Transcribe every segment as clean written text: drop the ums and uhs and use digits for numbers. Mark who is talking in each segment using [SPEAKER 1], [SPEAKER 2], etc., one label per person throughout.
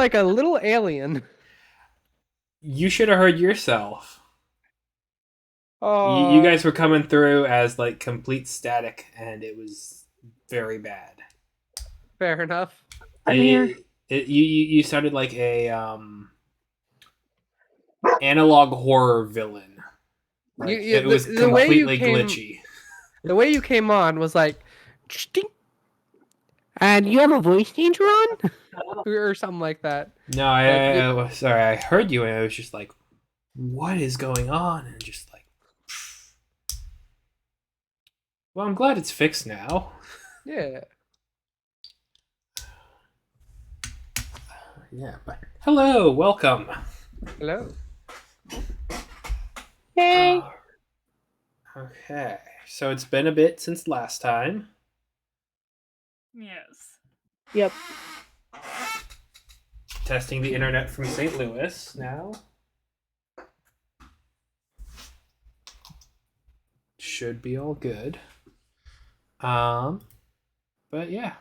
[SPEAKER 1] like a little alien.
[SPEAKER 2] You should have heard yourself. You
[SPEAKER 1] Oh,
[SPEAKER 2] guys were coming through as like complete static, and it was very bad.
[SPEAKER 1] fair enough.
[SPEAKER 3] I'm here.
[SPEAKER 2] You sounded like a analog horror villain. Like it was
[SPEAKER 1] The way you
[SPEAKER 2] completely
[SPEAKER 1] came,
[SPEAKER 2] glitchy.
[SPEAKER 1] the way you came on was like, "Chting." And you have a voice changer on, or something like that.
[SPEAKER 2] No, I was sorry. I heard you, and I was just like, "What is going on?" And just like, well, I'm glad it's fixed now.
[SPEAKER 1] Yeah.
[SPEAKER 2] Yeah, but hello, welcome.
[SPEAKER 1] Hello.
[SPEAKER 3] Hey.
[SPEAKER 2] Okay, so it's been a bit since last time.
[SPEAKER 4] Yes.
[SPEAKER 3] Yep.
[SPEAKER 2] Testing the internet from St. Louis now. Should be all good. But yeah.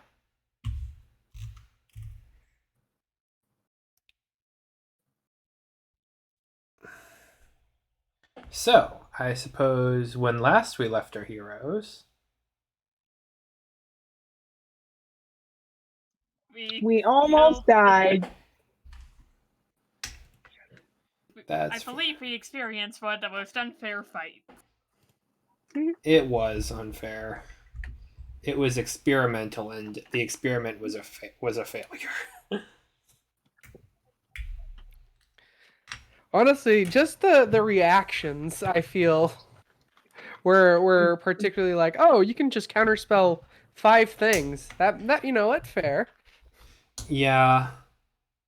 [SPEAKER 2] So, I suppose when last we left our heroes,
[SPEAKER 3] We almost died.
[SPEAKER 2] That's
[SPEAKER 4] I believe we experienced one of the most unfair fights.
[SPEAKER 2] it was unfair. It was experimental, and the experiment was a failure.
[SPEAKER 1] Honestly, just the reactions I feel were particularly like, oh, you can just counterspell 5 things. That that's fair.
[SPEAKER 2] Yeah,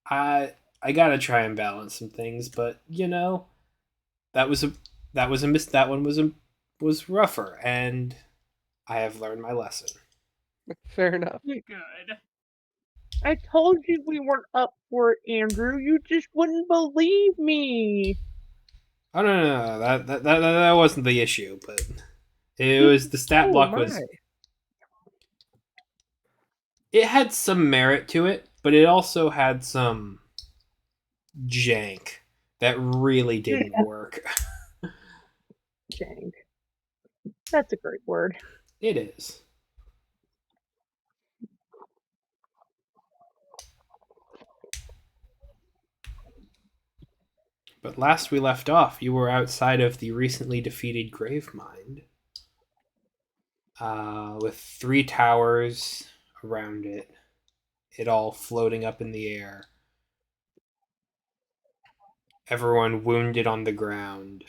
[SPEAKER 2] I gotta try and balance some things, but that was a that one was rougher, and I have learned my lesson.
[SPEAKER 1] Fair enough.
[SPEAKER 4] Good.
[SPEAKER 3] I told you we weren't up for it, Andrew. You just wouldn't believe me.
[SPEAKER 2] Oh no, that wasn't the issue, but it was the stat
[SPEAKER 1] Oh
[SPEAKER 2] block
[SPEAKER 1] my.
[SPEAKER 2] was it had some merit to it, but it also had some jank that really didn't work.
[SPEAKER 3] Dang. That's a great word.
[SPEAKER 2] It is. But last we left off, you were outside of the recently defeated Gravemind, with 3 towers around it, it all floating up in the air. Everyone wounded on the ground.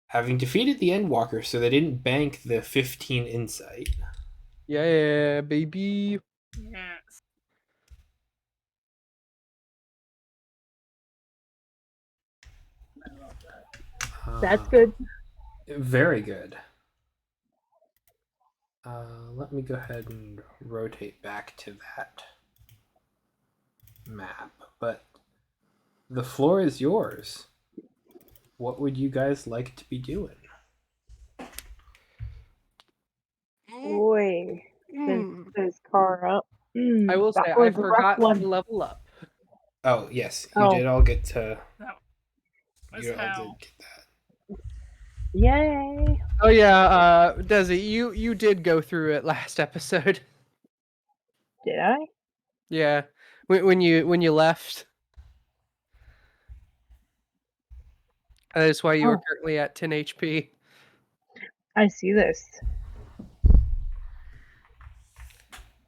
[SPEAKER 2] Having defeated the Endwalker, so they didn't bank the 15 insight.
[SPEAKER 1] Yeah, baby.
[SPEAKER 4] Yes.
[SPEAKER 3] That's good.
[SPEAKER 2] Very good. Let me go ahead and rotate back to that map. But the floor is yours. What would you guys like to be doing?
[SPEAKER 3] Boy,
[SPEAKER 1] Mm.
[SPEAKER 3] this car up.
[SPEAKER 1] I will say
[SPEAKER 3] That
[SPEAKER 1] I
[SPEAKER 3] was a rough
[SPEAKER 1] forgot to
[SPEAKER 3] one.
[SPEAKER 1] level up.
[SPEAKER 2] Oh, yes, you
[SPEAKER 3] Oh.
[SPEAKER 2] did all get to.
[SPEAKER 4] That was
[SPEAKER 2] You all
[SPEAKER 4] hell.
[SPEAKER 2] did get that.
[SPEAKER 3] Yay.
[SPEAKER 1] Oh yeah, Desi, you did go through it last episode.
[SPEAKER 3] Did I?
[SPEAKER 1] Yeah, when you left. That is why you are
[SPEAKER 3] Oh.
[SPEAKER 1] currently at 10 HP.
[SPEAKER 3] I see this.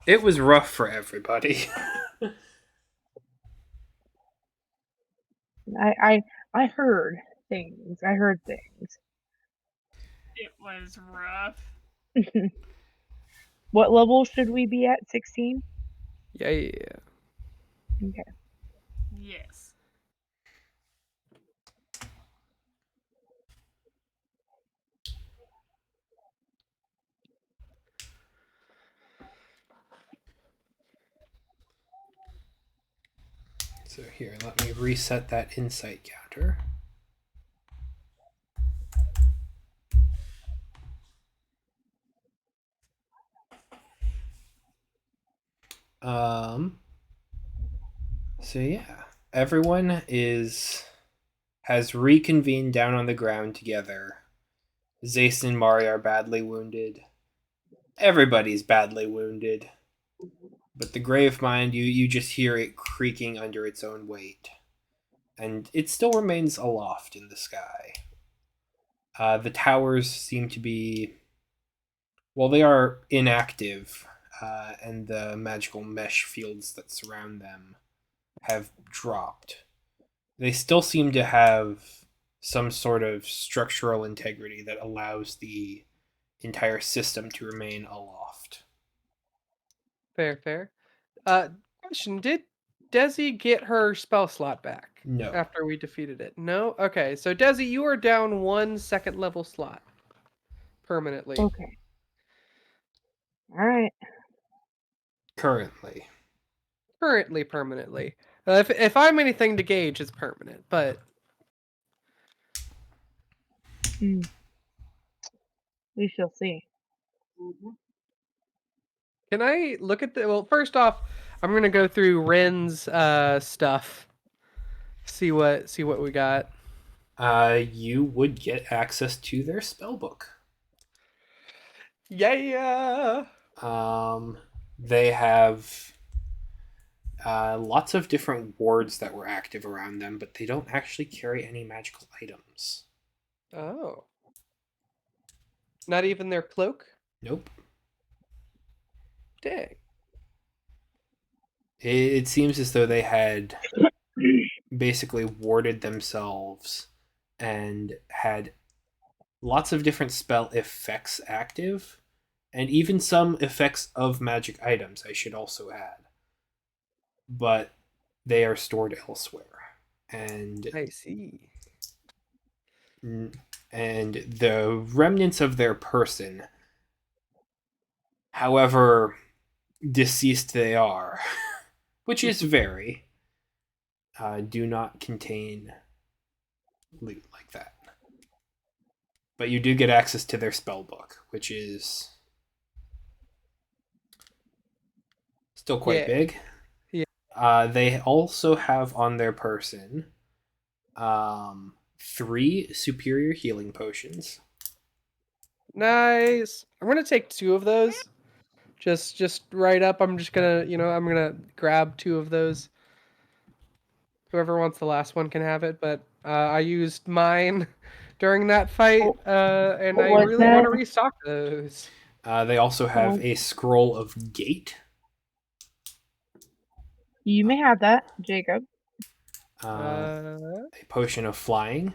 [SPEAKER 2] It was rough for everybody.
[SPEAKER 3] I heard things. I heard things.
[SPEAKER 4] It was rough.
[SPEAKER 3] What level should we be at? 16?
[SPEAKER 1] Yeah.
[SPEAKER 3] Okay.
[SPEAKER 4] Yes.
[SPEAKER 2] So here, let me reset that insight counter. Um. So yeah, everyone has reconvened down on the ground together. Zace and Mari are badly wounded. Everybody's badly wounded. But the grave mind, you just hear it creaking under its own weight. And it still remains aloft in the sky. The towers seem to be, well, they are inactive, and the magical mesh fields that surround them have dropped. They still seem to have some sort of structural integrity that allows the entire system to remain aloft.
[SPEAKER 1] Fair, fair. Question: did Desi get her spell slot back
[SPEAKER 2] No.
[SPEAKER 1] after we defeated it? No. Okay, so Desi, you are down 1 level slot permanently.
[SPEAKER 3] Okay. All right.
[SPEAKER 2] Currently.
[SPEAKER 1] Currently, permanently. If I'm anything to gauge, it's permanent. But
[SPEAKER 3] Hmm. We shall see.
[SPEAKER 1] can I look at the? Well, first off, I'm gonna go through Ren's stuff. See what we got.
[SPEAKER 2] You would get access to their spellbook.
[SPEAKER 1] Yeah.
[SPEAKER 2] They have lots of different wards that were active around them, but they don't actually carry any magical items.
[SPEAKER 1] Oh. Not even their cloak?
[SPEAKER 2] Nope.
[SPEAKER 1] Dang.
[SPEAKER 2] It seems as though they had basically warded themselves and had lots of different spell effects active, and even some effects of magic items, I should also add. But they are stored elsewhere. And
[SPEAKER 1] I see.
[SPEAKER 2] the remnants of their person, however deceased they are, which is very, do not contain loot like that. But you do get access to their spell book, which is still quite
[SPEAKER 1] Yeah.
[SPEAKER 2] big.
[SPEAKER 1] Yeah.
[SPEAKER 2] They also have on their person 3 superior healing potions.
[SPEAKER 1] Nice. I'm gonna take 2 of those. Just right up. I'm just gonna, I'm gonna grab 2 of those. Whoever wants the last one can have it, but I used mine during that fight, and
[SPEAKER 3] What
[SPEAKER 1] I
[SPEAKER 3] was
[SPEAKER 1] really want
[SPEAKER 3] that?
[SPEAKER 1] to restock those.
[SPEAKER 2] They also have a scroll of gate.
[SPEAKER 3] You may have that, Jacob.
[SPEAKER 2] A potion of flying.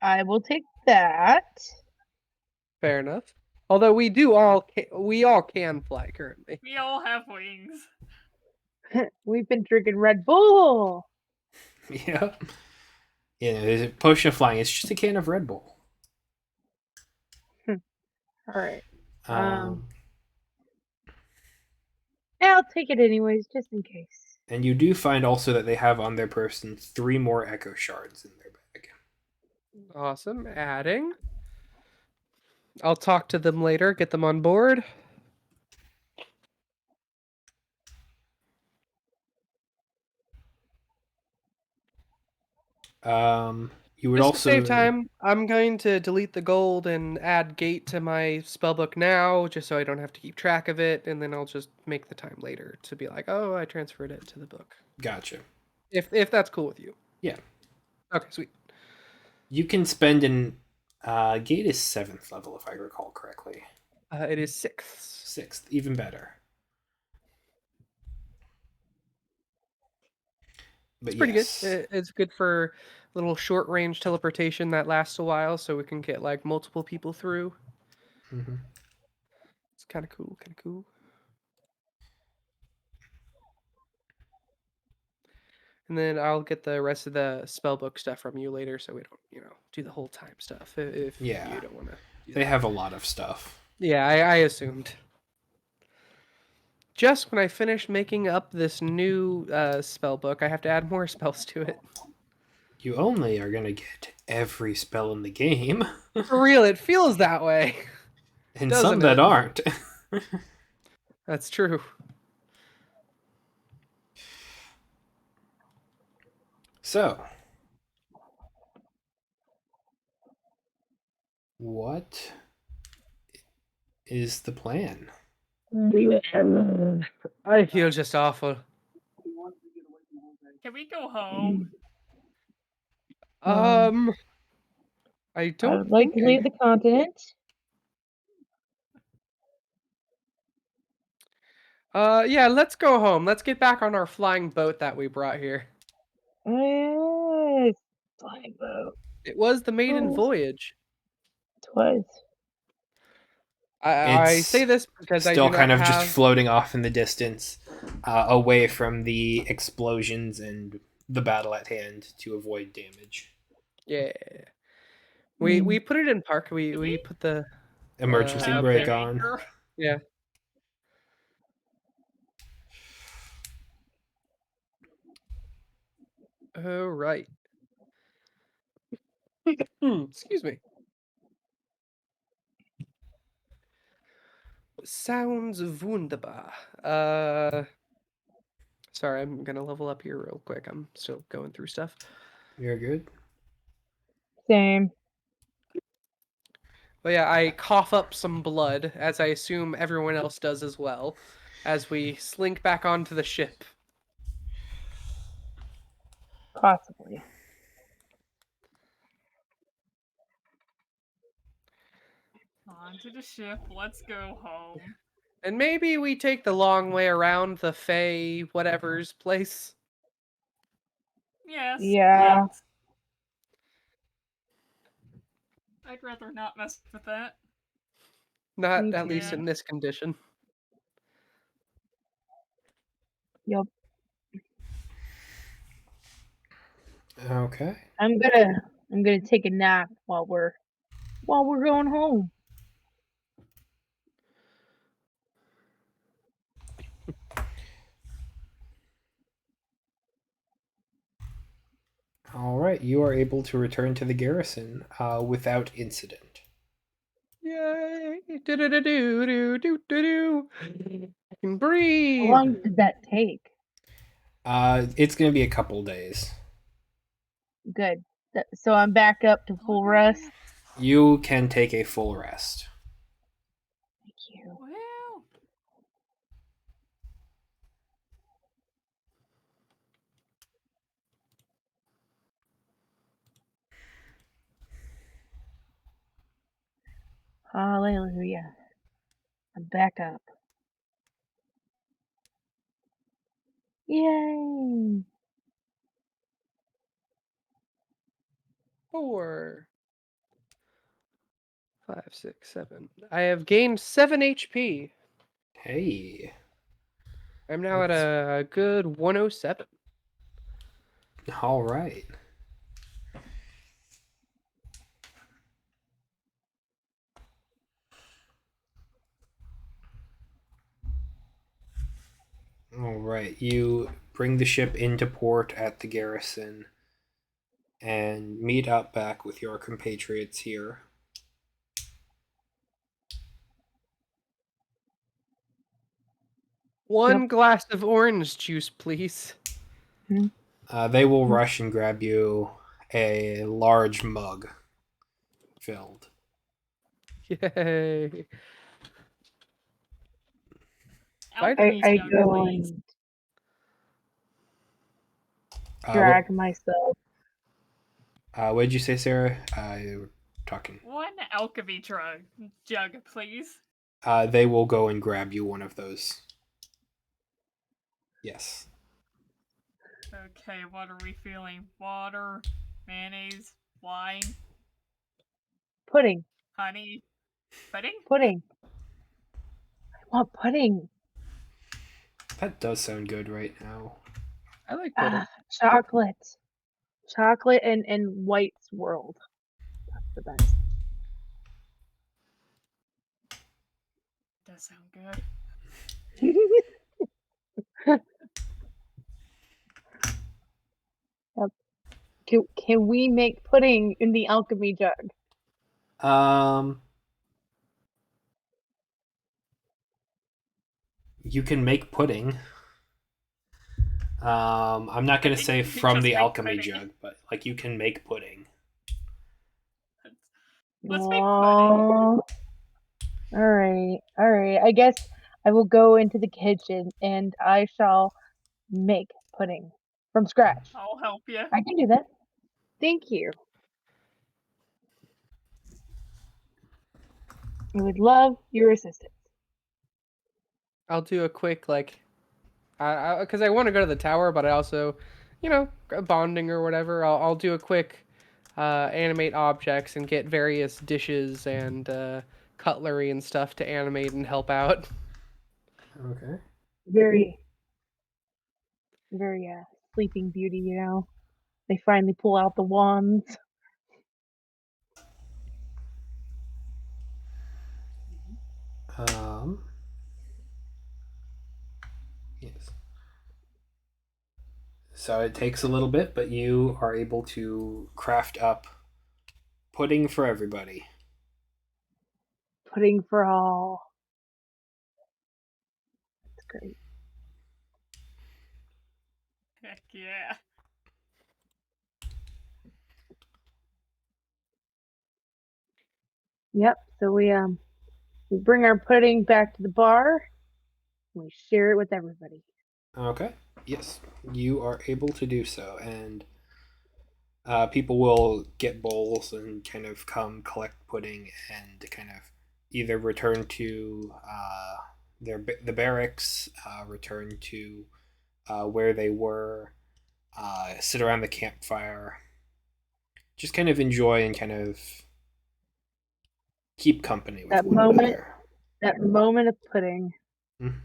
[SPEAKER 3] I will take that.
[SPEAKER 1] Fair enough. Although we all can fly currently.
[SPEAKER 4] We all have wings.
[SPEAKER 3] We've been drinking Red Bull.
[SPEAKER 2] Yeah. Yeah, there's a potion of flying. It's just a can of Red Bull.
[SPEAKER 3] All right.
[SPEAKER 2] Um,
[SPEAKER 3] I'll take it anyways, just in case.
[SPEAKER 2] and you do find also that they have on their person 3 more echo shards in their bag.
[SPEAKER 1] Awesome. Adding. I'll talk to them later. Get them on board.
[SPEAKER 2] You would
[SPEAKER 1] Just
[SPEAKER 2] also
[SPEAKER 1] to save time, I'm going to delete the gold and add gate to my spellbook now, just so I don't have to keep track of it, and then I'll just make the time later to be like, oh, I transferred it to the book.
[SPEAKER 2] Gotcha.
[SPEAKER 1] If that's cool with you.
[SPEAKER 2] Yeah.
[SPEAKER 1] Okay, sweet.
[SPEAKER 2] You can spend an gate is 7th level if I recall correctly.
[SPEAKER 1] It is 6th.
[SPEAKER 2] 6th, even better. But
[SPEAKER 1] It's pretty
[SPEAKER 2] yes.
[SPEAKER 1] good. It's good for little short range teleportation that lasts a while, so we can get like multiple people through.
[SPEAKER 2] Mm-hmm.
[SPEAKER 1] It's kind of cool. Kind of cool. And then I'll get the rest of the spellbook stuff from you later, so we don't, do the whole time stuff. If
[SPEAKER 2] Yeah.
[SPEAKER 1] you don't want to.
[SPEAKER 2] They have a lot of stuff.
[SPEAKER 1] Yeah, I assumed. Just when I finish making up this new spell book, I have to add more spells to it.
[SPEAKER 2] You only are going to get every spell in the game.
[SPEAKER 1] For real, it feels that way.
[SPEAKER 2] And
[SPEAKER 1] Doesn't
[SPEAKER 2] some that
[SPEAKER 1] it?
[SPEAKER 2] aren't.
[SPEAKER 1] That's true.
[SPEAKER 2] So, what is the plan?
[SPEAKER 1] I feel just awful.
[SPEAKER 4] Can we go home?
[SPEAKER 1] I
[SPEAKER 3] I
[SPEAKER 1] don't
[SPEAKER 3] would like
[SPEAKER 1] think
[SPEAKER 3] to leave the continent.
[SPEAKER 1] yeah, let's go home. Let's get back on our flying boat that we brought here.
[SPEAKER 3] Yes, flying boat.
[SPEAKER 1] It was the maiden
[SPEAKER 3] Oh.
[SPEAKER 1] voyage.
[SPEAKER 3] Twice.
[SPEAKER 1] I
[SPEAKER 2] It's
[SPEAKER 1] say this because I
[SPEAKER 2] still
[SPEAKER 1] do
[SPEAKER 2] kind
[SPEAKER 1] not
[SPEAKER 2] of just
[SPEAKER 1] have.
[SPEAKER 2] floating off in the distance, away from the explosions and the battle at hand to avoid damage.
[SPEAKER 1] Yeah. We
[SPEAKER 3] Mm.
[SPEAKER 1] put it in park. We
[SPEAKER 4] Did
[SPEAKER 1] we
[SPEAKER 4] we
[SPEAKER 1] put the
[SPEAKER 2] Emergency
[SPEAKER 1] up
[SPEAKER 2] brake
[SPEAKER 1] there.
[SPEAKER 2] on.
[SPEAKER 1] Yeah. All right. Excuse me. Sounds wunderbar. Sorry, I'm gonna level up here real quick. I'm still going through stuff.
[SPEAKER 2] You're good.
[SPEAKER 3] Same.
[SPEAKER 1] But yeah, I cough up some blood, as I assume everyone else does as well, as we slink back onto the ship.
[SPEAKER 3] Possibly.
[SPEAKER 4] Onto the ship. Let's go home.
[SPEAKER 1] And maybe we take the long way around the Fey whatever's place.
[SPEAKER 4] Yes.
[SPEAKER 3] Yeah.
[SPEAKER 4] Yes. I'd rather not mess with that.
[SPEAKER 1] Not
[SPEAKER 3] Me
[SPEAKER 1] at least
[SPEAKER 4] too.
[SPEAKER 1] in this condition.
[SPEAKER 3] Yup.
[SPEAKER 2] Okay.
[SPEAKER 3] I'm gonna take a nap while we're going home.
[SPEAKER 2] All right. You are able to return to the garrison without incident.
[SPEAKER 1] Yay! Do-do-do-do-do-do-do. I can
[SPEAKER 3] How
[SPEAKER 1] breathe.
[SPEAKER 3] long did that take?
[SPEAKER 2] It's going to be a couple days.
[SPEAKER 3] Good. So I'm back up to full rest.
[SPEAKER 2] You can take a full rest.
[SPEAKER 3] Thank you.
[SPEAKER 4] Well,
[SPEAKER 3] Hallelujah. I'm back up. Yay!
[SPEAKER 1] 4, 5, 6, 7. I have gained 7 HP.
[SPEAKER 2] Hey.
[SPEAKER 1] I'm now at a good 107.
[SPEAKER 2] All right. All right. You bring the ship into port at the garrison and meet up back with your compatriots here.
[SPEAKER 1] One glass of orange juice, please.
[SPEAKER 2] They will rush and grab you a large mug filled.
[SPEAKER 1] Yay.
[SPEAKER 4] alchemy
[SPEAKER 3] I
[SPEAKER 4] jug,
[SPEAKER 3] go
[SPEAKER 4] please.
[SPEAKER 3] and
[SPEAKER 2] What
[SPEAKER 3] drag myself.
[SPEAKER 2] what did you say, Sarah? You were talking.
[SPEAKER 4] One alchemy jug, please.
[SPEAKER 2] They will go and grab you one of those. Yes.
[SPEAKER 4] Okay, what are we feeling? Water, mayonnaise, wine,
[SPEAKER 3] Pudding.
[SPEAKER 4] honey, pudding?
[SPEAKER 3] Pudding. I want pudding.
[SPEAKER 2] That does sound good right now.
[SPEAKER 1] I like pudding.
[SPEAKER 3] Chocolate. Chocolate and white swirled. That's the best.
[SPEAKER 4] Does sound good.
[SPEAKER 3] Can we make pudding in the alchemy jug?
[SPEAKER 2] You can make pudding. I'm not gonna
[SPEAKER 4] think
[SPEAKER 2] say
[SPEAKER 4] you could
[SPEAKER 2] from
[SPEAKER 4] just
[SPEAKER 2] the
[SPEAKER 4] make
[SPEAKER 2] alchemy
[SPEAKER 4] pudding.
[SPEAKER 2] jug, but like you can make pudding.
[SPEAKER 4] Let's make pudding.
[SPEAKER 3] Aw. All right. I guess I will go into the kitchen and I shall make pudding from scratch.
[SPEAKER 4] I'll help you.
[SPEAKER 3] I can do that. Thank you. I would love your assistance.
[SPEAKER 1] I'll do a quick like, because I want to go to the tower, but I also, bonding or whatever. I'll do a quick, animate objects and get various dishes and cutlery and stuff to animate and help out.
[SPEAKER 2] Okay.
[SPEAKER 3] Very, very Sleeping Beauty, you know. They finally pull out the wands.
[SPEAKER 2] Um. Yes. So it takes a little bit, but you are able to craft up pudding for everybody.
[SPEAKER 3] Pudding for all. That's great.
[SPEAKER 4] Heck yeah.
[SPEAKER 3] Yep. So we bring our pudding back to the bar. And we share it with everybody.
[SPEAKER 2] Okay. Yes, you are able to do so, and people will get bowls and kind of come collect pudding and kind of either return to the barracks, return to where they were, sit around the campfire, just kind of enjoy and kind of keep company with
[SPEAKER 3] That
[SPEAKER 2] one
[SPEAKER 3] moment,
[SPEAKER 2] another.
[SPEAKER 3] that moment of pudding
[SPEAKER 2] Mhm.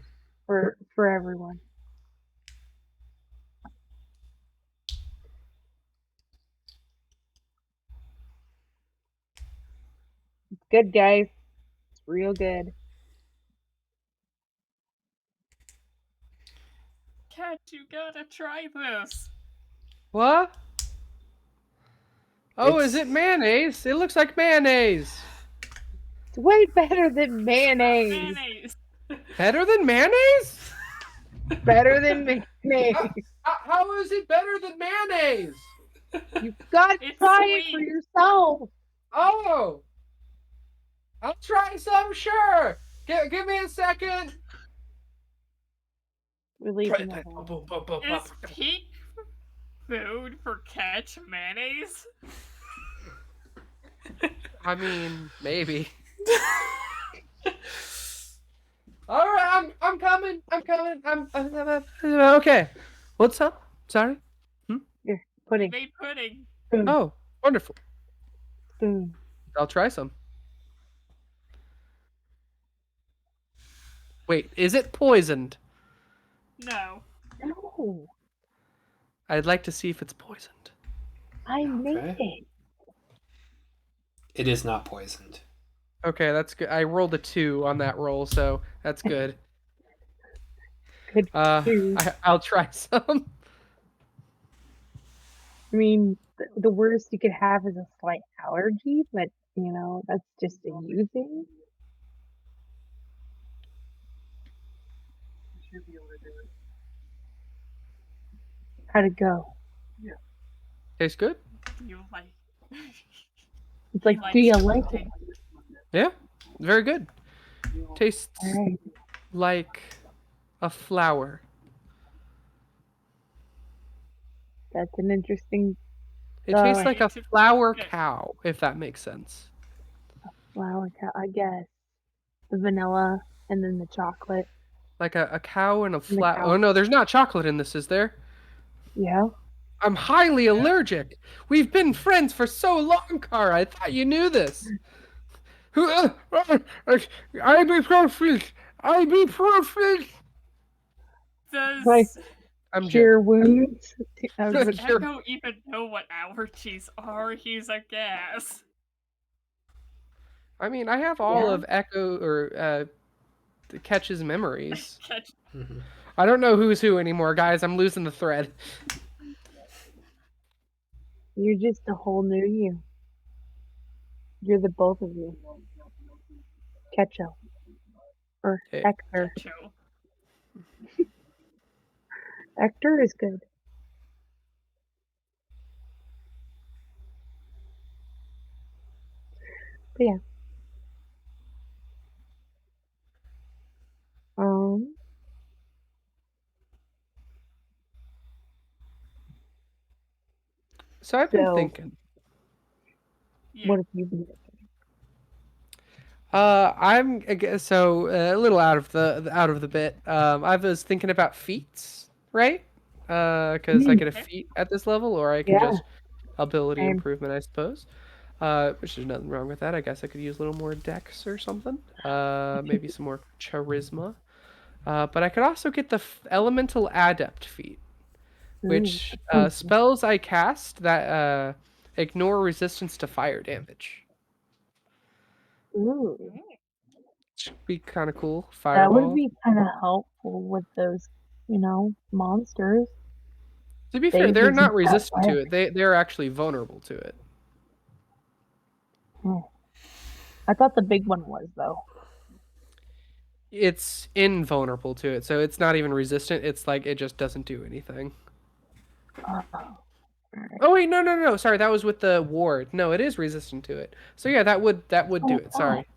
[SPEAKER 3] for everyone. It's good, guys. It's real good.
[SPEAKER 4] Cat, you gotta try this.
[SPEAKER 1] What? Oh, is
[SPEAKER 2] It's
[SPEAKER 1] it mayonnaise? It looks like mayonnaise.
[SPEAKER 3] It's way better than
[SPEAKER 4] It's not
[SPEAKER 3] mayonnaise.
[SPEAKER 4] mayonnaise.
[SPEAKER 1] Better than mayonnaise?
[SPEAKER 3] Better than mayonnaise.
[SPEAKER 1] How is it better than mayonnaise?
[SPEAKER 3] You've got to
[SPEAKER 4] It's
[SPEAKER 3] try it for
[SPEAKER 4] sweet.
[SPEAKER 3] yourself.
[SPEAKER 1] Oh, I'll try some, sure. Give me a second.
[SPEAKER 3] We leave them alone.
[SPEAKER 4] Is peak food for cat mayonnaise?
[SPEAKER 1] I mean, maybe. All right, I'm coming. I'm okay. What's up? Sorry.
[SPEAKER 3] Here,
[SPEAKER 4] We
[SPEAKER 3] pudding.
[SPEAKER 4] made pudding.
[SPEAKER 3] Spoon.
[SPEAKER 1] Oh, wonderful.
[SPEAKER 3] Spoon.
[SPEAKER 1] I'll try some. Wait, is it poisoned?
[SPEAKER 4] No.
[SPEAKER 3] No,
[SPEAKER 1] I'd like to see if it's poisoned.
[SPEAKER 3] I made
[SPEAKER 2] okay.
[SPEAKER 3] it.
[SPEAKER 2] It is not poisoned.
[SPEAKER 1] Okay, that's good. I rolled a 2 on that roll, so that's good.
[SPEAKER 3] Good food.
[SPEAKER 1] I'll try some.
[SPEAKER 3] I mean, the worst you could have is a slight allergy, but that's just a you thing. How'd it go?
[SPEAKER 1] Tastes good.
[SPEAKER 4] You like.
[SPEAKER 3] It's
[SPEAKER 4] He
[SPEAKER 3] like,
[SPEAKER 4] likes
[SPEAKER 3] do you like it?
[SPEAKER 4] pudding.
[SPEAKER 1] Yeah, very good. Tastes
[SPEAKER 3] All right.
[SPEAKER 1] like a flower.
[SPEAKER 3] That's an interesting
[SPEAKER 1] It tastes
[SPEAKER 3] uh,
[SPEAKER 1] like a
[SPEAKER 4] Way to
[SPEAKER 1] flower
[SPEAKER 4] cook it.
[SPEAKER 1] cow, if that makes sense.
[SPEAKER 3] flower cow, I guess. The vanilla and then the chocolate
[SPEAKER 1] Like a cow and a
[SPEAKER 3] and the
[SPEAKER 1] flower.
[SPEAKER 3] cow.
[SPEAKER 1] Oh no, there's not chocolate in this, is there?
[SPEAKER 3] Yeah.
[SPEAKER 1] I'm highly allergic. We've been friends for so long, Kara. I thought you knew this. Ibuprofen. Ibuprofen.
[SPEAKER 3] Like
[SPEAKER 4] Does
[SPEAKER 1] I'm
[SPEAKER 3] cure
[SPEAKER 1] joking.
[SPEAKER 3] wounds.
[SPEAKER 4] does
[SPEAKER 1] Cure-
[SPEAKER 4] Echo even know what allergies are? He's a gas.
[SPEAKER 1] I mean, I have all
[SPEAKER 3] Yeah.
[SPEAKER 1] of Echo or Catch's memories.
[SPEAKER 4] Catch.
[SPEAKER 2] Mhm.
[SPEAKER 1] I don't know who's who anymore, guys. I'm losing the thread.
[SPEAKER 3] You're just a whole new you. You're the both of you. Ketchup. Or
[SPEAKER 1] Hey.
[SPEAKER 3] Hector.
[SPEAKER 4] Ketcho.
[SPEAKER 3] Actor is good. But yeah. Um.
[SPEAKER 1] So I've been
[SPEAKER 3] So,
[SPEAKER 1] thinking.
[SPEAKER 4] Yeah.
[SPEAKER 3] what have you been thinking?
[SPEAKER 1] I'm so a little out of the bit. I was thinking about feats, right? Because I
[SPEAKER 3] Mm,
[SPEAKER 1] get a
[SPEAKER 4] Okay.
[SPEAKER 1] feat at this level, or I can
[SPEAKER 3] yeah.
[SPEAKER 1] just ability
[SPEAKER 3] Same.
[SPEAKER 1] improvement, I suppose. Which there's nothing wrong with that. I guess I could use a little more dex or something. Maybe some more charisma. But I could also get the elemental adept feat,
[SPEAKER 3] Ooh,
[SPEAKER 1] which
[SPEAKER 3] that sounds good.
[SPEAKER 1] spells I cast that ignore resistance to fire damage.
[SPEAKER 3] Ooh.
[SPEAKER 1] Should be kind of cool.
[SPEAKER 3] That would
[SPEAKER 1] Fireball.
[SPEAKER 3] be kind of helpful with those, monsters.
[SPEAKER 1] To be
[SPEAKER 3] They
[SPEAKER 1] fair, they're
[SPEAKER 3] resist
[SPEAKER 1] not
[SPEAKER 3] that
[SPEAKER 1] resistant
[SPEAKER 3] fire.
[SPEAKER 1] to it. They're actually vulnerable to it.
[SPEAKER 3] Hmm. I thought the big one was, though.
[SPEAKER 1] It's invulnerable to it, so it's not even resistant. It's like it just doesn't do anything.
[SPEAKER 3] Oh, alright.
[SPEAKER 1] Oh wait, no. Sorry, that was with the ward. No, it is resistant to it. So yeah, that would do
[SPEAKER 3] Oh,
[SPEAKER 1] it.
[SPEAKER 3] God.
[SPEAKER 1] Sorry.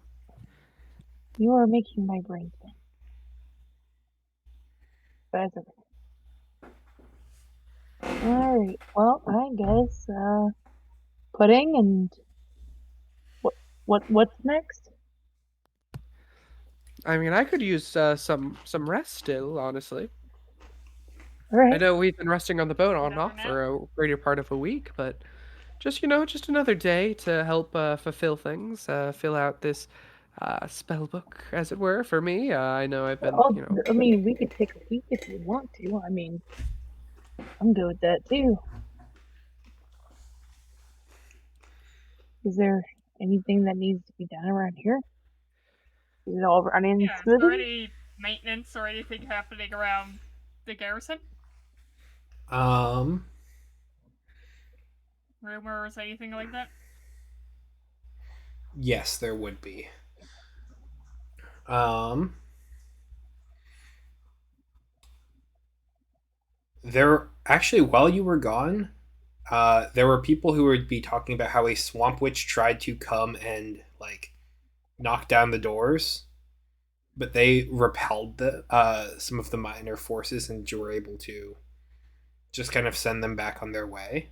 [SPEAKER 3] You are making my brain spin. But it's okay. Alright. Well, I guess, pudding and what's next?
[SPEAKER 1] I mean, I could use some rest still, honestly. I
[SPEAKER 3] Alright.
[SPEAKER 1] know we've been resting on the boat on and
[SPEAKER 4] Another
[SPEAKER 1] off
[SPEAKER 4] nap.
[SPEAKER 1] for a greater part of a week, but just another day to help fulfill things, fill out this spell book, as it were, for me. I know I've been,
[SPEAKER 3] Oh, I mean, we could take a week if you want to. I mean, I'm good with that too. Is there anything that needs to be done around here? Is it all running
[SPEAKER 4] Yeah. Is there
[SPEAKER 3] smoothly?
[SPEAKER 4] any maintenance or anything happening around the garrison?
[SPEAKER 2] Um,
[SPEAKER 4] Rumors, anything like that?
[SPEAKER 2] yes, there would be. Um, there actually, while you were gone, there were people who would be talking about how a swamp witch tried to come and like knock down the doors, but they repelled some of the minor forces and you were able to just kind of send them back on their way.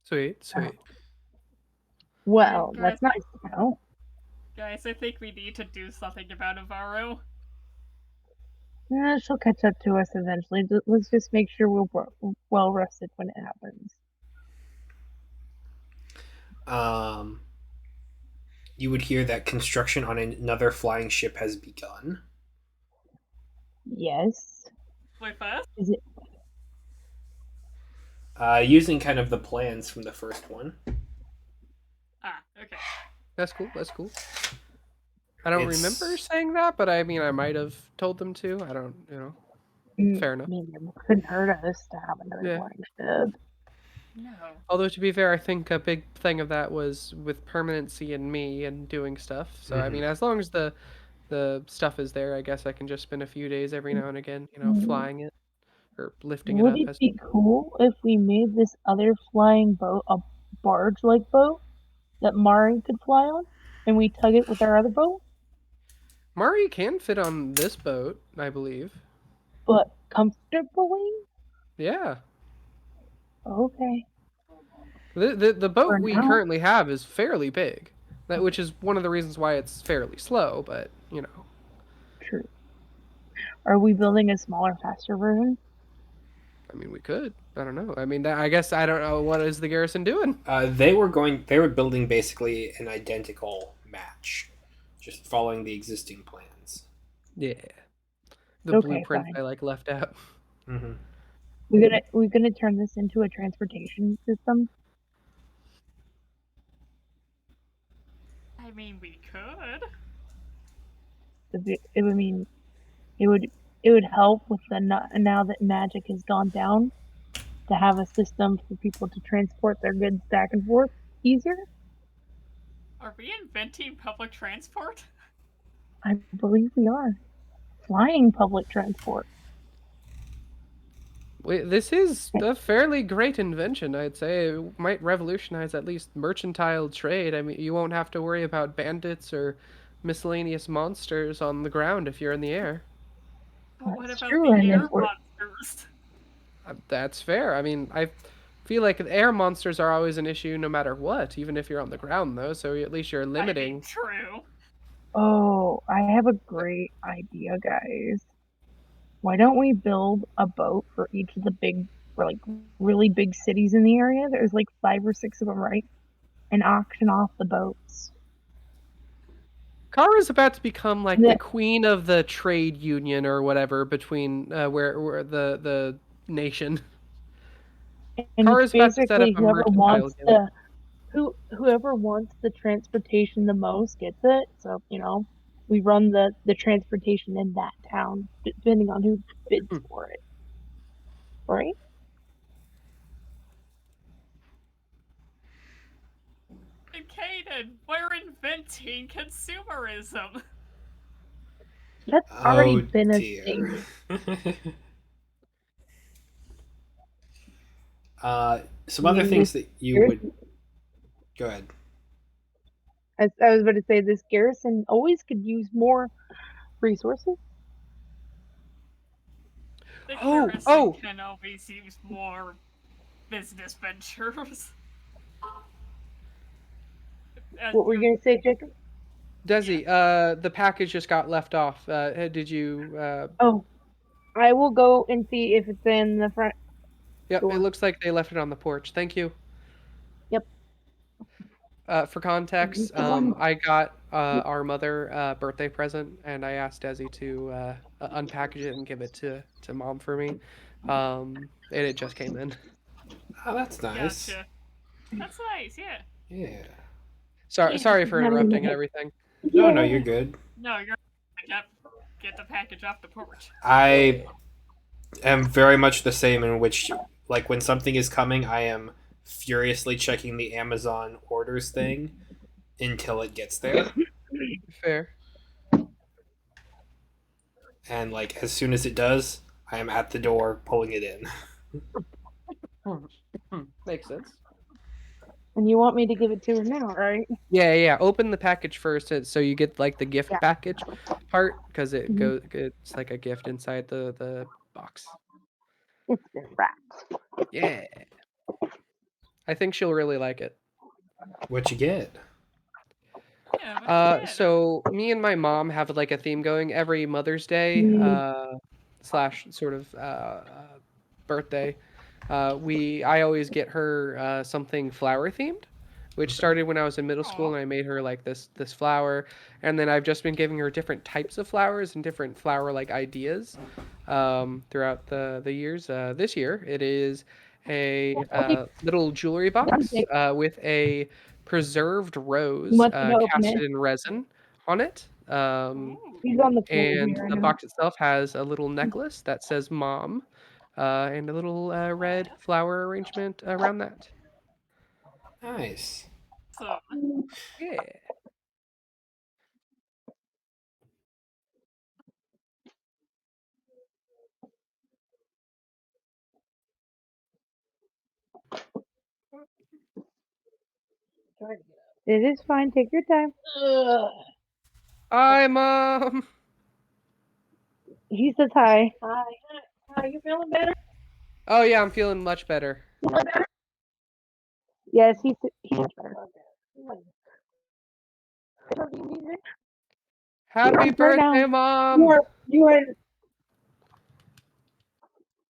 [SPEAKER 1] sweet.
[SPEAKER 3] Well,
[SPEAKER 4] Guys,
[SPEAKER 3] that's nice to know.
[SPEAKER 4] I think we need to do something about Avaro.
[SPEAKER 3] She'll catch up to us eventually. Let's just make sure we're well rested when it happens.
[SPEAKER 2] Um, you would hear that construction on another flying ship has begun.
[SPEAKER 3] Yes.
[SPEAKER 4] With us?
[SPEAKER 3] Is it?
[SPEAKER 2] Using kind of the plans from the first one.
[SPEAKER 4] Ah, okay.
[SPEAKER 1] That's cool. That's cool. I don't remember
[SPEAKER 2] It's
[SPEAKER 1] saying that, but I mean, I might have told them to. I don't, fair enough.
[SPEAKER 3] I mean, it couldn't hurt us to have another
[SPEAKER 1] Yeah.
[SPEAKER 3] flying ship.
[SPEAKER 4] No.
[SPEAKER 1] Although to be fair, I think a big thing of that was with permanency and me and doing stuff. So I
[SPEAKER 2] Mhm.
[SPEAKER 1] mean, as long as the stuff is there, I guess I can just spend a few days every now and again,
[SPEAKER 3] Mm,
[SPEAKER 1] flying it or lifting it
[SPEAKER 3] Would
[SPEAKER 1] up.
[SPEAKER 3] it
[SPEAKER 1] As
[SPEAKER 3] be cool if we made this other flying boat a barge-like boat that Mari could fly on, and we tug it with our other boat,
[SPEAKER 1] Mari can fit on this boat, I believe.
[SPEAKER 3] but comfortably?
[SPEAKER 1] Yeah,
[SPEAKER 3] Okay,
[SPEAKER 1] the boat
[SPEAKER 3] for
[SPEAKER 1] we
[SPEAKER 3] now.
[SPEAKER 1] currently have is fairly big, which is one of the reasons why it's fairly slow. But
[SPEAKER 3] True. Are we building a smaller, faster version?
[SPEAKER 1] I mean, we could. I don't know. I mean, I guess I don't know what is the garrison doing.
[SPEAKER 2] They were building basically an identical match, just following the existing plans.
[SPEAKER 1] Yeah, the
[SPEAKER 3] Okay,
[SPEAKER 1] blueprints
[SPEAKER 3] fine.
[SPEAKER 1] I like left out.
[SPEAKER 2] Mm-hmm.
[SPEAKER 3] We're gonna turn this into a transportation system.
[SPEAKER 4] I mean, we could.
[SPEAKER 3] It would mean it would it would help with now that magic has gone down to have a system for people to transport their goods back and forth easier.
[SPEAKER 4] Are we inventing public transport?
[SPEAKER 3] I believe we are flying public transport.
[SPEAKER 1] This is a fairly great invention, I'd say. It might revolutionize at least mercantile trade. I mean, you won't have to worry about bandits or miscellaneous monsters on the ground if you're in the air.
[SPEAKER 4] But what
[SPEAKER 3] That's
[SPEAKER 4] about
[SPEAKER 3] true,
[SPEAKER 4] the
[SPEAKER 3] and if
[SPEAKER 4] air
[SPEAKER 3] we're
[SPEAKER 4] monsters?
[SPEAKER 1] That's fair. I mean, I feel like air monsters are always an issue no matter what, even if you're on the ground, though, so at least you're
[SPEAKER 4] I mean,
[SPEAKER 1] limiting.
[SPEAKER 4] true.
[SPEAKER 3] Oh, I have a great idea, guys. Why don't we build a boat for each of the big, or like really big cities in the area? There's like 5 or 6 of them, right? And auction off the boats.
[SPEAKER 1] Kara's about to become like the
[SPEAKER 3] The-
[SPEAKER 1] queen of the trade union or whatever between where the nation.
[SPEAKER 3] And it's
[SPEAKER 1] Kara's about to set up
[SPEAKER 3] basically
[SPEAKER 1] a mercantile guild.
[SPEAKER 3] whoever wants the transportation the most gets it. So, we run the transportation in that town, depending on who bids
[SPEAKER 1] Hmm.
[SPEAKER 3] for it. Right?
[SPEAKER 4] And Kaden, we're inventing consumerism.
[SPEAKER 3] That's already
[SPEAKER 2] Oh
[SPEAKER 3] been a
[SPEAKER 2] dear.
[SPEAKER 3] thing.
[SPEAKER 2] Some
[SPEAKER 3] I
[SPEAKER 2] other
[SPEAKER 3] mean,
[SPEAKER 2] things that you would go ahead.
[SPEAKER 3] as I was about to say, this garrison always could use more resources.
[SPEAKER 4] The
[SPEAKER 1] Oh,
[SPEAKER 4] garrison
[SPEAKER 1] oh,
[SPEAKER 4] can always use more business ventures.
[SPEAKER 3] What were you going to say, Jacob?
[SPEAKER 1] Desi, the package just got left off. Did you?
[SPEAKER 3] Oh, I will go and see if it's in the front
[SPEAKER 1] Yep, it
[SPEAKER 3] door.
[SPEAKER 1] looks like they left it on the porch. Thank you.
[SPEAKER 3] Yep.
[SPEAKER 1] For context, I got our mother a birthday present, and I asked Desi to unpackage it and give it to mom for me. And it just came in.
[SPEAKER 2] Oh, that's nice.
[SPEAKER 4] Gotcha. That's nice, yeah.
[SPEAKER 2] Yeah.
[SPEAKER 1] Sorry for
[SPEAKER 3] Not in
[SPEAKER 1] interrupting and
[SPEAKER 3] the-
[SPEAKER 1] everything.
[SPEAKER 2] No,
[SPEAKER 3] Yay.
[SPEAKER 2] you're good.
[SPEAKER 4] No, you're get the package off the porch.
[SPEAKER 2] I am very much the same in which, like, when something is coming, I am furiously checking the Amazon orders thing until it gets there.
[SPEAKER 1] Fair.
[SPEAKER 2] And, like, as soon as it does, I am at the door pulling it in.
[SPEAKER 1] Makes sense.
[SPEAKER 3] And you want me to give it to her now, right?
[SPEAKER 1] Yeah. Open the package first, so you get like the gift
[SPEAKER 3] Yeah.
[SPEAKER 1] package part, because it
[SPEAKER 3] Mhm.
[SPEAKER 1] goes. It's like a gift inside the box.
[SPEAKER 3] It's been wrapped.
[SPEAKER 1] Yeah. I think she'll really like it.
[SPEAKER 2] What you get?
[SPEAKER 4] Yeah, but yeah.
[SPEAKER 1] So me and my mom have like a theme going every Mother's Day,
[SPEAKER 3] Mm.
[SPEAKER 1] slash sort of birthday. I always get her something flower themed, which started when I was in middle school,
[SPEAKER 4] Aw.
[SPEAKER 1] and I made her like this flower, and then I've just been giving her different types of flowers and different flower like ideas throughout the years. This year it is a little jewelry box
[SPEAKER 3] Jake,
[SPEAKER 1] with a preserved
[SPEAKER 3] you
[SPEAKER 1] rose
[SPEAKER 3] want me to open
[SPEAKER 1] casted
[SPEAKER 3] it?
[SPEAKER 1] in resin on it.
[SPEAKER 4] Ooh.
[SPEAKER 3] He's on the floor
[SPEAKER 1] And
[SPEAKER 3] here. I
[SPEAKER 1] the
[SPEAKER 3] know.
[SPEAKER 1] box itself has a little necklace that says "Mom," and a little red flower arrangement around that.
[SPEAKER 2] Nice.
[SPEAKER 4] So,
[SPEAKER 1] Yeah.
[SPEAKER 3] It is fine. Take your time.
[SPEAKER 1] Hi, Mom.
[SPEAKER 3] He says hi. Hi. Are you feeling better?
[SPEAKER 1] Oh yeah, I'm feeling much better.
[SPEAKER 3] Yes, he's better.
[SPEAKER 1] Happy
[SPEAKER 3] Right now,
[SPEAKER 1] birthday,
[SPEAKER 3] you
[SPEAKER 1] Mom.
[SPEAKER 3] are you are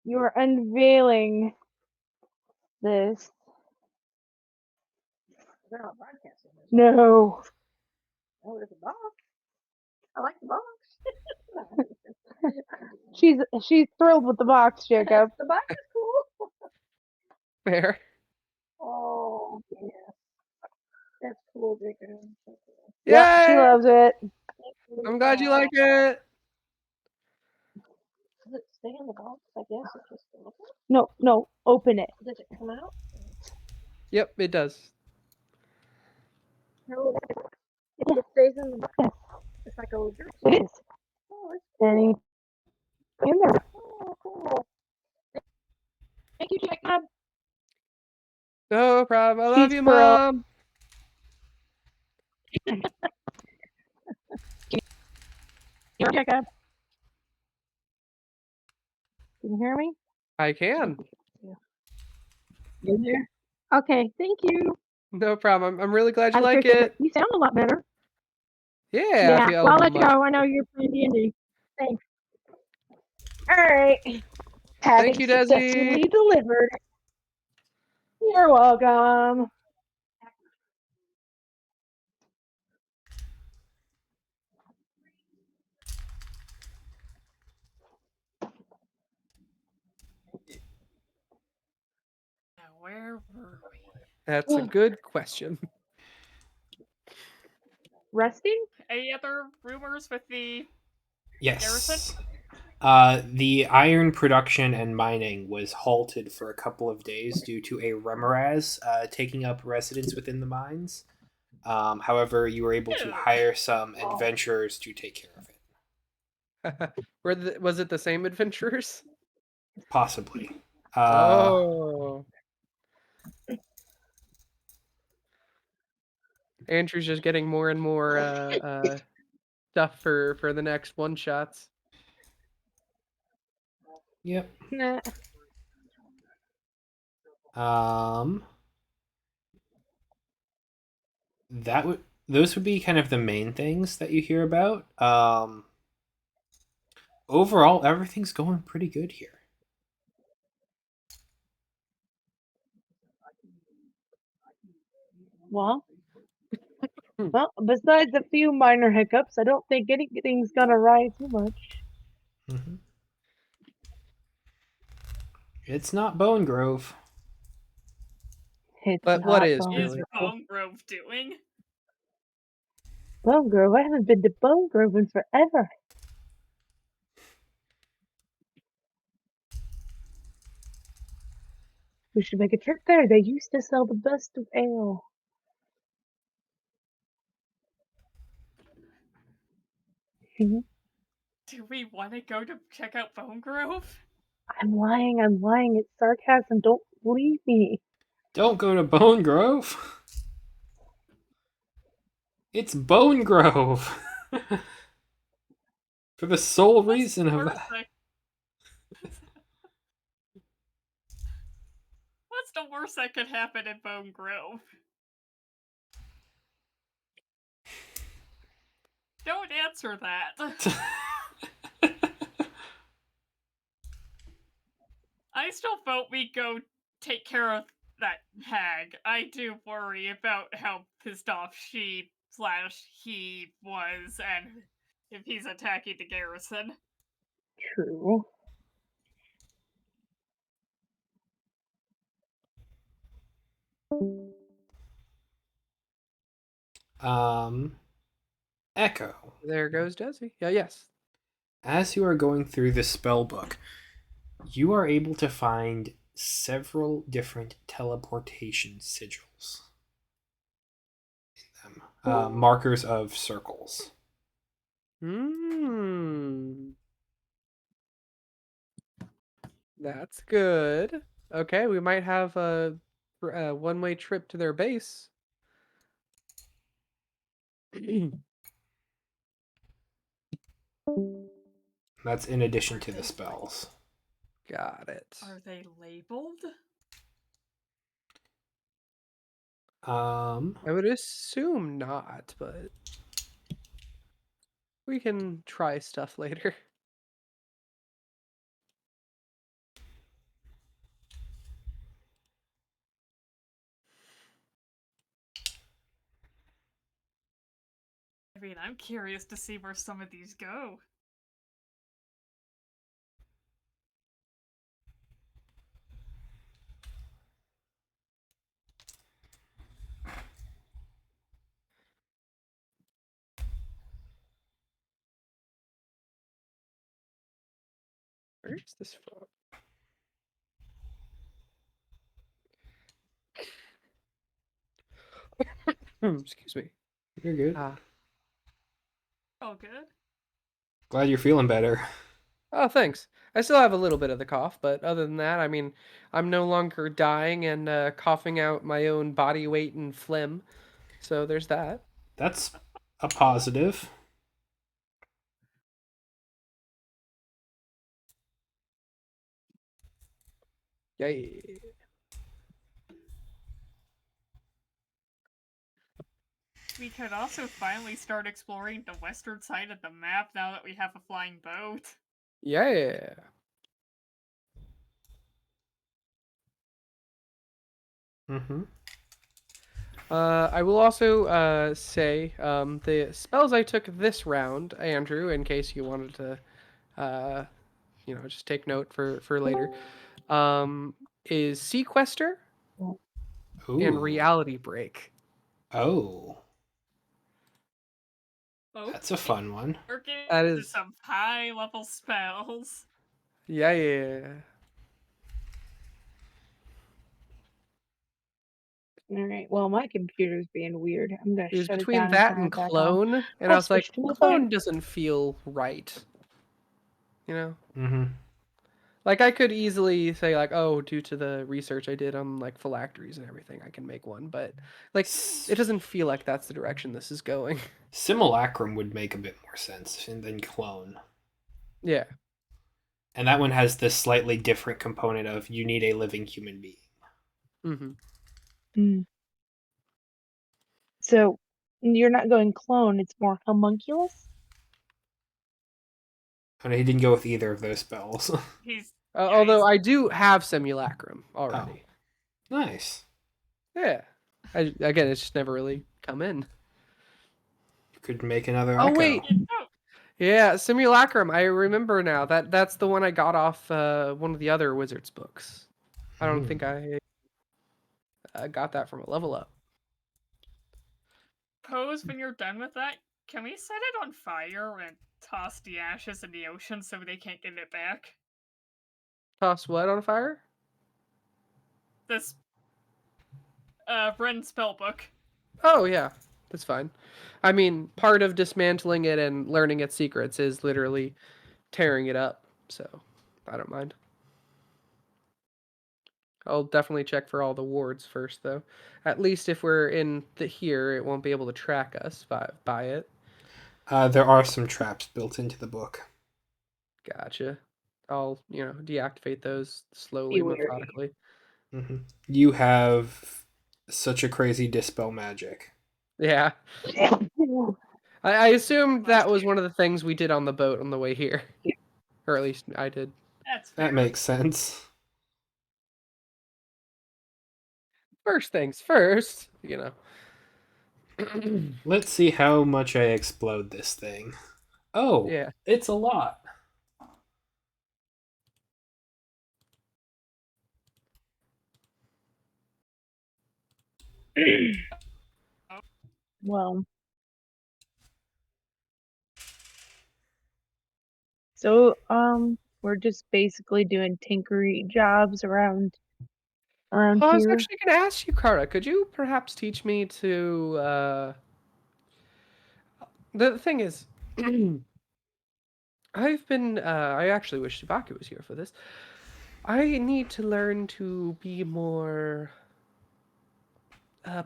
[SPEAKER 3] you are unveiling this. They're not broadcasting this. No. Oh, there's a box. I like the box. she's thrilled with the box, Jacob. The box is cool.
[SPEAKER 1] Fair.
[SPEAKER 3] Oh, yeah. That's cool, Jacob. Yep, she
[SPEAKER 1] Yay!
[SPEAKER 3] loves it.
[SPEAKER 1] I'm glad you like it.
[SPEAKER 3] Does it stay in the box? I guess it just No, open it. Does it come out?
[SPEAKER 1] Yep, it does.
[SPEAKER 3] No, it stays in the box. It's like a jersey. It is. Oh, it's and in there. Oh, cool.
[SPEAKER 1] No problem. I love
[SPEAKER 3] She's
[SPEAKER 1] you,
[SPEAKER 3] for real.
[SPEAKER 1] Mom.
[SPEAKER 3] Jacob. Can you hear me?
[SPEAKER 1] I can.
[SPEAKER 3] You there? Okay, thank you.
[SPEAKER 1] No problem. I'm really glad you
[SPEAKER 3] I
[SPEAKER 1] like
[SPEAKER 3] appreciate
[SPEAKER 1] it.
[SPEAKER 3] You sound a lot better.
[SPEAKER 1] Yeah, I feel
[SPEAKER 3] well, I'll let you
[SPEAKER 1] much
[SPEAKER 3] go. I know
[SPEAKER 1] better.
[SPEAKER 3] you're playing D&D. Thanks. All right.
[SPEAKER 1] Thank
[SPEAKER 3] Package
[SPEAKER 1] you,
[SPEAKER 3] successfully
[SPEAKER 1] Desi.
[SPEAKER 3] delivered. You're welcome.
[SPEAKER 4] Now, where were we?
[SPEAKER 1] That's a good question.
[SPEAKER 3] Resting?
[SPEAKER 4] Any other rumors with the garrison?
[SPEAKER 2] Yes. The iron production and mining was halted for a couple of days due to a remoraz taking up residence within the mines. However, you were able to
[SPEAKER 4] Ew.
[SPEAKER 2] hire some adventurers to take care of it.
[SPEAKER 1] Was it the same adventurers?
[SPEAKER 2] Possibly.
[SPEAKER 1] Oh. Andrew's just getting more and more stuff for the next one shots.
[SPEAKER 2] Yep.
[SPEAKER 3] Nah.
[SPEAKER 2] Those would be kind of the main things that you hear about. Overall, everything's going pretty good here.
[SPEAKER 3] Well, besides a few minor hiccups, I don't think anything's gonna rise too much.
[SPEAKER 2] Mm-hmm. It's not Bone Grove.
[SPEAKER 3] It's
[SPEAKER 1] But what
[SPEAKER 3] not
[SPEAKER 1] is,
[SPEAKER 3] Bone
[SPEAKER 4] Is
[SPEAKER 1] really?
[SPEAKER 3] Grove.
[SPEAKER 4] Bone Grove doing?
[SPEAKER 3] Bone Grove? I haven't been to Bone Grove in forever. We should make a trip there. They used to sell the best of ale. Mhm.
[SPEAKER 4] Do we want to go to check out Bone Grove?
[SPEAKER 3] I'm lying. It's sarcasm. Don't believe me.
[SPEAKER 2] Don't go to Bone Grove. It's Bone Grove. For the sole reason of that.
[SPEAKER 4] What's the worst that could happen in Bone Grove? Don't answer that. I still vote we go take care of that hag. I do worry about how pissed off she/he was and if he's attacking the garrison.
[SPEAKER 3] True.
[SPEAKER 2] Echo.
[SPEAKER 1] There goes Desi. Yeah, yes.
[SPEAKER 2] As you are going through the spell book, you are able to find several different teleportation sigils in them. Markers of circles.
[SPEAKER 1] That's good. Okay, we might have a one-way trip to their base.
[SPEAKER 2] That's in addition to the spells.
[SPEAKER 1] Got it.
[SPEAKER 4] Are they labeled?
[SPEAKER 1] I would assume not, but we can try stuff later.
[SPEAKER 4] I mean, I'm curious to see where some of these go.
[SPEAKER 1] Where's this from? Excuse me.
[SPEAKER 2] You're good.
[SPEAKER 1] Ah,
[SPEAKER 4] Oh, good.
[SPEAKER 2] Glad you're feeling better.
[SPEAKER 1] Oh, thanks. I still have a little bit of the cough, but other than that, I mean, I'm no longer dying and coughing out my own body weight and phlegm. So there's that.
[SPEAKER 2] That's a positive.
[SPEAKER 1] Yay.
[SPEAKER 4] We could also finally start exploring the western side of the map now that we have a flying boat.
[SPEAKER 1] Yeah.
[SPEAKER 2] Mm-hmm.
[SPEAKER 1] I will also say the spells I took this round, Andrew, in case you wanted to, just take note for later, is Sequester and
[SPEAKER 2] Ooh.
[SPEAKER 1] Reality Break.
[SPEAKER 2] Oh.
[SPEAKER 4] Okay.
[SPEAKER 2] That's a fun one.
[SPEAKER 4] We're getting
[SPEAKER 1] That
[SPEAKER 4] into
[SPEAKER 1] is,
[SPEAKER 4] some high level spells.
[SPEAKER 1] yeah.
[SPEAKER 3] All right. Well, my computer's being weird. I'm gonna
[SPEAKER 1] It was
[SPEAKER 3] shut it
[SPEAKER 1] between
[SPEAKER 3] down and
[SPEAKER 1] that
[SPEAKER 3] turn
[SPEAKER 1] and
[SPEAKER 3] it back on.
[SPEAKER 1] Clone, and I
[SPEAKER 3] I'll
[SPEAKER 1] was like,
[SPEAKER 3] switch to my
[SPEAKER 1] Clone
[SPEAKER 3] phone.
[SPEAKER 1] doesn't feel right. You know?
[SPEAKER 2] Mm-hmm.
[SPEAKER 1] Like, I could easily say, like, oh, due to the research I did on, like, phylacteries and everything, I can make one. But, like, it doesn't feel like that's the direction this is going.
[SPEAKER 2] Simulacrum would make a bit more sense than clone.
[SPEAKER 1] Yeah.
[SPEAKER 2] And that one has this slightly different component of you need a living human being.
[SPEAKER 1] Mm-hmm.
[SPEAKER 3] Mm. So you're not going clone, it's more homunculus?
[SPEAKER 2] Oh, no, he didn't go with either of those spells.
[SPEAKER 4] He's
[SPEAKER 1] Although I do have Simulacrum already.
[SPEAKER 2] Oh, nice.
[SPEAKER 1] Yeah. Again, it's just never really come in.
[SPEAKER 2] You could make another
[SPEAKER 1] Oh,
[SPEAKER 2] Echo.
[SPEAKER 1] wait. Yeah, Simulacrum. I remember now. That's the one I got off one of the other Wizards books. I don't think I got that from a level up.
[SPEAKER 4] Pose when you're done with that. Can we set it on fire and toss the ashes in the ocean so they can't get it back?
[SPEAKER 1] Toss what on fire?
[SPEAKER 4] This Ren spellbook.
[SPEAKER 1] Oh, yeah. That's fine. I mean, part of dismantling it and learning its secrets is literally tearing it up. So, I don't mind. I'll definitely check for all the wards first, though. At least if we're in here, it won't be able to track us by it.
[SPEAKER 2] There are some traps built into the book.
[SPEAKER 1] Gotcha. I'll, deactivate those slowly,
[SPEAKER 3] Be wary.
[SPEAKER 1] methodically.
[SPEAKER 2] Mm-hmm. You have such a crazy dispel magic.
[SPEAKER 1] Yeah. I assumed that was one of the things we did on the boat on the way here. Or at least I did.
[SPEAKER 4] That's
[SPEAKER 2] That
[SPEAKER 4] fair.
[SPEAKER 2] makes sense.
[SPEAKER 1] First things first,
[SPEAKER 2] Let's see how much I explode this thing. Oh,
[SPEAKER 1] Yeah.
[SPEAKER 2] it's a lot.
[SPEAKER 3] Well, so we're just basically doing tinkery jobs around
[SPEAKER 1] I was
[SPEAKER 3] here.
[SPEAKER 1] actually going to ask you, Kara, could you perhaps teach me to, the thing is, I actually wish Subaku was here for this. I need to learn to be more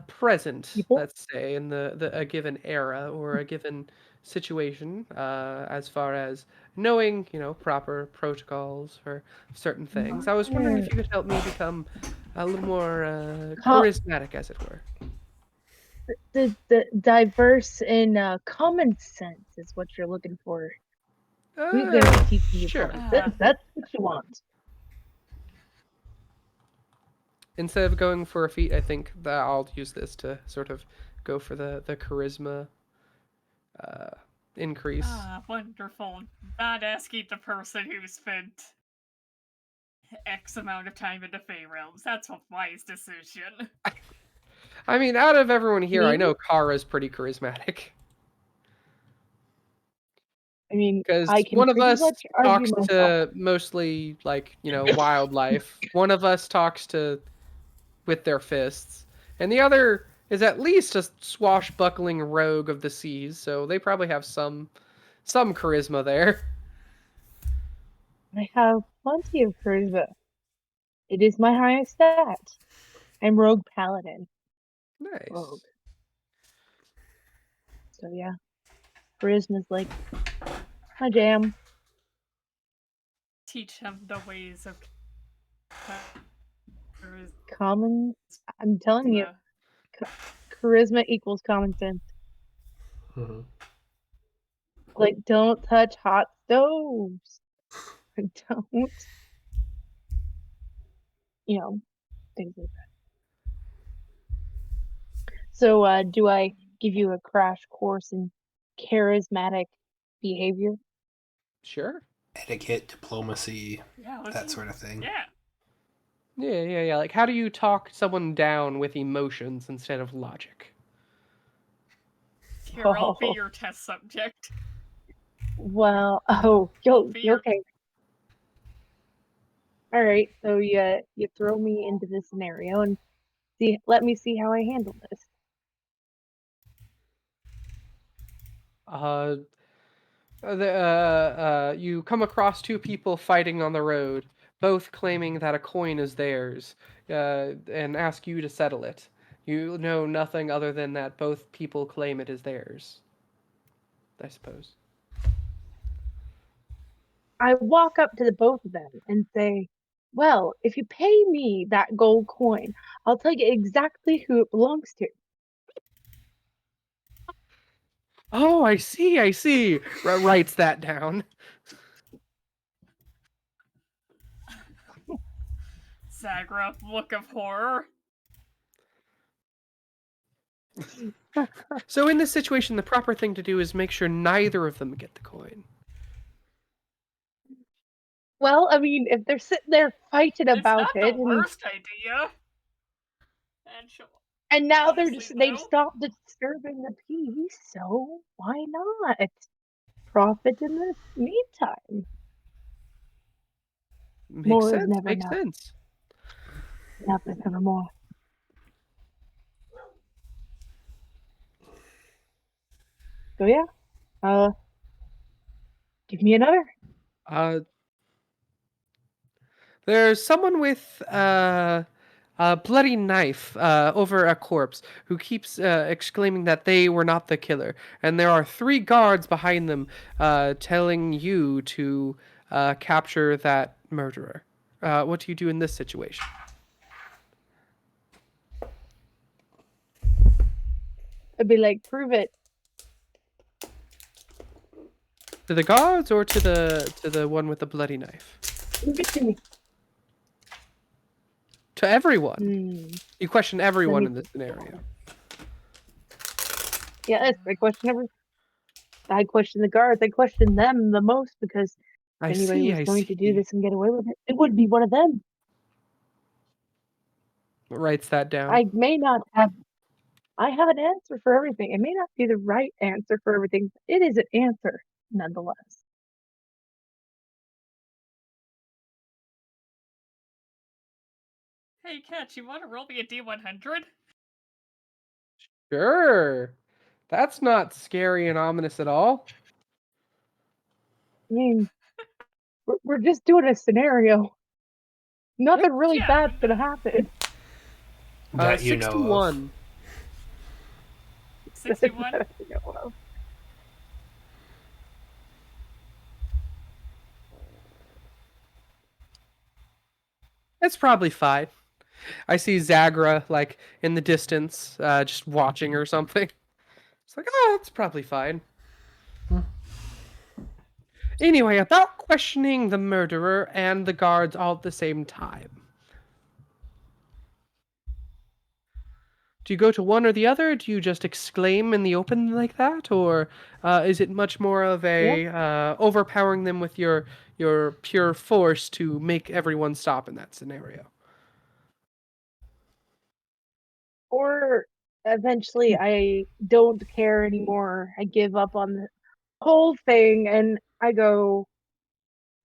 [SPEAKER 1] present,
[SPEAKER 3] People?
[SPEAKER 1] let's say, in a given era or a given situation, as far as knowing, proper protocols for certain things. I was wondering if you could help me become a little more charismatic, as it were.
[SPEAKER 3] The diverse and common sense is what you're looking for. We're gonna be teaching you
[SPEAKER 1] Sure.
[SPEAKER 3] common sense. That's what you want.
[SPEAKER 1] Instead of going for a feat, I think that I'll use this to sort of go for the charisma increase.
[SPEAKER 4] Ah, wonderful. Not asking the person who spent X amount of time in the Fey Realms. That's a wise decision.
[SPEAKER 1] I mean, out of everyone here, I
[SPEAKER 3] Me?
[SPEAKER 1] know Kara's pretty charismatic.
[SPEAKER 3] I mean,
[SPEAKER 1] Because
[SPEAKER 3] I can
[SPEAKER 1] one of
[SPEAKER 3] pretty
[SPEAKER 1] us
[SPEAKER 3] much argue
[SPEAKER 1] talks
[SPEAKER 3] myself.
[SPEAKER 1] to mostly, like, wildlife. One of us talks with their fists. And the other is at least a swashbuckling rogue of the seas, so they probably have some charisma there.
[SPEAKER 3] I have plenty of charisma. It is my highest stat. I'm rogue paladin. Rogue.
[SPEAKER 1] Nice.
[SPEAKER 3] So yeah, charisma's like my jam.
[SPEAKER 4] Teach him the ways of charisma.
[SPEAKER 3] Common. I'm telling you, charisma equals common sense.
[SPEAKER 2] Mhm.
[SPEAKER 3] Like, don't touch hot stoves. Don't, things like that. So, do I give you a crash course in charismatic behavior?
[SPEAKER 1] Sure.
[SPEAKER 2] Etiquette, diplomacy,
[SPEAKER 4] Yeah,
[SPEAKER 2] that sort of thing.
[SPEAKER 4] Yeah.
[SPEAKER 1] Yeah. Like, how do you talk someone down with emotions instead of logic?
[SPEAKER 4] Here, I'll be
[SPEAKER 3] Oh,
[SPEAKER 4] your test subject.
[SPEAKER 3] well,
[SPEAKER 4] I'll be your.
[SPEAKER 3] okay. All right, so you throw me into this scenario and let me see how I handle this.
[SPEAKER 1] Uh, you come across two people fighting on the road, both claiming that a coin is theirs, and ask you to settle it. You know nothing other than that both people claim it is theirs, I suppose.
[SPEAKER 3] I walk up to the both of them and say, "Well, if you pay me that gold coin, I'll tell you exactly who it belongs to."
[SPEAKER 1] Oh, I see. Writes that down.
[SPEAKER 4] Zagra, look of horror.
[SPEAKER 1] So in this situation, the proper thing to do is make sure neither of them get the coin.
[SPEAKER 3] Well, I mean, if they're sitting there fighting
[SPEAKER 4] It's
[SPEAKER 3] about
[SPEAKER 4] not
[SPEAKER 3] it,
[SPEAKER 4] the worst idea.
[SPEAKER 3] and now
[SPEAKER 4] Honestly,
[SPEAKER 3] they've
[SPEAKER 4] though,
[SPEAKER 3] stopped disturbing the peace, so why not profit in the meantime?
[SPEAKER 1] Makes
[SPEAKER 3] More is
[SPEAKER 1] sense.
[SPEAKER 3] never
[SPEAKER 1] Makes
[SPEAKER 3] enough.
[SPEAKER 1] sense.
[SPEAKER 3] Enough is never more. So yeah, give me another.
[SPEAKER 1] Uh, there's someone with a bloody knife over a corpse who keeps exclaiming that they were not the killer, and there are three guards behind them telling you to capture that murderer. What do you do in this situation?
[SPEAKER 3] I'd be like, prove it.
[SPEAKER 1] To the guards or to the one with the bloody knife?
[SPEAKER 3] Prove it to me.
[SPEAKER 1] To everyone.
[SPEAKER 3] Hmm.
[SPEAKER 1] You question
[SPEAKER 3] Let
[SPEAKER 1] everyone
[SPEAKER 3] me
[SPEAKER 1] in this
[SPEAKER 3] think.
[SPEAKER 1] scenario.
[SPEAKER 3] Yeah, that's I question every. I question the guards. I question them the most because if
[SPEAKER 1] I
[SPEAKER 3] anybody
[SPEAKER 1] see.
[SPEAKER 3] was
[SPEAKER 1] I
[SPEAKER 3] going to do
[SPEAKER 1] see.
[SPEAKER 3] this and get away with it, it would be one of them.
[SPEAKER 1] Writes that down.
[SPEAKER 3] I may not have. I have an answer for everything. It may not be the right answer for everything, but it is an answer nonetheless.
[SPEAKER 4] hey, Catch, you want to roll me a D100?
[SPEAKER 1] Sure. That's not scary and ominous at all.
[SPEAKER 3] I mean, we're just doing a scenario. Nothing really
[SPEAKER 4] Yeah,
[SPEAKER 3] bad's gonna happen.
[SPEAKER 2] That you know of.
[SPEAKER 1] 61.
[SPEAKER 4] 61.
[SPEAKER 1] It's probably fine. I see Zagra like in the distance, just watching or something. It's like, oh, it's probably fine. Anyway, about questioning the murderer and the guards all at the same time. Do you go to one or the other? Do you just exclaim in the open like that, or is it much more of
[SPEAKER 3] Yeah.
[SPEAKER 1] a overpowering them with your pure force to make everyone stop in that scenario?
[SPEAKER 3] Or eventually I don't care anymore. I give up on the whole thing and I go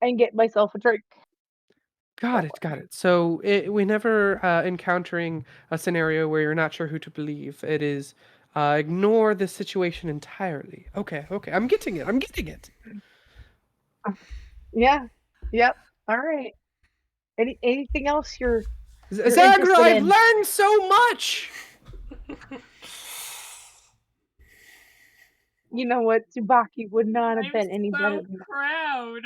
[SPEAKER 3] and get myself a drink
[SPEAKER 1] Got
[SPEAKER 3] somewhere.
[SPEAKER 1] it. So we never encountering a scenario where you're not sure who to believe. It is ignore the situation entirely. Okay. I'm getting it.
[SPEAKER 3] Yeah. Yep. All right. Anything else you're
[SPEAKER 1] Zagra,
[SPEAKER 3] interested
[SPEAKER 1] I've
[SPEAKER 3] in?
[SPEAKER 1] learned so much.
[SPEAKER 3] You know what? Tsubaki would not have
[SPEAKER 4] I'm
[SPEAKER 3] been any better
[SPEAKER 4] so
[SPEAKER 3] than that.
[SPEAKER 4] proud.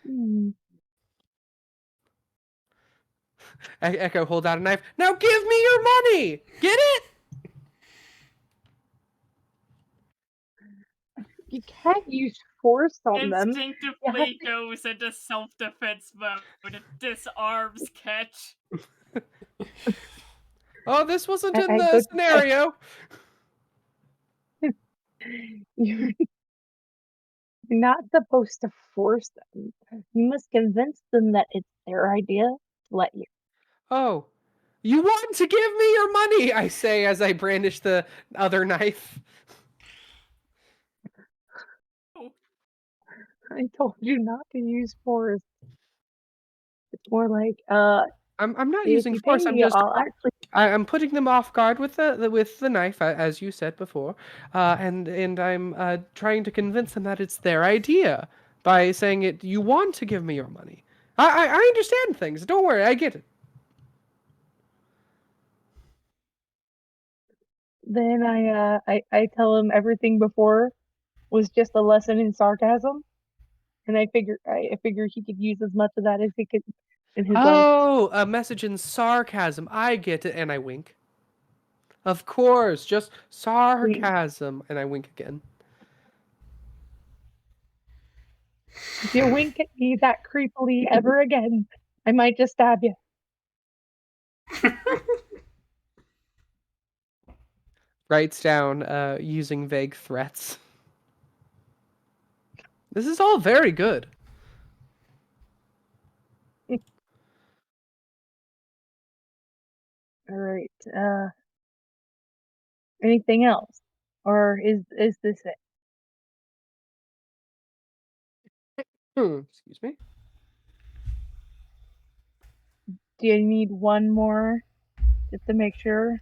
[SPEAKER 3] Hmm.
[SPEAKER 1] Echo, hold out a knife. Now give me your money. Get it?
[SPEAKER 3] You can't use force on them. You have
[SPEAKER 4] Instinctively goes into self-defense mode. Disarms Catch.
[SPEAKER 1] Oh, this wasn't in
[SPEAKER 3] I
[SPEAKER 1] the
[SPEAKER 3] go to check.
[SPEAKER 1] scenario.
[SPEAKER 3] You're not supposed to force them. You must convince them that it's their idea to let you.
[SPEAKER 1] Oh, you want to give me your money? I say as I brandish the other knife.
[SPEAKER 3] I told you not to use force. It's more like,
[SPEAKER 1] I'm not
[SPEAKER 3] if
[SPEAKER 1] using
[SPEAKER 3] you pay
[SPEAKER 1] force. I'm
[SPEAKER 3] me,
[SPEAKER 1] just
[SPEAKER 3] I'll actually.
[SPEAKER 1] I'm putting them off guard with the knife, as you said before, and I'm trying to convince them that it's their idea by saying it. You want to give me your money. I understand things. Don't worry, I get it.
[SPEAKER 3] Then I tell him everything before was just a lesson in sarcasm, and I figure he could use as much of that as he could in his life.
[SPEAKER 1] Oh, a message in sarcasm. I get it, and I wink. Of course, just
[SPEAKER 3] Please,
[SPEAKER 1] sarcasm, and I wink again.
[SPEAKER 3] if you wink at me that creepily ever again, I might just stab you.
[SPEAKER 1] Writes down using vague threats. This is all very good.
[SPEAKER 3] All right. Anything else, or is this it?
[SPEAKER 1] Excuse me.
[SPEAKER 3] Do you need one more just to make sure?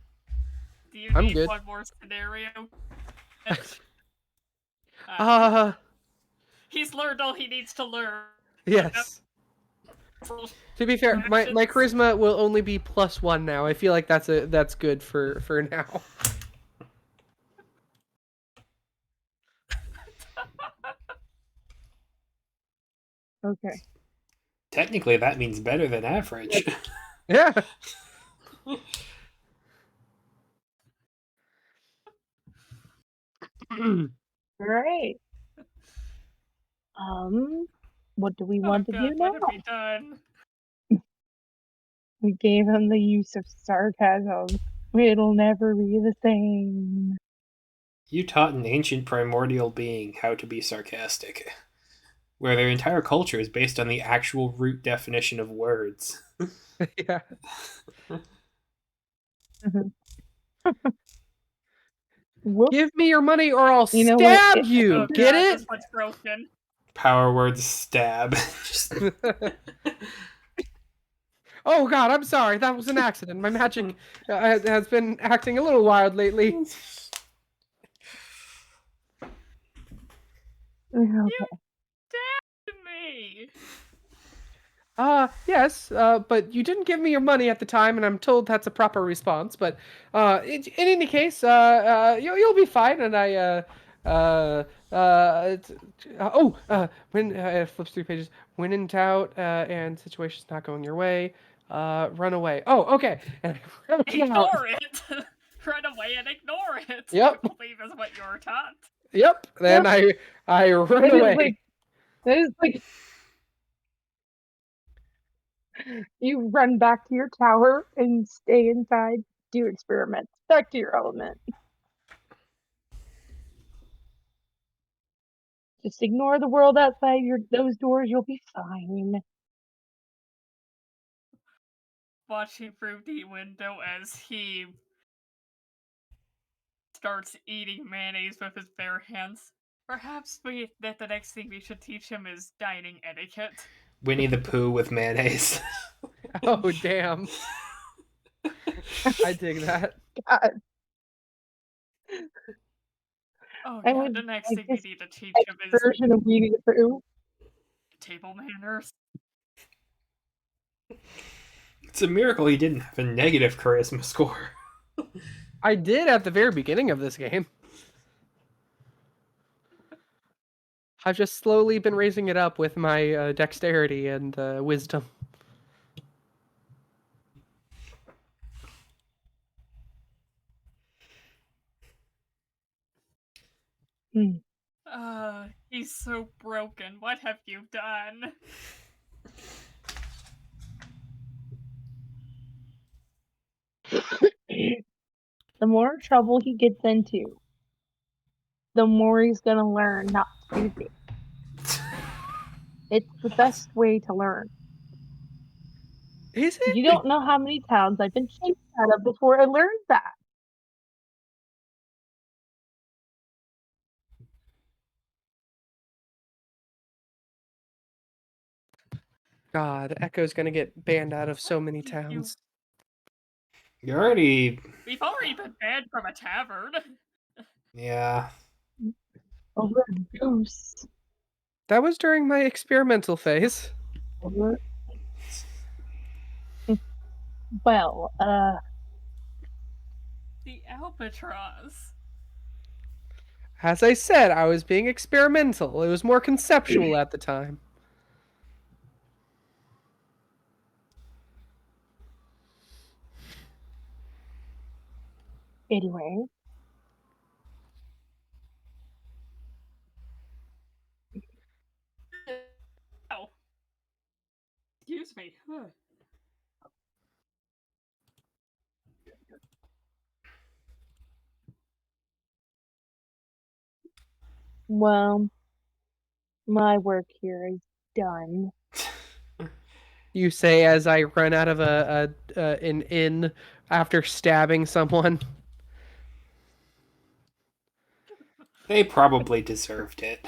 [SPEAKER 4] Do you
[SPEAKER 1] I'm
[SPEAKER 4] need
[SPEAKER 1] good.
[SPEAKER 4] one more scenario? Catch?
[SPEAKER 1] Uh,
[SPEAKER 4] He's learned all he needs to learn.
[SPEAKER 1] yes. To be fair, my charisma will only be +1 now. I feel like that's good for now.
[SPEAKER 3] Okay.
[SPEAKER 2] Technically, that means better than average.
[SPEAKER 1] Yeah.
[SPEAKER 3] All right. What do we
[SPEAKER 4] Oh
[SPEAKER 3] want to do
[SPEAKER 4] god, what have
[SPEAKER 3] now?
[SPEAKER 4] we done?
[SPEAKER 3] We gave him the use of sarcasm. It'll never be the same.
[SPEAKER 2] You taught an ancient primordial being how to be sarcastic, where their entire culture is based on the actual root definition of words.
[SPEAKER 1] Yeah.
[SPEAKER 3] Whoops.
[SPEAKER 1] Give me your money or I'll
[SPEAKER 3] You know what?
[SPEAKER 1] stab you.
[SPEAKER 4] Oh
[SPEAKER 1] Get
[SPEAKER 4] god,
[SPEAKER 1] it?
[SPEAKER 4] this one's broken.
[SPEAKER 2] Power words stab. Just-
[SPEAKER 1] Oh god, I'm sorry. That was an accident. My magic has been acting a little wild lately.
[SPEAKER 3] Okay.
[SPEAKER 4] To me.
[SPEAKER 1] Yes, but you didn't give me your money at the time, and I'm told that's a proper response. But in any case, you'll be fine. And when it flips through pages, when in doubt and situation's not going your way, run away. Oh, okay. And I run out.
[SPEAKER 4] Ignore it! Run away and ignore it!
[SPEAKER 1] Yep.
[SPEAKER 4] I believe is what you're taught.
[SPEAKER 1] Yep. Then I run
[SPEAKER 3] That is
[SPEAKER 1] away.
[SPEAKER 3] like you run back to your tower and stay inside, do experiments. Back to your element. Just ignore the world outside those doors. You'll be fine.
[SPEAKER 4] Watching through the window as he starts eating mayonnaise with his bare hands. Perhaps that the next thing we should teach him is dining etiquette.
[SPEAKER 2] Winnie the Pooh with mayonnaise.
[SPEAKER 1] Oh damn. I dig that.
[SPEAKER 3] God.
[SPEAKER 4] Oh
[SPEAKER 3] I
[SPEAKER 4] yeah,
[SPEAKER 3] would
[SPEAKER 4] the next
[SPEAKER 3] like
[SPEAKER 4] thing we
[SPEAKER 3] this
[SPEAKER 4] need to teach him is
[SPEAKER 3] version of reading it through.
[SPEAKER 4] table manners.
[SPEAKER 2] It's a miracle he didn't have a negative charisma score.
[SPEAKER 1] I did at the very beginning of this game. I've just slowly been raising it up with my dexterity and wisdom.
[SPEAKER 3] Hmm.
[SPEAKER 4] He's so broken. What have you done?
[SPEAKER 3] The more trouble he gets into, the more he's gonna learn not to do things. It's the best way to learn.
[SPEAKER 1] Is
[SPEAKER 3] You
[SPEAKER 1] it?
[SPEAKER 3] don't know how many towns I've been chased out of before I learned that.
[SPEAKER 1] God, Echo's gonna get banned out of so many
[SPEAKER 4] You-
[SPEAKER 1] towns.
[SPEAKER 2] You already.
[SPEAKER 4] We've already been banned from a tavern.
[SPEAKER 2] Yeah.
[SPEAKER 3] Over a goose.
[SPEAKER 1] That was during my experimental phase.
[SPEAKER 3] Over. Well,
[SPEAKER 4] The albatross.
[SPEAKER 1] As I said, I was being experimental. It was more conceptual at the time.
[SPEAKER 3] anyway.
[SPEAKER 4] Oh. Excuse me.
[SPEAKER 3] Well, my work here is done.
[SPEAKER 1] You say as I run out of an inn after stabbing someone.
[SPEAKER 2] They probably deserved it.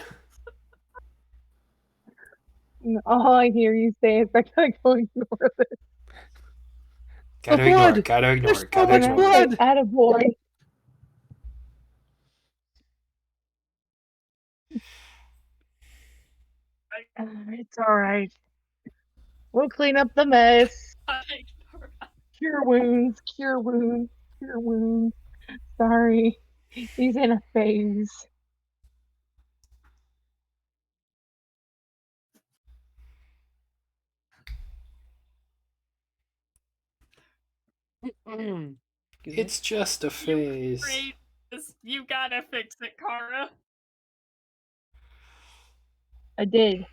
[SPEAKER 3] All I hear you say is I gotta go ignore this.
[SPEAKER 2] Gotta
[SPEAKER 1] The
[SPEAKER 2] ignore
[SPEAKER 1] blood!
[SPEAKER 2] it. Gotta ignore
[SPEAKER 1] There's
[SPEAKER 2] it.
[SPEAKER 1] so
[SPEAKER 2] Gotta
[SPEAKER 1] much
[SPEAKER 3] And I
[SPEAKER 2] ignore
[SPEAKER 3] say,
[SPEAKER 2] it.
[SPEAKER 1] blood!
[SPEAKER 3] attaboy. It's alright. We'll clean up the mess. Cure wounds, cure wounds, cure wounds. Sorry. He's in a phase.
[SPEAKER 1] Excuse me.
[SPEAKER 2] It's just a phase.
[SPEAKER 4] Great. You gotta fix it, Kara.
[SPEAKER 3] I did.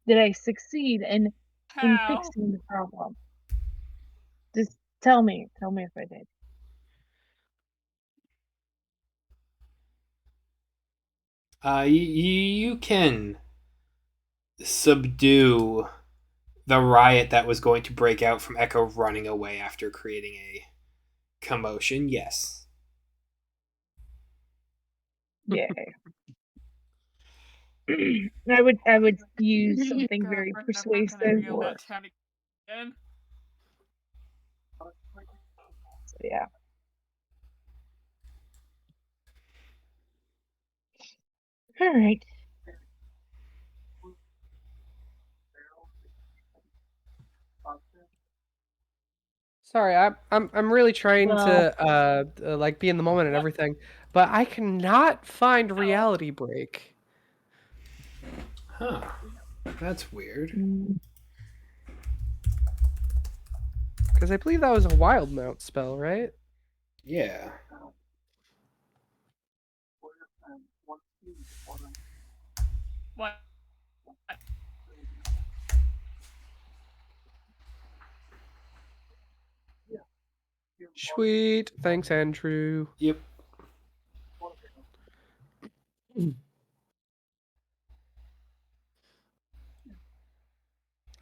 [SPEAKER 3] Did I succeed in
[SPEAKER 4] How?
[SPEAKER 3] fixing the problem? Just tell me. Tell me if I did.
[SPEAKER 2] You can subdue the riot that was going to break out from Echo running away after creating a commotion. Yes.
[SPEAKER 3] Yeah. I would use something
[SPEAKER 4] God,
[SPEAKER 3] very
[SPEAKER 4] we're never gonna
[SPEAKER 3] persuasive
[SPEAKER 4] be in
[SPEAKER 3] or
[SPEAKER 4] that town again.
[SPEAKER 3] so yeah. All right.
[SPEAKER 1] Sorry, I'm really trying
[SPEAKER 3] Well,
[SPEAKER 1] to like be in the moment and
[SPEAKER 4] What?
[SPEAKER 1] everything, but I cannot find
[SPEAKER 4] Oh.
[SPEAKER 1] reality break.
[SPEAKER 2] Huh. That's weird.
[SPEAKER 1] Because I believe that was a wild mount spell, right?
[SPEAKER 2] Yeah.
[SPEAKER 4] What?
[SPEAKER 1] Sweet. Thanks, Andrew.
[SPEAKER 2] Yep.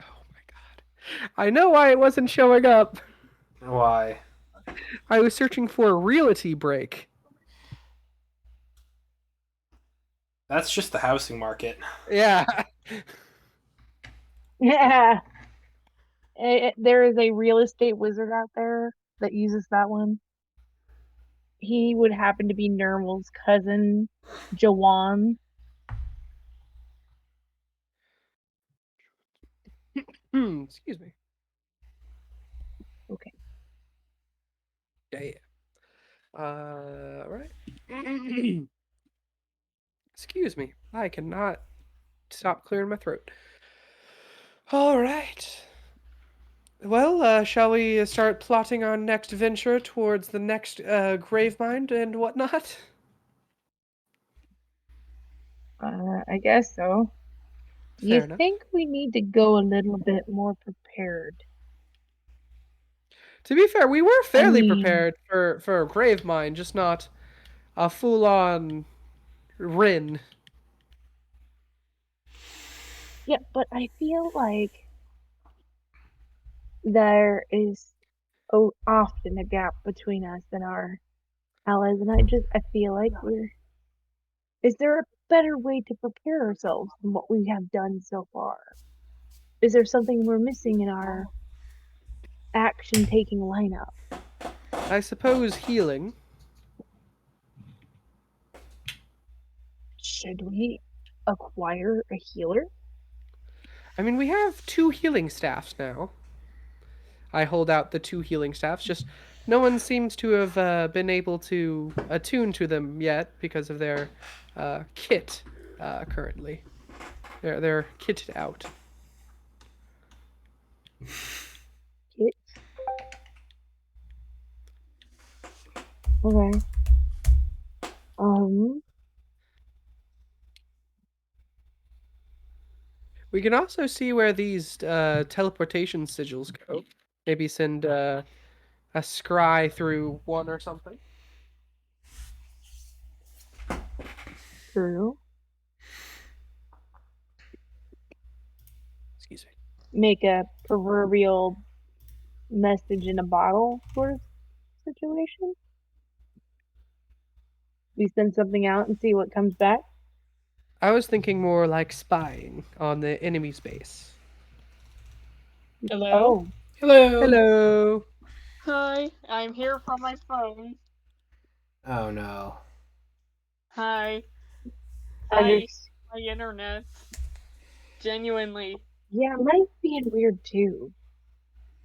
[SPEAKER 1] Oh my god. I know why it wasn't showing up.
[SPEAKER 2] Why?
[SPEAKER 1] I was searching for a realty break.
[SPEAKER 2] That's just the housing market.
[SPEAKER 1] Yeah.
[SPEAKER 3] yeah. There is a real estate wizard out there that uses that one. he would happen to be Nermal's cousin, Jawan.
[SPEAKER 1] Excuse me.
[SPEAKER 3] Okay.
[SPEAKER 1] Yeah. Right. Excuse me. I cannot stop clearing my throat. All right. Well, shall we start plotting our next venture towards the next grave mine and whatnot?
[SPEAKER 3] I guess so. Do you
[SPEAKER 1] Fair enough.
[SPEAKER 3] think we need to go a little bit more prepared?
[SPEAKER 1] To be fair, we were
[SPEAKER 3] I
[SPEAKER 1] fairly
[SPEAKER 3] mean,
[SPEAKER 1] prepared for a grave mine, just not a full-on Rin.
[SPEAKER 3] yeah, but I feel like there is often a gap between us and our allies, and I feel like we're. Is there a better way to prepare ourselves than what we have done so far? Is there something we're missing in our action taking lineup?
[SPEAKER 1] I suppose healing.
[SPEAKER 3] Should we acquire a healer?
[SPEAKER 1] I mean, we have 2 healing staffs now. I hold out the 2 healing staffs. Just no one seems to have been able to attune to them yet because of their kit currently. They're kitted out.
[SPEAKER 3] Kit? Okay. Um,
[SPEAKER 1] We can also see where these teleportation sigils go. Maybe send a scry through one or something.
[SPEAKER 3] true.
[SPEAKER 1] Excuse me.
[SPEAKER 3] Make a proverbial message in a bottle sort of situation. We send something out and see what comes back.
[SPEAKER 1] I was thinking more like spying on the enemy's base.
[SPEAKER 4] Hello?
[SPEAKER 3] Oh,
[SPEAKER 2] Hello.
[SPEAKER 1] Hello.
[SPEAKER 4] Hi, I'm here from my phone.
[SPEAKER 2] Oh no.
[SPEAKER 4] Hi.
[SPEAKER 3] I
[SPEAKER 4] Hi,
[SPEAKER 3] just,
[SPEAKER 4] my internet. Genuinely.
[SPEAKER 3] yeah, mine's being weird too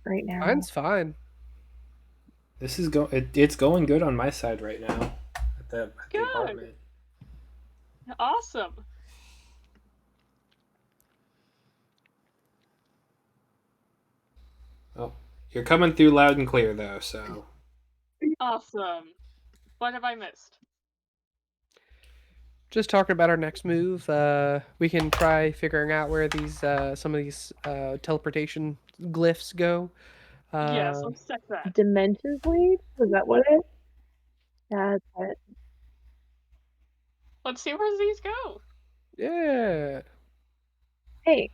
[SPEAKER 3] right now.
[SPEAKER 1] Mine's fine.
[SPEAKER 2] This is it's going good on my side right now at the
[SPEAKER 4] Good.
[SPEAKER 2] apartment.
[SPEAKER 4] Awesome.
[SPEAKER 2] Oh, you're coming through loud and clear though, so
[SPEAKER 4] Awesome. What have I missed?
[SPEAKER 1] Just talking about our next move. We can try figuring out where these some of these teleportation glyphs go.
[SPEAKER 4] Yes,
[SPEAKER 1] Uh,
[SPEAKER 4] let's check that.
[SPEAKER 3] Dimensions lead? Was that what it? That's it.
[SPEAKER 4] Let's see where these go.
[SPEAKER 1] yeah.
[SPEAKER 3] Hey,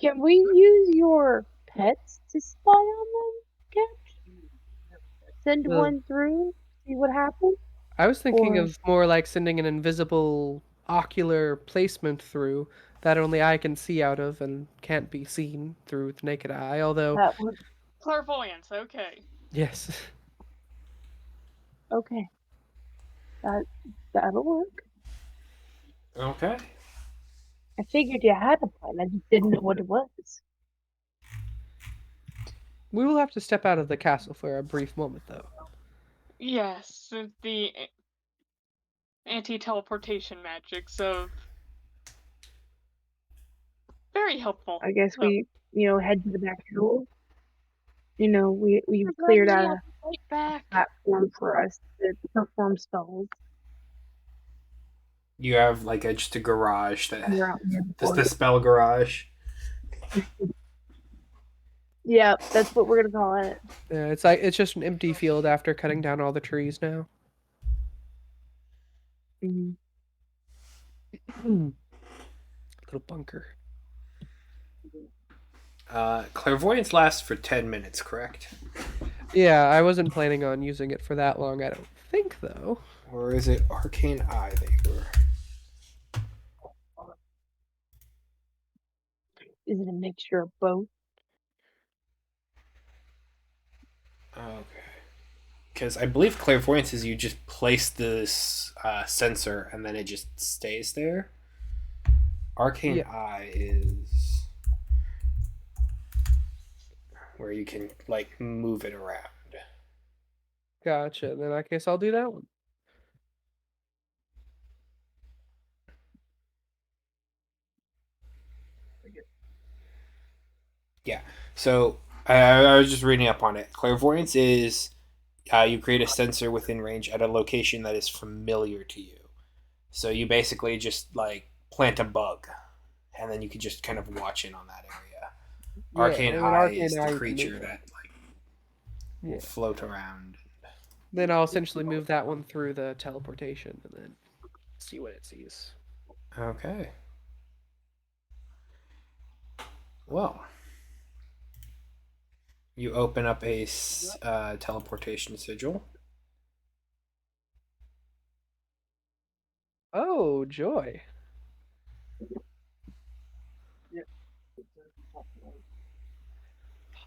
[SPEAKER 3] can we use your pets to spy on them, Catch? Send
[SPEAKER 1] Well,
[SPEAKER 3] one through, see what happens?
[SPEAKER 1] I was thinking
[SPEAKER 3] Or,
[SPEAKER 1] of more like sending an invisible ocular placement through that only I can see out of and can't be seen through the naked eye. Although,
[SPEAKER 3] that one?
[SPEAKER 4] Clairvoyance, okay.
[SPEAKER 1] yes,
[SPEAKER 3] Okay, that, that'll work.
[SPEAKER 2] okay.
[SPEAKER 3] I figured you had a plan, I just didn't know what it was.
[SPEAKER 1] we will have to step out of the castle for a brief moment, though.
[SPEAKER 4] Yes, the anti-teleportation magics of very helpful.
[SPEAKER 3] I guess
[SPEAKER 4] So,
[SPEAKER 3] we head to the back door. We've
[SPEAKER 4] we're
[SPEAKER 3] cleared
[SPEAKER 4] glad we
[SPEAKER 3] a
[SPEAKER 4] have to fight back.
[SPEAKER 3] platform for us to perform spells.
[SPEAKER 2] You have like just a garage that
[SPEAKER 3] We're out here
[SPEAKER 2] this
[SPEAKER 3] before
[SPEAKER 2] the spell garage.
[SPEAKER 3] Yeah, that's what we're gonna call it.
[SPEAKER 1] Yeah, it's just an empty field after cutting down all the trees now.
[SPEAKER 3] Mhm.
[SPEAKER 1] Little bunker.
[SPEAKER 2] Clairvoyance lasts for 10 minutes, correct?
[SPEAKER 1] Yeah, I wasn't planning on using it for that long. I don't think though.
[SPEAKER 2] Or is it Arcane Eye that you were?
[SPEAKER 3] Is it a mixture of both?
[SPEAKER 2] Okay. because I believe clairvoyance is you just place this sensor and then it just stays there. Arcane
[SPEAKER 1] Yeah.
[SPEAKER 2] Eye is where you can like move it around.
[SPEAKER 1] Gotcha. Then I guess I'll do that one.
[SPEAKER 2] Yeah. So I was just reading up on it. Clairvoyance is you create a sensor within range at a location that is familiar to you. So you basically just like plant a bug, and then you can just kind of watch in on that area.
[SPEAKER 1] Yeah,
[SPEAKER 2] Arcane
[SPEAKER 1] and with
[SPEAKER 2] Eye
[SPEAKER 1] Arcane
[SPEAKER 2] is the
[SPEAKER 1] Eye, you can
[SPEAKER 2] creature
[SPEAKER 1] move it.
[SPEAKER 2] that like will
[SPEAKER 1] Yeah.
[SPEAKER 2] float around.
[SPEAKER 1] Then I'll essentially move that one through the teleportation and then see what it sees.
[SPEAKER 2] Okay. Well, you open up a teleportation sigil.
[SPEAKER 1] Oh, joy.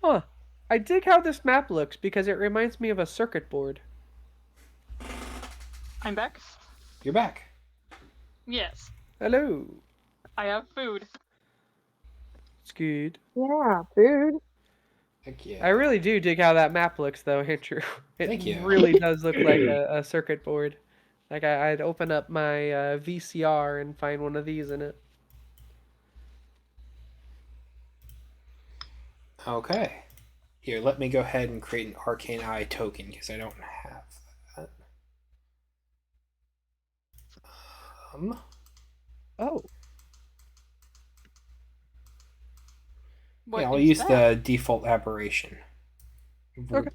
[SPEAKER 1] Huh. I dig how this map looks because it reminds me of a circuit board.
[SPEAKER 4] I'm back.
[SPEAKER 2] You're back.
[SPEAKER 4] Yes,
[SPEAKER 1] Hello.
[SPEAKER 4] I have food.
[SPEAKER 1] It's good.
[SPEAKER 3] Yeah, food.
[SPEAKER 2] Heck yeah.
[SPEAKER 1] I really do dig how that map looks, though, Andrew. It
[SPEAKER 2] Thank you.
[SPEAKER 1] really does look like a circuit board. Like I'd open up my VCR and find one of these in it.
[SPEAKER 2] Okay. Here, let me go ahead and create an Arcane Eye token because I don't have that.
[SPEAKER 1] Oh,
[SPEAKER 4] What
[SPEAKER 2] Yeah, I'll
[SPEAKER 4] is
[SPEAKER 2] use
[SPEAKER 4] that?
[SPEAKER 2] the default aberration.
[SPEAKER 1] okay.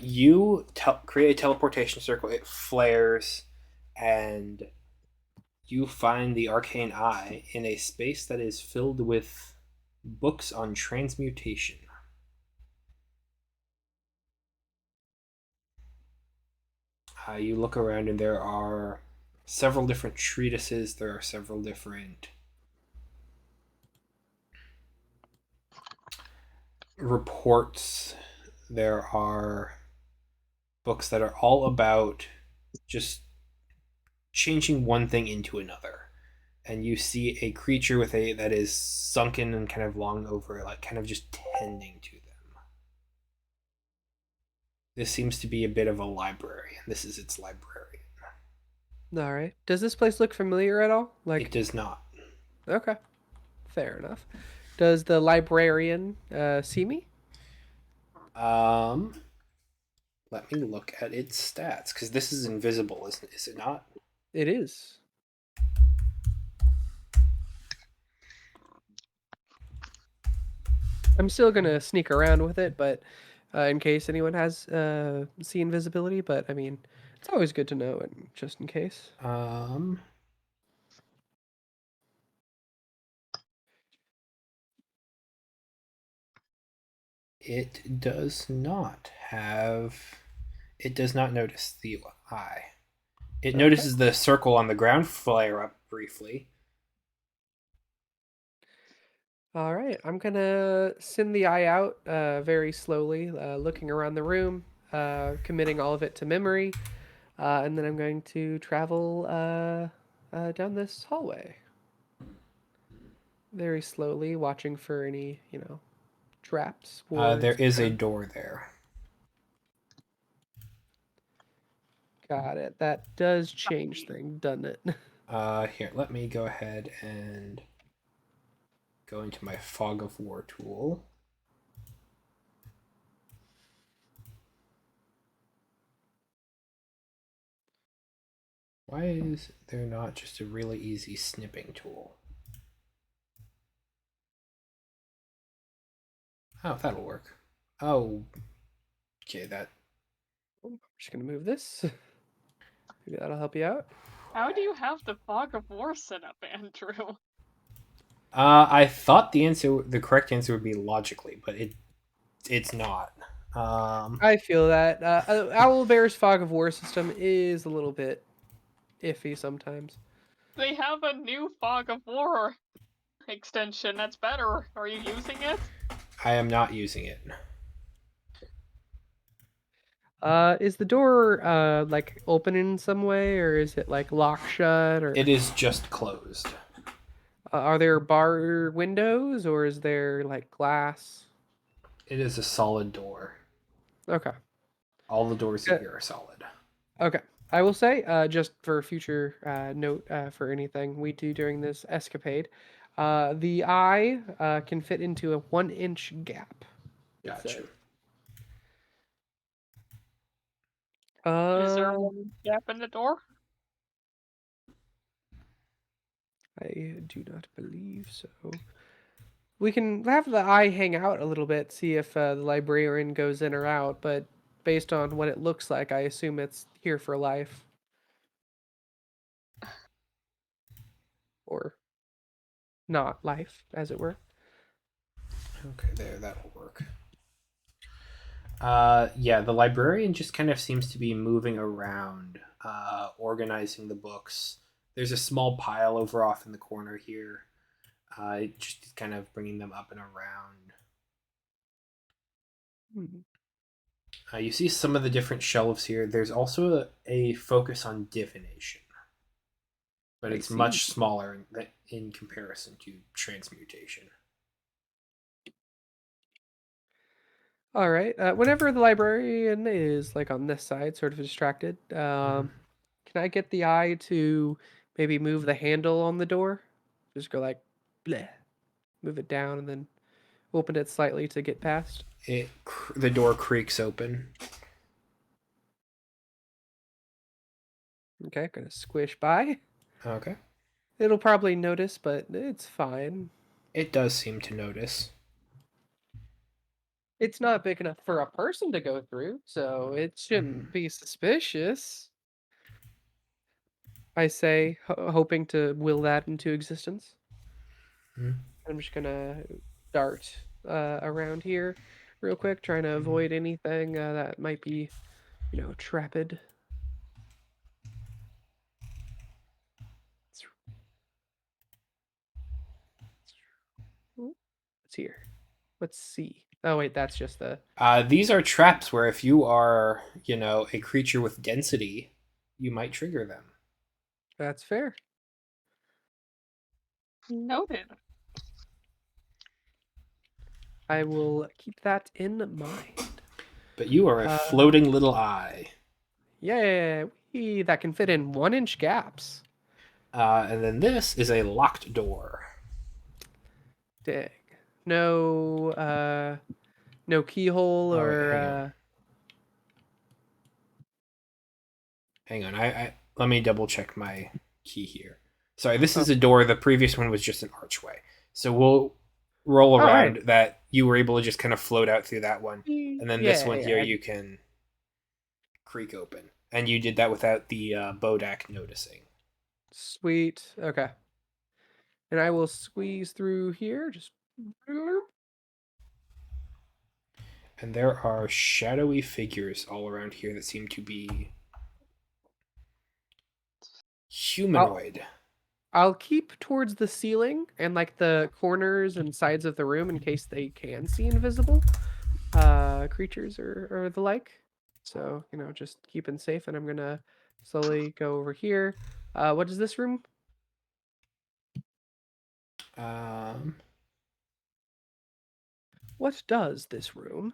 [SPEAKER 2] You create a teleportation circle. It flares, and you find the Arcane Eye in a space that is filled with books on transmutation. You look around, and there are several different treatises. There are several different reports. There are books that are all about just changing one thing into another. And you see a creature with a that is sunken and kind of long over, like kind of just tending to them. This seems to be a bit of a library, and this is its librarian.
[SPEAKER 1] All right. Does this place look familiar at all?
[SPEAKER 2] It
[SPEAKER 1] Like,
[SPEAKER 2] does not.
[SPEAKER 1] okay, fair enough. Does the librarian see me?
[SPEAKER 2] Um, let me look at its stats because this is invisible, is it not?
[SPEAKER 1] It is. I'm still gonna sneak around with it, but in case anyone has see invisibility. But I mean, it's always good to know, and just in case.
[SPEAKER 2] It does not have. It does not notice the eye. It notices the circle on the ground flare up briefly.
[SPEAKER 1] All right, I'm gonna send the eye out very slowly, looking around the room, committing all of it to memory, and then I'm going to travel down this hallway very slowly, watching for any, traps,
[SPEAKER 2] There
[SPEAKER 1] wards.
[SPEAKER 2] is a door there.
[SPEAKER 1] Got it. That does change things, doesn't it?
[SPEAKER 2] Here, let me go ahead and go into my Fog of War tool. Why is there not just a really easy snipping tool? Oh, that'll work. Oh, okay, that.
[SPEAKER 1] I'm just gonna move this. Maybe that'll help you out.
[SPEAKER 4] How do you have the fog of war set up, Andrew?
[SPEAKER 2] I thought the correct answer would be logically, but it's not.
[SPEAKER 1] I feel that Owlbear's Fog of War system is a little bit iffy sometimes.
[SPEAKER 4] They have a new Fog of War extension that's better. Are you using it?
[SPEAKER 2] I am not using it.
[SPEAKER 1] Is the door like open in some way, or is it like locked shut, or
[SPEAKER 2] It is just closed.
[SPEAKER 1] are there bar windows, or is there like glass?
[SPEAKER 2] It is a solid door.
[SPEAKER 1] Okay.
[SPEAKER 2] All the doors
[SPEAKER 1] Uh,
[SPEAKER 2] here are solid.
[SPEAKER 1] Okay. I will say, just for future note for anything we do during this escapade, the eye can fit into a 1 inch gap. It
[SPEAKER 2] Gotcha.
[SPEAKER 1] says.
[SPEAKER 4] Is there
[SPEAKER 1] Uh,
[SPEAKER 4] one gap in the door?
[SPEAKER 1] I do not believe so. We can have the eye hang out a little bit, see if the librarian goes in or out, but based on what it looks like, I assume it's here for life. Or not life, as it were.
[SPEAKER 2] Okay, there, that'll work. Yeah, the librarian just kind of seems to be moving around, organizing the books. There's a small pile over off in the corner here. Just kind of bringing them up and around.
[SPEAKER 1] Hmm.
[SPEAKER 2] You see some of the different shelves here. There's also a focus on divination, but
[SPEAKER 1] I
[SPEAKER 2] it's
[SPEAKER 1] see.
[SPEAKER 2] much smaller in comparison to transmutation.
[SPEAKER 1] All right. Whenever the librarian is like on this side, sort of distracted, can I get the eye to maybe move the handle on the door? Just go like, bleh, move it down and then open it slightly to get past.
[SPEAKER 2] The door creaks open.
[SPEAKER 1] Okay, gonna squish by.
[SPEAKER 2] Okay.
[SPEAKER 1] It'll probably notice, but it's fine.
[SPEAKER 2] It does seem to notice.
[SPEAKER 1] It's not big enough for a person to go through, so it shouldn't be suspicious. I say, hoping to will that into existence.
[SPEAKER 2] Mhm.
[SPEAKER 1] I'm just gonna dart around here real quick, trying to avoid anything that might be, trapped. What's here? Let's see. Oh wait, that's just the.
[SPEAKER 2] These are traps where if you are, a creature with density, you might trigger them.
[SPEAKER 1] That's fair.
[SPEAKER 4] Noted.
[SPEAKER 1] I will keep that in mind.
[SPEAKER 2] But you are a
[SPEAKER 1] Uh,
[SPEAKER 2] floating little eye.
[SPEAKER 1] Yeah, that can fit in 1 inch gaps.
[SPEAKER 2] And then this is a locked door.
[SPEAKER 1] Dang. No, no keyhole
[SPEAKER 2] Oh, wait,
[SPEAKER 1] or.
[SPEAKER 2] hang on. I let me double check my key here. Sorry, this
[SPEAKER 1] Oh,
[SPEAKER 2] is a door. The previous one was just an archway. So we'll roll around
[SPEAKER 1] right.
[SPEAKER 2] that you were able to just kind of float out through that one. And then this one here
[SPEAKER 1] Yeah.
[SPEAKER 2] you can creak open. And you did that without the Bodak noticing.
[SPEAKER 1] Sweet. Okay. And I will squeeze through here. Just.
[SPEAKER 2] And there are shadowy figures all around here that seem to be humanoid.
[SPEAKER 1] I'll keep towards the ceiling and like the corners and sides of the room in case they can see invisible creatures or the like. So, just keeping safe, and I'm gonna slowly go over here. What is this room?
[SPEAKER 2] Um,
[SPEAKER 1] What does this room?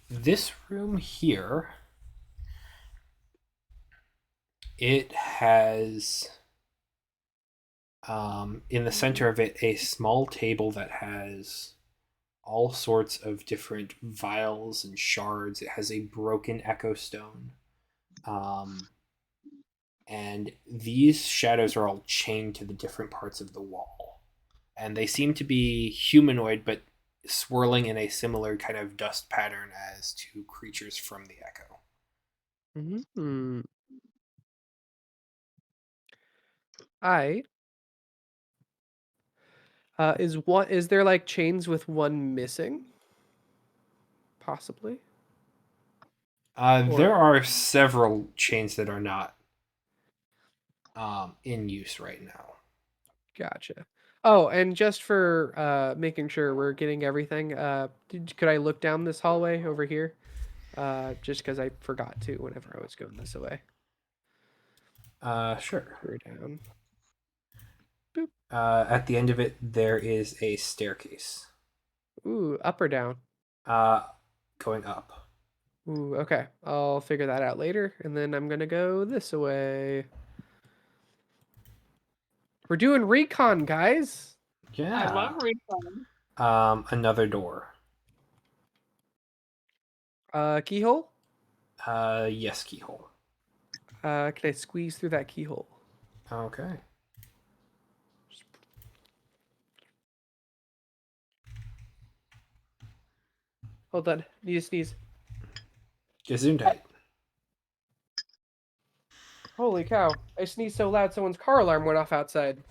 [SPEAKER 2] this room here, it has in the center of it a small table that has all sorts of different vials and shards. It has a broken echo stone. And these shadows are all chained to the different parts of the wall. And they seem to be humanoid, but swirling in a similar kind of dust pattern as to creatures from the echo.
[SPEAKER 1] Mm-hmm. I is there like chains with one missing? Possibly.
[SPEAKER 2] There are several chains that are not in use right now.
[SPEAKER 1] Gotcha. Oh, and just for making sure we're getting everything, could I look down this hallway over here? Just because I forgot to whenever I was going this way.
[SPEAKER 2] Sure.
[SPEAKER 1] We're down.
[SPEAKER 2] At the end of it, there is a staircase.
[SPEAKER 1] Ooh, up or down?
[SPEAKER 2] Going up.
[SPEAKER 1] Ooh, okay. I'll figure that out later, and then I'm gonna go this way. We're doing recon, guys.
[SPEAKER 2] Yeah.
[SPEAKER 4] I love refund.
[SPEAKER 2] Another door.
[SPEAKER 1] Keyhole?
[SPEAKER 2] Yes, keyhole.
[SPEAKER 1] Can I squeeze through that keyhole?
[SPEAKER 2] Okay.
[SPEAKER 1] Hold on. Need to sneeze.
[SPEAKER 2] Gesundheit.
[SPEAKER 1] Holy cow. I sneezed so loud someone's car alarm went off outside.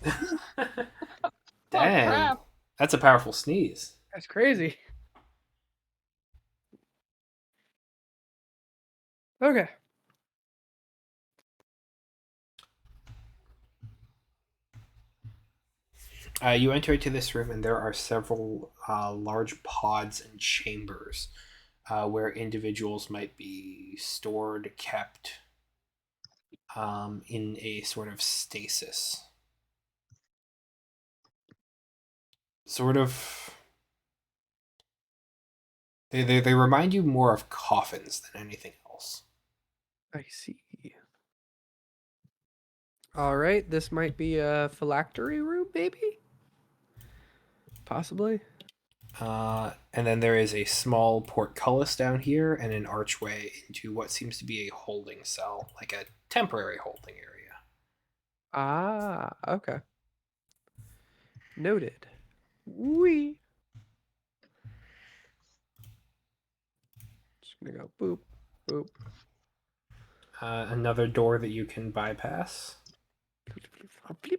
[SPEAKER 2] Dang.
[SPEAKER 4] crap.
[SPEAKER 2] That's a powerful sneeze.
[SPEAKER 1] That's crazy. Okay.
[SPEAKER 2] You enter into this room, and there are several large pods and chambers where individuals might be stored, kept in a sort of stasis. Sort of. They remind you more of coffins than anything else.
[SPEAKER 1] I see. All right. This might be a phylactery room, maybe? Possibly.
[SPEAKER 2] And then there is a small portcullis down here and an archway into what seems to be a holding cell, like a temporary holding area.
[SPEAKER 1] Ah, okay. Noted. Wee. Just gonna go boop, boop.
[SPEAKER 2] Another door that you can bypass.
[SPEAKER 1] Bleep.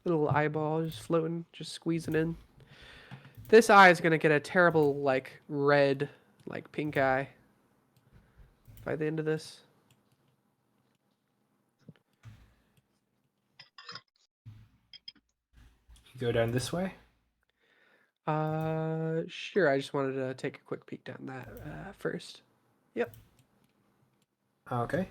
[SPEAKER 1] Little eyeball just floating, just squeezing in. This eye is gonna get a terrible, like, red, like, pink eye by the end of this.
[SPEAKER 2] You go down this way.
[SPEAKER 1] Sure. I just wanted to take a quick peek down that first. Yep.
[SPEAKER 2] Okay.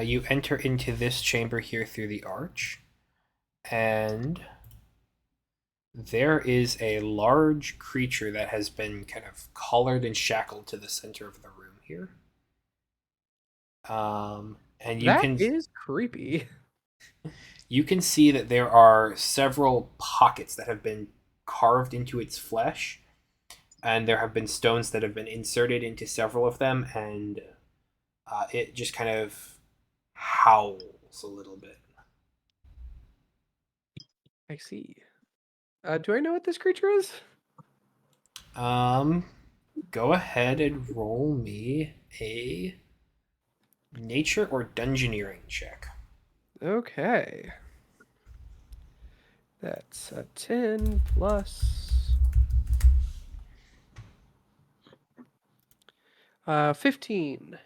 [SPEAKER 2] You enter into this chamber here through the arch, and there is a large creature that has been kind of collared and shackled to the center of the room here. And
[SPEAKER 1] That is creepy.
[SPEAKER 2] you can see that there are several pockets that have been carved into its flesh, and there have been stones that have been inserted into several of them, and it just kind of howls a little bit.
[SPEAKER 1] I see. Do I know what this creature is?
[SPEAKER 2] Go ahead and roll me a nature or dungeoneering check.
[SPEAKER 1] Okay. That's a 10 plus 15.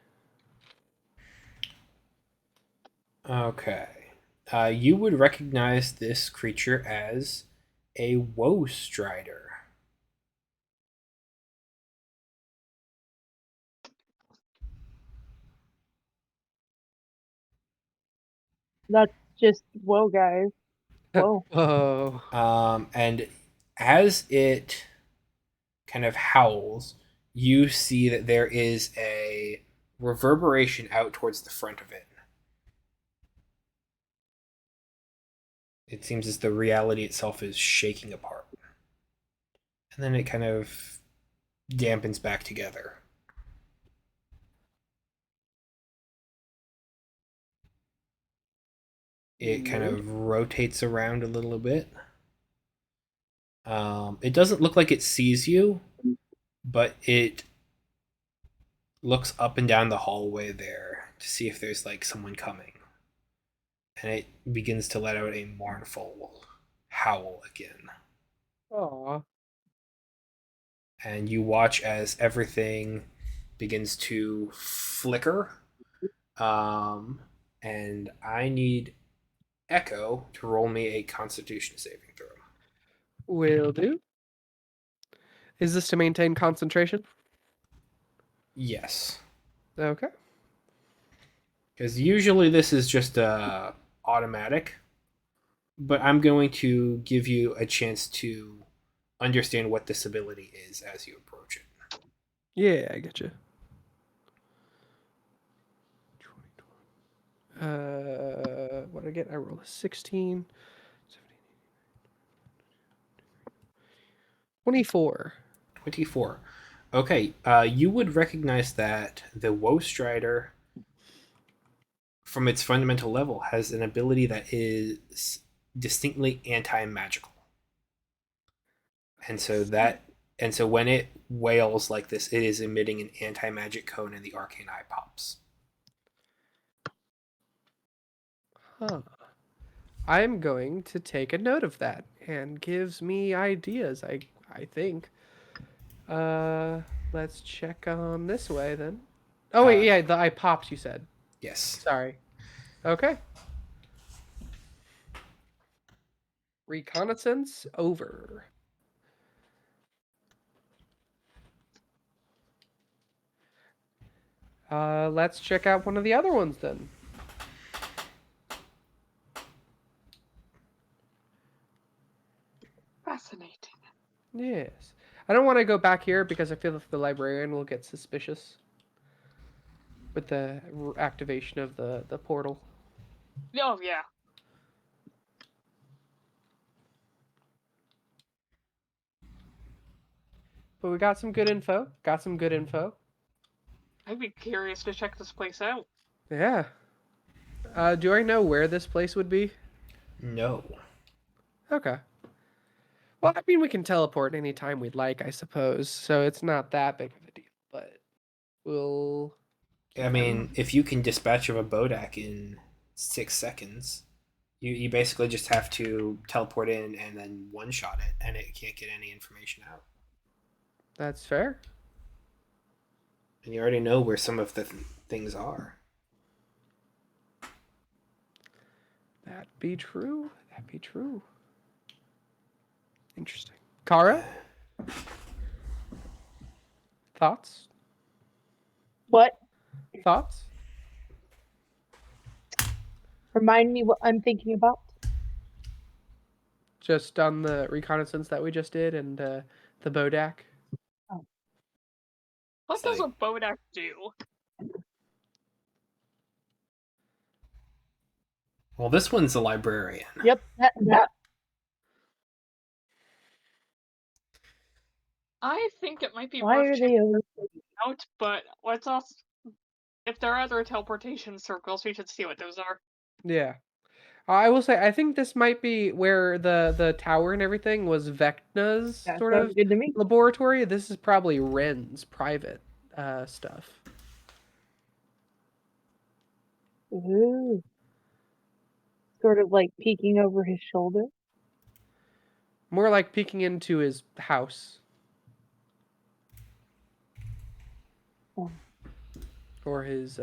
[SPEAKER 2] Okay. You would recognize this creature as a woe strider.
[SPEAKER 3] That's just whoa, guys. Whoa.
[SPEAKER 1] Oh.
[SPEAKER 2] And as it kind of howls, you see that there is a reverberation out towards the front of it. It seems as though reality itself is shaking apart. And then it kind of dampens back together. It kind of rotates around a little bit. It doesn't look like it sees you, but it looks up and down the hallway there to see if there's like someone coming. And it begins to let out a mournful howl again.
[SPEAKER 1] Aw.
[SPEAKER 2] And you watch as everything begins to flicker. And I need Echo to roll me a Constitution saving throw.
[SPEAKER 1] Will do. Is this to maintain concentration?
[SPEAKER 2] Yes,
[SPEAKER 1] Okay.
[SPEAKER 2] because usually this is just automatic, but I'm going to give you a chance to understand what this ability is as you approach it.
[SPEAKER 1] Yeah, I get you. What did I get? I rolled a 16. 24.
[SPEAKER 2] 24. Okay, you would recognize that the Woe Strider, from its fundamental level, has an ability that is distinctly anti-magical. And so when it wails like this, it is emitting an anti-magic cone and the arcane eye pops.
[SPEAKER 1] Huh. I'm going to take a note of that and gives me ideas, I think. Let's check on this way then. Oh wait, yeah, the eye pops you said.
[SPEAKER 2] Yes.
[SPEAKER 1] Sorry. Okay. Reconnaissance over. Let's check out one of the other ones then.
[SPEAKER 4] Fascinating.
[SPEAKER 1] Yes. I don't want to go back here because I feel like the librarian will get suspicious with the activation of the portal.
[SPEAKER 4] Oh, yeah.
[SPEAKER 1] But we got some good info. Got some good info.
[SPEAKER 4] I'd be curious to check this place out.
[SPEAKER 1] Yeah. Do I know where this place would be?
[SPEAKER 2] No.
[SPEAKER 1] Okay. Well, I mean, we can teleport anytime we'd like, I suppose. So it's not that big of a deal. But we'll.
[SPEAKER 2] I mean, if you can dispatch of a Bodak in 6 seconds, you basically just have to teleport in and then one-shot it, and it can't get any information out.
[SPEAKER 1] That's fair.
[SPEAKER 2] And you already know where some of the things are.
[SPEAKER 1] That'd be true. That'd be true. Interesting. Kara? Thoughts?
[SPEAKER 3] What?
[SPEAKER 1] Thoughts?
[SPEAKER 3] Remind me what I'm thinking about.
[SPEAKER 1] Just on the reconnaissance that we just did and the Bodak.
[SPEAKER 4] What
[SPEAKER 2] It's
[SPEAKER 4] does
[SPEAKER 2] like-
[SPEAKER 4] a Bodak do?
[SPEAKER 2] Well, this one's a librarian.
[SPEAKER 3] Yep, that.
[SPEAKER 4] I think it might be
[SPEAKER 3] Why
[SPEAKER 4] worth
[SPEAKER 3] are
[SPEAKER 4] checking
[SPEAKER 3] they over?
[SPEAKER 4] out, but let's also... If there are other teleportation circles, we should see what those are.
[SPEAKER 1] Yeah. I will say, I think this might be where the tower and everything was Vecna's
[SPEAKER 3] That
[SPEAKER 1] sort
[SPEAKER 3] sounds
[SPEAKER 1] of
[SPEAKER 3] good to me.
[SPEAKER 1] laboratory. This is probably Ren's private stuff.
[SPEAKER 3] Ooh. Sort of like peeking over his shoulder.
[SPEAKER 1] More like peeking into his house.
[SPEAKER 3] Oh.
[SPEAKER 1] Or his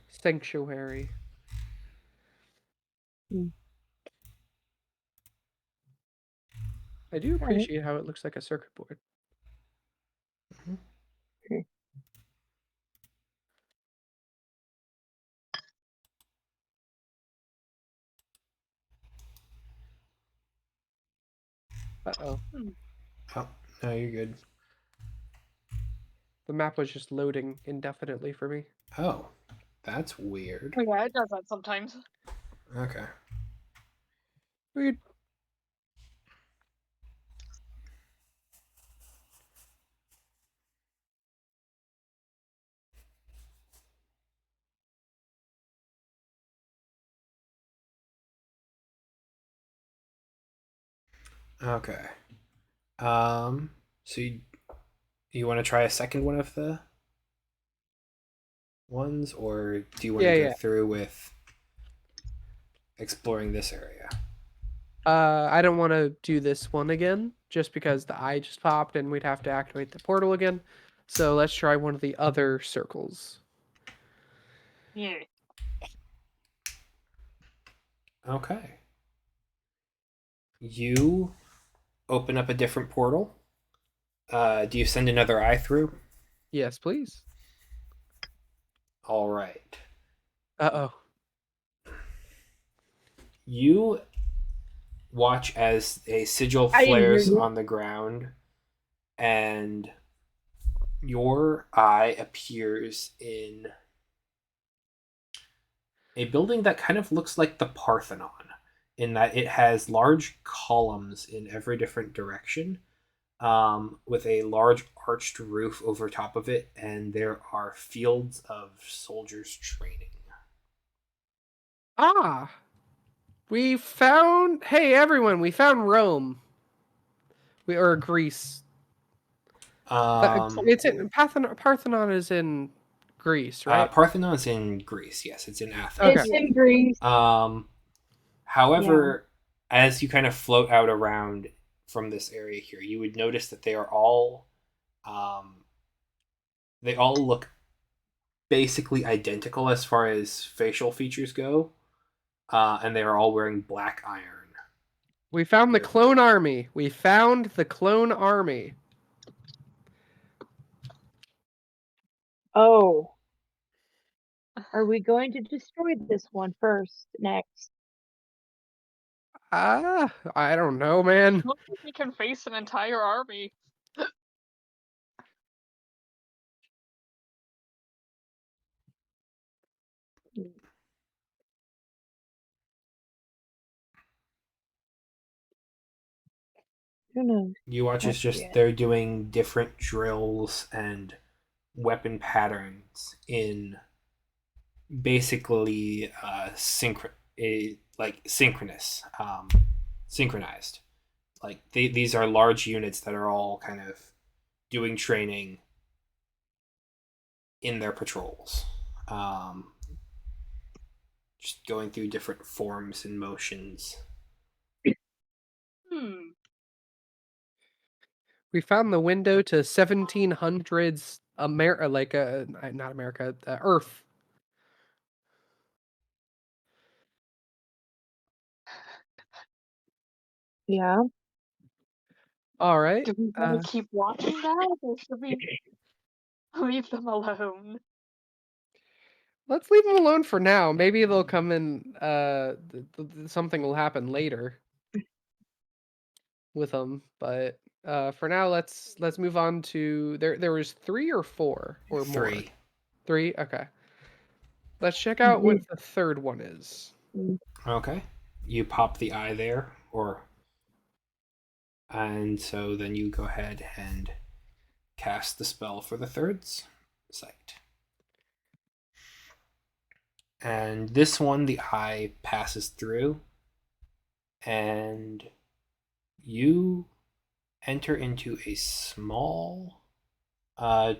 [SPEAKER 1] sanctuary.
[SPEAKER 3] Hmm.
[SPEAKER 1] I do appreciate how it looks like a circuit board.
[SPEAKER 3] Okay.
[SPEAKER 1] Uh-oh.
[SPEAKER 2] Oh, no, you're good.
[SPEAKER 1] The map was just loading indefinitely for me.
[SPEAKER 2] Oh, that's weird.
[SPEAKER 4] Oh, yeah, it does that sometimes.
[SPEAKER 2] Okay.
[SPEAKER 1] Weird.
[SPEAKER 2] Okay. So you want to try a second one of the ones, or do you want to go through with exploring this area?
[SPEAKER 1] I don't want to do this one again, just because the eye just popped and we'd have to activate the portal again. So let's try one of the other circles.
[SPEAKER 4] Yeah.
[SPEAKER 2] Okay. You open up a different portal. Do you send another eye through?
[SPEAKER 1] Yes, please.
[SPEAKER 2] All right.
[SPEAKER 1] Uh-oh.
[SPEAKER 2] You watch as a sigil
[SPEAKER 3] I didn't hear
[SPEAKER 2] flares
[SPEAKER 3] you.
[SPEAKER 2] on the ground, and your eye appears in a building that kind of looks like the Parthenon, in that it has large columns in every different direction, with a large arched roof over top of it, and there are fields of soldiers training.
[SPEAKER 1] Ah! We found... Hey, everyone, we found Rome. Or Greece.
[SPEAKER 2] Um,
[SPEAKER 1] It's in... Parthenon is in Greece, right?
[SPEAKER 2] Parthenon's in Greece. Yes, it's in
[SPEAKER 1] Okay.
[SPEAKER 3] It's
[SPEAKER 2] Athens.
[SPEAKER 3] in Greece.
[SPEAKER 2] Um,
[SPEAKER 3] Yeah.
[SPEAKER 2] However, as you kind of float out around from this area here, you would notice that um, they all look basically identical as far as facial features go, and they are all wearing black iron.
[SPEAKER 1] We found the
[SPEAKER 2] Here.
[SPEAKER 1] clone army. We found the clone army.
[SPEAKER 3] Oh, are we going to destroy this one first? Next.
[SPEAKER 1] I don't know, man.
[SPEAKER 4] Look like we can face an entire army.
[SPEAKER 3] Who knows?
[SPEAKER 2] You watch as
[SPEAKER 3] Not
[SPEAKER 2] just
[SPEAKER 3] yet.
[SPEAKER 2] they're doing different drills and weapon patterns in basically synchronous, synchronized. Like these are large units that are all kind of doing training in their patrols, um, just going through different forms and motions.
[SPEAKER 4] Hmm.
[SPEAKER 1] We found the window to 1700s America, like not America, Earth.
[SPEAKER 3] Yeah.
[SPEAKER 1] All right.
[SPEAKER 4] Do we want to keep watching that, or should we leave them alone?
[SPEAKER 1] Let's leave them alone for now. Maybe they'll come in. Something will happen later with them, but for now, let's move on to there. There was 3 or 4 or more.
[SPEAKER 2] 3.
[SPEAKER 1] 3. Okay. Let's check out what the third one is.
[SPEAKER 2] Okay. You pop the eye there, and so then you go ahead and cast the spell for the third sight. And this one, the eye passes through, and you enter into a small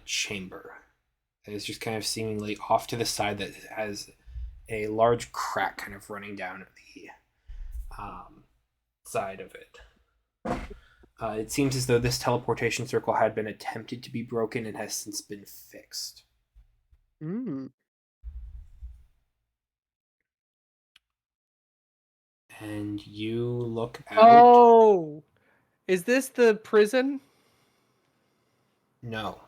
[SPEAKER 2] chamber that is just kind of seemingly off to the side, that has a large crack kind of running down the side of it. It seems as though this teleportation circle had been attempted to be broken and has since been fixed.
[SPEAKER 1] Mm.
[SPEAKER 2] And you look out.
[SPEAKER 1] Oh, is this the prison?
[SPEAKER 2] No.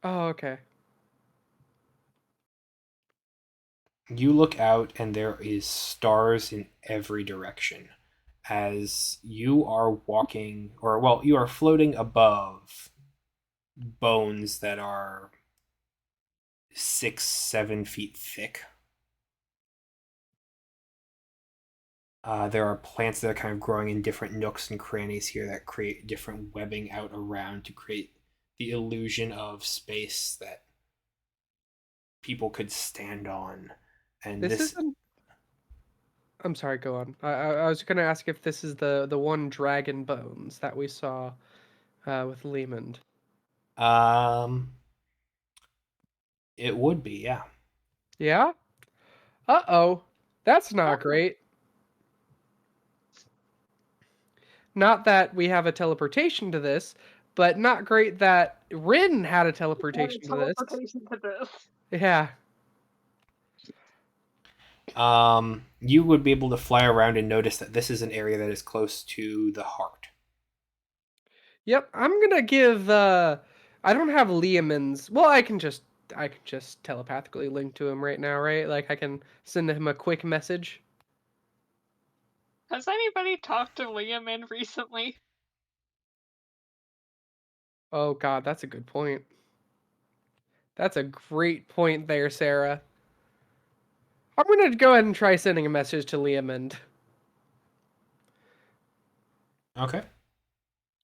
[SPEAKER 1] Oh, okay.
[SPEAKER 2] You look out, and there is stars in every direction as you are walking, or well, you are floating above bones that are 6-7 feet thick. There are plants that are kind of growing in different nooks and crannies here that create different webbing out around to create the illusion of space that people could stand on. And
[SPEAKER 1] This
[SPEAKER 2] this
[SPEAKER 1] isn't. I'm sorry. Go on. I was gonna ask if this is the one dragon bones that we saw with Lehman.
[SPEAKER 2] um it would be, yeah.
[SPEAKER 1] Yeah. Uh-oh. That's not great. not that we have a teleportation to this, but not great that Rin had a teleportation to this.
[SPEAKER 4] Teleportation to this.
[SPEAKER 1] Yeah.
[SPEAKER 2] You would be able to fly around and notice that this is an area that is close to the heart.
[SPEAKER 1] Yep. I'm gonna give. I don't have Liamon's. Well, I can just telepathically link to him right now, right? Like I can send him a quick message.
[SPEAKER 4] Has anybody talked to Liam in recently?
[SPEAKER 1] Oh God, that's a good point. That's a great point there, Sarah. I'm gonna go ahead and try sending a message to Liamond.
[SPEAKER 2] Okay.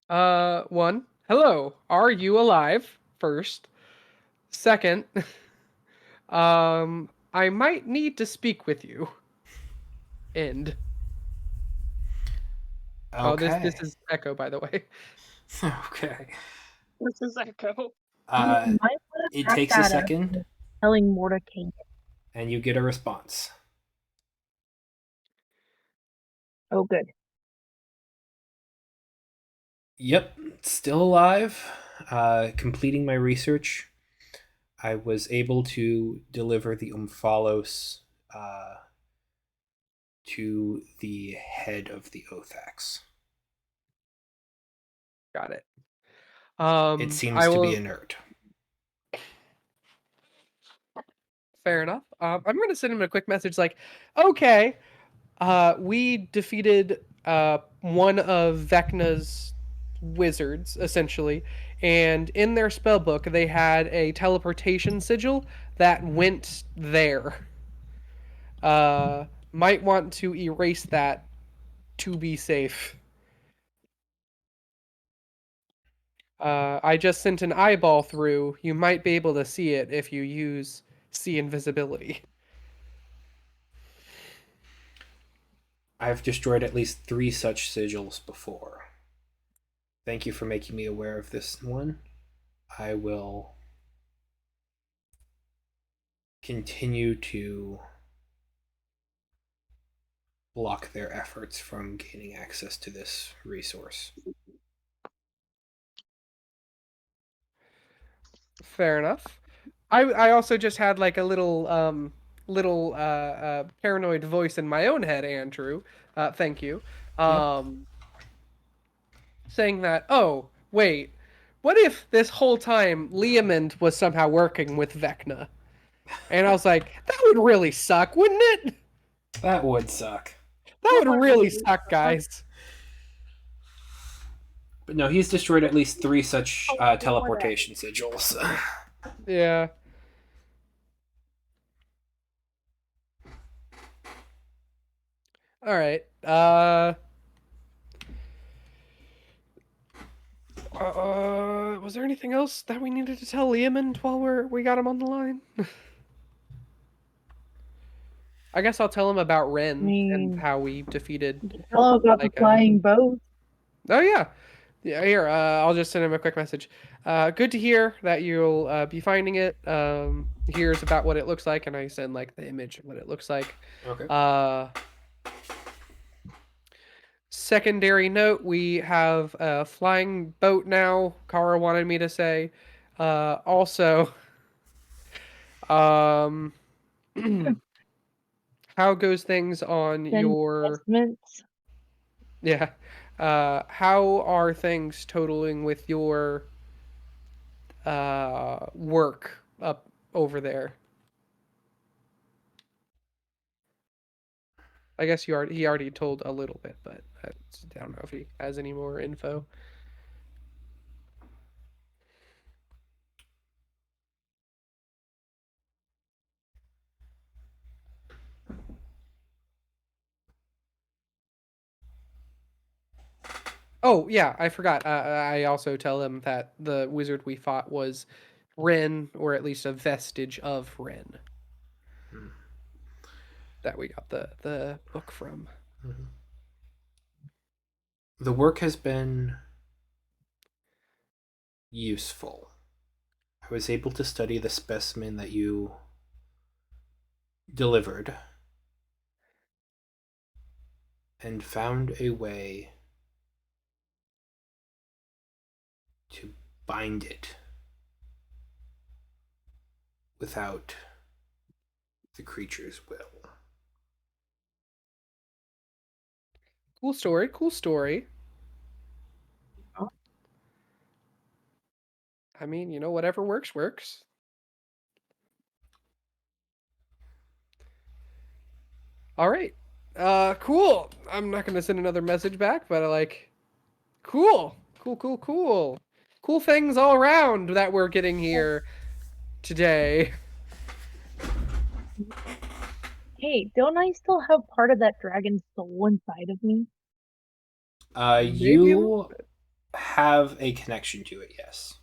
[SPEAKER 1] One. Hello. Are you alive? First. Second. I might need to speak with you. End. Oh, this
[SPEAKER 2] Okay.
[SPEAKER 1] is Echo, by the way.
[SPEAKER 2] Okay.
[SPEAKER 4] This is Echo.
[SPEAKER 3] You
[SPEAKER 2] Uh,
[SPEAKER 3] might wanna
[SPEAKER 2] it
[SPEAKER 3] back
[SPEAKER 2] takes a
[SPEAKER 3] that up
[SPEAKER 2] second,
[SPEAKER 3] with telling Mordecai.
[SPEAKER 2] and you get a response.
[SPEAKER 3] Oh, good.
[SPEAKER 2] Yep, still alive. Completing my research, I was able to deliver the Umphalos to the head of the Othax.
[SPEAKER 1] Got it.
[SPEAKER 2] It seems
[SPEAKER 1] I
[SPEAKER 2] to be
[SPEAKER 1] will.
[SPEAKER 2] inert.
[SPEAKER 1] Fair enough. I'm gonna send him a quick message like, okay, we defeated one of Vecna's wizards, essentially, and in their spell book they had a teleportation sigil that went there. Might want to erase that to be safe. I just sent an eyeball through. You might be able to see it if you use see invisibility.
[SPEAKER 2] I've destroyed at least 3 such sigils before. Thank you for making me aware of this one. I will continue to block their efforts from gaining access to this resource.
[SPEAKER 1] Fair enough. I also just had like a little paranoid voice in my own head, Andrew. Thank you.
[SPEAKER 2] Yep.
[SPEAKER 1] Saying that, oh, wait, what if this whole time Liamond was somehow working with Vecna? And I was like, that would really suck, wouldn't it?
[SPEAKER 2] That would suck.
[SPEAKER 1] That would really suck, guys.
[SPEAKER 2] But no, he's destroyed at least 3 such teleportation sigils.
[SPEAKER 1] Yeah. All right. Was there anything else that we needed to tell Liamond while we got him on the line? I guess I'll tell him about Ren and how we defeated.
[SPEAKER 3] Tell him about
[SPEAKER 1] Like,
[SPEAKER 3] the flying boat.
[SPEAKER 1] Oh yeah, yeah. Here, I'll just send him a quick message. Good to hear that you'll be finding it. Here's about what it looks like, and I send like the image of what it looks like.
[SPEAKER 2] Okay.
[SPEAKER 1] Secondary note: we have a flying boat now. Kara wanted me to say. Also, um, how goes things on
[SPEAKER 3] Send
[SPEAKER 1] your?
[SPEAKER 3] investments.
[SPEAKER 1] Yeah. How are things totaling with your work up over there? I guess he already told a little bit, but I don't know if he has any more info. Oh yeah, I forgot. I also tell him that the wizard we fought was Ren, or at least a vestige of Ren.
[SPEAKER 2] Hmm.
[SPEAKER 1] That we got the book from.
[SPEAKER 2] Mm-hmm. The work has been useful. I was able to study the specimen that you delivered and found a way bind it without the creature's will.
[SPEAKER 1] Cool story. Cool story. I mean, whatever works, works. All right. Cool. I'm not gonna send another message back, but cool. Cool, cool, cool. Cool things all around that we're getting here today.
[SPEAKER 3] Hey, don't I still have part of that dragon's soul inside of me?
[SPEAKER 1] Maybe a little
[SPEAKER 2] You have a connection to it, yes.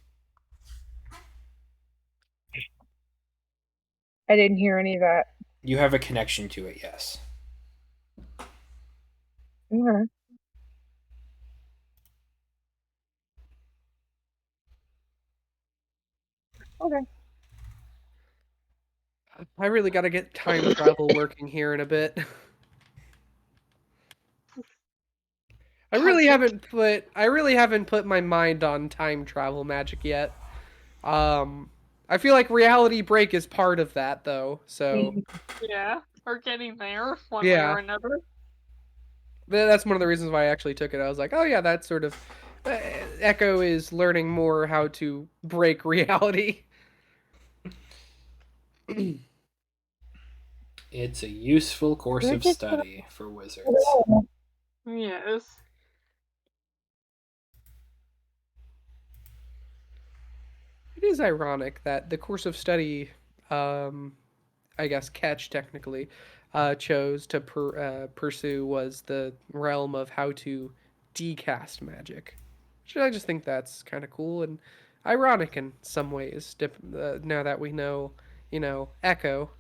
[SPEAKER 3] I didn't hear any of that.
[SPEAKER 2] You have a connection to it, yes.
[SPEAKER 3] Okay. Okay.
[SPEAKER 1] I really got to get time travel working here in a bit. I really haven't put my mind on time travel magic yet. I feel like reality break is part of that though. So,
[SPEAKER 4] Yeah, we're getting there one way
[SPEAKER 1] yeah.
[SPEAKER 4] or another.
[SPEAKER 1] That's one of the reasons why I actually took it. I was like, "Oh yeah, that's sort of Echo is learning more how to break reality."
[SPEAKER 2] It's a useful course
[SPEAKER 3] We're
[SPEAKER 2] of
[SPEAKER 3] just
[SPEAKER 2] study for wizards.
[SPEAKER 4] Yes.
[SPEAKER 1] It is ironic that the course of study, I guess Catch technically, chose to pursue was the realm of how to decast magic. Which I just think that's kind of cool and ironic in some ways. Now that we know, Echo.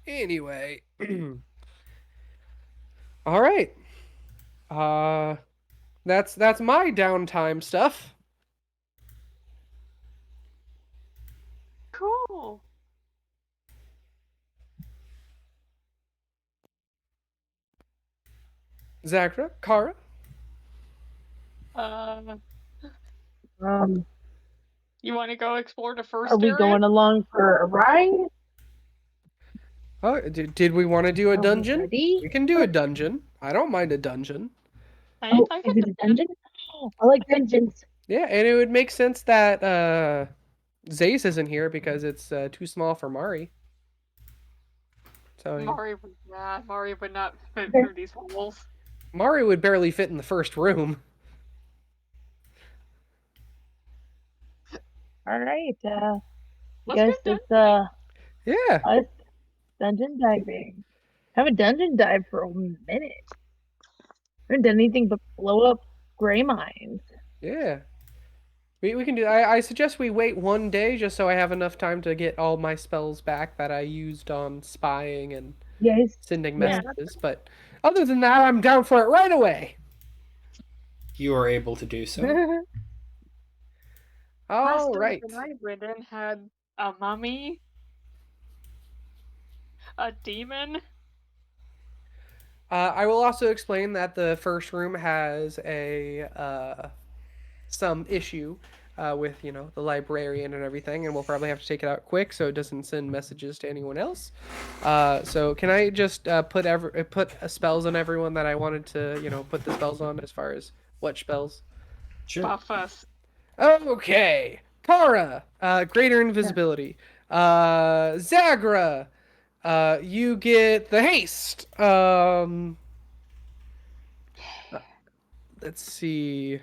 [SPEAKER 1] Anyway, all right. Uh, that's my downtime stuff.
[SPEAKER 4] Cool.
[SPEAKER 1] Zagra, Kara.
[SPEAKER 4] Um,
[SPEAKER 3] Um,
[SPEAKER 4] you want to go explore the
[SPEAKER 3] are
[SPEAKER 4] first
[SPEAKER 3] we
[SPEAKER 4] area?
[SPEAKER 3] going along for a ride?
[SPEAKER 1] Oh, did we want to do a
[SPEAKER 3] Are we
[SPEAKER 1] dungeon?
[SPEAKER 3] ready?
[SPEAKER 1] We can do a dungeon. I don't mind a dungeon.
[SPEAKER 3] Oh,
[SPEAKER 4] I
[SPEAKER 3] is
[SPEAKER 4] could
[SPEAKER 3] it
[SPEAKER 4] do
[SPEAKER 3] a
[SPEAKER 4] that.
[SPEAKER 3] dungeon? I like dungeons.
[SPEAKER 1] Yeah, and it would make sense that Zace isn't here because it's too small for Mari. So
[SPEAKER 4] Mari would not fit
[SPEAKER 3] Okay.
[SPEAKER 4] through these walls.
[SPEAKER 1] Mari would barely fit in the first room.
[SPEAKER 3] All right. I
[SPEAKER 4] Let's
[SPEAKER 3] guess
[SPEAKER 4] get
[SPEAKER 3] it's
[SPEAKER 4] done.
[SPEAKER 1] Yeah,
[SPEAKER 3] us dungeon diving. Haven't dungeon dived for a minute. Haven't done anything but blow up gray mines.
[SPEAKER 1] yeah. We can do. I suggest we wait one day just so I have enough time to get all my spells back that I used on spying and
[SPEAKER 3] Yes.
[SPEAKER 1] sending
[SPEAKER 3] Yeah.
[SPEAKER 1] messages. But other than that, I'm down for it right away.
[SPEAKER 2] You are able to do so.
[SPEAKER 1] All
[SPEAKER 4] Last
[SPEAKER 1] right.
[SPEAKER 4] dungeon I went in had a mummy, a demon.
[SPEAKER 1] I will also explain that the first room has a some issue with the librarian and everything, and we'll probably have to take it out quick so it doesn't send messages to anyone else. So can I just put spells on everyone that I wanted to put the spells on as far as what spells?
[SPEAKER 2] Sure.
[SPEAKER 4] Buff us.
[SPEAKER 1] Okay, Kara, greater invisibility. Zagra, you get the haste. Let's see.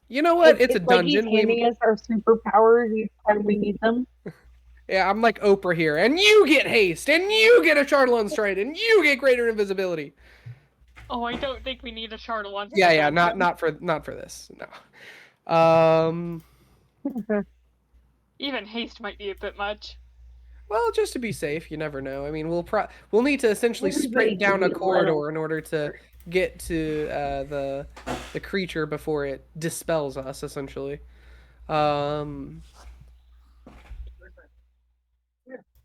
[SPEAKER 1] You know what? It's a
[SPEAKER 3] It's like he's
[SPEAKER 1] dungeon.
[SPEAKER 3] handing us our superpowers each time we need them.
[SPEAKER 1] Yeah, I'm like Oprah here, and you get haste, and you get a Chardalon stride, and you get greater invisibility.
[SPEAKER 4] Oh, I don't think we need a shard once.
[SPEAKER 1] Yeah, not for this. No.
[SPEAKER 4] Even haste might be a bit much.
[SPEAKER 1] Well, just to be safe, you never know. I mean, we'll need to essentially
[SPEAKER 3] Everybody
[SPEAKER 1] sprint down
[SPEAKER 3] can
[SPEAKER 1] a
[SPEAKER 3] be a little.
[SPEAKER 1] corridor in order to get to the creature before it dispels us. Essentially. Um,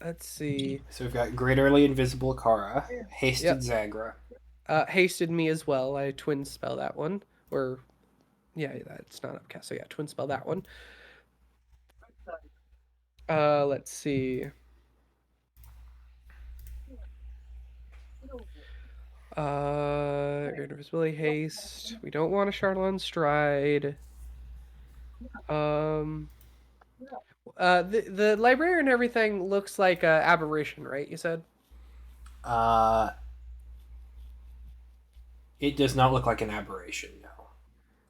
[SPEAKER 1] let's see.
[SPEAKER 2] So we've got Greaterly Invisible Kara, Hasted
[SPEAKER 1] Yep.
[SPEAKER 2] Zagra.
[SPEAKER 1] hasted me as well. I twin spell that one. Or, yeah, that's not upcast. So, yeah, twin spell that one. Let's see. Invisibility haste. We don't want a Charlatan stride. The librarian and everything looks like a aberration, right? You said.
[SPEAKER 2] Uh, it does not look like an aberration. No,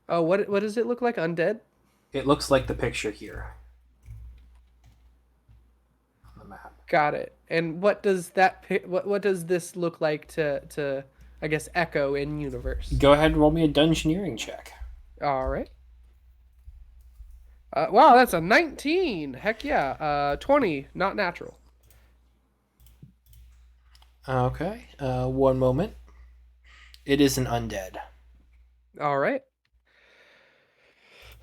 [SPEAKER 1] Oh, what does it look like? Undead?
[SPEAKER 2] it looks like the picture here on the map.
[SPEAKER 1] Got it. And what does what does this look like to I guess echo in universe?
[SPEAKER 2] Go ahead and roll me a dungeoneering check.
[SPEAKER 1] All right. Wow, that's a 19. Heck yeah. 20, not natural.
[SPEAKER 2] Okay. One moment. It is an undead.
[SPEAKER 1] All right.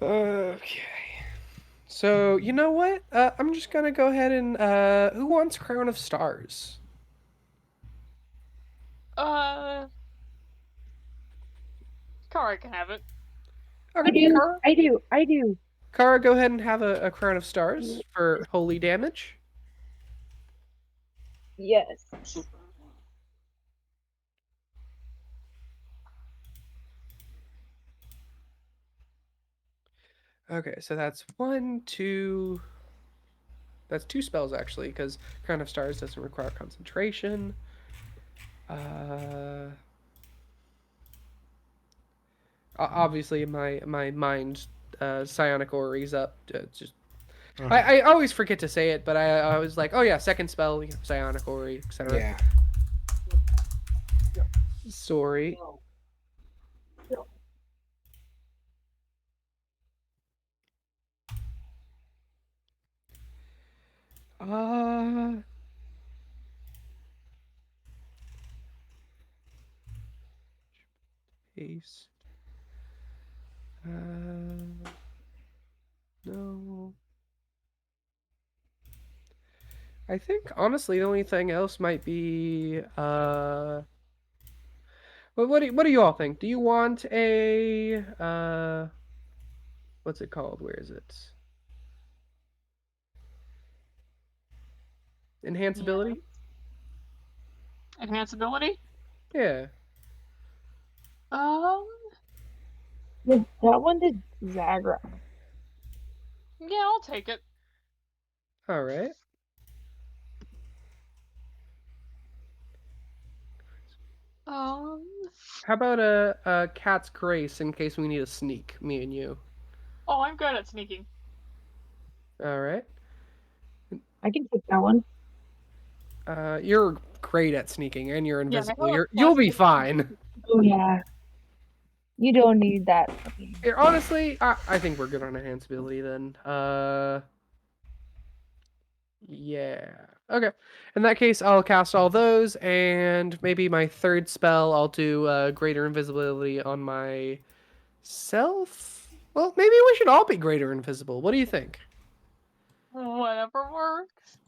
[SPEAKER 1] Okay. So, you know what? I'm just going to go ahead and who wants Crown of Stars?
[SPEAKER 4] Kara can have it.
[SPEAKER 3] I
[SPEAKER 1] Okay,
[SPEAKER 3] do.
[SPEAKER 1] Kara.
[SPEAKER 3] I do. I do.
[SPEAKER 1] Kara, go ahead and have a Crown of Stars for holy damage.
[SPEAKER 3] Yes.
[SPEAKER 1] Okay, so that's one, two. That's two spells actually, because Crown of Stars doesn't require concentration. Obviously, my mind psionic aura's up. Just I always forget to say it, but I was like, oh yeah, second spell, psionic aura, etc.
[SPEAKER 2] Yeah.
[SPEAKER 1] Sorry. Uh, Ace. No. I think honestly the only thing else might be what do you all think? Do you want a what's it called? Where is it? Enhanceability?
[SPEAKER 4] Enhanceability?
[SPEAKER 1] Yeah.
[SPEAKER 4] Um,
[SPEAKER 3] That one did Zagra.
[SPEAKER 4] yeah, I'll take it.
[SPEAKER 1] All right.
[SPEAKER 4] Um,
[SPEAKER 1] How about a cat's grace in case we need a sneak, me and you?
[SPEAKER 4] oh, I'm good at sneaking.
[SPEAKER 1] All right.
[SPEAKER 3] I can take that one.
[SPEAKER 1] You're great at sneaking and you're
[SPEAKER 4] Yeah,
[SPEAKER 1] invisible.
[SPEAKER 4] I have
[SPEAKER 1] You'll be
[SPEAKER 4] plus-
[SPEAKER 1] fine.
[SPEAKER 3] Oh yeah. You don't need that.
[SPEAKER 1] Here, honestly, I think we're good on enhanceability then. Yeah. Okay. In that case, I'll cast all those, and maybe my third spell, I'll do greater invisibility on myself. Well, maybe we should all be greater invisible. What do you think?
[SPEAKER 4] Whatever works.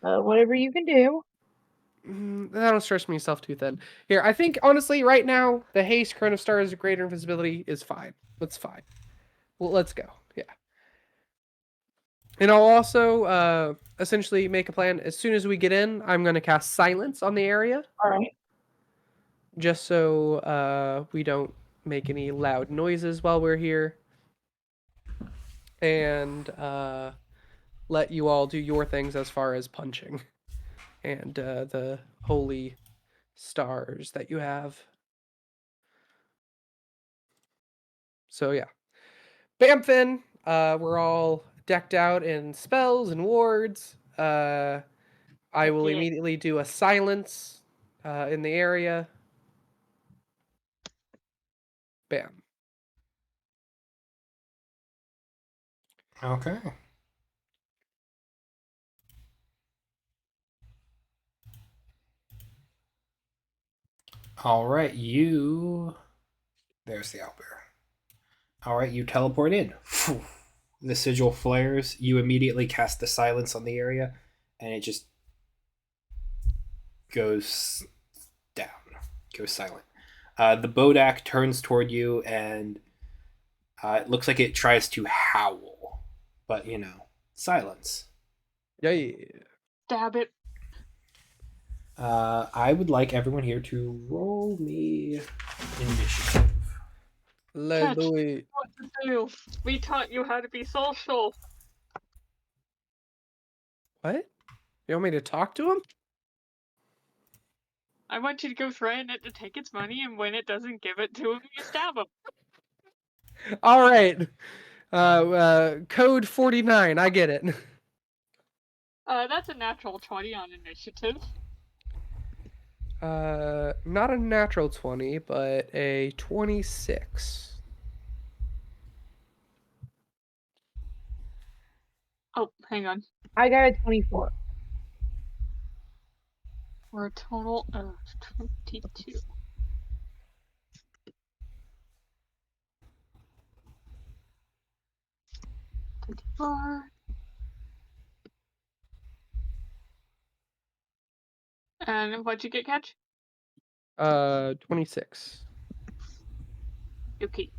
[SPEAKER 3] Whatever you can do.
[SPEAKER 1] That'll stress myself too thin. Here, I think honestly, right now, the haste Crown of Stars greater invisibility is fine. That's fine. Well, let's go. Yeah. And I'll also essentially make a plan. As soon as we get in, I'm going to cast Silence on the area.
[SPEAKER 3] All right.
[SPEAKER 1] Just so we don't make any loud noises while we're here. And let you all do your things as far as punching. And the holy stars that you have. So yeah. Bamfin, we're all decked out in spells and wards. I will
[SPEAKER 4] Okay.
[SPEAKER 1] immediately do a silence in the area. Bam.
[SPEAKER 2] Okay. All right, you. There's the owlbear. All right, you teleport in. The sigil flares. You immediately cast the silence on the area, and it just goes goes silent. The Bodak turns toward you, and it looks like it tries to howl, but silence.
[SPEAKER 1] Yay.
[SPEAKER 4] Stab it.
[SPEAKER 2] I would like everyone here to roll me initiative.
[SPEAKER 1] Let's
[SPEAKER 4] Catch.
[SPEAKER 1] do it.
[SPEAKER 4] What to do? We taught you how to be social.
[SPEAKER 1] What? You want me to talk to him?
[SPEAKER 4] I want you to go threaten it to take its money, and when it doesn't give it to him, you stab him.
[SPEAKER 1] All right. Code 49. I get it.
[SPEAKER 4] That's a natural 20 on initiative.
[SPEAKER 1] Not a natural 20, but a 26.
[SPEAKER 4] Oh, hang on.
[SPEAKER 3] I got a 24.
[SPEAKER 4] For a total of 22. And what'd you get, Catch?
[SPEAKER 1] 26.
[SPEAKER 4] Okay.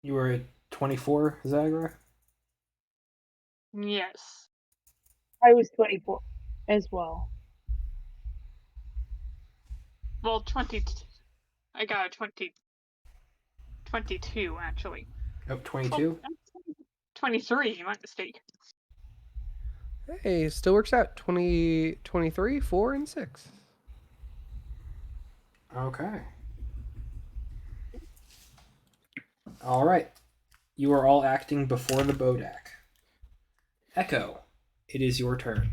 [SPEAKER 2] You were at 24, Zagra?
[SPEAKER 4] Yes.
[SPEAKER 3] I was 24 as well.
[SPEAKER 4] Well, 20. I got a 22, actually.
[SPEAKER 2] Oh, 22?
[SPEAKER 4] 23, my mistake.
[SPEAKER 1] Hey, still works out. 20, 23, 4, and 6.
[SPEAKER 2] Okay. All right. You are all acting before the Bodak. Echo, it is your turn.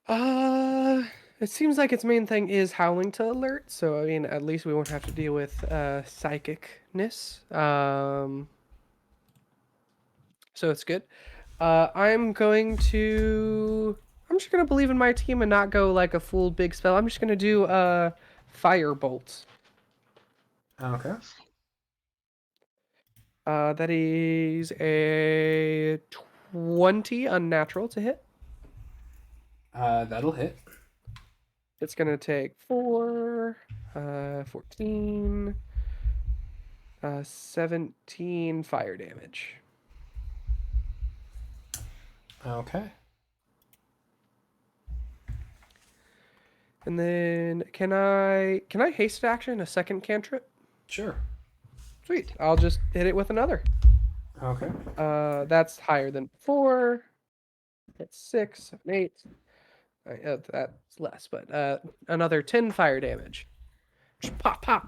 [SPEAKER 1] It seems like its main thing is howling to alert, so I mean, at least we won't have to deal with psychicness. So it's good. I'm just gonna believe in my team and not go like a full big spell. I'm just gonna do fire bolts.
[SPEAKER 2] Okay.
[SPEAKER 1] That is a 20 unnatural to hit.
[SPEAKER 2] That'll hit.
[SPEAKER 1] It's gonna take 4, 14, 17 fire damage.
[SPEAKER 2] Okay.
[SPEAKER 1] And then can I haste action a second cantrip?
[SPEAKER 2] Sure.
[SPEAKER 1] Sweet. I'll just hit it with another.
[SPEAKER 2] Okay.
[SPEAKER 1] That's higher than 4. That's 6, 7, 8. That's less, but another 10 fire damage. Just pop, pop.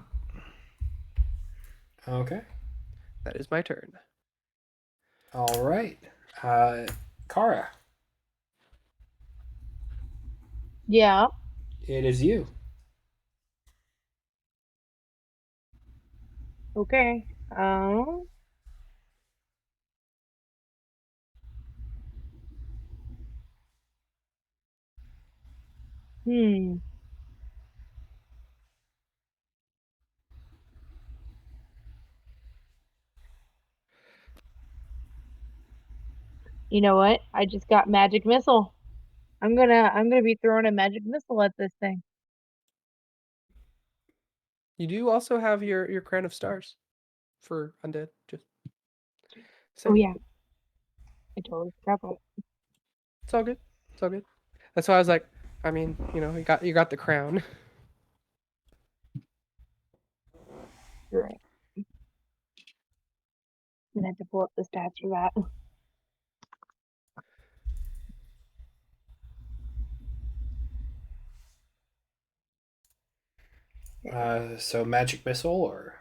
[SPEAKER 2] Okay.
[SPEAKER 1] That is my turn.
[SPEAKER 2] All right. Kara,
[SPEAKER 3] Yeah.
[SPEAKER 2] it is you.
[SPEAKER 3] Okay. Hmm. You know what? I just got magic missile. I'm gonna be throwing a magic missile at this thing.
[SPEAKER 1] You do also have your crown of stars for undead. Just
[SPEAKER 3] Oh
[SPEAKER 1] saying.
[SPEAKER 3] yeah. I totally forgot about it.
[SPEAKER 1] It's all good. It's all good. That's why I was like, I mean, you got the crown.
[SPEAKER 3] You're right. I'm gonna have to pull up the stats for that.
[SPEAKER 2] So magic missile, or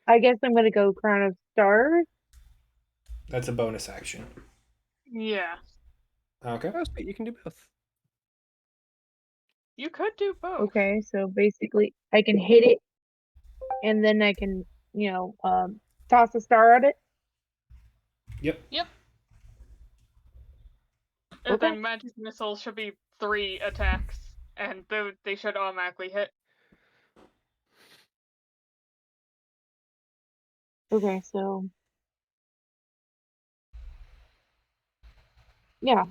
[SPEAKER 3] I guess I'm gonna go crown of stars.
[SPEAKER 2] that's a bonus action.
[SPEAKER 4] Yeah.
[SPEAKER 2] Okay.
[SPEAKER 1] Oh, sweet. You can do both.
[SPEAKER 4] You could do both.
[SPEAKER 3] Okay, so basically I can hit it and then I can, toss a star at it.
[SPEAKER 2] Yep.
[SPEAKER 4] Yep. And
[SPEAKER 3] Okay.
[SPEAKER 4] then magic missiles should be 3 attacks, and they should automatically hit.
[SPEAKER 3] Okay, so Yeah.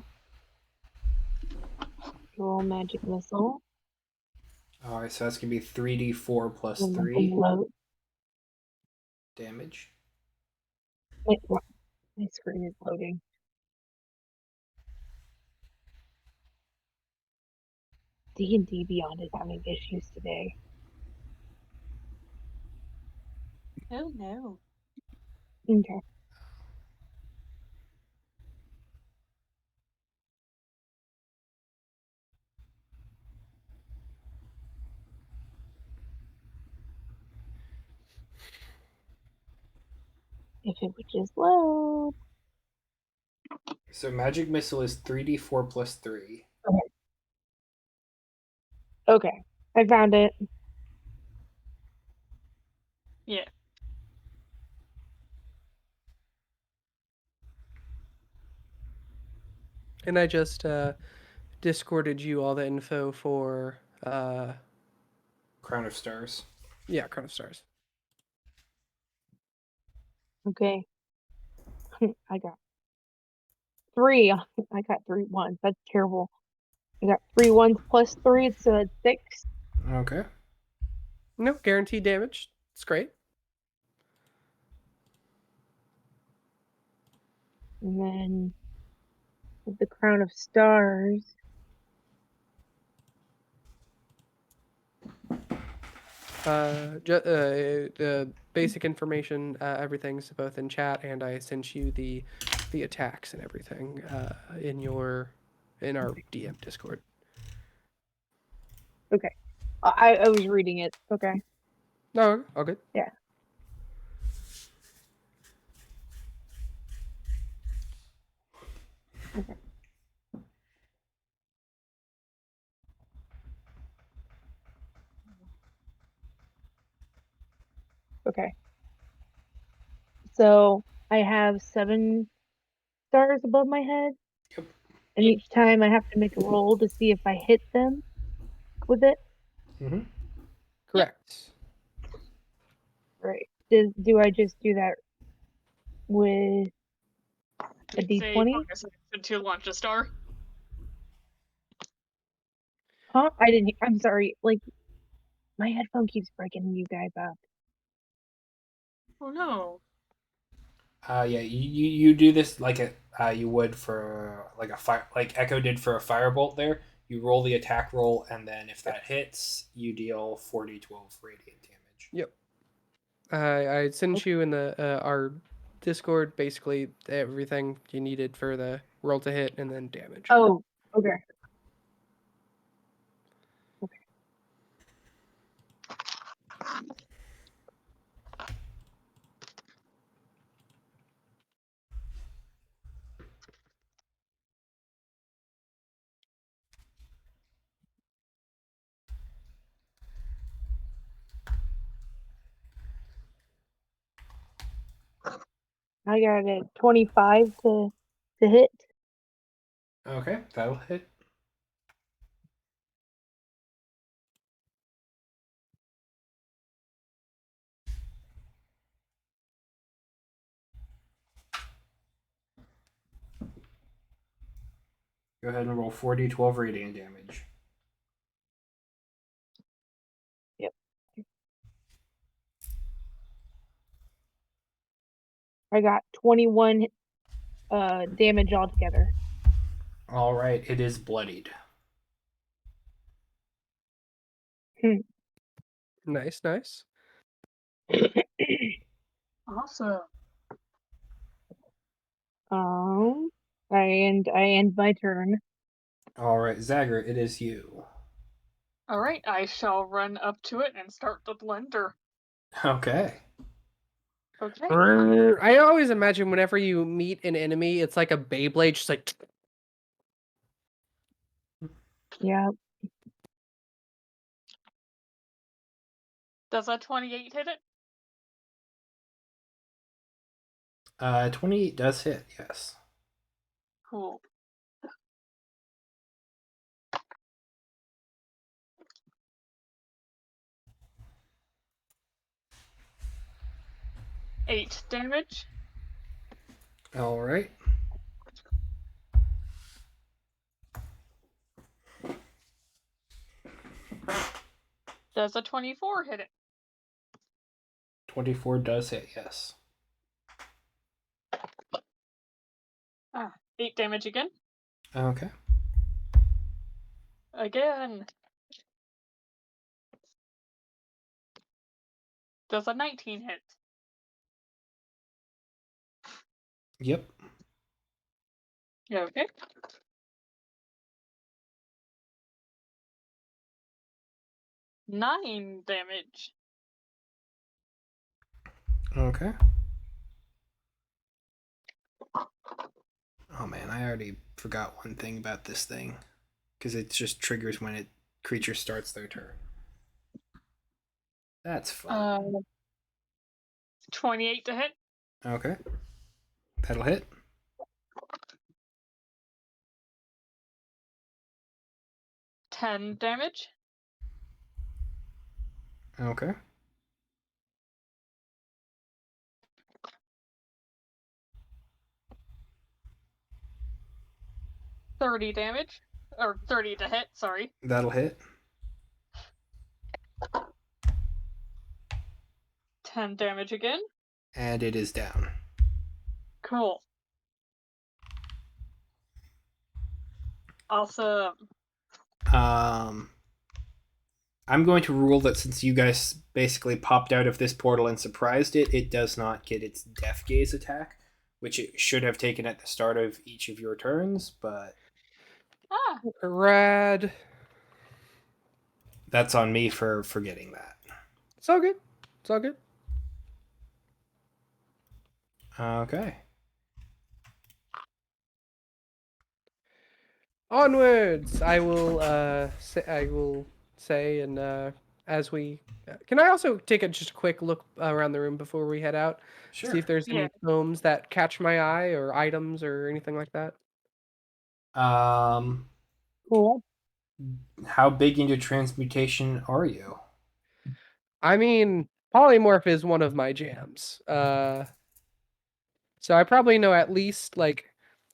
[SPEAKER 3] Roll magic missile.
[SPEAKER 2] All right, so that's gonna be 3d4 plus
[SPEAKER 3] And then
[SPEAKER 2] 3
[SPEAKER 3] load.
[SPEAKER 2] damage.
[SPEAKER 3] Wait, what? My screen is loading. D&D Beyond is having issues today.
[SPEAKER 4] Oh no.
[SPEAKER 3] Okay. If it would just load.
[SPEAKER 2] So magic missile is 3d4 plus 3.
[SPEAKER 3] Okay. I found it.
[SPEAKER 4] Yeah.
[SPEAKER 1] And I just discorded you all the info for
[SPEAKER 2] Crown of Stars.
[SPEAKER 1] yeah, Crown of Stars.
[SPEAKER 3] Okay. I got 3. I got 3 ones. That's terrible. I got 3 ones plus 3, so it's 6.
[SPEAKER 2] Okay.
[SPEAKER 1] No, guaranteed damage. It's great.
[SPEAKER 3] And then with the Crown of Stars.
[SPEAKER 1] The basic information, everything's both in chat, and I sent you the attacks and everything in our DM Discord.
[SPEAKER 3] Okay. I was reading it. Okay.
[SPEAKER 1] No, all good.
[SPEAKER 3] Yeah. Okay. Okay. So I have 7 stars above my head.
[SPEAKER 2] Yep.
[SPEAKER 3] And each time I have to make a roll to see if I hit them with it.
[SPEAKER 2] Mm-hmm.
[SPEAKER 1] Correct.
[SPEAKER 3] Right. Do I just do that with a D20?
[SPEAKER 4] To launch a star.
[SPEAKER 3] Huh? I'm sorry. Like, my headphone keeps breaking you guys up.
[SPEAKER 4] Oh no.
[SPEAKER 2] Yeah, you do this like you would for like a fire, like Echo did for a firebolt. There, you roll the attack roll, and then if that hits, you deal 4d12 radiant damage.
[SPEAKER 1] Yep. I sent you in the our Discord basically everything you needed for the roll to hit and then damage.
[SPEAKER 3] Oh, okay. Okay. I got a 25 to hit.
[SPEAKER 2] Okay, that'll hit. Go ahead and roll 4d12 radiant damage.
[SPEAKER 3] Yep. I got 21 damage altogether.
[SPEAKER 2] All right, it is bloodied.
[SPEAKER 1] Nice, nice.
[SPEAKER 4] Awesome.
[SPEAKER 3] I end my turn.
[SPEAKER 2] All right, Zagger, it is you.
[SPEAKER 4] Alright, I shall run up to it and start the blender.
[SPEAKER 2] Okay.
[SPEAKER 4] Okay.
[SPEAKER 1] I always imagine whenever you meet an enemy, it's like a Beyblade, just like
[SPEAKER 3] Yeah.
[SPEAKER 4] Does a 28 hit it?
[SPEAKER 2] 28 does hit, yes.
[SPEAKER 4] Cool. Eight damage.
[SPEAKER 2] All right.
[SPEAKER 4] Does a 24 hit it?
[SPEAKER 2] 24 does hit, yes.
[SPEAKER 4] 8 damage again.
[SPEAKER 2] Okay.
[SPEAKER 4] Again. Does a 19 hit?
[SPEAKER 2] Yep.
[SPEAKER 4] Okay. Nine damage.
[SPEAKER 2] Okay. Oh man, I already forgot one thing about this thing. Because it just triggers when creature starts their turn. That's fun.
[SPEAKER 4] 28 to hit.
[SPEAKER 2] Okay. That'll hit.
[SPEAKER 4] 10 damage.
[SPEAKER 2] Okay.
[SPEAKER 4] $30 damage. Or 30 to hit, sorry.
[SPEAKER 2] That'll hit.
[SPEAKER 4] 10 damage again.
[SPEAKER 2] And it is down.
[SPEAKER 4] Cool. Awesome.
[SPEAKER 2] I'm going to rule that since you guys basically popped out of this portal and surprised it, it does not get its Death Gaze attack, which it should have taken at the start of each of your turns, but
[SPEAKER 1] Rad.
[SPEAKER 2] that's on me for forgetting that.
[SPEAKER 1] It's all good. It's all good.
[SPEAKER 2] Okay.
[SPEAKER 1] Onwards. I will say, and as we can, I also take just a quick look around the room before we head out.
[SPEAKER 2] Sure.
[SPEAKER 1] See if there's
[SPEAKER 4] Yeah.
[SPEAKER 1] any tomes that catch my eye or items or anything like that.
[SPEAKER 3] Cool.
[SPEAKER 2] How big into transmutation are you?
[SPEAKER 1] I mean, polymorph is one of my jams. So I probably know at least like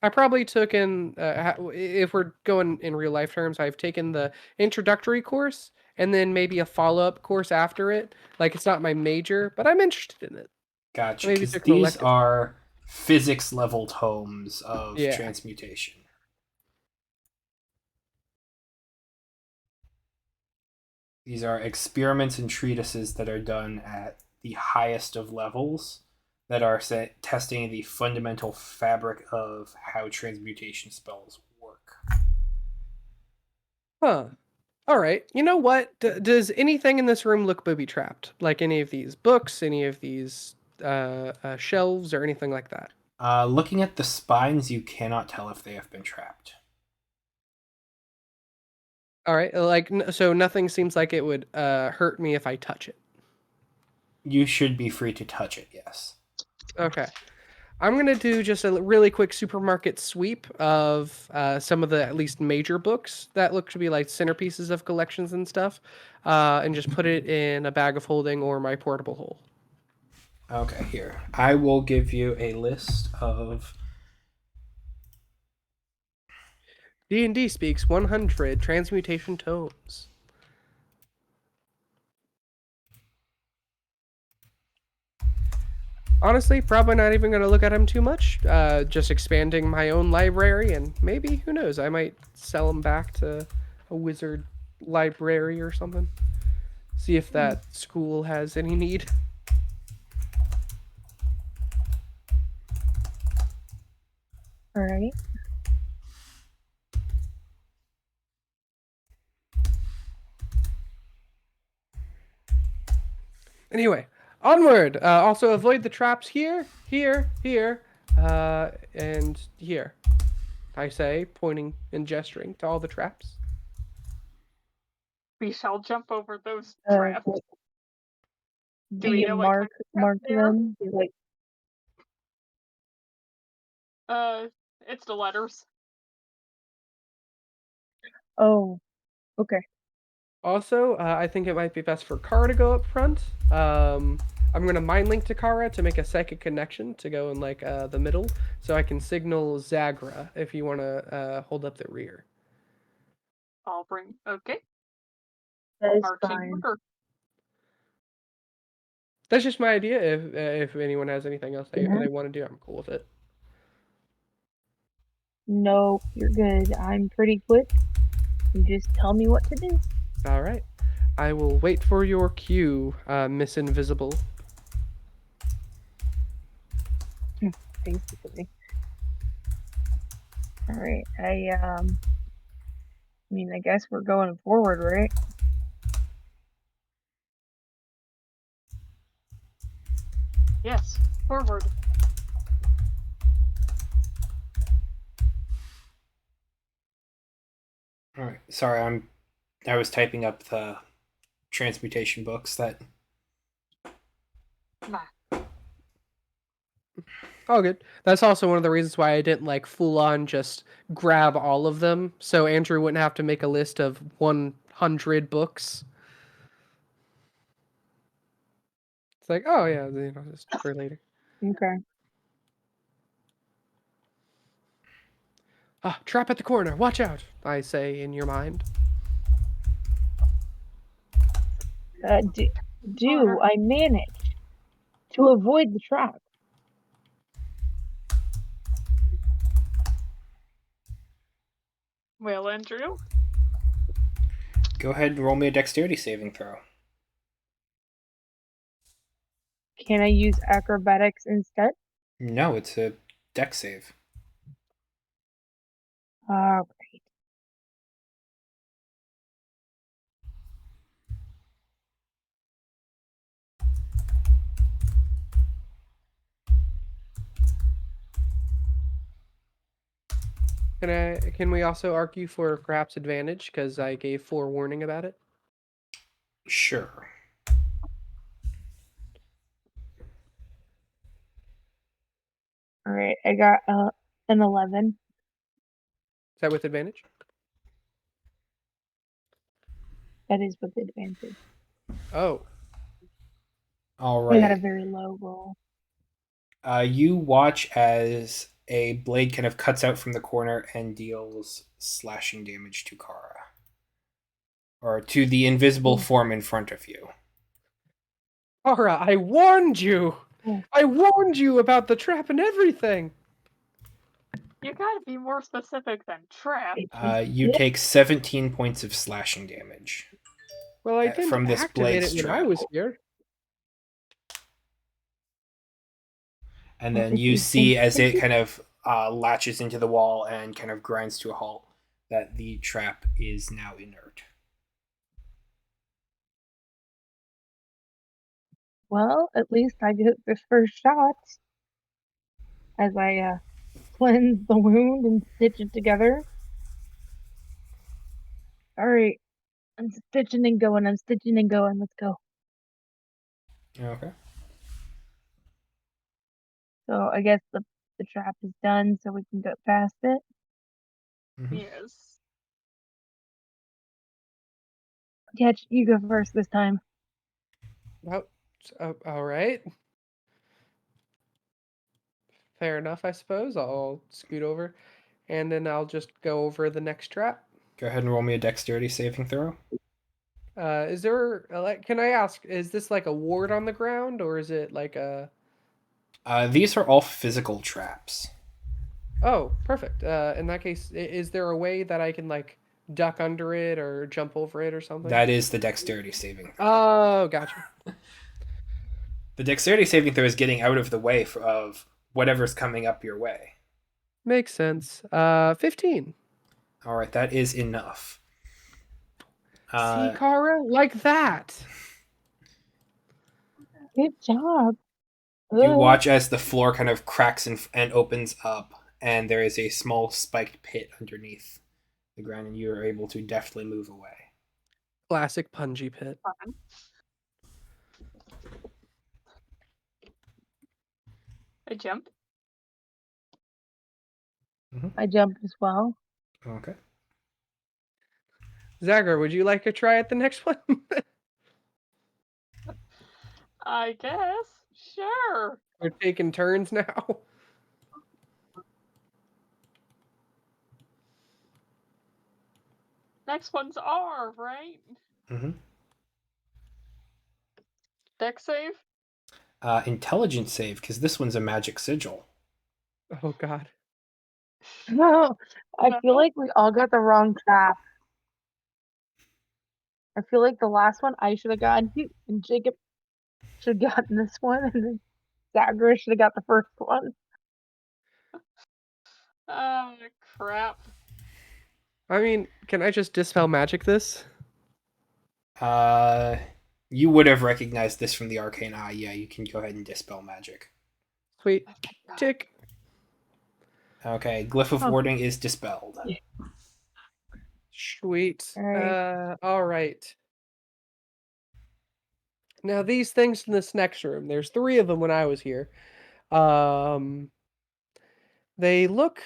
[SPEAKER 1] I probably took in if we're going in real life terms, I've taken the introductory course and then maybe a follow-up course after it. Like it's not my major, but I'm interested in it.
[SPEAKER 2] Gotcha.
[SPEAKER 1] Maybe
[SPEAKER 2] Because
[SPEAKER 1] took an
[SPEAKER 2] these
[SPEAKER 1] elective.
[SPEAKER 2] are physics level tomes of
[SPEAKER 1] Yeah.
[SPEAKER 2] transmutation. These are experiments and treatises that are done at the highest of levels that are testing the fundamental fabric of how transmutation spells work.
[SPEAKER 1] Huh. All right. You know what? Does anything in this room look booby trapped? Like any of these books, any of these shelves, or anything like that?
[SPEAKER 2] Looking at the spines, you cannot tell if they have been trapped.
[SPEAKER 1] All right. Like so, nothing seems like it would hurt me if I touch it.
[SPEAKER 2] You should be free to touch it, yes.
[SPEAKER 1] Okay. I'm going to do just a really quick supermarket sweep of some of the at least major books that look to be like centerpieces of collections and stuff, and just put it in a bag of holding or my portable hole.
[SPEAKER 2] Okay, here. I will give you a list of...
[SPEAKER 1] D&D speaks 100 transmutation tomes. Honestly, probably not even going to look at them too much. Just expanding my own library, and maybe, who knows, I might sell them back to a wizard library or something. See if that school has any need.
[SPEAKER 3] All right.
[SPEAKER 1] Anyway, onward. Also, avoid the traps here, here, here, and here. I say, pointing and gesturing to all the traps.
[SPEAKER 4] We shall jump over those
[SPEAKER 3] Uh,
[SPEAKER 4] traps.
[SPEAKER 3] do
[SPEAKER 4] we
[SPEAKER 3] you
[SPEAKER 4] know what kind of
[SPEAKER 3] mark
[SPEAKER 4] trap they are?
[SPEAKER 3] them? Like,
[SPEAKER 4] It's the letters.
[SPEAKER 3] oh, okay.
[SPEAKER 1] Also, I think it might be best for Kara to go up front. I'm going to mind link to Kara to make a psychic connection to go in like the middle, so I can signal Zagra if you want to hold up the rear.
[SPEAKER 4] I'll bring. Okay.
[SPEAKER 3] That is
[SPEAKER 4] Marching
[SPEAKER 3] fine.
[SPEAKER 4] order.
[SPEAKER 1] That's just my idea. If anyone has anything else they want to do, I'm cool with it.
[SPEAKER 3] No, you're good. I'm pretty quick. You just tell me what to do.
[SPEAKER 1] All right. I will wait for your cue, Miss Invisible.
[SPEAKER 3] Basically. All right. I guess we're going forward, right?
[SPEAKER 4] Yes, forward.
[SPEAKER 2] All right. Sorry, I was typing up the transmutation books that.
[SPEAKER 1] Oh, good. That's also one of the reasons why I didn't like full on just grab all of them, so Andrew wouldn't have to make a list of 100 books. It's like, oh yeah, just for later.
[SPEAKER 3] Okay.
[SPEAKER 1] Ah, trap at the corner. Watch out! I say in your mind.
[SPEAKER 3] Do I manage to avoid the trap?
[SPEAKER 4] Well, Andrew,
[SPEAKER 2] Go ahead and roll me a dexterity saving throw.
[SPEAKER 3] Can I use acrobatics instead?
[SPEAKER 2] No, it's a dex save.
[SPEAKER 3] Right.
[SPEAKER 1] Can we also argue for perhaps advantage because I gave forewarning about it?
[SPEAKER 2] Sure.
[SPEAKER 3] All right. I got an 11.
[SPEAKER 1] Is that with advantage?
[SPEAKER 3] That is with advantage.
[SPEAKER 1] Oh,
[SPEAKER 2] All
[SPEAKER 3] I got a
[SPEAKER 2] right.
[SPEAKER 3] very low roll.
[SPEAKER 2] You watch as a blade kind of cuts out from the corner and deals slashing damage to Kara. Or to the invisible form in front of you.
[SPEAKER 1] Kara, I warned you!
[SPEAKER 3] Oh.
[SPEAKER 1] I warned you about the trap and everything!
[SPEAKER 4] you gotta be more specific than trap.
[SPEAKER 2] You take 17 points of slashing damage
[SPEAKER 1] Well, I didn't
[SPEAKER 2] from this
[SPEAKER 1] activate
[SPEAKER 2] blade
[SPEAKER 1] it when I
[SPEAKER 2] strap.
[SPEAKER 1] was here.
[SPEAKER 2] And then you see as it kind of latches into the wall and kind of grinds to a halt that the trap is now inert.
[SPEAKER 3] Well, at least I get this first shot as I cleanse the wound and stitch it together. All right. I'm stitching and going. I'm stitching and going. Let's go.
[SPEAKER 2] Okay.
[SPEAKER 3] So I guess the trap is done, so we can go past it.
[SPEAKER 2] Mm-hmm.
[SPEAKER 4] Yes.
[SPEAKER 3] Yeah, you go first this time.
[SPEAKER 1] Oh, all right. Fair enough, I suppose. I'll scoot over, and then I'll just go over the next trap.
[SPEAKER 2] Go ahead and roll me a dexterity saving throw.
[SPEAKER 1] Is there like? Can I ask? Is this like a ward on the ground, or is it like a?
[SPEAKER 2] These are all physical traps.
[SPEAKER 1] Oh, perfect. In that case, is there a way that I can like duck under it or jump over it or something?
[SPEAKER 2] That is the dexterity saving throw.
[SPEAKER 1] Oh, gotcha.
[SPEAKER 2] The dexterity saving throw is getting out of the way of whatever's coming up your way.
[SPEAKER 1] Makes sense. 15.
[SPEAKER 2] All right, that is enough.
[SPEAKER 1] See, Kara, like that.
[SPEAKER 3] Good job.
[SPEAKER 2] You watch as the floor kind of cracks and opens up, and there is a small spiked pit underneath the ground, and you are able to deftly move away.
[SPEAKER 1] Classic punji pit.
[SPEAKER 4] Fun. I jump.
[SPEAKER 3] I jumped as well.
[SPEAKER 2] Okay.
[SPEAKER 1] Zagger, would you like a try at the next one?
[SPEAKER 4] I guess. Sure.
[SPEAKER 1] We're taking turns now.
[SPEAKER 4] Next one's R, right?
[SPEAKER 2] Mm-hmm.
[SPEAKER 4] Deck save?
[SPEAKER 2] Intelligence save, because this one's a magic sigil.
[SPEAKER 1] Oh God.
[SPEAKER 3] No, I feel like we all got the wrong trap. I feel like the last one I should have gotten, and Jacob should have gotten this one, and then Zagreus should have got the first one.
[SPEAKER 4] Oh, crap.
[SPEAKER 1] I mean, can I just dispel magic this?
[SPEAKER 2] Uh, you would have recognized this from the arcane eye. Yeah, you can go ahead and dispel magic.
[SPEAKER 1] Sweet.
[SPEAKER 4] Oh my God.
[SPEAKER 1] Tick.
[SPEAKER 2] Okay, glyph of
[SPEAKER 3] Okay.
[SPEAKER 2] warding is dispelled.
[SPEAKER 1] Sweet.
[SPEAKER 3] All right.
[SPEAKER 1] All right. Now these things in this next room, there's three of them when I was here. Um, they look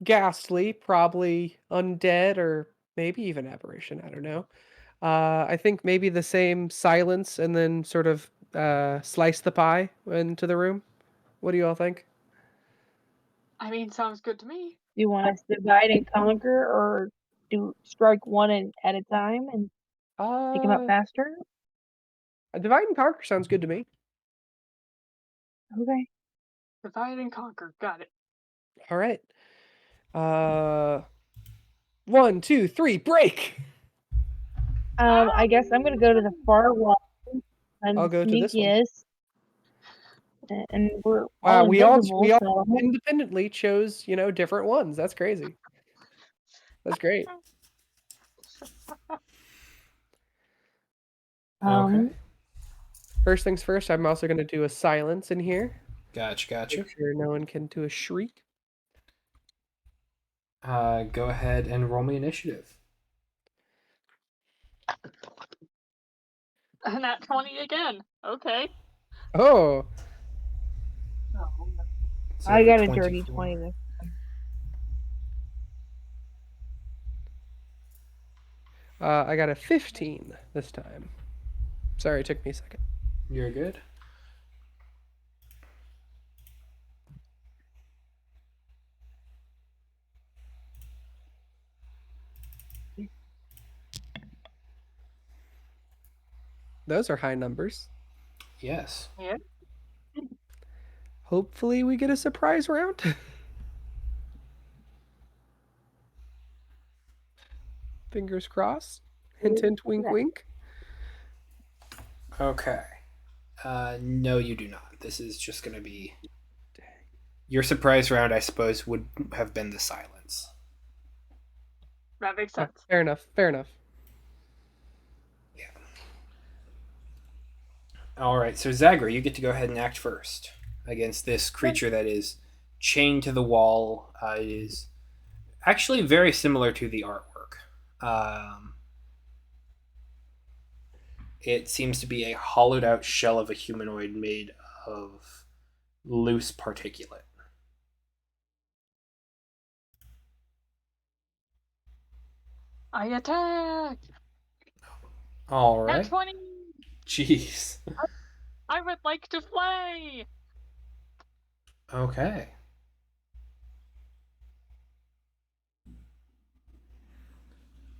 [SPEAKER 1] ghastly, probably undead or maybe even apparition. I don't know. I think maybe the same silence and then sort of slice the pie into the room. What do you all think?
[SPEAKER 4] I mean, sounds good to me.
[SPEAKER 3] Do you want us to divide and conquer, or do strike one at a time and take them out
[SPEAKER 1] Uh,
[SPEAKER 3] faster?
[SPEAKER 1] a divide and conquer sounds good to me.
[SPEAKER 3] Okay.
[SPEAKER 4] Divide and conquer. Got it.
[SPEAKER 1] All right. Uh, 1, 2, 3, break.
[SPEAKER 3] I guess I'm gonna go to the far wall. I'm
[SPEAKER 1] I'll
[SPEAKER 3] the
[SPEAKER 1] go to this one.
[SPEAKER 3] sneakiest, and we're
[SPEAKER 1] Wow,
[SPEAKER 3] all invisible.
[SPEAKER 1] we all
[SPEAKER 3] So
[SPEAKER 1] independently chose, different ones. That's crazy. That's great.
[SPEAKER 2] Okay,
[SPEAKER 1] First things first, I'm also going to do a silence in here.
[SPEAKER 2] gotcha.
[SPEAKER 1] Make sure no one can do a shriek.
[SPEAKER 2] Go ahead and roll me initiative.
[SPEAKER 4] Nat 20 again. Okay.
[SPEAKER 1] Oh,
[SPEAKER 2] So
[SPEAKER 3] I got a
[SPEAKER 2] 24.
[SPEAKER 3] dirty 20 this.
[SPEAKER 1] I got a 15 this time. Sorry, it took me a second.
[SPEAKER 2] You're good.
[SPEAKER 1] Those are high numbers.
[SPEAKER 2] Yes.
[SPEAKER 4] Yeah.
[SPEAKER 1] Hopefully we get a surprise round. Fingers crossed. Hint, hint, wink, wink.
[SPEAKER 2] Okay. No, you do not. This is just going to be your surprise round. I suppose would have been the silence.
[SPEAKER 4] That makes sense.
[SPEAKER 1] Fair enough. Fair enough.
[SPEAKER 2] Yeah. All right. So Zagra, you get to go ahead and act first against this creature that is chained to the wall. It is actually very similar to the artwork. It seems to be a hollowed out shell of a humanoid made of loose particulate.
[SPEAKER 4] I attack.
[SPEAKER 2] All
[SPEAKER 4] Nat
[SPEAKER 2] right.
[SPEAKER 4] 20.
[SPEAKER 2] Jeez.
[SPEAKER 4] I would like to play.
[SPEAKER 2] Okay.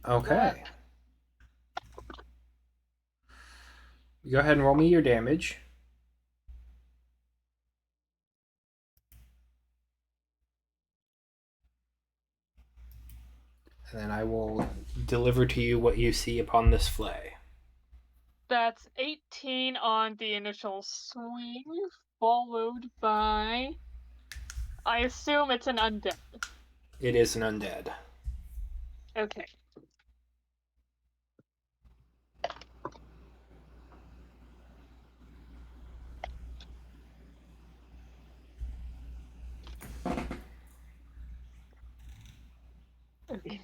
[SPEAKER 2] Okay. Go ahead and roll me your damage. And then I will deliver to you what you see upon this flay.
[SPEAKER 4] That's 18 on the initial swing, followed by. I assume it's an undead.
[SPEAKER 2] It is an undead.
[SPEAKER 4] Okay. Okay.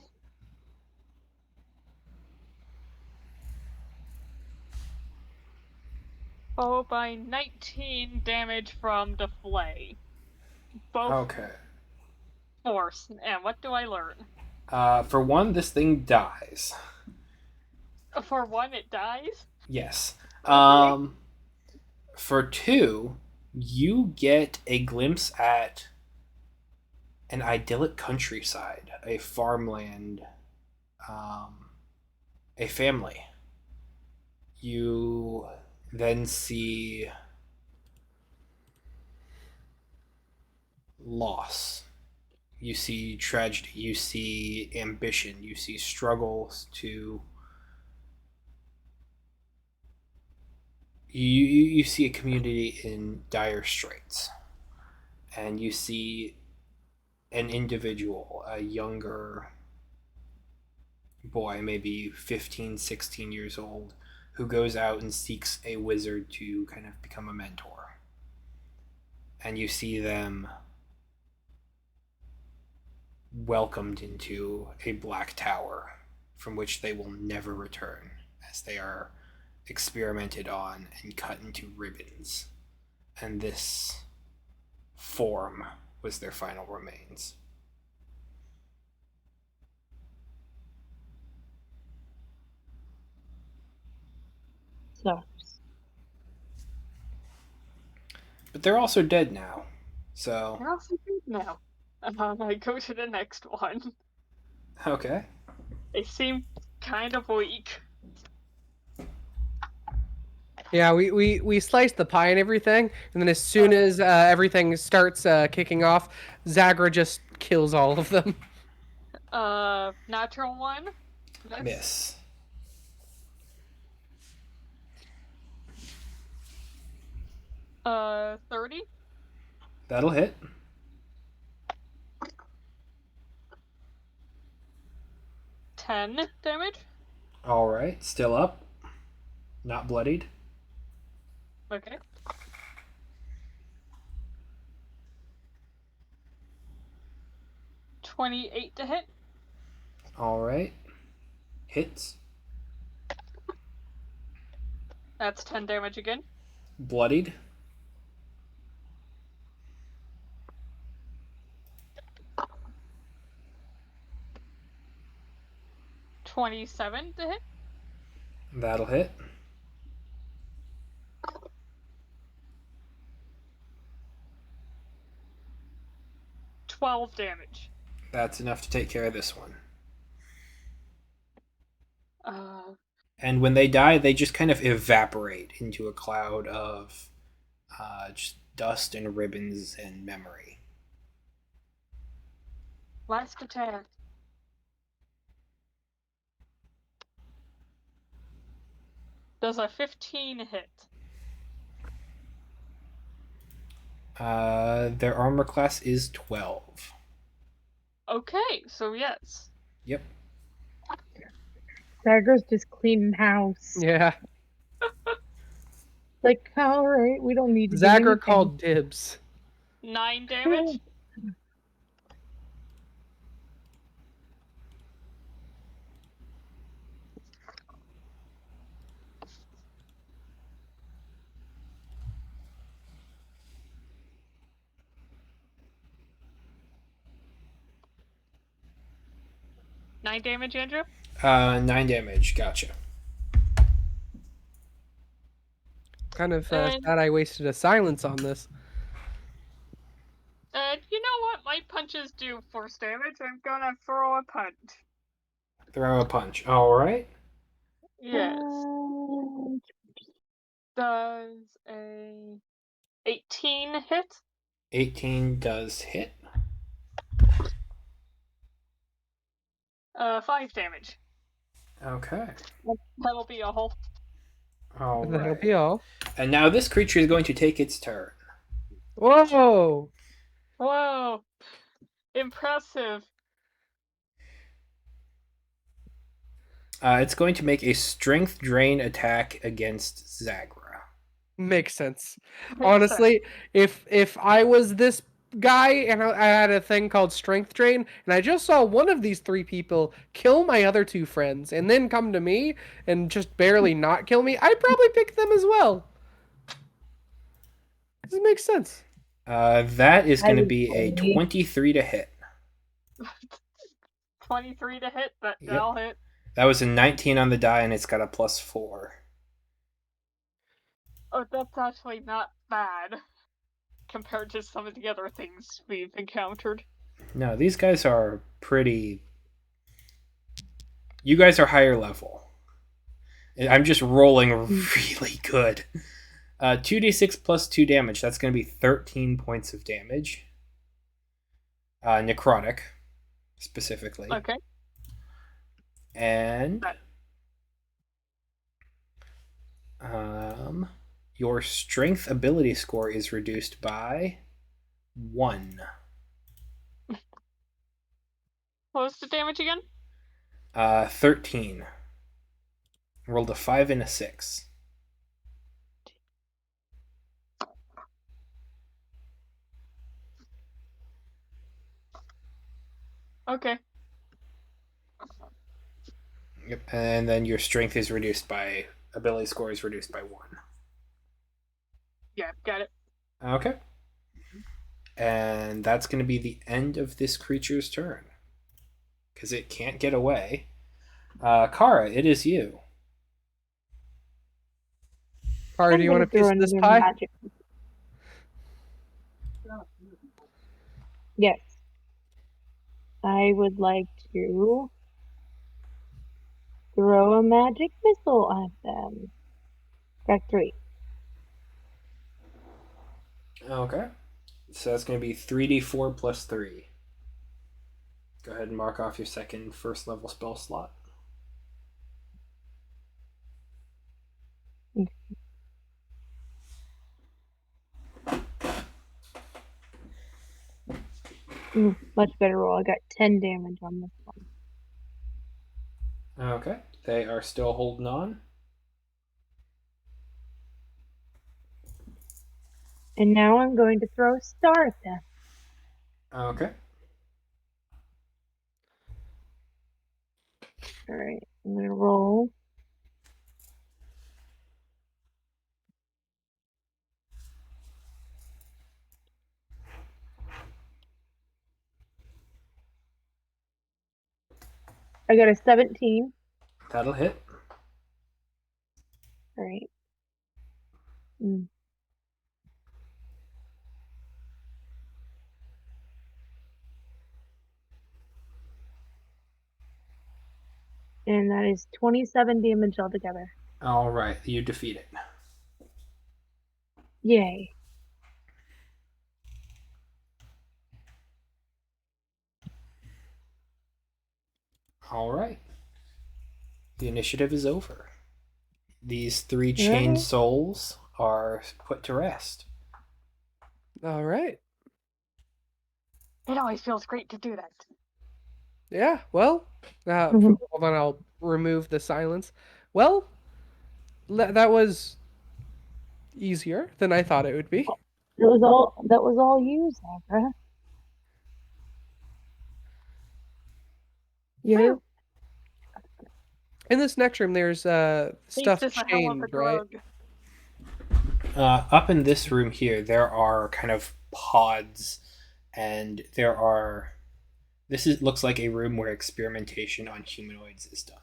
[SPEAKER 4] Followed by 19 damage from the flay. Both
[SPEAKER 2] Okay.
[SPEAKER 4] force. And what do I learn?
[SPEAKER 2] For one, this thing dies.
[SPEAKER 4] For one, it dies?
[SPEAKER 2] Yes.
[SPEAKER 4] Okay.
[SPEAKER 2] For two, you get a glimpse at an idyllic countryside, a farmland, a family. You then see loss. You see tragedy. You see ambition. You see struggles to. You see a community in dire straits, and you see an individual, a younger boy, maybe 15, 16 years old, who goes out and seeks a wizard to kind of become a mentor. And you see them welcomed into a black tower from which they will never return, as they are experimented on and cut into ribbons. And this form was their final remains.
[SPEAKER 3] Sucks.
[SPEAKER 2] But they're also dead now. So.
[SPEAKER 4] We're also good now. I go to the next one.
[SPEAKER 2] Okay.
[SPEAKER 4] They seem kind of weak.
[SPEAKER 1] Yeah, we slice the pie and everything, and then as soon as everything starts kicking off, Zagra just kills all of them.
[SPEAKER 4] Natural one.
[SPEAKER 2] Miss.
[SPEAKER 4] Uh, 30.
[SPEAKER 2] That'll hit.
[SPEAKER 4] $10 damage.
[SPEAKER 2] Alright, still up. Not bloodied.
[SPEAKER 4] Okay. $28 to hit.
[SPEAKER 2] Alright. Hits.
[SPEAKER 4] That's 10 damage again.
[SPEAKER 2] Bloodied.
[SPEAKER 4] $27 to hit.
[SPEAKER 2] That'll hit.
[SPEAKER 4] $12 damage.
[SPEAKER 2] That's enough to take care of this one.
[SPEAKER 4] Uh,
[SPEAKER 2] And when they die, they just kind of evaporate into a cloud of just dust and ribbons and memory.
[SPEAKER 4] last attack. Does a 15 hit?
[SPEAKER 2] Their armor class is 12.
[SPEAKER 4] Okay, so yes.
[SPEAKER 2] Yep.
[SPEAKER 3] Zagra's just cleaning house.
[SPEAKER 1] Yeah,
[SPEAKER 3] Like, all right, we don't need to do
[SPEAKER 1] Zagra
[SPEAKER 3] anything.
[SPEAKER 1] called dibs.
[SPEAKER 4] 9 damage. Nine damage, Andrew?
[SPEAKER 2] 9 damage. Gotcha.
[SPEAKER 1] Kind of
[SPEAKER 4] And-
[SPEAKER 1] sad I wasted a silence on this.
[SPEAKER 4] You know what my punches do force damage? I'm gonna throw a punch.
[SPEAKER 2] Throw a punch. Alright.
[SPEAKER 4] Yes. Does a 18 hit?
[SPEAKER 2] 18 does hit.
[SPEAKER 4] 5 damage.
[SPEAKER 2] Okay.
[SPEAKER 4] That'll be a whole.
[SPEAKER 1] That'll
[SPEAKER 2] Alright.
[SPEAKER 1] be all.
[SPEAKER 2] And now this creature is going to take its turn.
[SPEAKER 1] Whoa!
[SPEAKER 4] Whoa! Impressive.
[SPEAKER 2] It's going to make a strength drain attack against Zagra.
[SPEAKER 1] Makes sense.
[SPEAKER 4] Makes
[SPEAKER 1] Honestly, if I was this guy and I had a thing called strength drain, and I just saw one of these three people kill my other two friends, and then come to me and just barely not kill me, I'd probably pick them as well. This makes sense.
[SPEAKER 2] That is going to
[SPEAKER 3] would
[SPEAKER 2] be a
[SPEAKER 3] totally-
[SPEAKER 2] 23 to hit.
[SPEAKER 4] 23 to hit,
[SPEAKER 2] Yep.
[SPEAKER 4] that'll hit.
[SPEAKER 2] That was a 19 on the die, and it's got a +4.
[SPEAKER 4] Oh, that's actually not bad compared to some of the other things we've encountered.
[SPEAKER 2] No, these guys are pretty. You guys are higher level. I'm just rolling really good. 2d6 plus 2 damage. That's going to be 13 points of damage. necrotic, specifically.
[SPEAKER 4] Okay.
[SPEAKER 2] And
[SPEAKER 4] Right.
[SPEAKER 2] your strength ability score is reduced by 1.
[SPEAKER 4] What was the damage again?
[SPEAKER 2] 13. Rolled a 5 and a 6.
[SPEAKER 4] Okay.
[SPEAKER 2] Yep. And then your strength is reduced by ability score is reduced by 1.
[SPEAKER 4] Yeah, got it.
[SPEAKER 2] Okay. And that's going to be the end of this creature's turn. Because it can't get away. Kara, it is you.
[SPEAKER 1] Kara, do
[SPEAKER 3] I'm
[SPEAKER 1] you want
[SPEAKER 3] gonna
[SPEAKER 1] a piece
[SPEAKER 3] throw
[SPEAKER 1] of this
[SPEAKER 3] another
[SPEAKER 1] pie?
[SPEAKER 3] magic. Yes, I would like to throw a magic missile at them. Got 3.
[SPEAKER 2] Okay. So that's going to be 3d4 plus 3. Go ahead and mark off your second first level spell slot.
[SPEAKER 3] Much better roll. I got 10 damage on this one.
[SPEAKER 2] Okay. They are still holding on.
[SPEAKER 3] And now I'm going to throw a star at them.
[SPEAKER 2] Okay.
[SPEAKER 3] Alright, I'm gonna roll. I got a 17.
[SPEAKER 2] That'll hit.
[SPEAKER 3] Alright. Mm. And that is 27 damage altogether.
[SPEAKER 2] All right. You defeat it.
[SPEAKER 3] Yay.
[SPEAKER 2] All right. The initiative is over. These 3 chained
[SPEAKER 3] Alright.
[SPEAKER 2] souls are put to rest.
[SPEAKER 1] All right.
[SPEAKER 4] It always feels great to do that.
[SPEAKER 1] Yeah. Well, hold on. I'll remove the silence. Well, that was easier than I thought it would be.
[SPEAKER 3] That was all you, Zachary. Yeah.
[SPEAKER 1] In this next room, there's stuff
[SPEAKER 4] Beast is a hell of a
[SPEAKER 1] chained, right?
[SPEAKER 4] drug.
[SPEAKER 2] Up in this room here, there are kind of pods, and there are. This looks like a room where experimentation on humanoids is done.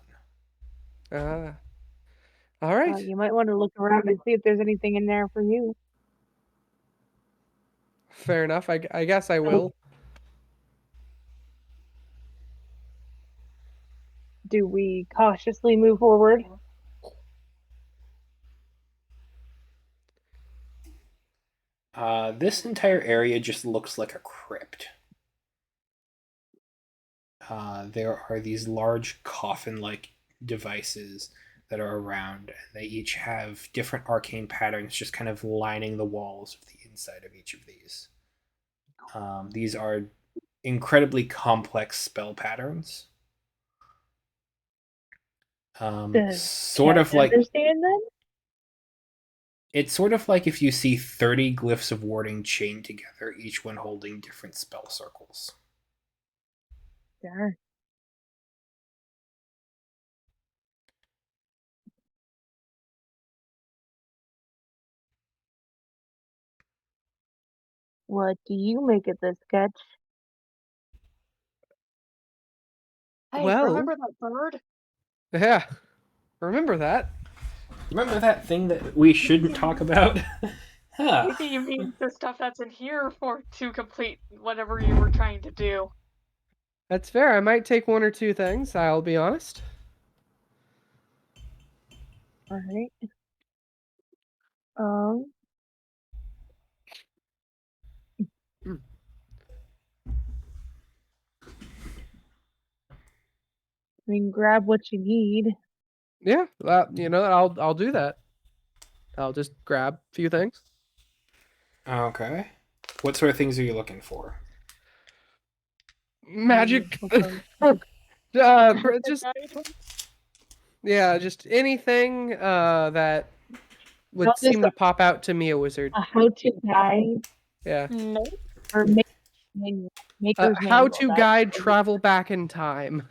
[SPEAKER 1] All right.
[SPEAKER 3] You might want to look around and see if there's anything in there for you.
[SPEAKER 1] Fair enough. I guess I will.
[SPEAKER 3] Do we cautiously move forward?
[SPEAKER 2] This entire area just looks like a crypt. There are these large coffin-like devices that are around, and they each have different arcane patterns just kind of lining the walls of the inside of each of these. These are incredibly complex spell patterns.
[SPEAKER 3] Does
[SPEAKER 2] Sort
[SPEAKER 3] Cat
[SPEAKER 2] of like
[SPEAKER 3] understand them?
[SPEAKER 2] it's sort of like if you see 30 glyphs of warding chained together, each one holding different spell circles.
[SPEAKER 3] Sure. What do you make of this, Sketch?
[SPEAKER 4] Hey,
[SPEAKER 1] Well,
[SPEAKER 4] remember that bird?
[SPEAKER 1] yeah. Remember that.
[SPEAKER 2] Remember that thing that we shouldn't talk about? Huh.
[SPEAKER 4] You mean the stuff that's in here for to complete whatever you were trying to do?
[SPEAKER 1] That's fair. I might take 1 or 2 things. I'll be honest.
[SPEAKER 3] All right. Um.
[SPEAKER 1] Hmm.
[SPEAKER 3] I mean, grab what you need.
[SPEAKER 1] Yeah, I'll do that. I'll just grab a few things.
[SPEAKER 2] Okay. What sort of things are you looking for?
[SPEAKER 1] Magic. Just just anything that would
[SPEAKER 3] Not just
[SPEAKER 1] seem to pop out to me, a wizard.
[SPEAKER 3] a how-to guide
[SPEAKER 1] Yeah.
[SPEAKER 4] No.
[SPEAKER 3] or maker's
[SPEAKER 1] How
[SPEAKER 3] manual.
[SPEAKER 1] to
[SPEAKER 3] That's
[SPEAKER 1] guide
[SPEAKER 3] what we-
[SPEAKER 1] travel back in time.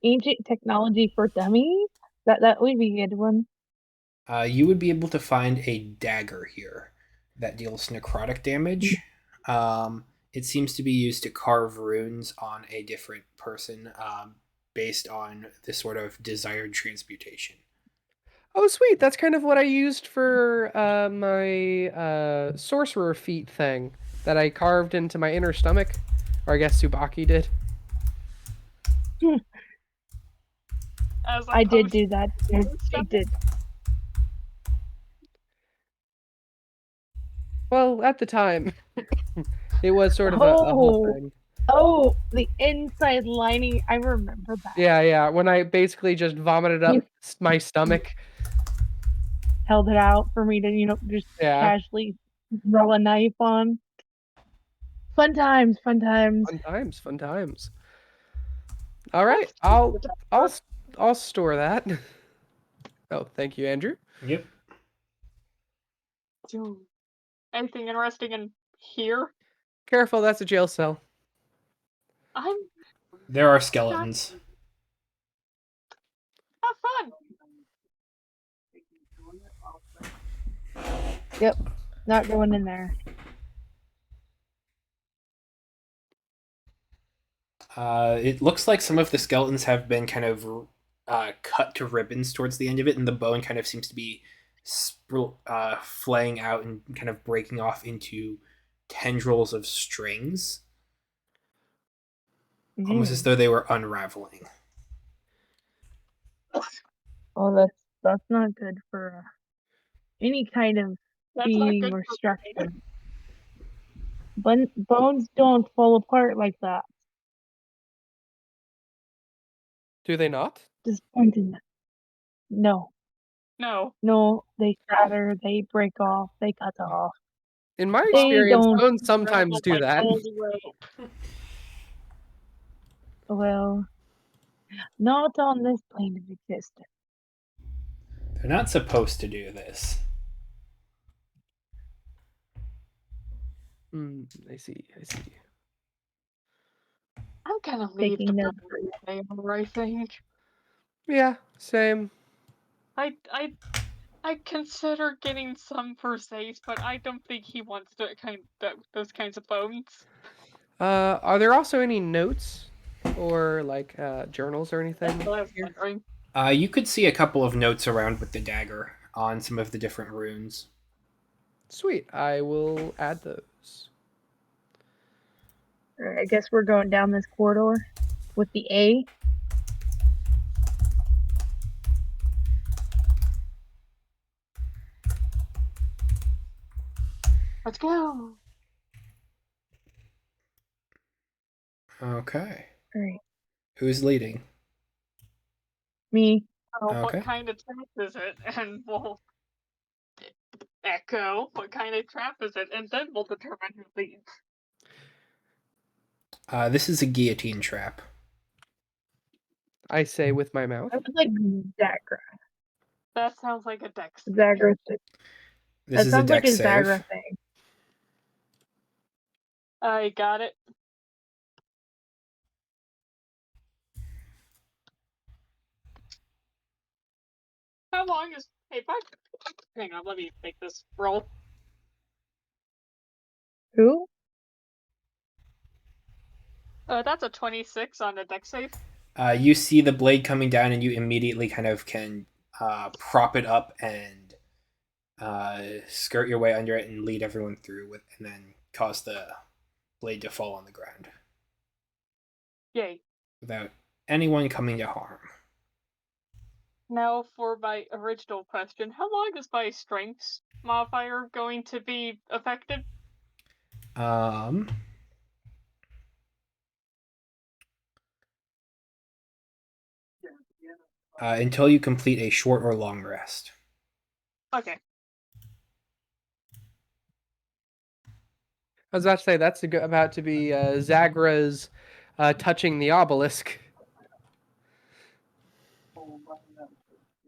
[SPEAKER 3] ancient technology for dummies. That would be a good one.
[SPEAKER 2] You would be able to find a dagger here that deals necrotic damage. It seems to be used to carve runes on a different person based on the sort of desired transmutation.
[SPEAKER 1] Oh, sweet. That's kind of what I used for my sorcerer feat thing that I carved into my inner stomach. Or I guess Subaki did.
[SPEAKER 4] As
[SPEAKER 3] I did
[SPEAKER 4] opposed
[SPEAKER 3] do that.
[SPEAKER 4] to
[SPEAKER 3] I did.
[SPEAKER 1] Well, at the time, it was sort of a whole
[SPEAKER 3] Oh,
[SPEAKER 1] thing.
[SPEAKER 3] oh, the inside lining. I remember that.
[SPEAKER 1] Yeah. When I basically just vomited up
[SPEAKER 3] You
[SPEAKER 1] my stomach.
[SPEAKER 3] held it out for me to, just
[SPEAKER 1] Yeah.
[SPEAKER 3] casually roll a knife on. Fun times, fun times.
[SPEAKER 1] Fun times. All right, I'll store that. Oh, thank you, Andrew.
[SPEAKER 2] Yep.
[SPEAKER 4] anything interesting in here?
[SPEAKER 1] Careful, that's a jail cell.
[SPEAKER 4] I'm
[SPEAKER 2] There are skeletons.
[SPEAKER 4] have fun.
[SPEAKER 3] Yep, not going in there.
[SPEAKER 2] It looks like some of the skeletons have been kind of cut to ribbons towards the end of it, and the bone kind of seems to be flaying out and kind of breaking off into tendrils of strings, almost as though they were unraveling.
[SPEAKER 3] Oh, that's not good for any kind of
[SPEAKER 4] That's not
[SPEAKER 3] being
[SPEAKER 4] good
[SPEAKER 3] or
[SPEAKER 4] for
[SPEAKER 3] structure. Bones don't fall apart like that.
[SPEAKER 1] Do they not?
[SPEAKER 3] Disappointing. No,
[SPEAKER 4] No.
[SPEAKER 3] they shatter, they break off, they cut off.
[SPEAKER 1] In my
[SPEAKER 3] They
[SPEAKER 1] experience,
[SPEAKER 3] don't.
[SPEAKER 1] bones sometimes do that.
[SPEAKER 3] Well, not on this plane of existence.
[SPEAKER 2] They're not supposed to do this.
[SPEAKER 1] I see.
[SPEAKER 4] I'm gonna leave
[SPEAKER 3] Taking
[SPEAKER 4] the
[SPEAKER 3] them.
[SPEAKER 4] board there, I think.
[SPEAKER 1] Yeah, same.
[SPEAKER 4] I consider getting some first aid, but I don't think he wants those kinds of bones.
[SPEAKER 1] Are there also any notes or like journals or anything?
[SPEAKER 4] That's what I was wondering.
[SPEAKER 2] You could see a couple of notes around with the dagger on some of the different runes.
[SPEAKER 1] Sweet. I will add those.
[SPEAKER 3] Alright, I guess we're going down this corridor with the A.
[SPEAKER 4] Let's go.
[SPEAKER 2] Okay.
[SPEAKER 3] Alright,
[SPEAKER 2] Who's leading?
[SPEAKER 3] me.
[SPEAKER 4] Oh,
[SPEAKER 2] Okay.
[SPEAKER 4] what kind of trap is it? And we'll echo what kind of trap is it, and then we'll determine who leads.
[SPEAKER 2] This is a guillotine trap.
[SPEAKER 1] I say with my mouth.
[SPEAKER 3] I was like Zagra.
[SPEAKER 4] That sounds like a dex.
[SPEAKER 3] Zagra.
[SPEAKER 2] This
[SPEAKER 3] That
[SPEAKER 2] is a
[SPEAKER 3] sounds like
[SPEAKER 2] dex
[SPEAKER 3] a
[SPEAKER 2] save.
[SPEAKER 3] Zagra thing.
[SPEAKER 4] I got it. How long is... Hey, bud. Hang on, let me make this roll.
[SPEAKER 3] Who?
[SPEAKER 4] That's a 26 on the dex save.
[SPEAKER 2] You see the blade coming down, and you immediately kind of can prop it up and skirt your way under it and lead everyone through with, and then cause the blade to fall on the ground
[SPEAKER 4] Yay.
[SPEAKER 2] without anyone coming to harm.
[SPEAKER 4] Now for my original question, how long is my strengths modifier going to be affected?
[SPEAKER 2] Um, until you complete a short or long rest.
[SPEAKER 4] Okay.
[SPEAKER 1] I was about to say that's about to be Zagra's touching the obelisk.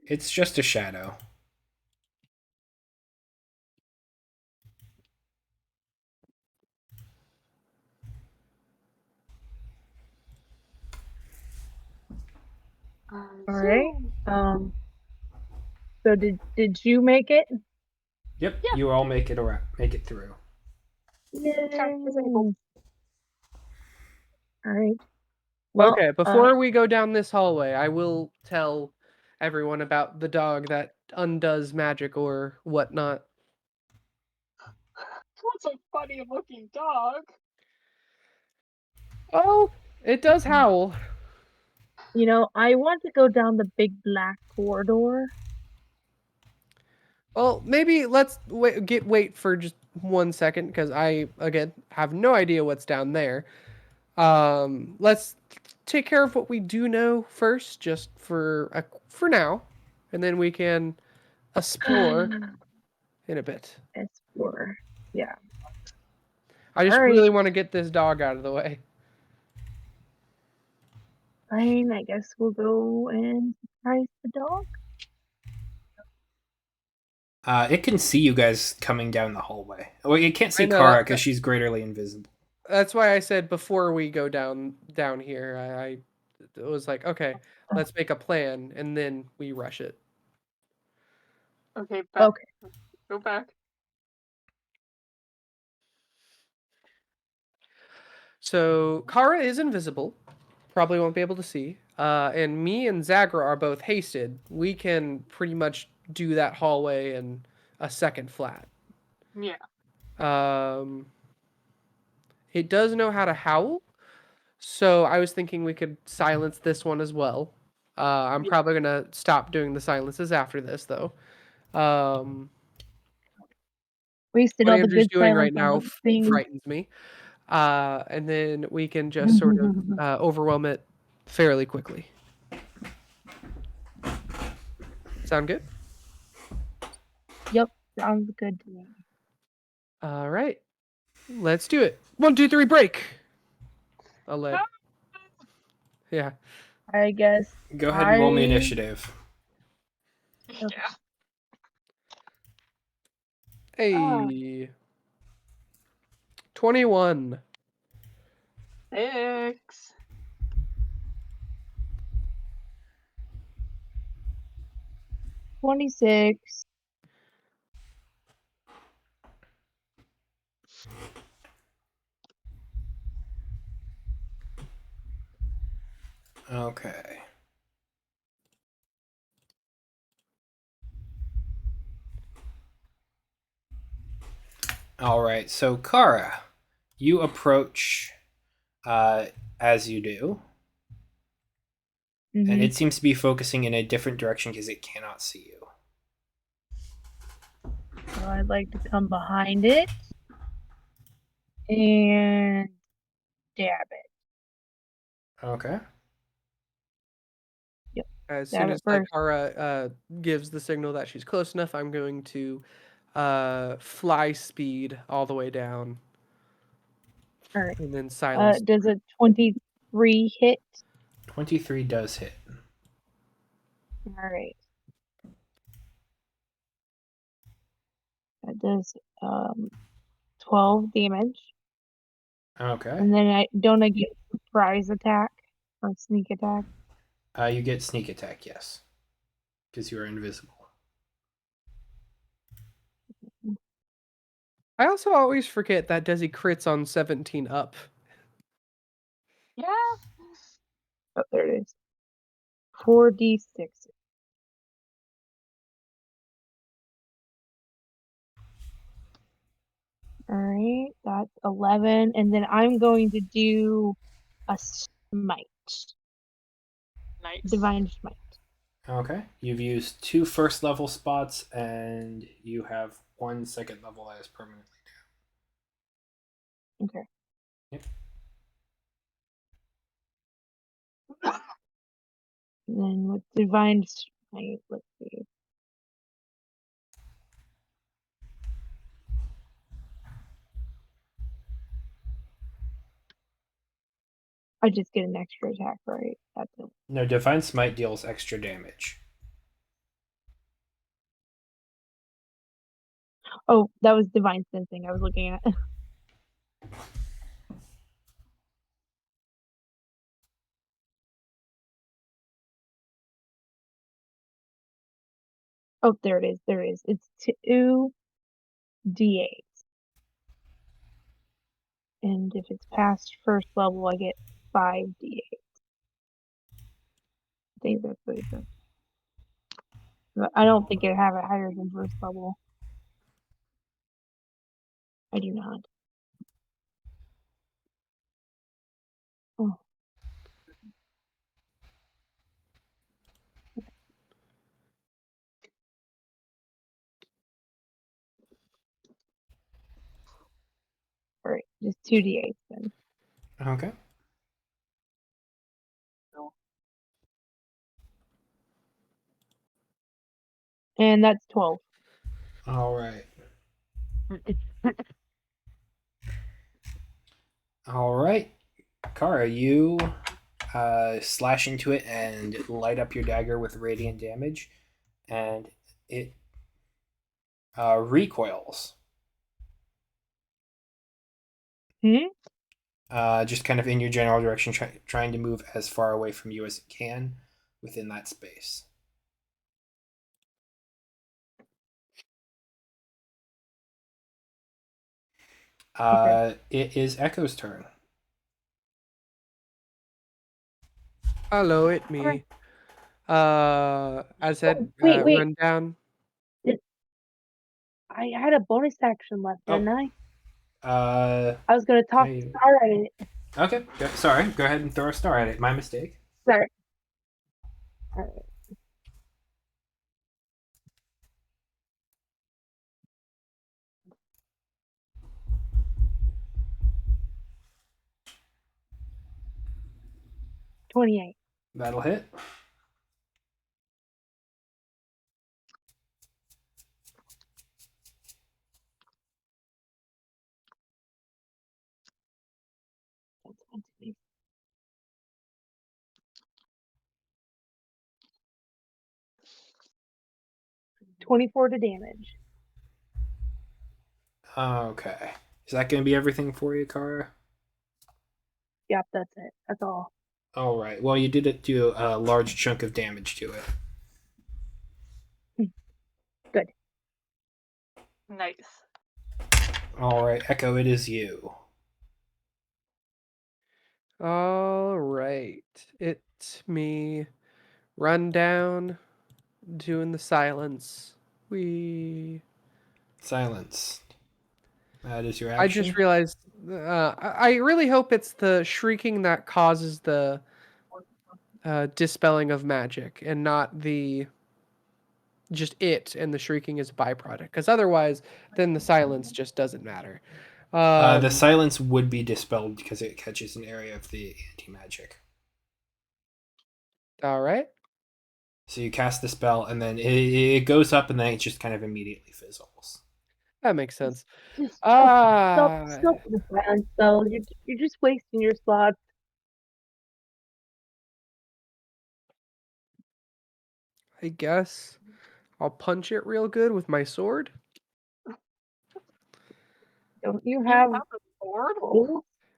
[SPEAKER 2] It's just a shadow.
[SPEAKER 3] All right. So did you make it?
[SPEAKER 2] Yep,
[SPEAKER 4] Yeah.
[SPEAKER 2] you all make it through.
[SPEAKER 3] Yay!
[SPEAKER 4] disabled.
[SPEAKER 3] All right. Well,
[SPEAKER 1] Okay, before we go down this hallway, I will tell everyone about the dog that undoes magic or whatnot.
[SPEAKER 4] What's a funny looking dog?
[SPEAKER 1] Oh, it does howl.
[SPEAKER 3] I want to go down the big black corridor.
[SPEAKER 1] Well, maybe let's wait for just 1 second because I again have no idea what's down there. Let's take care of what we do know first, just for now, and then we can explore in a bit.
[SPEAKER 3] Explore. Yeah.
[SPEAKER 1] I just
[SPEAKER 3] All right.
[SPEAKER 1] really want to get this dog out of the way.
[SPEAKER 3] Fine. I guess we'll go and surprise the dog.
[SPEAKER 2] It can see you guys coming down the hallway. Well, it can't see
[SPEAKER 1] I know
[SPEAKER 2] Kara because she's greaterly invisible.
[SPEAKER 1] that's why I said before we go down here. I was like, okay, let's make a plan, and then we rush it.
[SPEAKER 4] Okay, back.
[SPEAKER 3] Okay.
[SPEAKER 4] Go back.
[SPEAKER 1] So Kara is invisible, probably won't be able to see. And me and Zagra are both hasted. We can pretty much do that hallway in a second flat.
[SPEAKER 4] Yeah.
[SPEAKER 1] It does know how to howl, so I was thinking we could silence this one as well. I'm
[SPEAKER 4] Yeah.
[SPEAKER 1] probably gonna stop doing the silences after this, though.
[SPEAKER 3] Wasted
[SPEAKER 1] What
[SPEAKER 3] all the
[SPEAKER 1] Andrew's
[SPEAKER 3] good
[SPEAKER 1] doing right
[SPEAKER 3] silence on
[SPEAKER 1] now
[SPEAKER 3] the thing.
[SPEAKER 1] frightens me. And then we can just sort of overwhelm it fairly quickly. Sound good?
[SPEAKER 3] Yep. Sounds good to me.
[SPEAKER 1] All right. Let's do it. 1, 2, 3, break. I'll let. Yeah.
[SPEAKER 3] I guess.
[SPEAKER 2] Go ahead and roll me initiative.
[SPEAKER 3] Okay.
[SPEAKER 4] Yeah.
[SPEAKER 1] Hey. 21.
[SPEAKER 4] 6.
[SPEAKER 3] 26.
[SPEAKER 2] Okay. All right. So Kara, you approach as you do, and it seems to be focusing in a different direction because it cannot see you.
[SPEAKER 3] So I'd like to come behind it and dab it.
[SPEAKER 2] Okay.
[SPEAKER 3] Yep.
[SPEAKER 1] As
[SPEAKER 3] Dab
[SPEAKER 1] soon
[SPEAKER 3] it
[SPEAKER 1] as
[SPEAKER 3] first.
[SPEAKER 1] Kara gives the signal that she's close enough, I'm going to fly speed all the way down.
[SPEAKER 3] All right.
[SPEAKER 1] And then silence.
[SPEAKER 3] Does a 23 hit?
[SPEAKER 2] 23 does hit.
[SPEAKER 3] All right. That does 12 damage.
[SPEAKER 2] Okay.
[SPEAKER 3] And then I get surprise attack or sneak attack.
[SPEAKER 2] You get sneak attack, yes, because you are invisible.
[SPEAKER 1] I also always forget that Desi crits on 17 up.
[SPEAKER 4] Yeah.
[SPEAKER 3] Oh, there it is. 4d6. All right, that's 11, and then I'm going to do a smite,
[SPEAKER 4] Nice.
[SPEAKER 3] divine smite.
[SPEAKER 2] Okay. You've used 2 first level spots, and you have 1 second level that is permanently
[SPEAKER 3] Okay.
[SPEAKER 2] Yep.
[SPEAKER 3] And then with divine smite, let's see. I just get an extra attack, right? That's it.
[SPEAKER 2] No, Divine Smite deals extra damage.
[SPEAKER 3] Oh, that was divine sensing I was looking at. Oh, there it is. There it is. It's 2d8. And if it's past first level, I get 5d8. I think that's what it says. But I don't think I have it higher than first level. I do not. Oh. All right, just 2d8 then.
[SPEAKER 2] Okay.
[SPEAKER 3] And that's 12.
[SPEAKER 2] All right. All right. Kara, you slash into it and light up your dagger with radiant damage, and it recoils. Just kind of in your general direction, trying to move as far away from you as it can within that space. It is Echo's turn.
[SPEAKER 1] Hello, it me. I said,
[SPEAKER 3] wait.
[SPEAKER 1] run down.
[SPEAKER 3] I had a bonus action left, didn't I?
[SPEAKER 2] I
[SPEAKER 3] was going to toss a star at it.
[SPEAKER 2] Okay, sorry. Go ahead and throw a star at it. My mistake.
[SPEAKER 3] Sorry. All right. $28.
[SPEAKER 2] That'll hit.
[SPEAKER 3] $24 to damage.
[SPEAKER 2] Okay. Is that going to be everything for you, Kara?
[SPEAKER 3] Yep, that's it. That's all.
[SPEAKER 2] All right. Well, you did do a large chunk of damage to it.
[SPEAKER 3] Good.
[SPEAKER 4] Nice.
[SPEAKER 2] All right, Echo, it is you.
[SPEAKER 1] All right, it's me. Run down, doing the silence.
[SPEAKER 2] Silence. That is your action.
[SPEAKER 1] I just realized. I really hope it's the shrieking that causes the dispelling of magic, and not the just it and the shrieking is a byproduct. Because otherwise, then the silence just doesn't matter.
[SPEAKER 2] The silence would be dispelled because it catches an area of the anti-magic.
[SPEAKER 1] All right.
[SPEAKER 2] So you cast the spell, and then it goes up, and then it just kind of immediately fizzles.
[SPEAKER 1] That makes sense.
[SPEAKER 3] Just stop the silence, though. You're just wasting your slots.
[SPEAKER 1] I guess I'll punch it real good with my sword.
[SPEAKER 3] Don't you have
[SPEAKER 4] a sword?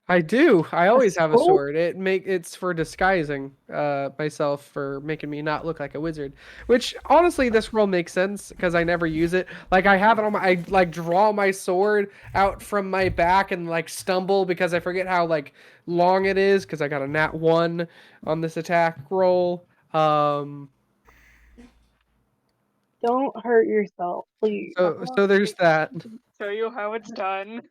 [SPEAKER 1] I do. I always have a
[SPEAKER 3] sword?
[SPEAKER 1] sword. It's for disguising myself, for making me not look like a wizard. Which honestly, this role makes sense because I never use it. Like I have it on my, I like draw my sword out from my back and like stumble because I forget how like long it is because I got a nat 1 on this attack roll.
[SPEAKER 3] Don't hurt yourself, please.
[SPEAKER 1] So there's that.
[SPEAKER 4] Show you how it's done.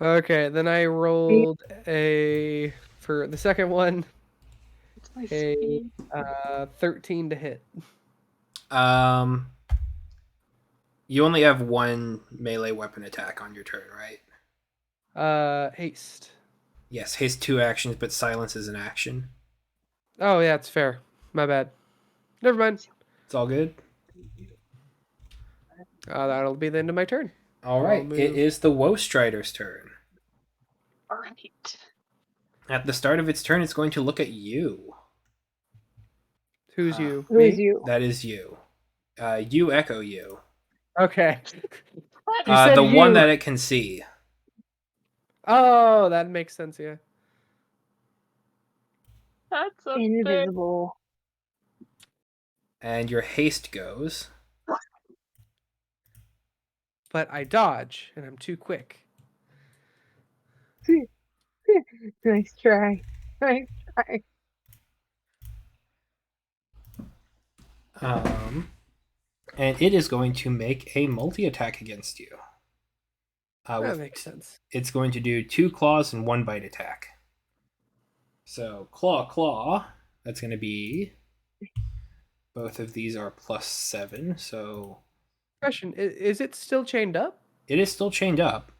[SPEAKER 1] Okay, then I rolled a for the second one.
[SPEAKER 4] It's my
[SPEAKER 1] A
[SPEAKER 4] speed.
[SPEAKER 1] 13 to hit.
[SPEAKER 2] You only have one melee weapon attack on your turn, right?
[SPEAKER 1] Haste.
[SPEAKER 2] Yes, haste 2 actions, but silence is an action.
[SPEAKER 1] Oh yeah, it's fair. My bad. Never mind.
[SPEAKER 2] It's all good.
[SPEAKER 1] That'll be the end of my turn.
[SPEAKER 2] All
[SPEAKER 1] I'll
[SPEAKER 2] right, it
[SPEAKER 1] move.
[SPEAKER 2] is the Woe Strider's turn.
[SPEAKER 4] All right.
[SPEAKER 2] At the start of its turn, it's going to look at you.
[SPEAKER 1] Who's you?
[SPEAKER 3] Who is
[SPEAKER 1] Me?
[SPEAKER 3] you?
[SPEAKER 2] That is you. You echo you.
[SPEAKER 1] Okay.
[SPEAKER 4] What?
[SPEAKER 1] You said
[SPEAKER 2] The one
[SPEAKER 1] you.
[SPEAKER 2] that it can see.
[SPEAKER 1] Oh, that makes sense. Yeah.
[SPEAKER 4] That's a big.
[SPEAKER 3] Invisible.
[SPEAKER 2] And your haste goes.
[SPEAKER 1] But I dodge, and I'm too quick.
[SPEAKER 3] Nice try. Nice try.
[SPEAKER 2] And it is going to make a multi-attack against you.
[SPEAKER 1] That makes sense.
[SPEAKER 2] It's going to do 2 claws and 1 bite attack. So claw. That's going to be. Both of these are +7. So
[SPEAKER 1] Question: Is it still chained up?
[SPEAKER 2] it is still chained up.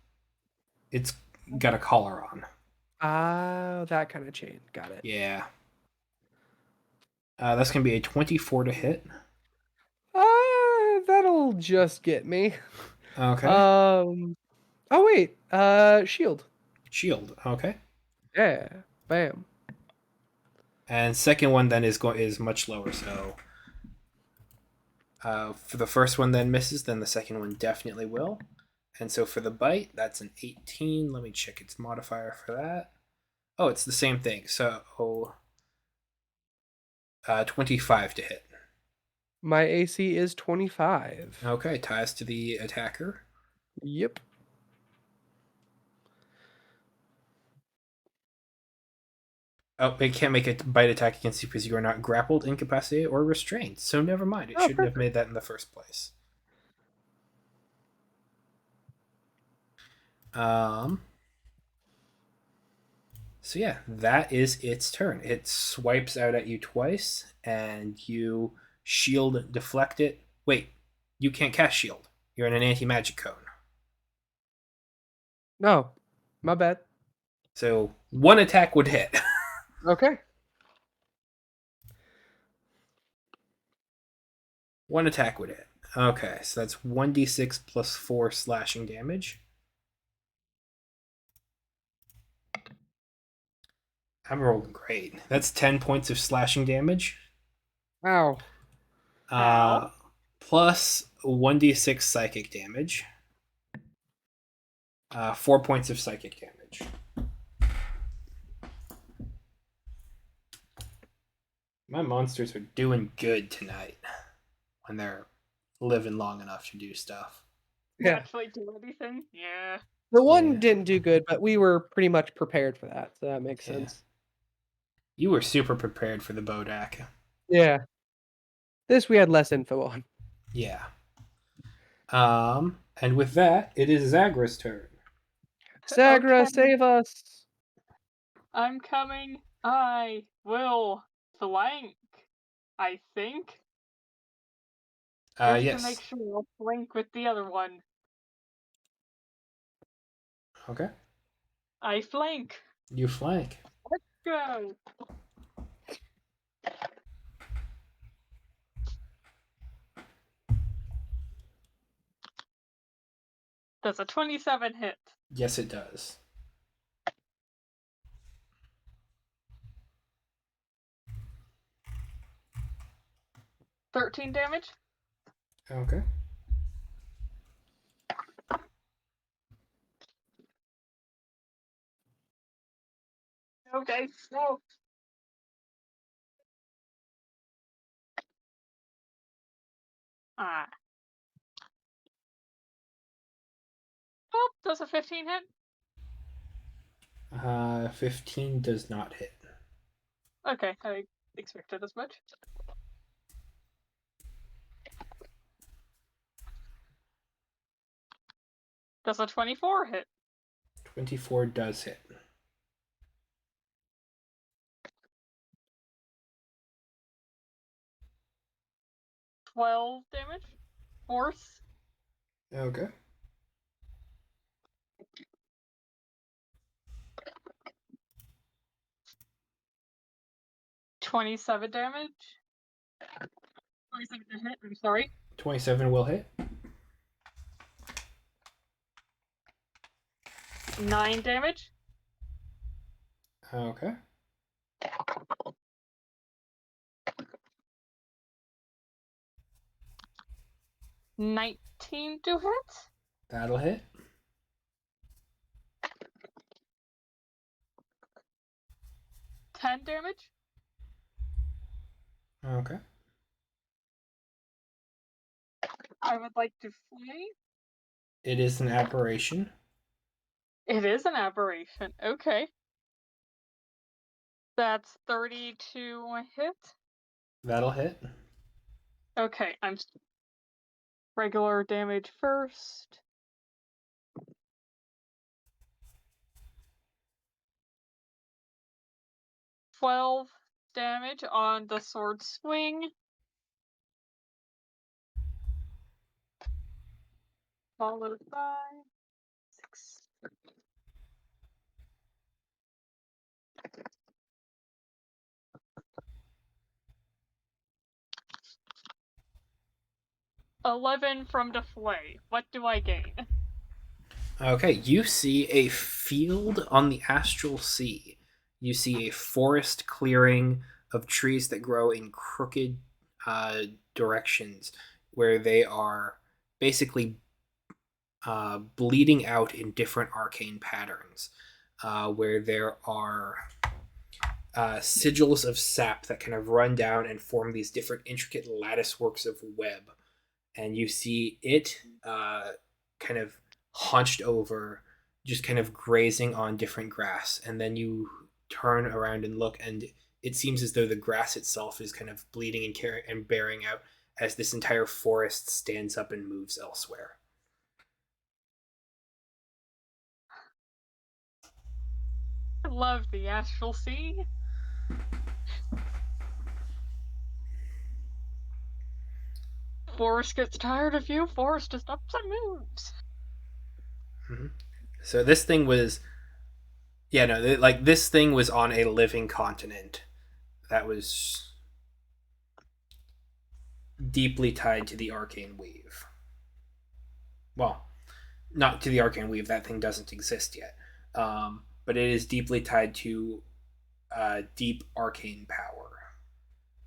[SPEAKER 2] It's got a collar on.
[SPEAKER 1] Ah, that kind of chain. Got it.
[SPEAKER 2] Yeah. That's going to be a 24 to hit.
[SPEAKER 1] That'll just get me.
[SPEAKER 2] Okay.
[SPEAKER 1] Oh wait. Shield.
[SPEAKER 2] Shield. Okay.
[SPEAKER 1] Yeah. Bam.
[SPEAKER 2] And second one then is much lower. So for the first one then misses, then the second one definitely will. And so for the bite, that's an 18. Let me check its modifier for that. Oh, it's the same thing. So 25 to hit.
[SPEAKER 1] My AC is 25.
[SPEAKER 2] Okay, ties to the attacker.
[SPEAKER 1] Yep.
[SPEAKER 2] Oh, it can't make a bite attack against you because you are not grappled, incapacitated, or restrained. So never mind. It shouldn't have made that in the first place. So yeah, that is its turn. It swipes out at you twice, and you shield deflect it. Wait, you can't cast shield. You're in an anti-magic cone.
[SPEAKER 1] No, my bad.
[SPEAKER 2] So one attack would hit.
[SPEAKER 1] Okay.
[SPEAKER 2] One attack would hit. Okay, so that's 1d6 plus 4 slashing damage. I'm rolling great. That's 10 points of slashing damage.
[SPEAKER 1] Ow.
[SPEAKER 2] Plus 1d6 psychic damage. 4 points of psychic damage. My monsters are doing good tonight when they're living long enough to do stuff.
[SPEAKER 1] Yeah.
[SPEAKER 4] Actually do anything? Yeah.
[SPEAKER 1] The one
[SPEAKER 2] Yeah.
[SPEAKER 1] didn't do good, but we were pretty much prepared for that, so that makes
[SPEAKER 2] Yeah.
[SPEAKER 1] sense.
[SPEAKER 2] You were super prepared for the Bodak.
[SPEAKER 1] Yeah. This we had less info on.
[SPEAKER 2] Yeah. And with that, it is Zagra's turn.
[SPEAKER 1] Sagra,
[SPEAKER 4] Okay.
[SPEAKER 1] save us!
[SPEAKER 4] I'm coming. I will flank. I think. Just to
[SPEAKER 2] Yes.
[SPEAKER 4] make sure I'll flank with the other one.
[SPEAKER 2] Okay.
[SPEAKER 4] I flank.
[SPEAKER 2] You flank.
[SPEAKER 4] Let's go. Does a 27 hit?
[SPEAKER 2] Yes, it does.
[SPEAKER 4] $13 damage?
[SPEAKER 2] Okay.
[SPEAKER 4] Okay, no. Ah. Well, does a 15 hit?
[SPEAKER 2] 15 does not hit.
[SPEAKER 4] Okay, I expected as much. Does a 24 hit?
[SPEAKER 2] 24 does hit.
[SPEAKER 4] $12 damage? Force?
[SPEAKER 2] Okay.
[SPEAKER 4] 27 damage. 27 to hit, I'm sorry.
[SPEAKER 2] 27 will hit.
[SPEAKER 4] 9 damage.
[SPEAKER 2] Okay.
[SPEAKER 4] 19 to hit.
[SPEAKER 2] That'll hit.
[SPEAKER 4] 10 damage.
[SPEAKER 2] Okay.
[SPEAKER 4] I would like to flee.
[SPEAKER 2] It is an aberration.
[SPEAKER 4] It is an aberration. Okay. That's 30 to hit.
[SPEAKER 2] That'll hit.
[SPEAKER 4] Okay, regular damage first. 12 damage on the sword swing. Followed by 6. $11 from the flay. What do I gain?
[SPEAKER 2] Okay, you see a field on the astral sea. You see a forest clearing of trees that grow in crooked directions, where they are basically bleeding out in different arcane patterns, where there are sigils of sap that kind of run down and form these different intricate lattice works of web. And you see it kind of hunched over, just kind of grazing on different grass. And then you turn around and look, and it seems as though the grass itself is kind of bleeding and bearing out as this entire forest stands up and moves elsewhere.
[SPEAKER 4] I love the astral sea. Forest gets tired of you. Forest just ups and moves.
[SPEAKER 2] Mm-hmm. So this thing was, yeah, no, like this thing was on a living continent that was deeply tied to the arcane weave. Well, not to the arcane weave. That thing doesn't exist yet, but it is deeply tied to deep arcane power.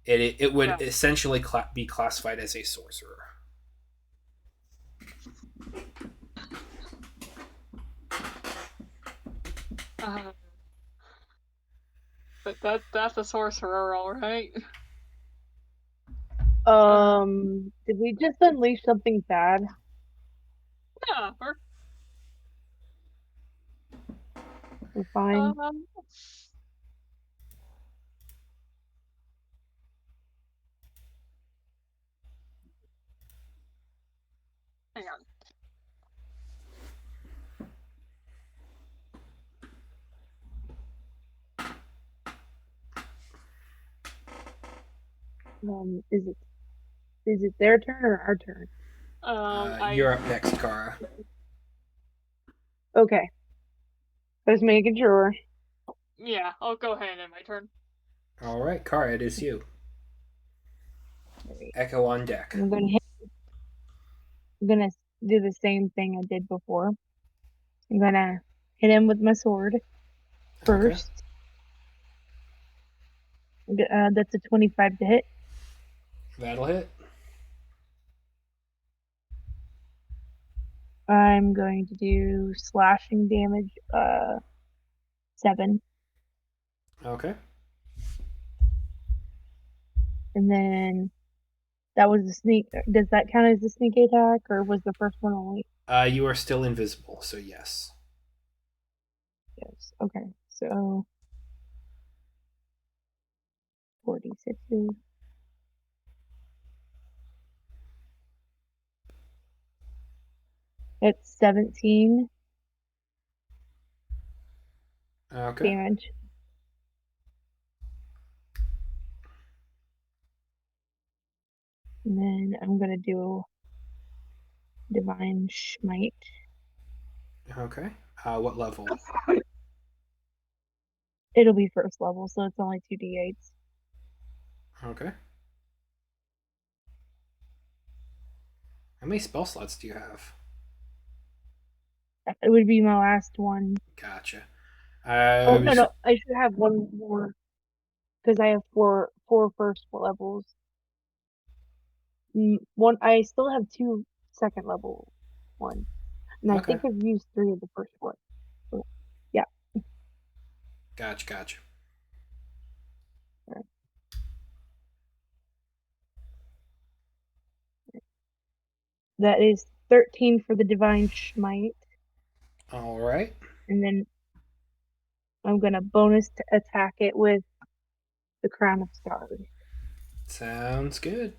[SPEAKER 2] It would essentially be classified as a sorcerer.
[SPEAKER 4] But that's a sorcerer, all right.
[SPEAKER 3] Did we just unleash something bad?
[SPEAKER 4] Yeah,
[SPEAKER 3] We're fine.
[SPEAKER 4] Hang on.
[SPEAKER 3] Is it their turn or our turn?
[SPEAKER 2] You're up next, Kara.
[SPEAKER 3] Okay. Just making sure.
[SPEAKER 4] Yeah, I'll go ahead and my turn.
[SPEAKER 2] All right, Kara, it is you.
[SPEAKER 3] Right.
[SPEAKER 2] Echo on deck.
[SPEAKER 3] I'm gonna do the same thing I did before. I'm gonna hit him with my sword first. Okay. That's a 25 to hit.
[SPEAKER 2] That'll hit.
[SPEAKER 3] I'm going to do slashing damage, 7.
[SPEAKER 2] Okay.
[SPEAKER 3] And then that was the sneak. Does that count as a sneak attack, or was the first one only?
[SPEAKER 2] You are still invisible, so yes.
[SPEAKER 3] Yes. Okay. So 46. It's 17
[SPEAKER 2] Okay.
[SPEAKER 3] damage. And then I'm gonna do Divine Smite.
[SPEAKER 2] Okay. What level?
[SPEAKER 3] It'll be first level, so it's only 2d8s.
[SPEAKER 2] Okay. How many spell slots do you have?
[SPEAKER 3] It would be my last one.
[SPEAKER 2] Gotcha.
[SPEAKER 3] Oh no, I should have one more because I have four first levels. One, I still have two second level ones, and I
[SPEAKER 2] Okay.
[SPEAKER 3] think I've used three of the first one. So, yeah.
[SPEAKER 2] Gotcha.
[SPEAKER 3] That is 13 for the divine smite,
[SPEAKER 2] All right.
[SPEAKER 3] and then I'm gonna bonus to attack it with the crown of stars.
[SPEAKER 2] Sounds good.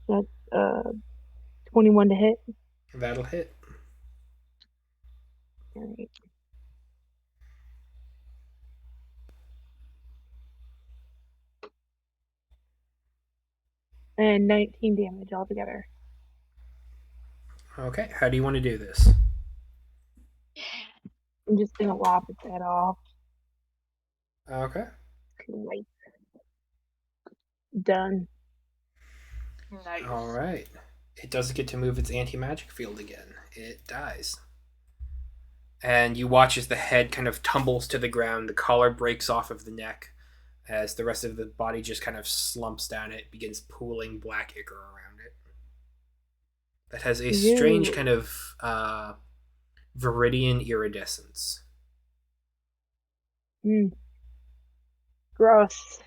[SPEAKER 3] That's 21 to hit.
[SPEAKER 2] That'll hit.
[SPEAKER 3] All right. And 19 damage altogether.
[SPEAKER 2] Okay. How do you want to do this?
[SPEAKER 3] I'm just gonna lop its head off.
[SPEAKER 2] Okay.
[SPEAKER 3] Right. Done.
[SPEAKER 4] Nice.
[SPEAKER 2] All right. It doesn't get to move its anti-magic field again. It dies. And you watch as the head kind of tumbles to the ground, the collar breaks off of the neck, as the rest of the body just kind of slumps down. It begins pooling black ichor around it. That has a strange kind of viridian iridescence.
[SPEAKER 3] Gross.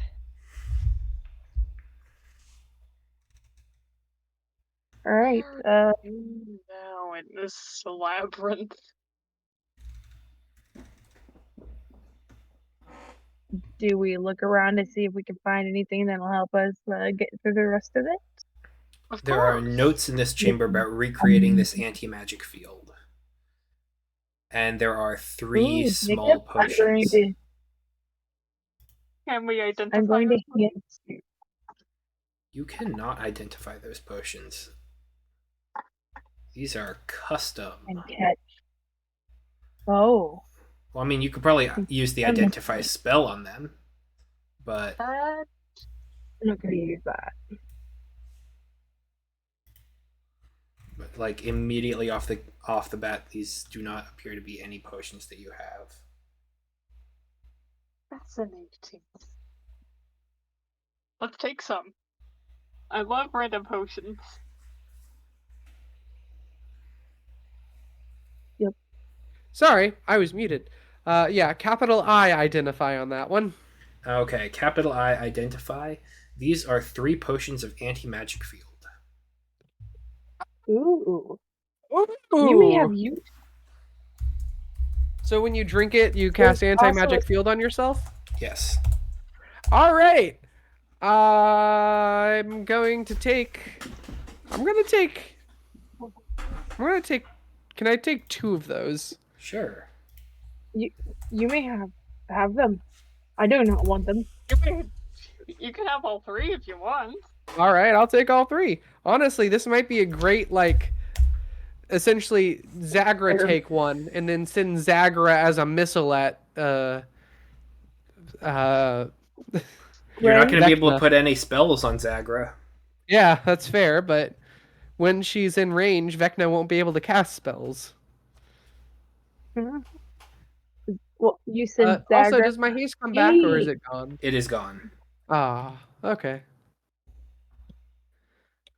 [SPEAKER 3] All right.
[SPEAKER 4] Now in this labyrinth.
[SPEAKER 3] Do we look around to see if we can find anything that'll help us get through the rest of it?
[SPEAKER 2] There are notes in this chamber about recreating this anti-magic field. And there are three small potions.
[SPEAKER 4] Can we identify?
[SPEAKER 3] I'm going to hit.
[SPEAKER 2] You cannot identify those potions. These are custom.
[SPEAKER 3] And catch. Oh.
[SPEAKER 2] Well, I mean, you could probably use the identify spell on them, but
[SPEAKER 3] I'm not going to use that.
[SPEAKER 2] But like immediately off the bat, these do not appear to be any potions that you have.
[SPEAKER 4] Fascinating. Let's take some. I love random potions.
[SPEAKER 3] Yep.
[SPEAKER 1] Sorry, I was muted. Yeah, capital I identify on that one.
[SPEAKER 2] Okay, capital I identify. These are 3 potions of anti-magic field.
[SPEAKER 3] Ooh.
[SPEAKER 1] Ooh.
[SPEAKER 3] You may have used.
[SPEAKER 1] So when you drink it, you cast anti-magic field on yourself?
[SPEAKER 2] Yes.
[SPEAKER 1] All right. I'm going to take. Can I take 2 of those?
[SPEAKER 2] Sure.
[SPEAKER 3] You may have them. I do not want them.
[SPEAKER 4] You can have all 3 if you want.
[SPEAKER 1] All right, I'll take all 3. Honestly, this might be a great essentially Zagra take one and then send Zagra as a missile at
[SPEAKER 2] You're not going to be able to put any spells on Zagra.
[SPEAKER 1] Yeah, that's fair, but when she's in range, Vecna won't be able to cast spells.
[SPEAKER 3] Well, you said Zagra.
[SPEAKER 1] Also, does my haste come back or is it gone?
[SPEAKER 2] It is gone.
[SPEAKER 1] Ah, okay.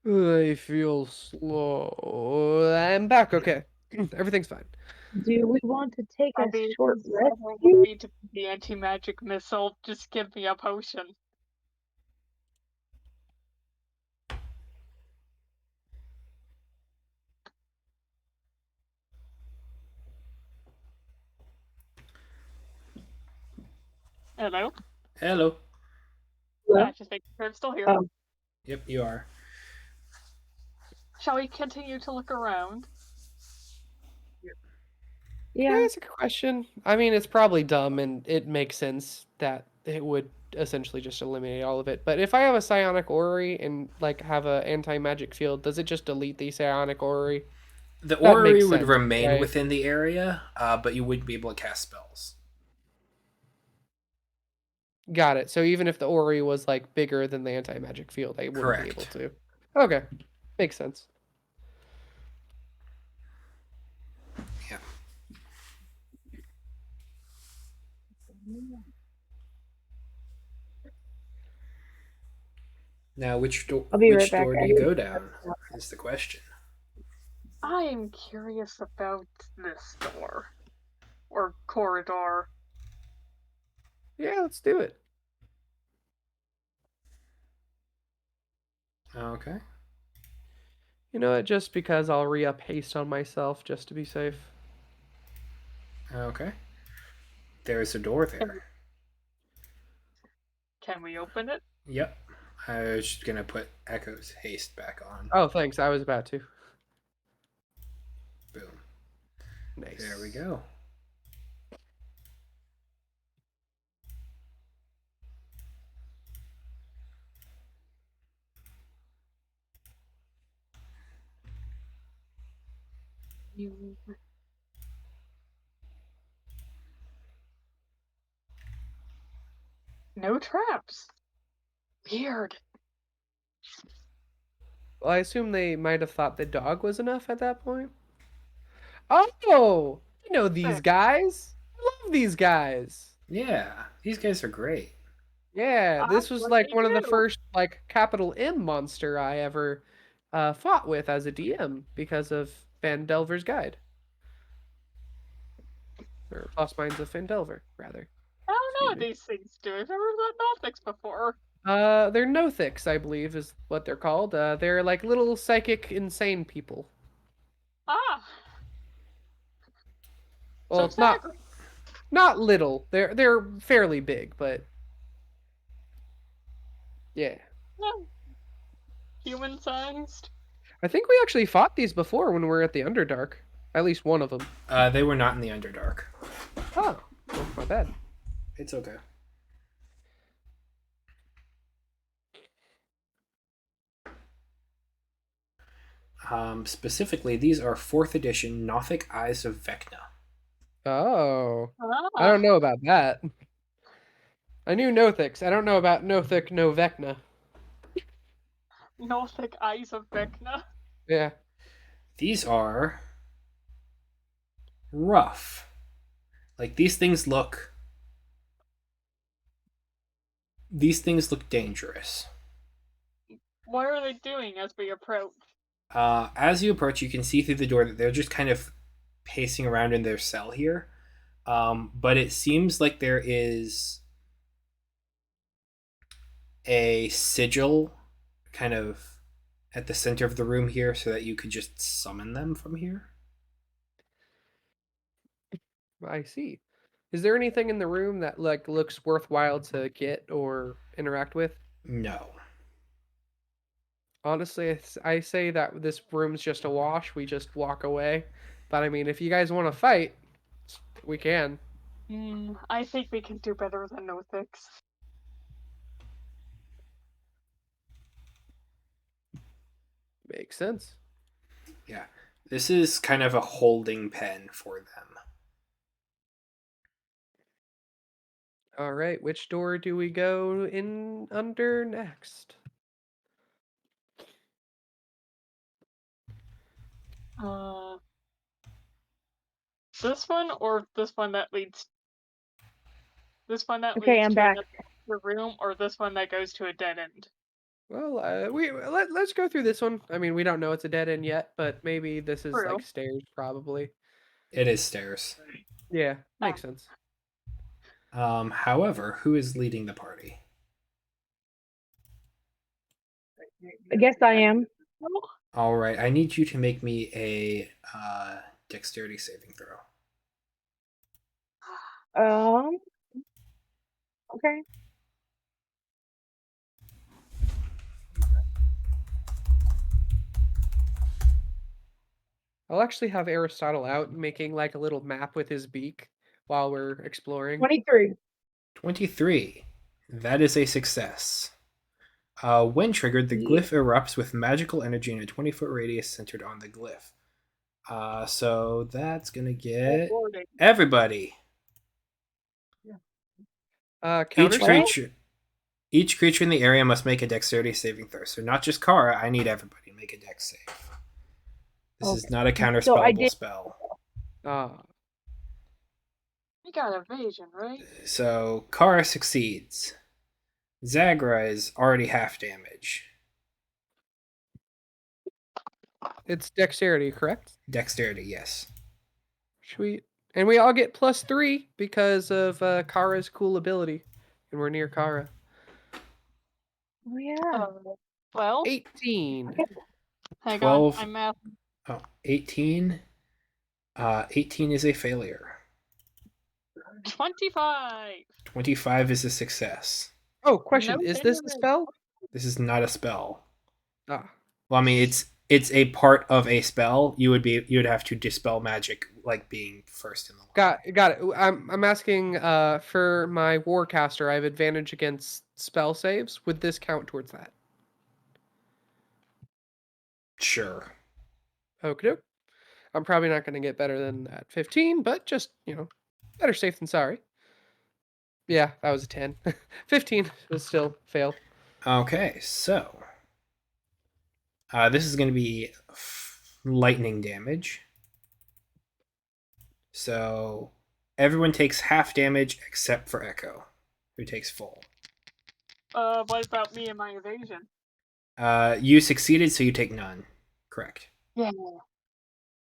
[SPEAKER 1] I feel slow. I'm back. Okay, everything's fine.
[SPEAKER 3] Do we want to take a short rest?
[SPEAKER 4] Need to the anti-magic missile. Just give me a potion. Hello?
[SPEAKER 2] Hello.
[SPEAKER 4] Yeah, just making sure I'm still here.
[SPEAKER 3] Oh.
[SPEAKER 2] Yep, you are.
[SPEAKER 4] Shall we continue to look around?
[SPEAKER 3] Yeah.
[SPEAKER 1] That's a good question. I mean, it's probably dumb, and it makes sense that it would essentially just eliminate all of it. But if I have a psionic orrery and like have a anti-magic field, does it just delete the psionic orrery?
[SPEAKER 2] The
[SPEAKER 1] That
[SPEAKER 2] orrery
[SPEAKER 1] makes
[SPEAKER 2] would
[SPEAKER 1] sense,
[SPEAKER 2] remain
[SPEAKER 1] right?
[SPEAKER 2] within the area, but you wouldn't be able to cast spells.
[SPEAKER 1] Got it. So even if the orrery was like bigger than the anti-magic field, I wouldn't be able
[SPEAKER 2] Correct.
[SPEAKER 1] to. Okay, makes sense.
[SPEAKER 2] Yeah. Now,
[SPEAKER 3] I'll be right
[SPEAKER 2] which
[SPEAKER 3] back.
[SPEAKER 2] door do you go down? Is the question.
[SPEAKER 4] I am curious about this door. Or corridor.
[SPEAKER 1] Yeah, let's do it.
[SPEAKER 2] Okay.
[SPEAKER 1] You know what? Just because I'll re-up haste on myself just to be safe.
[SPEAKER 2] Okay. There's a door
[SPEAKER 4] Can,
[SPEAKER 2] there.
[SPEAKER 4] can we open it?
[SPEAKER 2] Yep. I was just gonna put Echo's haste back on.
[SPEAKER 1] Oh, thanks. I was about to.
[SPEAKER 2] Boom.
[SPEAKER 1] Nice.
[SPEAKER 2] There we go.
[SPEAKER 4] You... No traps. Weird.
[SPEAKER 1] Well, I assume they might have thought the dog was enough at that point. Oh, I know these guys. I love these guys.
[SPEAKER 2] Yeah, these guys are great.
[SPEAKER 1] Yeah, this
[SPEAKER 4] That's
[SPEAKER 1] was
[SPEAKER 4] what
[SPEAKER 1] like
[SPEAKER 4] they
[SPEAKER 1] one of the
[SPEAKER 4] do.
[SPEAKER 1] first like capital M monster I ever fought with as a DM because of Van Delver's Guide. Or Lost Minds of Van Delver, rather.
[SPEAKER 4] I don't know
[SPEAKER 1] Excuse
[SPEAKER 4] what
[SPEAKER 1] me.
[SPEAKER 4] these things do. I've never done Nothics before.
[SPEAKER 1] They're Nothics, I believe, is what they're called. They're like little psychic insane people.
[SPEAKER 4] Ah, so
[SPEAKER 1] Well, not little. They're fairly big, but yeah.
[SPEAKER 4] no, human-sized.
[SPEAKER 1] I think we actually fought these before when we were at the Underdark. At least one of them.
[SPEAKER 2] They were not in the Underdark.
[SPEAKER 1] Oh, well, my bad.
[SPEAKER 2] It's okay. Specifically, these are 4th edition Nothic Eyes of Vecna.
[SPEAKER 1] Oh, I
[SPEAKER 4] Ah,
[SPEAKER 1] don't know about that. I knew Nothics. I don't know about Nothic Novecna.
[SPEAKER 4] Nothic Eyes of Vecna.
[SPEAKER 1] Yeah.
[SPEAKER 2] These are rough. Like these things look dangerous.
[SPEAKER 4] What are they doing as we approach?
[SPEAKER 2] As you approach, you can see through the door that they're just kind of pacing around in their cell here. But it seems like there is a sigil kind of at the center of the room here so that you could just summon them from here.
[SPEAKER 1] I see. Is there anything in the room that like looks worthwhile to get or interact with?
[SPEAKER 2] No.
[SPEAKER 1] Honestly, I say that this room's just a wash. We just walk away. But I mean, if you guys want to fight, we can.
[SPEAKER 4] I think we can do better than Nothics.
[SPEAKER 1] Makes sense.
[SPEAKER 2] Yeah. This is kind of a holding pen for them.
[SPEAKER 1] All right, which door do we go in under next?
[SPEAKER 4] Uh, this one or this one that leads? This one that
[SPEAKER 3] Okay,
[SPEAKER 4] leads
[SPEAKER 3] I'm
[SPEAKER 4] to
[SPEAKER 3] back.
[SPEAKER 4] another room, or this one that goes to a dead end?
[SPEAKER 1] Well, let's go through this one. I mean, we don't know it's a dead end yet, but maybe this is
[SPEAKER 4] True.
[SPEAKER 1] like stairs, probably.
[SPEAKER 2] It is stairs.
[SPEAKER 1] Yeah,
[SPEAKER 4] Ah.
[SPEAKER 1] makes sense.
[SPEAKER 2] However, who is leading the party?
[SPEAKER 3] I guess I am.
[SPEAKER 4] Oh,
[SPEAKER 2] All right, I need you to make me a dexterity saving throw.
[SPEAKER 3] Um. Okay.
[SPEAKER 1] I'll actually have Aristotle out making like a little map with his beak while we're exploring.
[SPEAKER 3] 23.
[SPEAKER 2] 23. That is a success. When triggered, the
[SPEAKER 3] Yeah.
[SPEAKER 2] glyph erupts with magical energy in a 20-foot radius centered on the glyph. So that's gonna get everybody.
[SPEAKER 1] Counter
[SPEAKER 2] Each creature in the area must make a dexterity saving throw. So not just Kara, I need everybody to make a dex save. This is not a
[SPEAKER 3] So I
[SPEAKER 2] counterspellable
[SPEAKER 3] did.
[SPEAKER 2] spell.
[SPEAKER 4] You got evasion, right?
[SPEAKER 2] So Kara succeeds. Zagra is already half damage.
[SPEAKER 1] It's dexterity, correct?
[SPEAKER 2] Dexterity, yes.
[SPEAKER 1] Sweet. And we all get +3 because of Kara's cool ability. And we're near Kara.
[SPEAKER 3] Oh yeah.
[SPEAKER 4] Well,
[SPEAKER 1] 18.
[SPEAKER 4] hang
[SPEAKER 2] 12.
[SPEAKER 4] on. I'm math.
[SPEAKER 2] 18. 18 is a failure.
[SPEAKER 4] 25.
[SPEAKER 2] 25 is a success.
[SPEAKER 1] Oh, question.
[SPEAKER 4] No
[SPEAKER 1] Is this a
[SPEAKER 4] damage.
[SPEAKER 1] spell?
[SPEAKER 2] This is not a spell.
[SPEAKER 1] Ah.
[SPEAKER 2] Well, I mean, it's a part of a spell. You would have to dispel magic, like being first in the line.
[SPEAKER 1] Got it. I'm asking for my Warcaster, I have advantage against spell saves. Would this count towards that?
[SPEAKER 2] Sure.
[SPEAKER 1] Okay. I'm probably not going to get better than that 15, but just, better safe than sorry. Yeah, that was a 10. 15 was still fail.
[SPEAKER 2] Okay, so this is going to be lightning damage. So everyone takes half damage except for Echo, who takes full.
[SPEAKER 4] What about me and my evasion?
[SPEAKER 2] You succeeded, so you take none. Correct.
[SPEAKER 4] Yeah.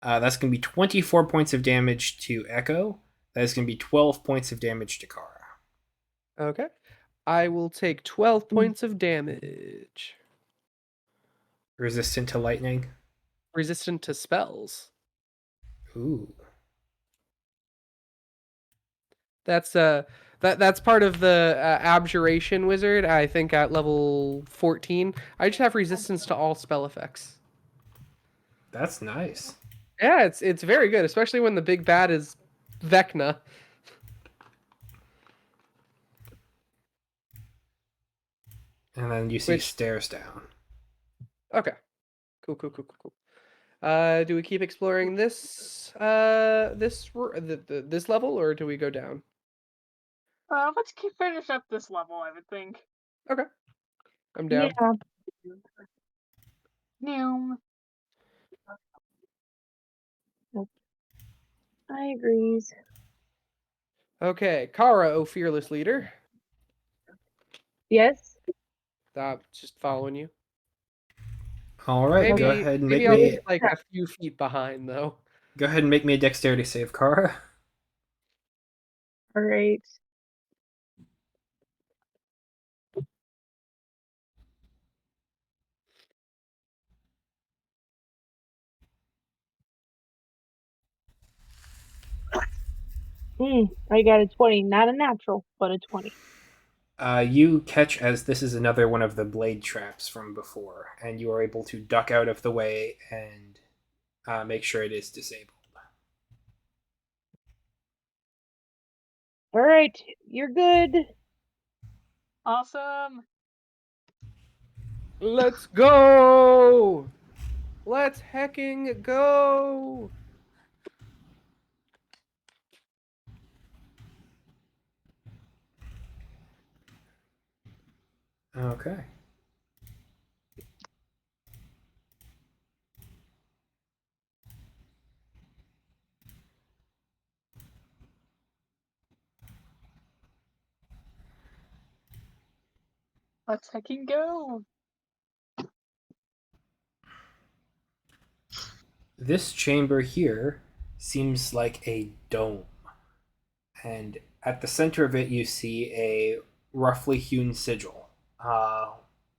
[SPEAKER 2] That's going to be 24 points of damage to Echo. That is going to be 12 points of damage to Kara.
[SPEAKER 1] Okay. I will take 12 points of damage.
[SPEAKER 2] Resistant to lightning.
[SPEAKER 1] Resistant to spells.
[SPEAKER 2] Ooh.
[SPEAKER 1] That's that's part of the abjuration wizard. I think at level 14, I just have resistance to all spell effects.
[SPEAKER 2] That's nice.
[SPEAKER 1] Yeah, it's very good, especially when the big bad is Vecna.
[SPEAKER 2] And then you see stairs down.
[SPEAKER 1] Okay. Cool. Do we keep exploring this this level, or do we go down?
[SPEAKER 4] Let's finish up this level, I would think.
[SPEAKER 1] Okay. I'm down.
[SPEAKER 3] Yeah.
[SPEAKER 4] Noom.
[SPEAKER 3] I agree.
[SPEAKER 1] Okay, Kara, oh fearless leader.
[SPEAKER 3] Yes.
[SPEAKER 1] Stop, just following you.
[SPEAKER 2] All right,
[SPEAKER 1] Maybe
[SPEAKER 2] go ahead and make
[SPEAKER 1] I'll
[SPEAKER 2] me
[SPEAKER 1] be like a few feet behind though.
[SPEAKER 2] a dexterity save, Kara.
[SPEAKER 3] All right. I got a 20. Not a natural, but a 20.
[SPEAKER 2] You catch as this is another one of the blade traps from before, and you are able to duck out of the way and make sure it is disabled.
[SPEAKER 3] All right. You're good.
[SPEAKER 4] Awesome.
[SPEAKER 1] Let's go! Let's hecking go!
[SPEAKER 2] Okay.
[SPEAKER 4] Let's hecking go.
[SPEAKER 2] This chamber here seems like a dome. And at the center of it, you see a roughly hewn sigil.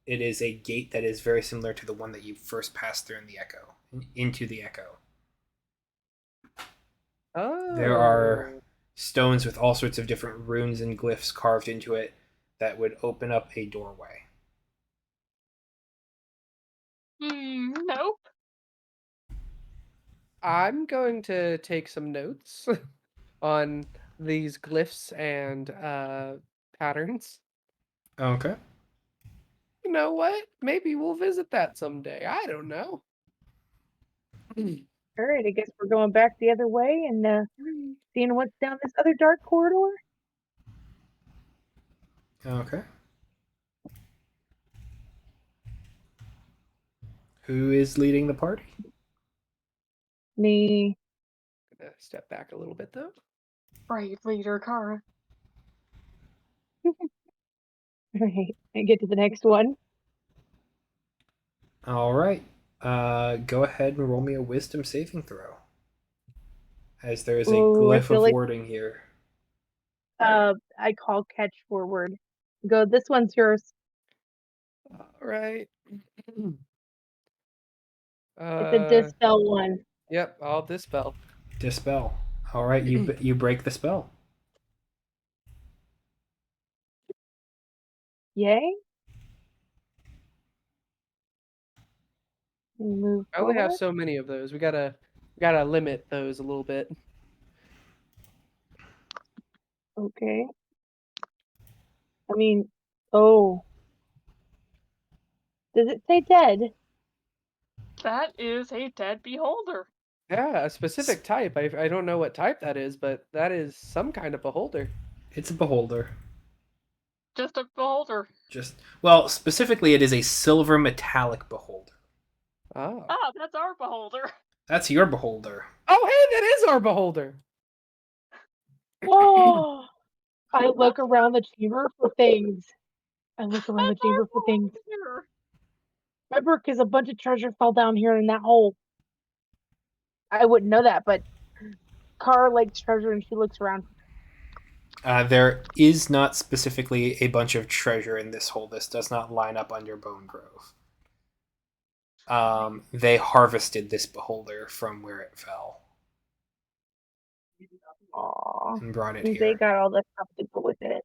[SPEAKER 2] It is a gate that is very similar to the one that you first passed through in the Echo, into the Echo.
[SPEAKER 1] Oh.
[SPEAKER 2] There are stones with all sorts of different runes and glyphs carved into it that would open up a doorway.
[SPEAKER 4] Nope.
[SPEAKER 1] I'm going to take some notes on these glyphs and patterns.
[SPEAKER 2] Okay.
[SPEAKER 1] You know what? Maybe we'll visit that someday. I don't know.
[SPEAKER 3] All right, I guess we're going back the other way and seeing what's down this other dark corridor.
[SPEAKER 2] Okay. Who is leading the party?
[SPEAKER 3] Me.
[SPEAKER 1] Gonna step back a little bit though.
[SPEAKER 4] Brave leader, Kara.
[SPEAKER 3] All right, I get to the next one.
[SPEAKER 2] All right. Go ahead and roll me a wisdom saving throw. As there is a
[SPEAKER 3] Ooh, I
[SPEAKER 2] glyph
[SPEAKER 3] feel
[SPEAKER 2] of
[SPEAKER 3] like
[SPEAKER 2] warding here.
[SPEAKER 3] I call catch forward. Go, this one's yours.
[SPEAKER 1] All right.
[SPEAKER 3] It's a dispel one.
[SPEAKER 1] Yep, I'll dispel.
[SPEAKER 2] Dispel. All right, you break the spell.
[SPEAKER 3] Yay. We move
[SPEAKER 1] I only have
[SPEAKER 3] forward.
[SPEAKER 1] so many of those. We gotta limit those a little bit.
[SPEAKER 3] Okay. I mean, oh. Does it say dead?
[SPEAKER 4] That is a dead beholder.
[SPEAKER 1] Yeah, a specific type. I don't know what type that is, but that is some kind of beholder.
[SPEAKER 2] It's a beholder.
[SPEAKER 4] Just a beholder.
[SPEAKER 2] Specifically, it is a silver metallic beholder.
[SPEAKER 1] Oh.
[SPEAKER 4] Ah, that's our beholder.
[SPEAKER 2] That's your beholder.
[SPEAKER 1] Oh, hey, that is our beholder.
[SPEAKER 3] Whoa! I look around the chamber for things. I look around the
[SPEAKER 4] That's our
[SPEAKER 3] chamber for things.
[SPEAKER 4] beholder.
[SPEAKER 3] Remember, because a bunch of treasure fell down here in that hole. I wouldn't know that, but Kara likes treasure and she looks around.
[SPEAKER 2] There is not specifically a bunch of treasure in this hole. This does not line up under Bone Grove. They harvested this beholder from where it fell
[SPEAKER 3] Aww.
[SPEAKER 2] and brought it
[SPEAKER 3] And they
[SPEAKER 2] here.
[SPEAKER 3] got all the stuff to go with it.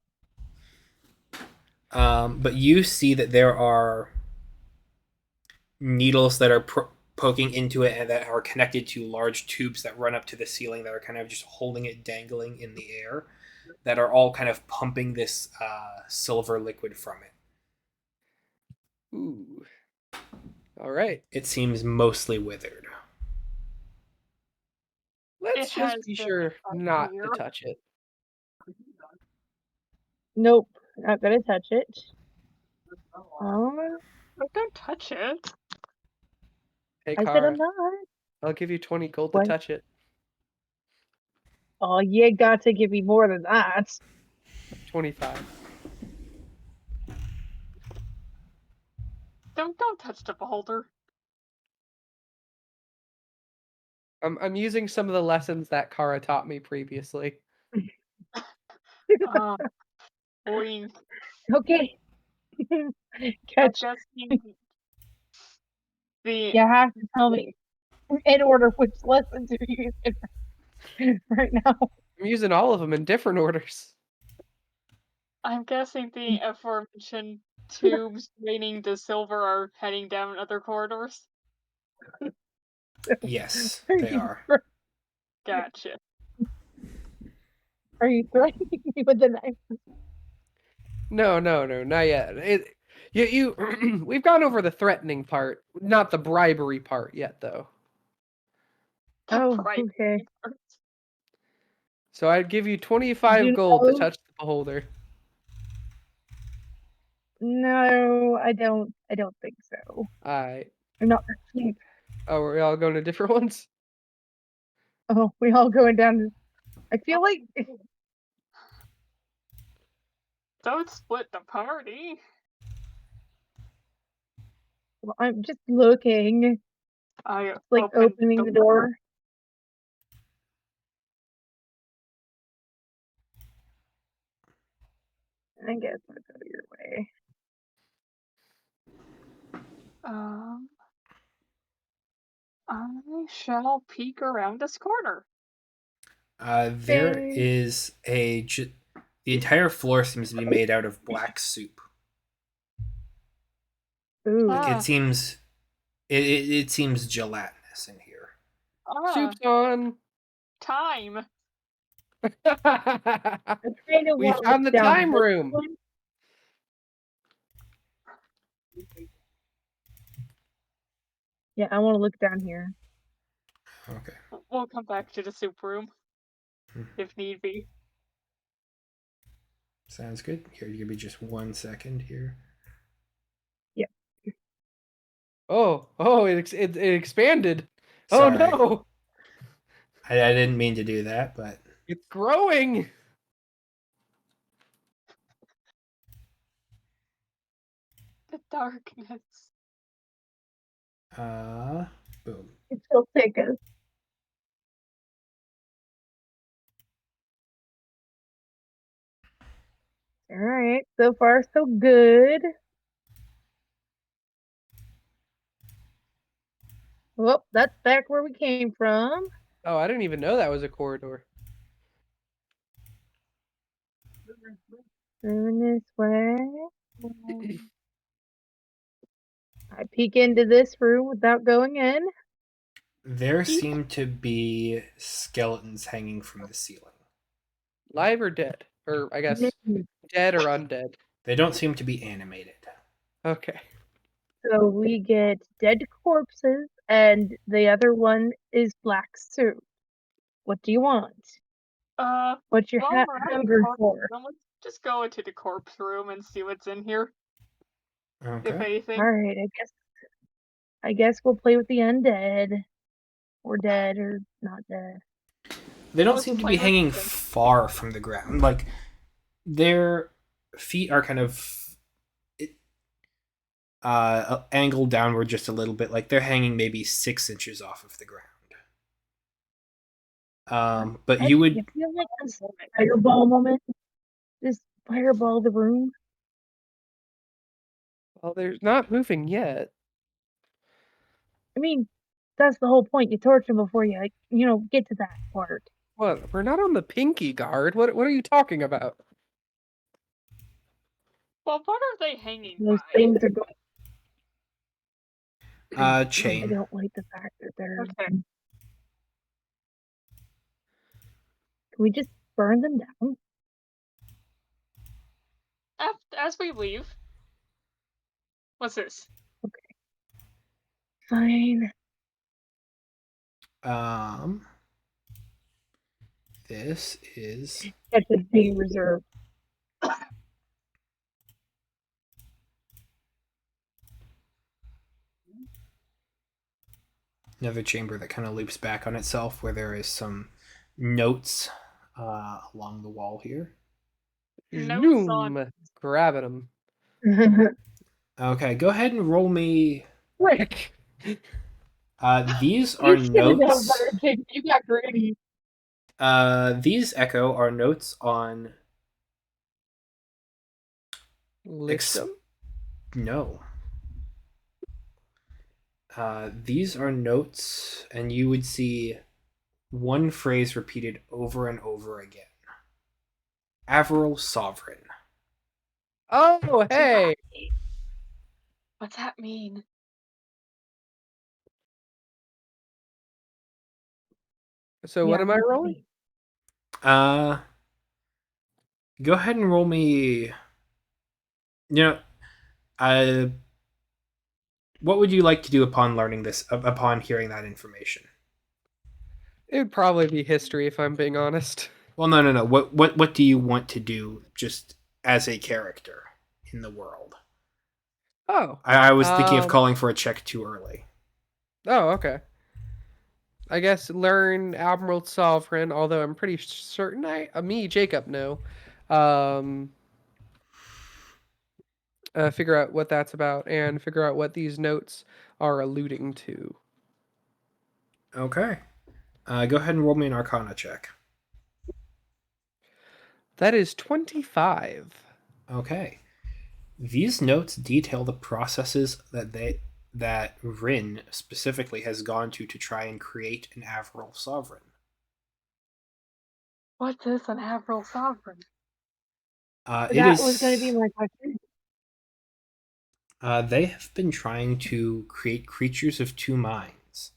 [SPEAKER 2] But you see that there are needles that are poking into it and that are connected to large tubes that run up to the ceiling that are kind of just holding it dangling in the air, that are all kind of pumping this silver liquid from it.
[SPEAKER 1] Ooh. All right.
[SPEAKER 2] It seems mostly withered.
[SPEAKER 1] Let's
[SPEAKER 4] It
[SPEAKER 1] just
[SPEAKER 4] has
[SPEAKER 1] be
[SPEAKER 4] been
[SPEAKER 1] sure
[SPEAKER 4] a
[SPEAKER 1] not to
[SPEAKER 4] year.
[SPEAKER 1] touch it.
[SPEAKER 3] Nope, not gonna touch it. Oh,
[SPEAKER 4] Don't touch it.
[SPEAKER 1] Hey,
[SPEAKER 3] I said I'm
[SPEAKER 1] Kara,
[SPEAKER 3] not.
[SPEAKER 1] I'll give you 20 gold to
[SPEAKER 3] What?
[SPEAKER 1] touch it.
[SPEAKER 3] Oh, you got to give me more than that.
[SPEAKER 1] 25.
[SPEAKER 4] Don't touch the beholder.
[SPEAKER 1] I'm using some of the lessons that Kara taught me previously.
[SPEAKER 4] We
[SPEAKER 3] Okay.
[SPEAKER 4] I'm
[SPEAKER 3] Catch.
[SPEAKER 4] guessing the
[SPEAKER 3] You have to tell me in order which lessons you're using right now.
[SPEAKER 1] I'm using all of them in different orders.
[SPEAKER 4] I'm guessing the aforementioned tubes draining the silver are heading down other corridors.
[SPEAKER 2] Yes,
[SPEAKER 3] Are
[SPEAKER 2] they
[SPEAKER 3] you,
[SPEAKER 2] are.
[SPEAKER 4] Gotcha.
[SPEAKER 3] are you threatening me with the knife?
[SPEAKER 1] No, not yet. We've gone over the threatening part, not the bribery part yet, though.
[SPEAKER 3] Oh,
[SPEAKER 4] Right.
[SPEAKER 3] okay.
[SPEAKER 1] So I'd give you
[SPEAKER 3] Did
[SPEAKER 1] 25
[SPEAKER 3] you
[SPEAKER 1] gold to
[SPEAKER 3] know?
[SPEAKER 1] touch the beholder.
[SPEAKER 3] No, I don't. I don't think so.
[SPEAKER 1] I.
[SPEAKER 3] I'm not cheap.
[SPEAKER 1] Oh, we're all going to different ones.
[SPEAKER 3] Oh, we all going down. I feel like
[SPEAKER 4] Don't split the party.
[SPEAKER 3] well, I'm just looking,
[SPEAKER 4] I
[SPEAKER 3] like
[SPEAKER 4] opened
[SPEAKER 3] opening the door. I guess I'll go your way.
[SPEAKER 4] Um, I shall peek around this corner.
[SPEAKER 2] There
[SPEAKER 3] Okay.
[SPEAKER 2] is the entire floor seems to be made out of black soup.
[SPEAKER 3] Ooh.
[SPEAKER 2] Like
[SPEAKER 4] Ah.
[SPEAKER 2] it seems gelatinous in here.
[SPEAKER 1] Soup's on.
[SPEAKER 4] Time.
[SPEAKER 3] I kind of
[SPEAKER 1] We
[SPEAKER 3] want to
[SPEAKER 1] found the
[SPEAKER 3] look down
[SPEAKER 1] time
[SPEAKER 3] this
[SPEAKER 1] room.
[SPEAKER 3] one. Yeah, I want to look down here.
[SPEAKER 2] Okay.
[SPEAKER 4] We'll come back to the soup room
[SPEAKER 2] Hmm.
[SPEAKER 4] if need be.
[SPEAKER 2] Sounds good. Here, give me just 1 second here.
[SPEAKER 1] Oh, it expanded.
[SPEAKER 2] Sorry.
[SPEAKER 1] Oh no,
[SPEAKER 2] I didn't mean to do that, but
[SPEAKER 1] it's growing.
[SPEAKER 4] The darkness.
[SPEAKER 2] boom.
[SPEAKER 3] It still take us. All right, so far so good. Well, that's back where we came from.
[SPEAKER 1] Oh, I didn't even know that was a corridor.
[SPEAKER 3] Moving this way. I peek into this room without going in.
[SPEAKER 2] There seem to be skeletons hanging from the ceiling.
[SPEAKER 1] Live or dead? Or I guess dead or undead.
[SPEAKER 2] They don't seem to be animated.
[SPEAKER 1] Okay.
[SPEAKER 3] So we get dead corpses, and the other one is black soup. What do you want? What's your
[SPEAKER 4] While we're at
[SPEAKER 3] hunger
[SPEAKER 4] the
[SPEAKER 3] for?
[SPEAKER 4] corpse, let's just go into the corpse room and see what's in here, if
[SPEAKER 2] Okay.
[SPEAKER 4] anything.
[SPEAKER 3] All right, I guess we'll play with the undead, or dead, or not dead.
[SPEAKER 2] They don't
[SPEAKER 4] Let's
[SPEAKER 2] seem to
[SPEAKER 4] play
[SPEAKER 2] be
[SPEAKER 4] with
[SPEAKER 2] hanging
[SPEAKER 4] them.
[SPEAKER 2] far from the ground. Like, their feet are kind of angled downward just a little bit. Like, they're hanging maybe 6 inches off of the ground. But you would.
[SPEAKER 3] You feel like this fireball moment? Just fireball the room.
[SPEAKER 1] Well, there's not moving yet.
[SPEAKER 3] I mean, that's the whole point. You torch them before you, get to that part.
[SPEAKER 1] What? We're not on the pinky guard. What are you talking about?
[SPEAKER 4] Well, what are they hanging
[SPEAKER 3] Those
[SPEAKER 4] by?
[SPEAKER 3] things are going. I
[SPEAKER 2] Chain.
[SPEAKER 3] don't like the fact that they're.
[SPEAKER 4] Okay.
[SPEAKER 3] Can we just burn them down?
[SPEAKER 4] As we leave. What's this?
[SPEAKER 3] Fine.
[SPEAKER 2] This is
[SPEAKER 3] That should be reserved.
[SPEAKER 2] another chamber that kind of loops back on itself, where there is some notes along the wall here.
[SPEAKER 4] Notes on.
[SPEAKER 1] Zoom. Grabbing them.
[SPEAKER 2] Okay, go ahead and roll me.
[SPEAKER 1] Rick.
[SPEAKER 2] These are
[SPEAKER 3] You should have done
[SPEAKER 2] notes.
[SPEAKER 3] better, kid. You got greedy.
[SPEAKER 2] These Echo are notes on.
[SPEAKER 1] List them.
[SPEAKER 2] No. These are notes, and you would see one phrase repeated over and over again. Averil Sovereign.
[SPEAKER 1] Oh, hey.
[SPEAKER 4] What's that mean?
[SPEAKER 1] So what am I rolling?
[SPEAKER 2] Go ahead and roll me. What would you like to do upon learning this? Upon hearing that information?
[SPEAKER 1] It would probably be history if I'm being honest.
[SPEAKER 2] Well, no. What do you want to do just as a character in the world?
[SPEAKER 1] Oh.
[SPEAKER 2] I was thinking of calling for a check too early.
[SPEAKER 1] Oh, okay. I guess learn Admiral Sovereign, although I'm pretty certain Jacob, know. Figure out what that's about and figure out what these notes are alluding to.
[SPEAKER 2] Okay. Go ahead and roll me an Arcana check.
[SPEAKER 1] That is 25.
[SPEAKER 2] Okay. These notes detail the processes that Rin specifically has gone to try and create an Averil Sovereign.
[SPEAKER 4] What's this, an Averil Sovereign?
[SPEAKER 3] That was going to be my question.
[SPEAKER 2] They have been trying to create creatures of two minds.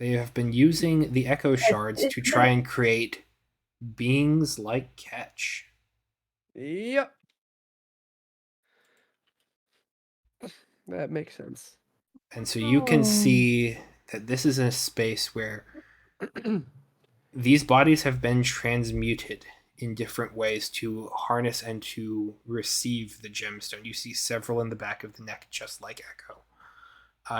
[SPEAKER 2] They have been using the echo shards
[SPEAKER 3] It's
[SPEAKER 2] to try and create beings like Ketch.
[SPEAKER 1] Yep, that makes sense.
[SPEAKER 2] And so you can
[SPEAKER 3] Oh.
[SPEAKER 2] see that this is a space where these bodies have been transmuted in different ways to harness and to receive the gemstone. You see several in the back of the neck, just like Echo.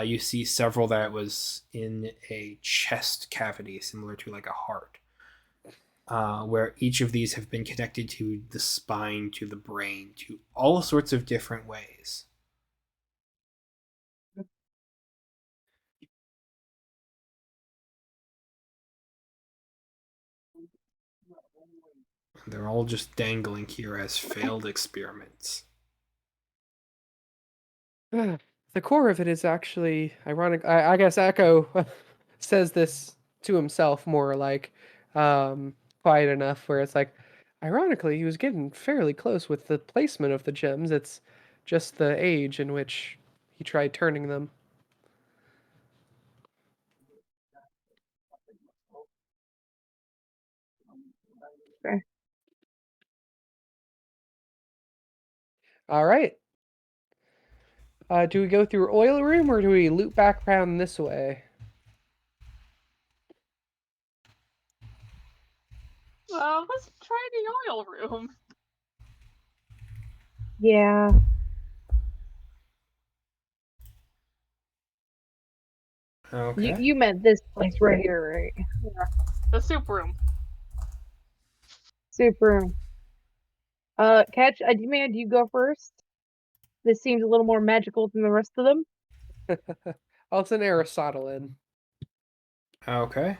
[SPEAKER 2] You see several that was in a chest cavity, similar to like a heart, where each of these have been connected to the spine, to the brain, to all sorts of different ways. They're all just dangling here as failed experiments.
[SPEAKER 1] The core of it is actually ironic. I guess Echo says this to himself more like quiet enough where it's like, ironically, he was getting fairly close with the placement of the gems. It's just the age in which he tried turning them.
[SPEAKER 3] Okay.
[SPEAKER 1] All right. Do we go through oil room or do we loop back around this way?
[SPEAKER 4] Let's try the oil room.
[SPEAKER 3] Yeah.
[SPEAKER 2] Okay.
[SPEAKER 3] You meant this place right here, right?
[SPEAKER 4] Yeah. The soup room.
[SPEAKER 3] Super. Catch, I demand you go first. This seems a little more magical than the rest of them.
[SPEAKER 1] Oh, it's an Aristotelian.
[SPEAKER 2] Okay.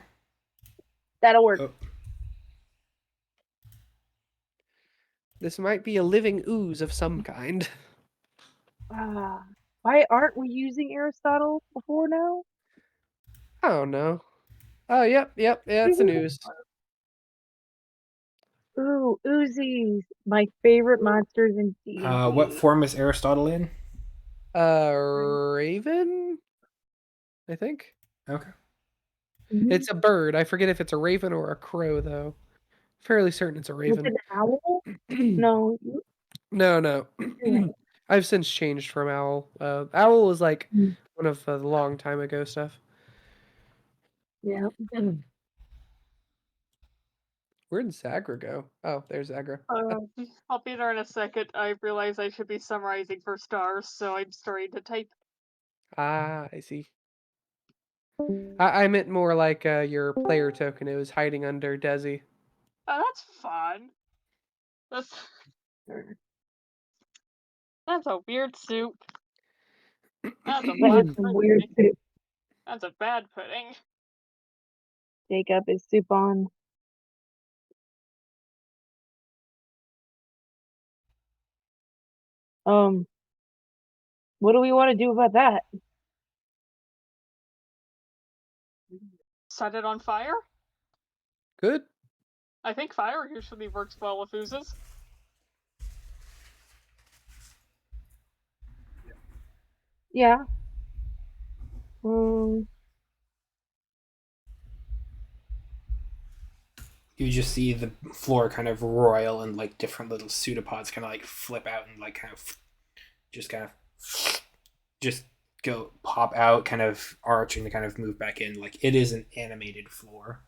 [SPEAKER 3] That'll work.
[SPEAKER 2] Oh,
[SPEAKER 1] This might be a living ooze of some kind.
[SPEAKER 3] Why aren't we using Aristotle before now?
[SPEAKER 1] I don't know. Oh, yep, yeah, it's the news.
[SPEAKER 3] Ooh, Uzis, my favorite monsters in D&D.
[SPEAKER 2] what form is Aristotle in?
[SPEAKER 1] Raven? I think.
[SPEAKER 2] Okay.
[SPEAKER 3] Mhm.
[SPEAKER 1] It's a bird. I forget if it's a raven or a crow, though. Fairly certain it's a
[SPEAKER 3] With
[SPEAKER 1] raven.
[SPEAKER 3] an owl? No.
[SPEAKER 1] No. I've since changed from owl. Owl was like
[SPEAKER 3] Mm,
[SPEAKER 1] one of the long time ago stuff.
[SPEAKER 3] yeah.
[SPEAKER 1] Where did Zagra go? Oh, there's Zagra.
[SPEAKER 4] I'll be there in a second. I realize I should be summarizing for stars, so I'm starting to type.
[SPEAKER 1] Ah, I see. I meant more like your player token. It was hiding under Desi.
[SPEAKER 4] Oh, that's fun. That's that's a weird soup. That's a
[SPEAKER 3] That is
[SPEAKER 4] bad
[SPEAKER 3] some weird
[SPEAKER 4] pudding.
[SPEAKER 3] soup.
[SPEAKER 4] That's a bad pudding.
[SPEAKER 3] Jacob is soup on. Um, what do we want to do about that?
[SPEAKER 4] Set it on fire?
[SPEAKER 1] Good.
[SPEAKER 4] I think fire usually works well with oozes.
[SPEAKER 3] Yeah. Um,
[SPEAKER 2] You just see the floor kind of roil and like different little pseudopods kind of like flip out and like kind of just go pop out, kind of arch and kind of move back in. Like it is an animated floor.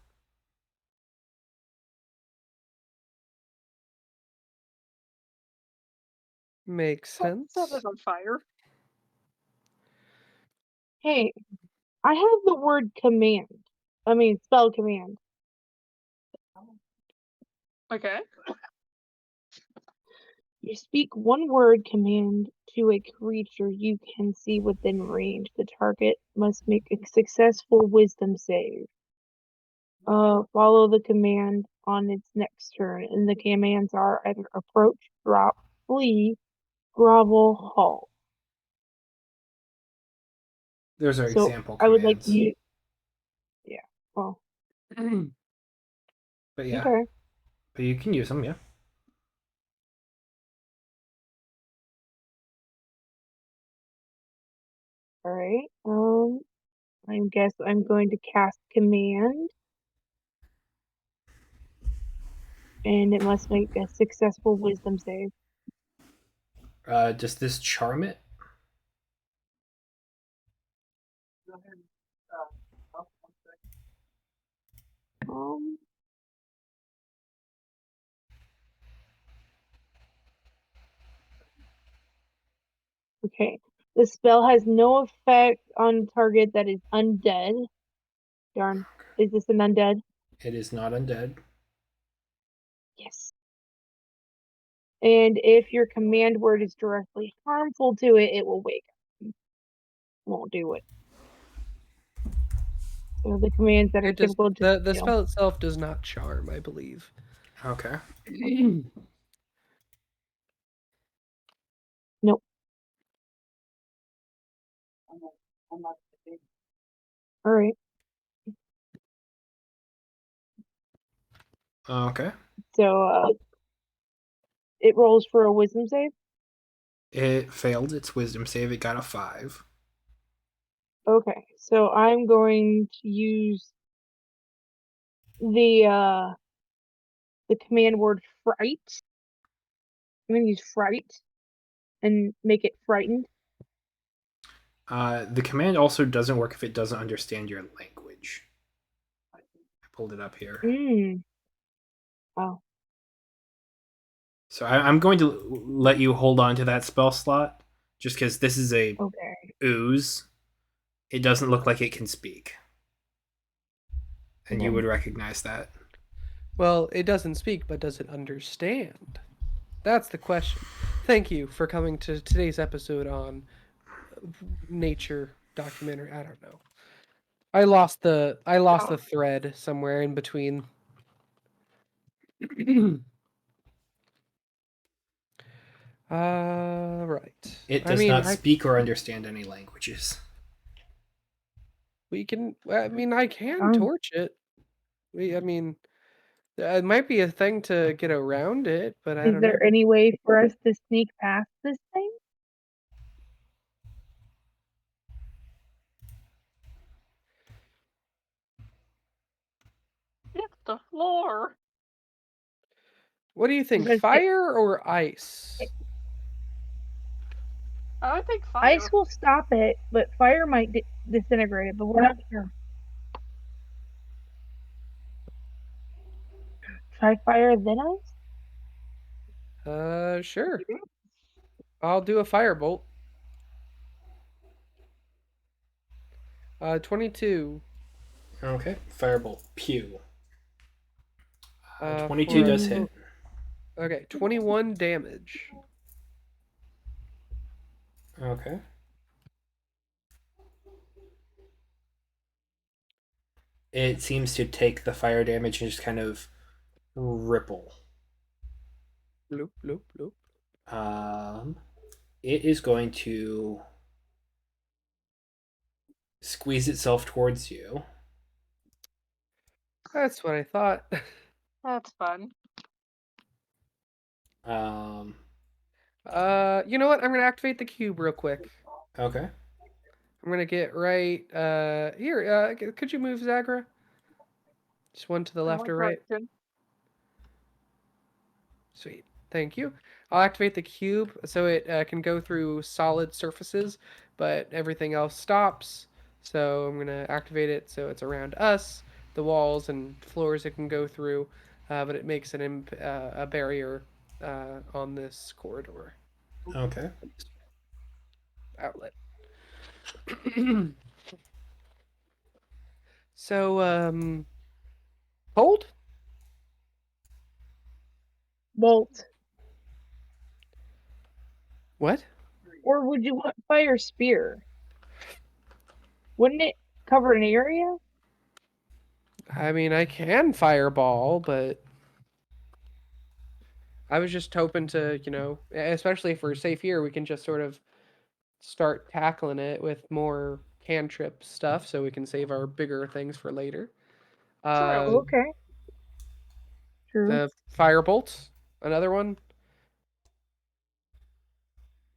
[SPEAKER 1] Makes sense.
[SPEAKER 4] Set it on fire.
[SPEAKER 3] hey, I have the word command. I mean, spell command.
[SPEAKER 4] Okay.
[SPEAKER 3] You speak one word command to a creature you can see within range. The target must make a successful wisdom save. Follow the command on its next turn, and the commands are either approach, drop, flee, grovel, halt.
[SPEAKER 2] Those are
[SPEAKER 3] So
[SPEAKER 2] example
[SPEAKER 3] I would like
[SPEAKER 2] commands.
[SPEAKER 3] you, yeah. Well,
[SPEAKER 2] But yeah,
[SPEAKER 3] okay,
[SPEAKER 2] but you can use them, yeah.
[SPEAKER 3] all right. I guess I'm going to cast command, and it must make a successful wisdom save.
[SPEAKER 2] Does this charm it?
[SPEAKER 3] Um, okay. The spell has no effect on target that is undead. Darn. Is this an undead?
[SPEAKER 2] It is not undead.
[SPEAKER 3] Yes. And if your command word is directly harmful to it, it will wake up. Won't do it. So the commands that are
[SPEAKER 1] It does.
[SPEAKER 3] typical just
[SPEAKER 1] The spell itself does not charm, I believe.
[SPEAKER 2] Okay.
[SPEAKER 3] Nope. All right.
[SPEAKER 2] Okay.
[SPEAKER 3] So it rolls for a wisdom save.
[SPEAKER 2] It failed its wisdom save. It got a 5.
[SPEAKER 3] Okay. So I'm going to use the command word fright. I'm going to use fright and make it frightened.
[SPEAKER 2] The command also doesn't work if it doesn't understand your language. I pulled it up here.
[SPEAKER 3] Wow.
[SPEAKER 2] So I'm going to let you hold on to that spell slot, just because this is a
[SPEAKER 3] Okay.
[SPEAKER 2] ooze. It doesn't look like it can speak, and you would recognize that.
[SPEAKER 1] Well, it doesn't speak, but does it understand? That's the question. Thank you for coming to today's episode on nature documentary. I don't know. I lost the thread somewhere in between. Right.
[SPEAKER 2] It
[SPEAKER 1] I
[SPEAKER 2] does
[SPEAKER 1] mean,
[SPEAKER 2] not speak or understand any languages.
[SPEAKER 1] we can. I mean, I can
[SPEAKER 3] Um,
[SPEAKER 1] torch it. I mean, it might be a thing to get around it, but I
[SPEAKER 3] is
[SPEAKER 1] don't know.
[SPEAKER 3] there any way for us to sneak past this thing?
[SPEAKER 4] Hit the floor.
[SPEAKER 1] What do you think,
[SPEAKER 3] Because
[SPEAKER 1] fire or ice?
[SPEAKER 4] I would think fire.
[SPEAKER 3] ice will stop it, but fire might disintegrate it. But we're not sure. Try fire then ice.
[SPEAKER 1] Sure. I'll do a firebolt. 22.
[SPEAKER 2] Okay. Firebolt. Pew. 22
[SPEAKER 1] For
[SPEAKER 2] does hit.
[SPEAKER 1] okay, 21 damage.
[SPEAKER 2] Okay. It seems to take the fire damage and just kind of ripple.
[SPEAKER 1] Bloop, bloop, bloop.
[SPEAKER 2] It is going to squeeze itself towards you.
[SPEAKER 1] That's what I thought.
[SPEAKER 4] That's fun.
[SPEAKER 2] Um,
[SPEAKER 1] You know what? I'm gonna activate the cube real quick.
[SPEAKER 2] okay.
[SPEAKER 1] I'm gonna get right here. Could you move Zagra? Just one to the left or right. Sweet. Thank you. I'll activate the cube so it can go through solid surfaces, but everything else stops. So I'm going to activate it so it's around us, the walls and floors it can go through, but it makes a barrier on this corridor
[SPEAKER 2] Okay.
[SPEAKER 1] outlet. So, hold?
[SPEAKER 3] Bolt.
[SPEAKER 1] What?
[SPEAKER 3] Or would you want fire spear? Wouldn't it cover an area?
[SPEAKER 1] I mean, I can fireball, but I was just hoping to, especially if we're safe here, we can just sort of start tackling it with more cantrip stuff so we can save our bigger things for later.
[SPEAKER 3] Okay. True.
[SPEAKER 1] The firebolt, another one.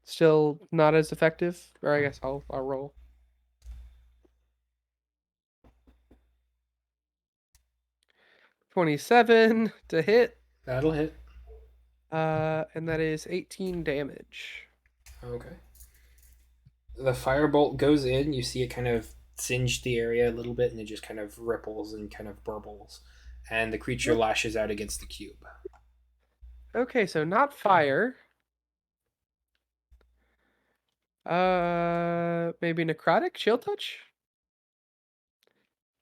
[SPEAKER 1] Still not as effective, or I guess I'll roll. 27 to hit.
[SPEAKER 2] That'll hit.
[SPEAKER 1] And that is 18 damage.
[SPEAKER 2] Okay. The firebolt goes in. You see it kind of singe the area a little bit, and it just kind of ripples and kind of burbles. And the creature lashes out against the cube.
[SPEAKER 1] Okay, so not fire. Maybe necrotic, chill touch.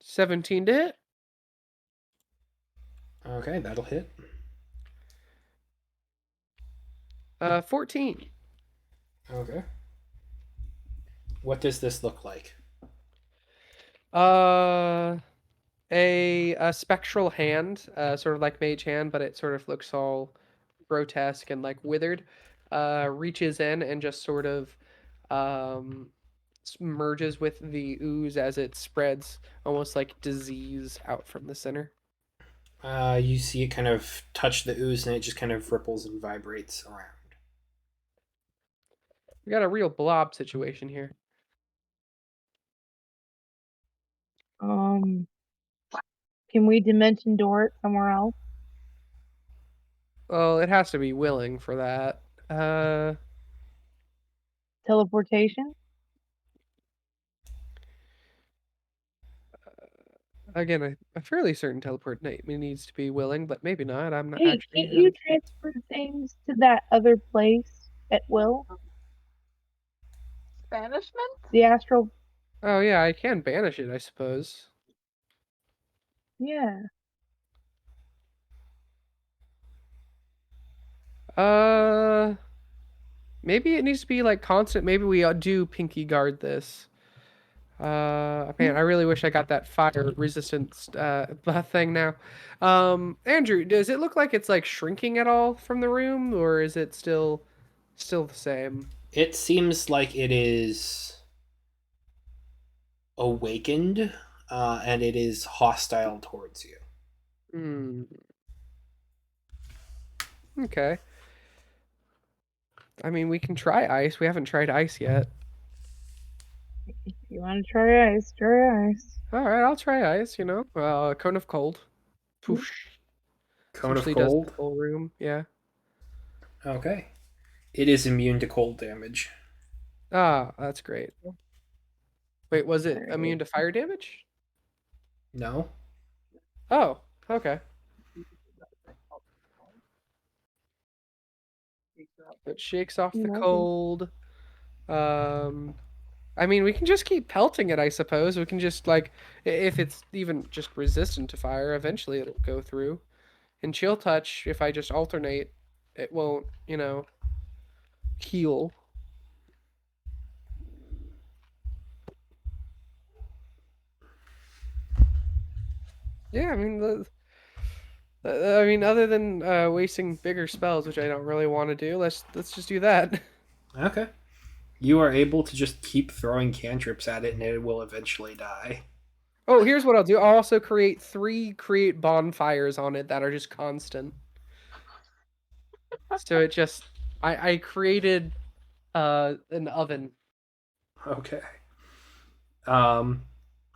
[SPEAKER 1] 17 to hit.
[SPEAKER 2] Okay, that'll hit.
[SPEAKER 1] 14.
[SPEAKER 2] Okay. What does this look like?
[SPEAKER 1] Uh, a spectral hand, sort of like mage hand, but it sort of looks all grotesque and like withered. Reaches in and just sort of um merges with the ooze as it spreads, almost like disease out from the center.
[SPEAKER 2] You see it kind of touch the ooze, and it just kind of ripples and vibrates around.
[SPEAKER 1] We got a real blob situation here.
[SPEAKER 3] Can we dimension door it somewhere else?
[SPEAKER 1] Well, it has to be willing for that.
[SPEAKER 3] Teleportation?
[SPEAKER 1] Again, I'm fairly certain teleport needs to be willing, but maybe not. I'm not
[SPEAKER 3] Hey,
[SPEAKER 1] actually.
[SPEAKER 3] can't you transfer things to that other place at will?
[SPEAKER 4] Banishment?
[SPEAKER 3] The astral.
[SPEAKER 1] Oh yeah, I can banish it, I suppose.
[SPEAKER 3] Yeah.
[SPEAKER 1] Uh, maybe it needs to be like constant. Maybe we do pinky guard this. Man, I really wish I got that fire resistance thing now. Andrew, does it look like it's like shrinking at all from the room, or is it still the same?
[SPEAKER 2] It seems like it is awakened, and it is hostile towards you.
[SPEAKER 1] Hmm. Okay. I mean, we can try ice. We haven't tried ice yet.
[SPEAKER 3] If you want to try ice, try ice.
[SPEAKER 1] All right, I'll try ice. Cone of cold. Poosh.
[SPEAKER 2] Cone of
[SPEAKER 1] Essentially does the
[SPEAKER 2] cold.
[SPEAKER 1] whole room. Yeah.
[SPEAKER 2] Okay. It is immune to cold damage.
[SPEAKER 1] Ah, that's great. Wait, was it immune to fire damage?
[SPEAKER 2] No?
[SPEAKER 1] Oh, okay. It shakes off the cold. I mean, we can just keep pelting it, I suppose. We can just, like, if it's even just resistant to fire, eventually it'll go through. And chill touch, if I just alternate, it won't, heal. Yeah, other than wasting bigger spells, which I don't really want to do, let's just do that.
[SPEAKER 2] Okay. You are able to just keep throwing cantrips at it, and it will eventually die.
[SPEAKER 1] Oh, here's what I'll do. I'll also create bonfires on it that are just constant. So it just, I created an oven.
[SPEAKER 2] Okay.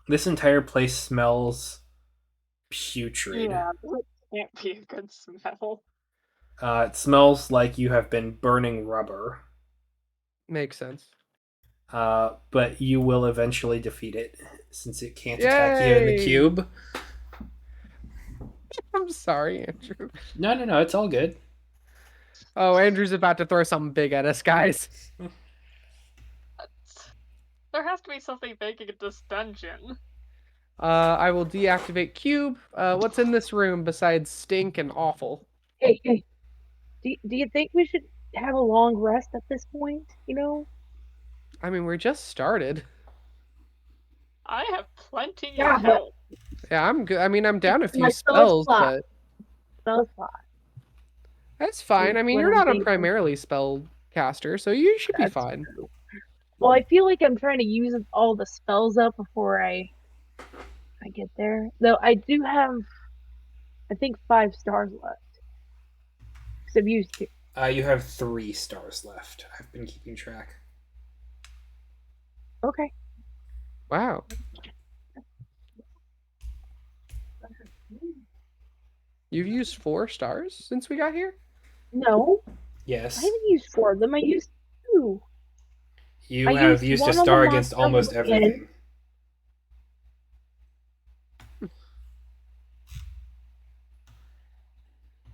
[SPEAKER 2] This entire place smells putrid.
[SPEAKER 4] Yeah, that can't be a good smell.
[SPEAKER 2] It smells like you have been burning rubber.
[SPEAKER 1] Makes sense.
[SPEAKER 2] But you will eventually defeat it, since it can't attack you in the
[SPEAKER 1] Yay!
[SPEAKER 2] cube.
[SPEAKER 1] I'm sorry, Andrew.
[SPEAKER 2] No, it's all good.
[SPEAKER 1] Oh, Andrew's about to throw something big at us, guys.
[SPEAKER 4] There has to be something big in this dungeon.
[SPEAKER 1] I will deactivate cube. What's in this room besides stink and awful?
[SPEAKER 3] Hey. Do you think we should have a long rest at this point?
[SPEAKER 1] I mean, we're just started.
[SPEAKER 4] I have plenty
[SPEAKER 3] Yeah,
[SPEAKER 4] of
[SPEAKER 3] but-
[SPEAKER 4] help.
[SPEAKER 1] Yeah, I'm good. I mean, I'm down a few
[SPEAKER 3] My
[SPEAKER 1] spells,
[SPEAKER 3] spell
[SPEAKER 1] but
[SPEAKER 3] Spell slot.
[SPEAKER 1] that's fine. I mean,
[SPEAKER 3] What
[SPEAKER 1] you're
[SPEAKER 3] I'm
[SPEAKER 1] not a
[SPEAKER 3] thinking.
[SPEAKER 1] primarily spell caster, so you should be
[SPEAKER 3] That's
[SPEAKER 1] fine.
[SPEAKER 3] true. Well, I feel like I'm trying to use all the spells up before I get there. Though I do have, I think, 5 stars left. Because I've used 2.
[SPEAKER 2] You have 3 stars left. I've been keeping track.
[SPEAKER 3] Okay.
[SPEAKER 1] Wow. You've used 4 stars since we got here?
[SPEAKER 3] No, I
[SPEAKER 2] Yes.
[SPEAKER 3] haven't used 4 of them. I used 2.
[SPEAKER 2] You
[SPEAKER 3] I
[SPEAKER 2] have
[SPEAKER 3] used
[SPEAKER 2] used a
[SPEAKER 3] one on the
[SPEAKER 2] star
[SPEAKER 3] map
[SPEAKER 2] against
[SPEAKER 3] I was
[SPEAKER 2] almost
[SPEAKER 3] in.
[SPEAKER 2] everything.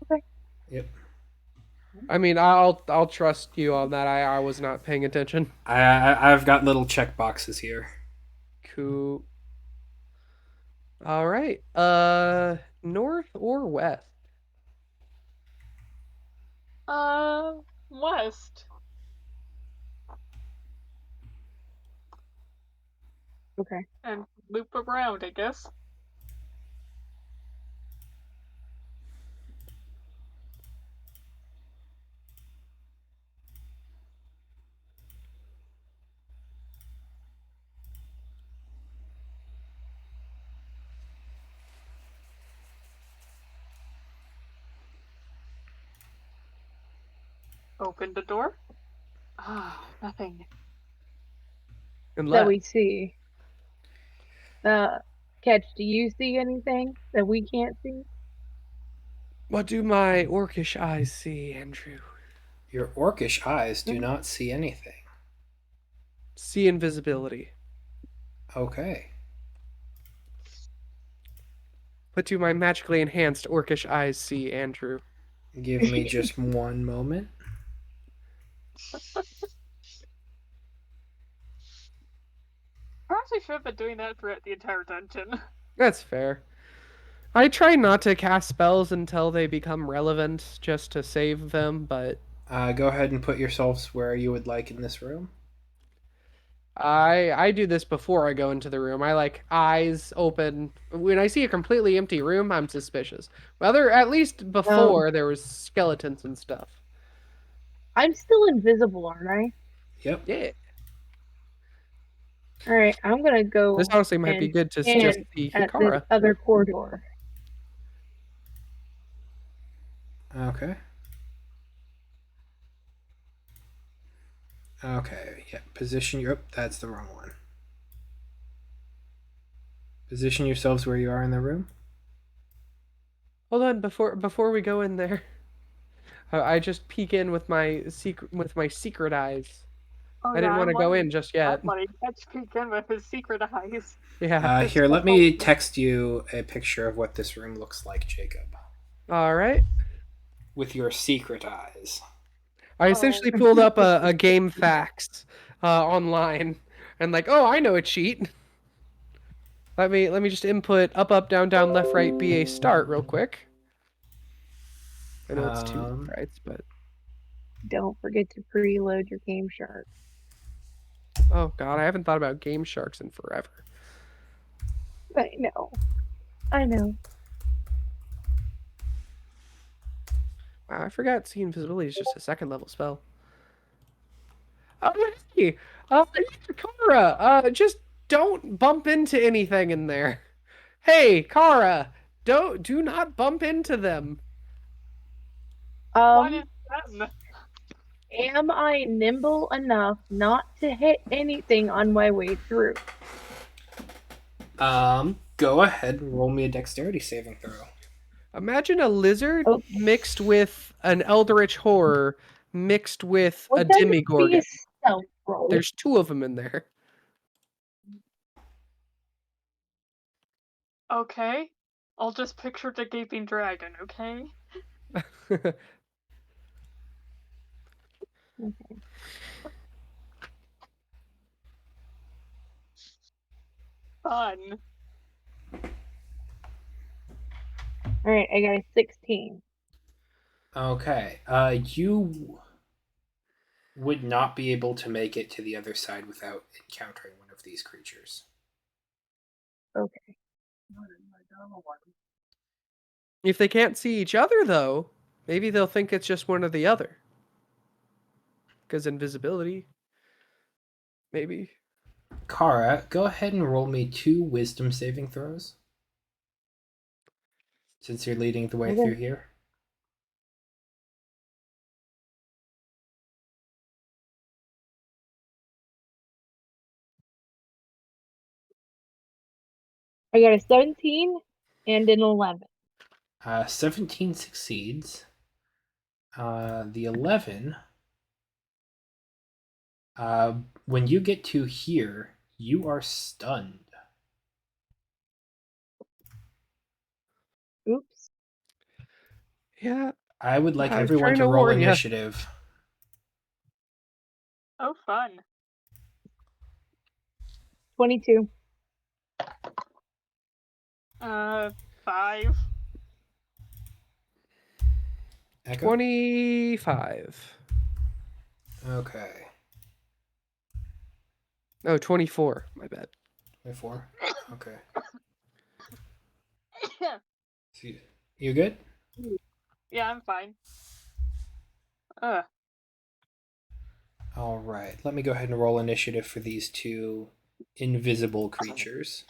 [SPEAKER 3] Okay.
[SPEAKER 2] Yep.
[SPEAKER 1] I mean, I'll trust you on that. I was not paying attention.
[SPEAKER 2] I've got little check boxes here.
[SPEAKER 1] Cool. All right. North or west?
[SPEAKER 4] West.
[SPEAKER 3] Okay.
[SPEAKER 4] And loop around, I guess. Open the door. Ah, nothing.
[SPEAKER 1] And
[SPEAKER 3] That
[SPEAKER 1] left.
[SPEAKER 3] we see. Catch, do you see anything that we can't see?
[SPEAKER 1] What do my orcish eyes see, Andrew?
[SPEAKER 2] Your orcish eyes do not see anything.
[SPEAKER 1] See invisibility.
[SPEAKER 2] Okay.
[SPEAKER 1] What do my magically enhanced orcish eyes see, Andrew?
[SPEAKER 2] Give me just one moment.
[SPEAKER 4] Perhaps we should have been doing that throughout the entire dungeon.
[SPEAKER 1] That's fair. I try not to cast spells until they become relevant, just to save them, but
[SPEAKER 2] Go ahead and put yourselves where you would like in this room.
[SPEAKER 1] I do this before I go into the room. I like eyes open. When I see a completely empty room, I'm suspicious. Whether at least before there was skeletons and stuff.
[SPEAKER 3] I'm still invisible, aren't I?
[SPEAKER 2] Yep.
[SPEAKER 1] Yeah.
[SPEAKER 3] Alright, I'm gonna go
[SPEAKER 1] This honestly might be
[SPEAKER 3] and
[SPEAKER 1] good to just
[SPEAKER 3] stand
[SPEAKER 1] see
[SPEAKER 3] at this
[SPEAKER 1] Hikara.
[SPEAKER 3] other corridor.
[SPEAKER 2] Okay. Okay. Yeah. Position your. Yep, that's the wrong one. Position yourselves where you are in the room.
[SPEAKER 1] Hold on, before we go in there, I just peek in with my secret eyes.
[SPEAKER 4] Oh,
[SPEAKER 1] I didn't
[SPEAKER 4] yeah,
[SPEAKER 1] want to go in just yet.
[SPEAKER 4] I'm letting Catch peek in with his secret eyes.
[SPEAKER 1] Yeah.
[SPEAKER 2] Here, let me text you a picture of what this room looks like, Jacob.
[SPEAKER 1] All right.
[SPEAKER 2] With your secret eyes.
[SPEAKER 1] I essentially pulled up a game facts online and like, oh, I know a cheat. Let me just input up down down left right BA start real quick. I know it's 2 rights, but
[SPEAKER 3] Don't forget to preload your Game Shark.
[SPEAKER 1] oh god, I haven't thought about Game Sharks in forever.
[SPEAKER 3] I know. I know.
[SPEAKER 1] Wow, I forgot See Invisibility is just a 2nd level spell. Oh, hey, Kara, just don't bump into anything in there. Hey, Kara, do not bump into them.
[SPEAKER 4] What is that?
[SPEAKER 3] Am I nimble enough not to hit anything on my way through?
[SPEAKER 2] Go ahead and roll me a dexterity saving throw.
[SPEAKER 1] Imagine a lizard
[SPEAKER 3] Oh.
[SPEAKER 1] mixed with an eldritch horror mixed with
[SPEAKER 3] Well,
[SPEAKER 1] a
[SPEAKER 3] that would be
[SPEAKER 1] demigorgon.
[SPEAKER 3] a stealth roll.
[SPEAKER 1] There's 2 of them in there.
[SPEAKER 4] Okay. I'll just picture the gaping dragon, okay?
[SPEAKER 3] Okay.
[SPEAKER 4] Fun.
[SPEAKER 3] Alright, I got a 16.
[SPEAKER 2] Okay. You would not be able to make it to the other side without encountering one of these creatures.
[SPEAKER 3] Okay.
[SPEAKER 1] If they can't see each other, though, maybe they'll think it's just one or the other. Because invisibility. Maybe.
[SPEAKER 2] Kara, go ahead and roll me 2 wisdom saving throws. Since you're leading the way
[SPEAKER 3] Okay.
[SPEAKER 2] through here.
[SPEAKER 3] I got a 17 and an 11.
[SPEAKER 2] 17 succeeds. The 11. When you get to here, you are stunned.
[SPEAKER 3] Oops.
[SPEAKER 1] Yeah,
[SPEAKER 2] I would like
[SPEAKER 1] I was
[SPEAKER 2] everyone
[SPEAKER 1] trying
[SPEAKER 2] to
[SPEAKER 1] to
[SPEAKER 2] roll
[SPEAKER 1] warn you.
[SPEAKER 2] initiative.
[SPEAKER 4] Oh, fun.
[SPEAKER 3] 22.
[SPEAKER 4] 5.
[SPEAKER 2] Echo?
[SPEAKER 1] 25.
[SPEAKER 2] Okay.
[SPEAKER 1] Oh, 24. My bad.
[SPEAKER 2] 24. Okay. So you good?
[SPEAKER 4] Yeah, I'm fine.
[SPEAKER 2] All right. Let me go ahead and roll initiative for these two invisible creatures.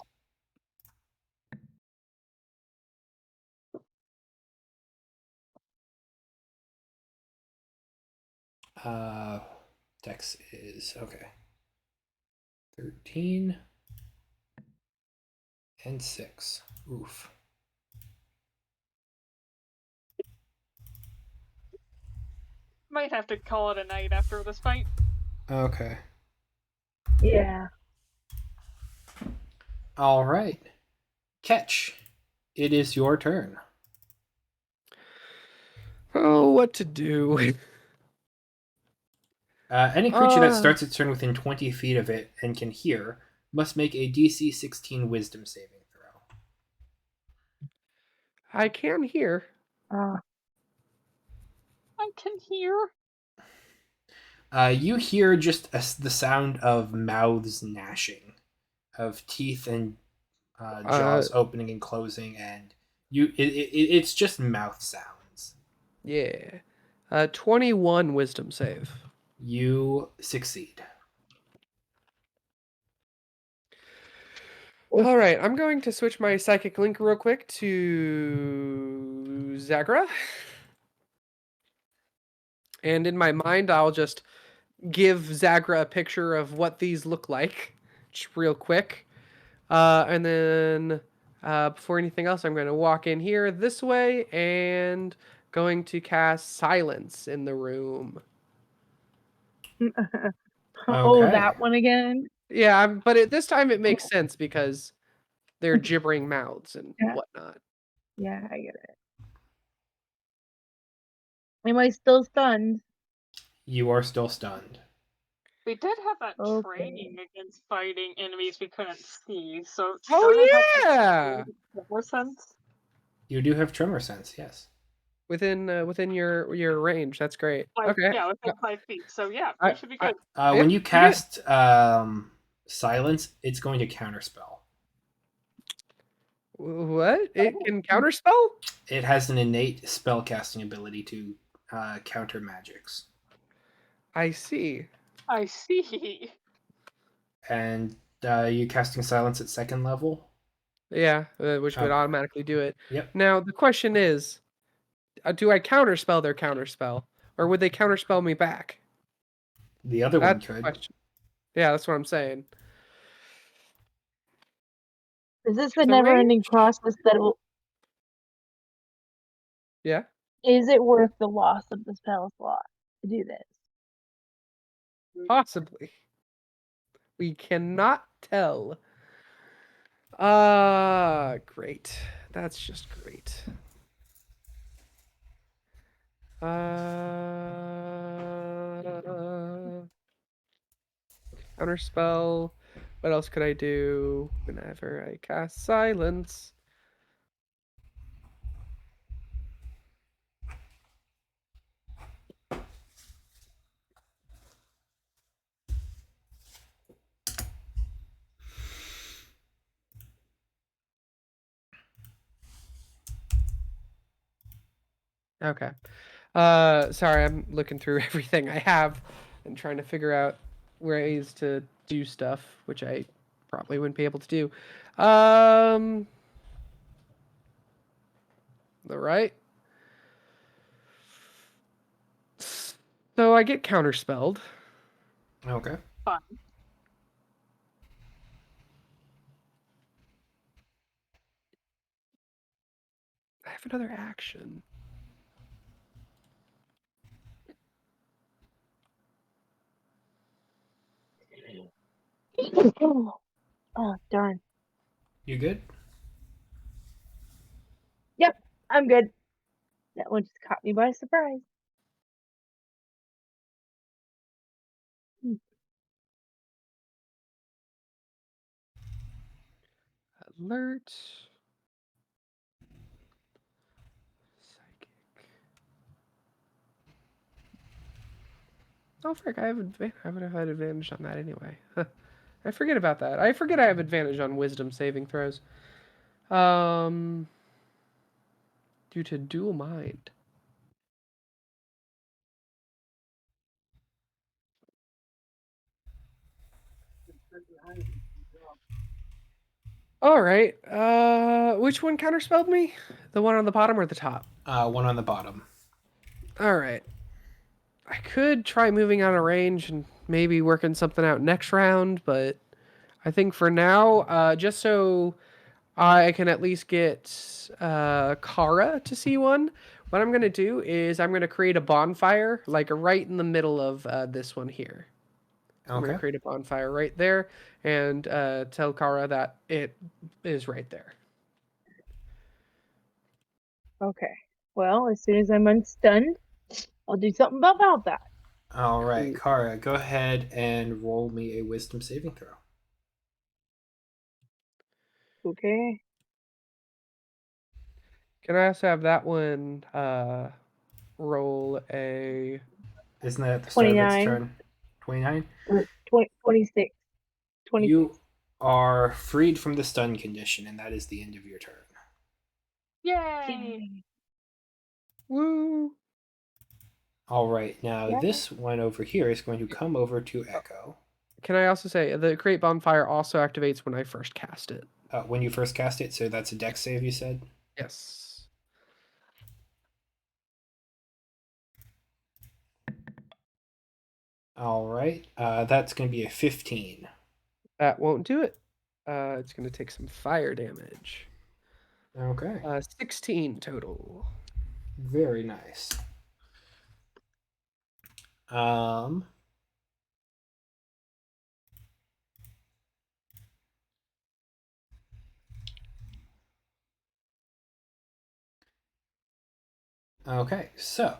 [SPEAKER 2] Uh, Dex is okay. 13 and 6. Oof.
[SPEAKER 4] Might have to call it a night after this fight.
[SPEAKER 2] Okay.
[SPEAKER 3] Yeah.
[SPEAKER 2] All right. Catch. It is your turn.
[SPEAKER 1] Oh, what to do?
[SPEAKER 2] Any creature that starts its turn within 20 feet of it and can hear must make a DC 16 Wisdom saving throw.
[SPEAKER 1] I can hear.
[SPEAKER 3] Uh,
[SPEAKER 4] I can hear.
[SPEAKER 2] You hear just the sound of mouths gnashing, of teeth and jaws opening and closing, and it's just mouth sounds.
[SPEAKER 1] Yeah. 21 wisdom save.
[SPEAKER 2] You succeed.
[SPEAKER 1] All right, I'm going to switch my psychic link real quick to Zagra. And in my mind, I'll just give Zagra a picture of what these look like, just real quick. And then before anything else, I'm going to walk in here this way and going to cast silence in the room.
[SPEAKER 3] Oh,
[SPEAKER 2] Okay.
[SPEAKER 3] that one again?
[SPEAKER 1] Yeah, but this time it makes sense because they're gibbering mouths and
[SPEAKER 3] Yeah.
[SPEAKER 1] whatnot.
[SPEAKER 3] Yeah, I get it. Am I still stunned?
[SPEAKER 2] You are still stunned.
[SPEAKER 4] We did have that
[SPEAKER 3] Okay.
[SPEAKER 4] training against fighting enemies we couldn't see, so
[SPEAKER 1] Oh
[SPEAKER 4] don't I have
[SPEAKER 1] yeah,
[SPEAKER 4] more sense?
[SPEAKER 2] You do have tremor sense, yes.
[SPEAKER 1] within your range. That's great. Okay.
[SPEAKER 4] Yeah, within 5 feet. So yeah,
[SPEAKER 1] I,
[SPEAKER 4] we should be
[SPEAKER 1] I,
[SPEAKER 4] good.
[SPEAKER 1] yeah,
[SPEAKER 2] When you
[SPEAKER 1] pretty good.
[SPEAKER 2] cast silence, it's going to counterspell.
[SPEAKER 1] What? It can counterspell?
[SPEAKER 2] It has an innate spellcasting ability to counter magics.
[SPEAKER 1] I see.
[SPEAKER 4] I see.
[SPEAKER 2] And you casting silence at second level?
[SPEAKER 1] Yeah, which would
[SPEAKER 2] Okay.
[SPEAKER 1] automatically do it.
[SPEAKER 2] Yep.
[SPEAKER 1] Now the question is, do I counterspell their counterspell, or would they counterspell me back?
[SPEAKER 2] The other one
[SPEAKER 1] That's the
[SPEAKER 2] could.
[SPEAKER 1] question. Yeah, that's what I'm saying.
[SPEAKER 3] Is this the
[SPEAKER 1] 'Cause the
[SPEAKER 3] never-ending
[SPEAKER 1] range?
[SPEAKER 3] process that will...
[SPEAKER 1] Yeah,
[SPEAKER 3] Is it worth the loss of the spell slot to do this?
[SPEAKER 1] possibly. We cannot tell. Great. That's just great. Counterspell. What else could I do whenever I cast silence? Okay. Sorry, I'm looking through everything I have and trying to figure out ways to do stuff, which I probably wouldn't be able to do. All right. So I get counterspelled.
[SPEAKER 2] Okay.
[SPEAKER 4] Fun.
[SPEAKER 1] have another action?
[SPEAKER 3] Oh, darn.
[SPEAKER 2] You good?
[SPEAKER 3] Yep, I'm good. That one just caught me by surprise.
[SPEAKER 1] Alert. Psychic. Oh, frick, I would have had advantage on that anyway. I forget about that. I forget I have advantage on wisdom saving throws. Due to dual mind. All right. Which one counterspelled me? The one on the bottom or the top?
[SPEAKER 2] One on the bottom.
[SPEAKER 1] All right. I could try moving out of range and maybe working something out next round, but I think for now, just so I can at least get Kara to see one, what I'm gonna do is I'm gonna create a bonfire, like right in the middle of this one here. I'm
[SPEAKER 2] Okay.
[SPEAKER 1] gonna create a bonfire right there and tell Kara that it is right there.
[SPEAKER 3] Okay. Well, as soon as I'm unstunned, I'll do something about that.
[SPEAKER 2] All right,
[SPEAKER 1] Cool.
[SPEAKER 2] Kara, go ahead and roll me a wisdom saving throw.
[SPEAKER 3] Okay.
[SPEAKER 1] Can I also have that one roll a?
[SPEAKER 2] Isn't that at the start of its
[SPEAKER 3] 29,
[SPEAKER 2] turn? 29?
[SPEAKER 3] 26, 26.
[SPEAKER 2] You are freed from the stun condition, and that is the end of your turn.
[SPEAKER 4] Yay!
[SPEAKER 1] Woo!
[SPEAKER 2] All right, now
[SPEAKER 3] Yeah.
[SPEAKER 2] this one over here is going to come over to Echo.
[SPEAKER 1] Can I also say the create bonfire also activates when I first cast it?
[SPEAKER 2] When you first cast it, so that's a dex save, you said?
[SPEAKER 1] Yes.
[SPEAKER 2] All right, that's going to be a 15.
[SPEAKER 1] That won't do it. It's going to take some fire damage.
[SPEAKER 2] Okay,
[SPEAKER 1] 16 total.
[SPEAKER 2] very nice. Um, okay, so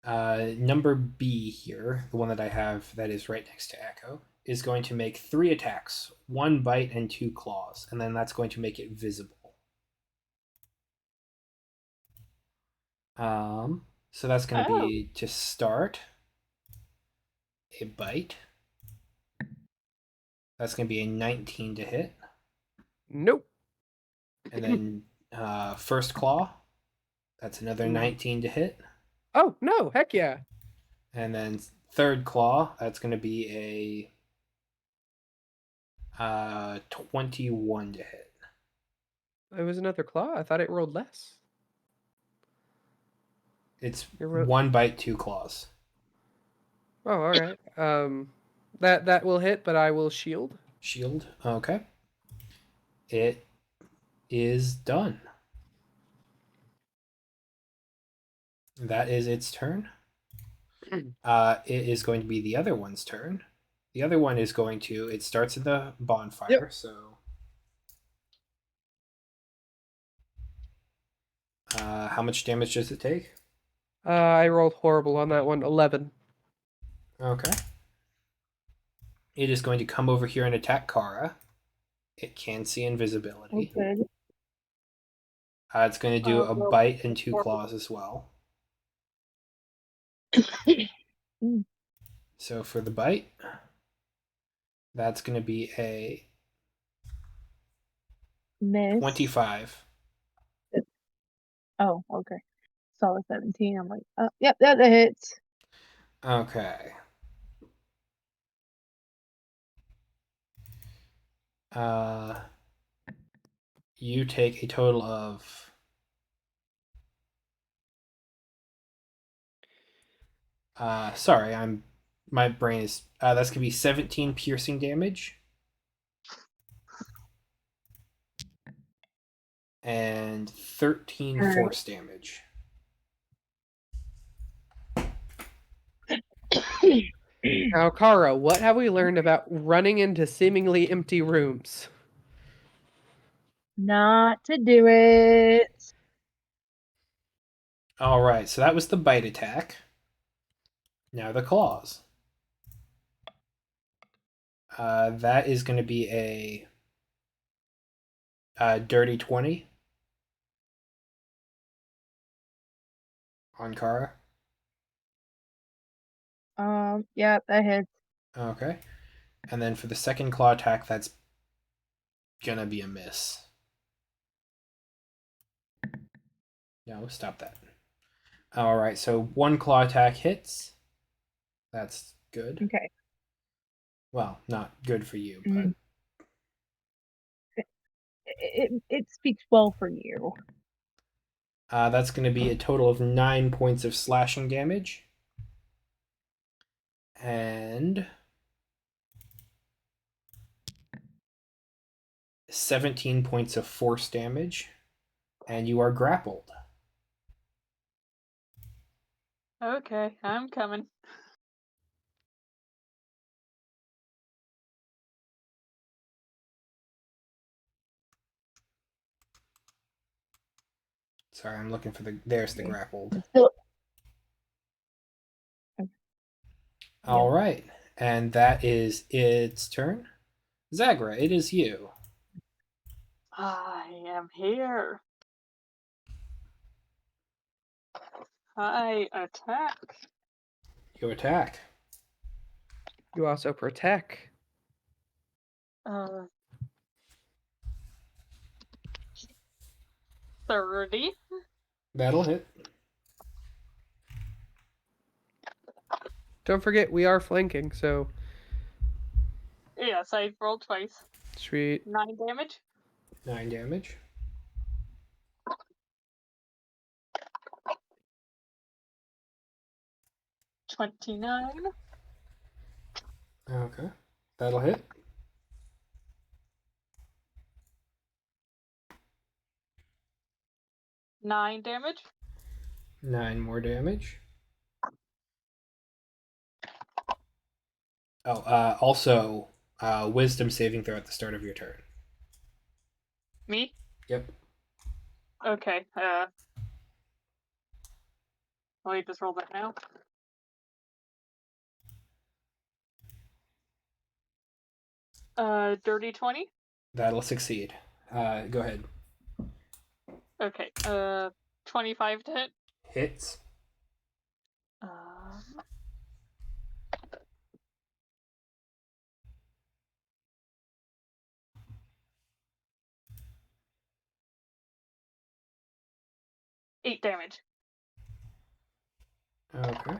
[SPEAKER 2] number B here, the one that I have that is right next to Echo, is going to make 3 attacks, 1 bite and 2 claws, and then that's going to make it visible. So that's going to be to start a bite. That's going to be a 19 to hit,
[SPEAKER 1] Nope.
[SPEAKER 2] and then first claw. That's another 19 to hit,
[SPEAKER 1] Oh no! Heck yeah!
[SPEAKER 2] and then third claw. That's going to be a 21 to hit.
[SPEAKER 1] It was another claw. I thought it rolled less.
[SPEAKER 2] It's
[SPEAKER 1] It
[SPEAKER 2] 1 bite, 2 claws.
[SPEAKER 1] Oh, all right. That will hit, but I will shield.
[SPEAKER 2] Shield. Okay. It is done. That is its turn. It is going to be the other one's turn. The other one is going to. It starts at the bonfire,
[SPEAKER 1] Yep.
[SPEAKER 2] so. How much damage does it take?
[SPEAKER 1] I rolled horrible on that one. 11.
[SPEAKER 2] Okay. It is going to come over here and attack Kara. It can see invisibility.
[SPEAKER 3] Okay.
[SPEAKER 2] It's going to do a
[SPEAKER 3] Well,
[SPEAKER 2] bite and 2 claws as well. So for the bite, that's going to be a
[SPEAKER 3] Miss.
[SPEAKER 2] 25.
[SPEAKER 3] Oh, okay. Saw a 17. I'm like, yep, that hits.
[SPEAKER 2] Okay. You take a total of sorry, my brain is that's gonna be 17 piercing damage. and 13
[SPEAKER 3] Alright.
[SPEAKER 2] force damage.
[SPEAKER 1] Now, Kara, what have we learned about running into seemingly empty rooms?
[SPEAKER 3] Not to do it.
[SPEAKER 2] All right, so that was the bite attack. Now the claws. That is going to be a dirty 20 on Kara.
[SPEAKER 3] Yeah, that hits.
[SPEAKER 2] Okay. And then for the second claw attack, that's going to be a miss. No, stop that. All right, so one claw attack hits. That's good.
[SPEAKER 3] Okay.
[SPEAKER 2] Well, not good for you, but
[SPEAKER 3] Mm. It speaks well for you.
[SPEAKER 2] that's going to be a total of 9 points of slashing damage. And 17 points of force damage. And you are grappled.
[SPEAKER 4] Okay, I'm coming.
[SPEAKER 2] Sorry, I'm looking for the. There's the
[SPEAKER 3] Okay.
[SPEAKER 2] grappled.
[SPEAKER 3] It's still.
[SPEAKER 2] All right, and that is its turn. Zagra, it is you.
[SPEAKER 4] I am here. I attack.
[SPEAKER 2] You attack.
[SPEAKER 1] You also protect.
[SPEAKER 4] 30.
[SPEAKER 2] That'll hit.
[SPEAKER 1] Don't forget, we are flanking, so
[SPEAKER 4] Yes, I rolled twice.
[SPEAKER 1] sweet.
[SPEAKER 4] 9 damage.
[SPEAKER 2] 9 damage.
[SPEAKER 4] 29.
[SPEAKER 2] Okay, that'll hit.
[SPEAKER 4] 9 damage.
[SPEAKER 2] 9 more damage. Oh, also, wisdom saving throw at the start of your turn.
[SPEAKER 4] Me?
[SPEAKER 2] Yep.
[SPEAKER 4] Okay, let me just roll that now. Dirty 20.
[SPEAKER 2] That'll succeed. Go ahead.
[SPEAKER 4] Okay, 25 to hit.
[SPEAKER 2] Hits.
[SPEAKER 4] Um, eight damage.
[SPEAKER 2] Okay.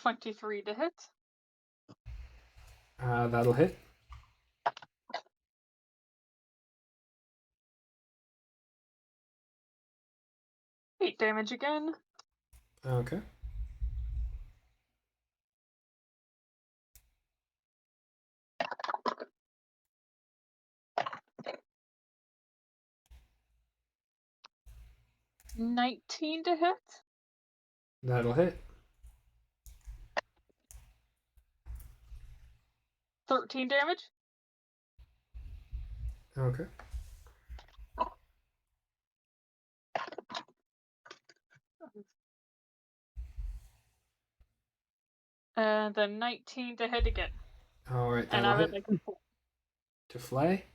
[SPEAKER 4] 23 to hit.
[SPEAKER 2] That'll hit.
[SPEAKER 4] Eight damage again.
[SPEAKER 2] Okay.
[SPEAKER 4] $19 to hit.
[SPEAKER 2] That'll hit.
[SPEAKER 4] 13 damage.
[SPEAKER 2] Okay.
[SPEAKER 4] And then 19 to hit again.
[SPEAKER 2] All right,
[SPEAKER 4] And
[SPEAKER 2] that'll
[SPEAKER 4] I would
[SPEAKER 2] hit.
[SPEAKER 4] like to
[SPEAKER 2] To flay?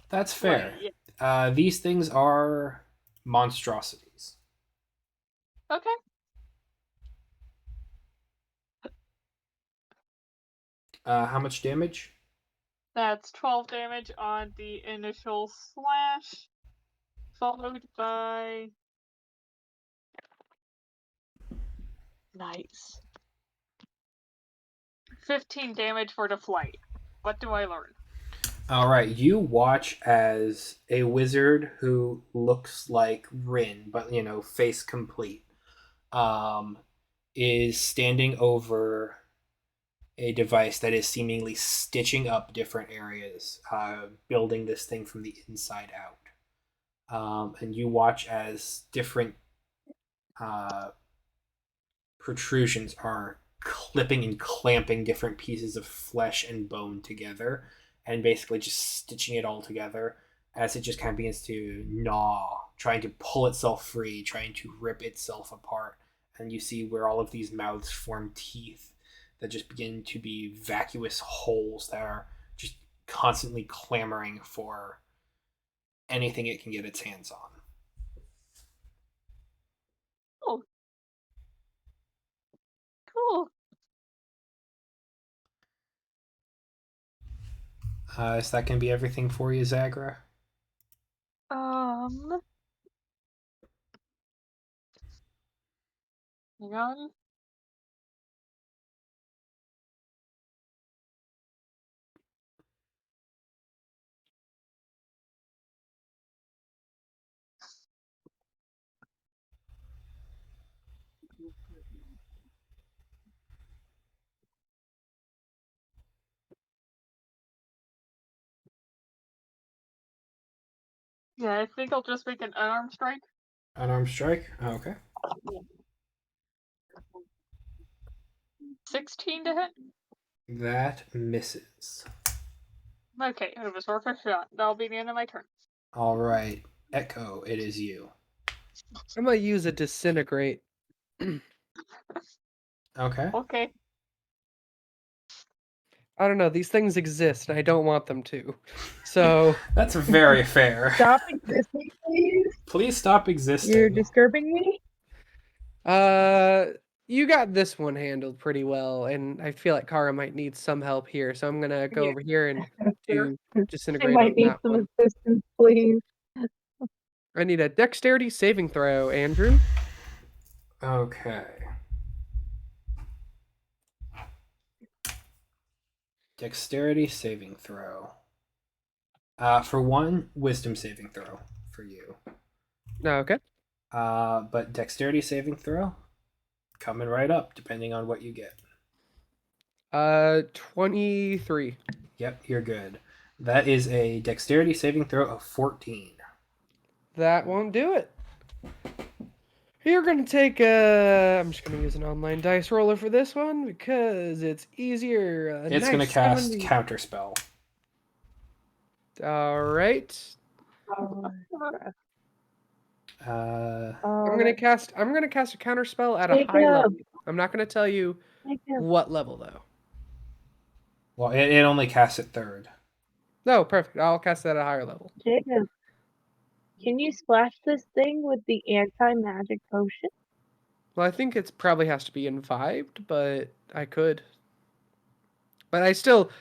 [SPEAKER 2] That's fair.
[SPEAKER 4] play. Yeah.
[SPEAKER 2] These things are monstrosities.
[SPEAKER 4] Okay.
[SPEAKER 2] How much damage?
[SPEAKER 4] That's 12 damage on the initial slash, followed by. Nice. 15 damage for the flight. What do I learn?
[SPEAKER 2] All right, you watch as a wizard who looks like Rin, but face complete, is standing over a device that is seemingly stitching up different areas, building this thing from the inside out. And you watch as different uh, protrusions are clipping and clamping different pieces of flesh and bone together and basically just stitching it all together as it just kind of begins to gnaw, trying to pull itself free, trying to rip itself apart. And you see where all of these mouths form teeth that just begin to be vacuous holes that are just constantly clamoring for anything it can get its hands on.
[SPEAKER 4] Oh, cool.
[SPEAKER 2] Is that going to be everything for you, Zagra?
[SPEAKER 4] Hang on. Yeah, I think I'll just make an unarmed strike.
[SPEAKER 2] Unarmed strike? Oh, okay.
[SPEAKER 4] 16 to hit.
[SPEAKER 2] That misses.
[SPEAKER 4] Okay, it was worth a shot. That'll be the end of my turn.
[SPEAKER 2] All right. Echo, it is you.
[SPEAKER 1] I'm gonna use a disintegrate.
[SPEAKER 2] Okay.
[SPEAKER 4] Okay.
[SPEAKER 1] I don't know. These things exist, and I don't want them to. So
[SPEAKER 2] That's very fair.
[SPEAKER 3] Stop existing, please.
[SPEAKER 2] Please stop existing.
[SPEAKER 3] You're disturbing me.
[SPEAKER 1] you got this one handled pretty well, and I feel like Kara might need some help here. So I'm gonna go
[SPEAKER 3] Yeah.
[SPEAKER 1] over here and do
[SPEAKER 3] I
[SPEAKER 1] disintegrate on
[SPEAKER 3] might need
[SPEAKER 1] that
[SPEAKER 3] some
[SPEAKER 1] one.
[SPEAKER 3] assistance, please.
[SPEAKER 1] I need a dexterity saving throw, Andrew.
[SPEAKER 2] Okay. Dexterity saving throw. For one, wisdom saving throw for you.
[SPEAKER 1] Okay.
[SPEAKER 2] But dexterity saving throw coming right up, depending on what you get.
[SPEAKER 1] 23.
[SPEAKER 2] Yep, you're good. That is a dexterity saving throw of 14.
[SPEAKER 1] That won't do it. You're gonna take a. I'm just gonna use an online dice roller for this one because it's easier.
[SPEAKER 2] It's gonna cast
[SPEAKER 1] 70.
[SPEAKER 2] counterspell.
[SPEAKER 1] All right. I'm gonna cast a counter spell at a high level. I'm not gonna tell you what level though.
[SPEAKER 2] Well, it only casts at third.
[SPEAKER 1] No, perfect. I'll cast that at a higher level.
[SPEAKER 3] Jacob, can you splash this thing with the anti-magic potion?
[SPEAKER 1] Well, I think it's probably has to be invibed, but I could. But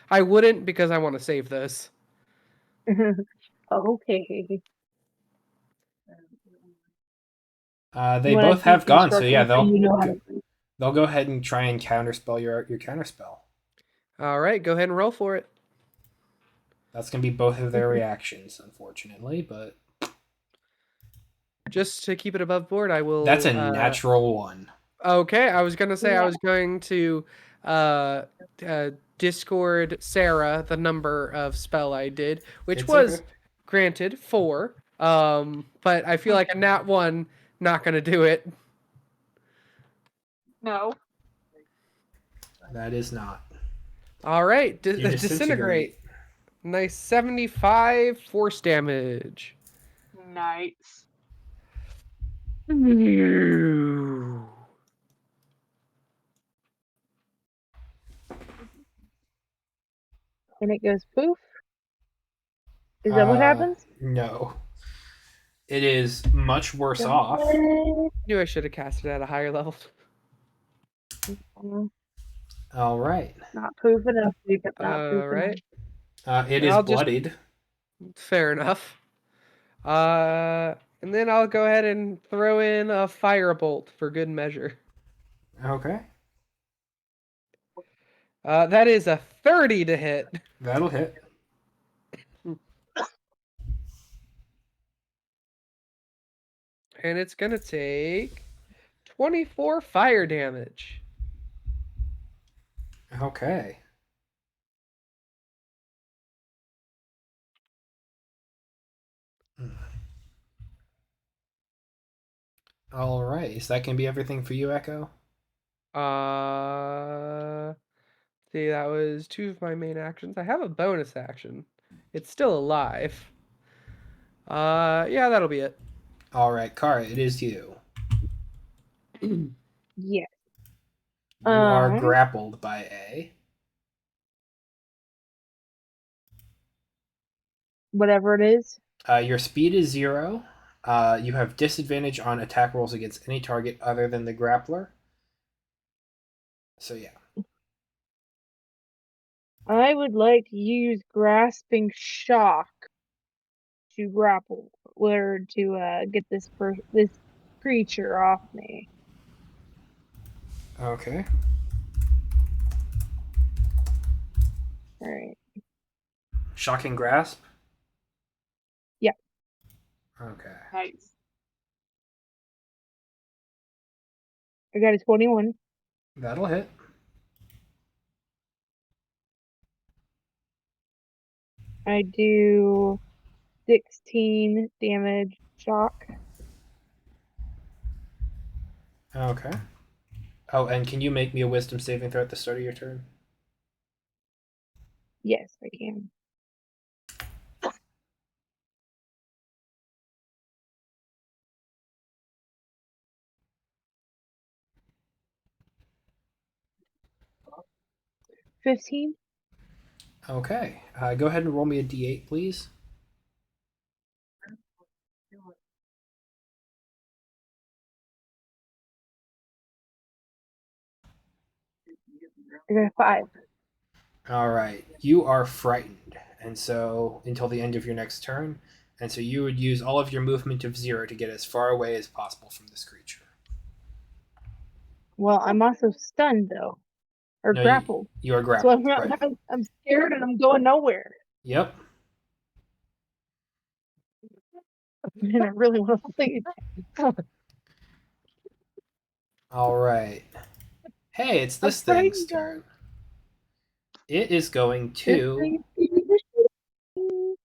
[SPEAKER 1] I wouldn't because I want to save this.
[SPEAKER 3] Okay.
[SPEAKER 2] They
[SPEAKER 3] You wanna
[SPEAKER 2] both have
[SPEAKER 3] teach
[SPEAKER 2] gone, so yeah,
[SPEAKER 3] instructions so you know how to
[SPEAKER 2] they'll go ahead and try and counterspell your counterspell.
[SPEAKER 1] All right, go ahead and roll for it.
[SPEAKER 2] That's gonna be both of their reactions, unfortunately, but
[SPEAKER 1] Just to keep it above board, I will.
[SPEAKER 2] that's a natural one.
[SPEAKER 1] Okay, I was gonna say I
[SPEAKER 3] Yeah.
[SPEAKER 1] was going to Discord Sarah the number of spell I did, which
[SPEAKER 2] It's
[SPEAKER 1] was
[SPEAKER 2] okay.
[SPEAKER 1] granted 4. But I feel like a nat 1 not gonna do it.
[SPEAKER 4] No.
[SPEAKER 2] That is not.
[SPEAKER 1] All right,
[SPEAKER 2] You
[SPEAKER 1] disintegrate. Nice 75 force damage.
[SPEAKER 4] Nice.
[SPEAKER 3] and it goes poof. Is that what happens?
[SPEAKER 2] No. It is much worse off.
[SPEAKER 1] Knew I should have cast it at a higher level.
[SPEAKER 2] All right.
[SPEAKER 3] Not poof enough, Jacob. Not poof
[SPEAKER 1] All right.
[SPEAKER 2] It is bloodied.
[SPEAKER 1] Fair enough. And then I'll go ahead and throw in a firebolt for good measure.
[SPEAKER 2] Okay.
[SPEAKER 1] That is a 30 to hit.
[SPEAKER 2] That'll hit.
[SPEAKER 1] And it's gonna take 24 fire damage.
[SPEAKER 2] Okay. All right. Is that going to be everything for you, Echo?
[SPEAKER 1] See, that was 2 of my main actions. I have a bonus action. It's still alive. Yeah, that'll be it.
[SPEAKER 2] All right, Kara, it is you.
[SPEAKER 3] Yes.
[SPEAKER 2] You are grappled by A.
[SPEAKER 3] Whatever it is.
[SPEAKER 2] Your speed is 0. You have disadvantage on attack rolls against any target other than the grappler. So yeah.
[SPEAKER 3] I would like to use grasping shock to grapple, or to get this creature off me.
[SPEAKER 2] Okay.
[SPEAKER 3] All right.
[SPEAKER 2] Shocking grasp.
[SPEAKER 3] Yeah.
[SPEAKER 2] Okay.
[SPEAKER 4] Nice.
[SPEAKER 3] I got a 21.
[SPEAKER 2] That'll hit.
[SPEAKER 3] I do 16 damage shock.
[SPEAKER 2] Okay. Oh, and can you make me a wisdom saving throw at the start of your turn?
[SPEAKER 3] Yes, I can. $15.
[SPEAKER 2] Okay. Go ahead and roll me a d8, please.
[SPEAKER 3] I got a 5.
[SPEAKER 2] All right. You are frightened, and so until the end of your next turn, and so you would use all of your movement of 0 to get as far away as possible from this creature.
[SPEAKER 3] Well, I'm also stunned though, or
[SPEAKER 2] No,
[SPEAKER 3] grappled.
[SPEAKER 2] you are
[SPEAKER 3] So
[SPEAKER 2] grappled. Right.
[SPEAKER 3] I'm scared and I'm going nowhere.
[SPEAKER 2] Yep.
[SPEAKER 3] And I really want to play it.
[SPEAKER 2] All right. Hey, it's
[SPEAKER 3] I'm
[SPEAKER 2] this thing's
[SPEAKER 3] frightened, guys.
[SPEAKER 2] turn. It is going
[SPEAKER 3] This
[SPEAKER 2] to.
[SPEAKER 3] thing is scary.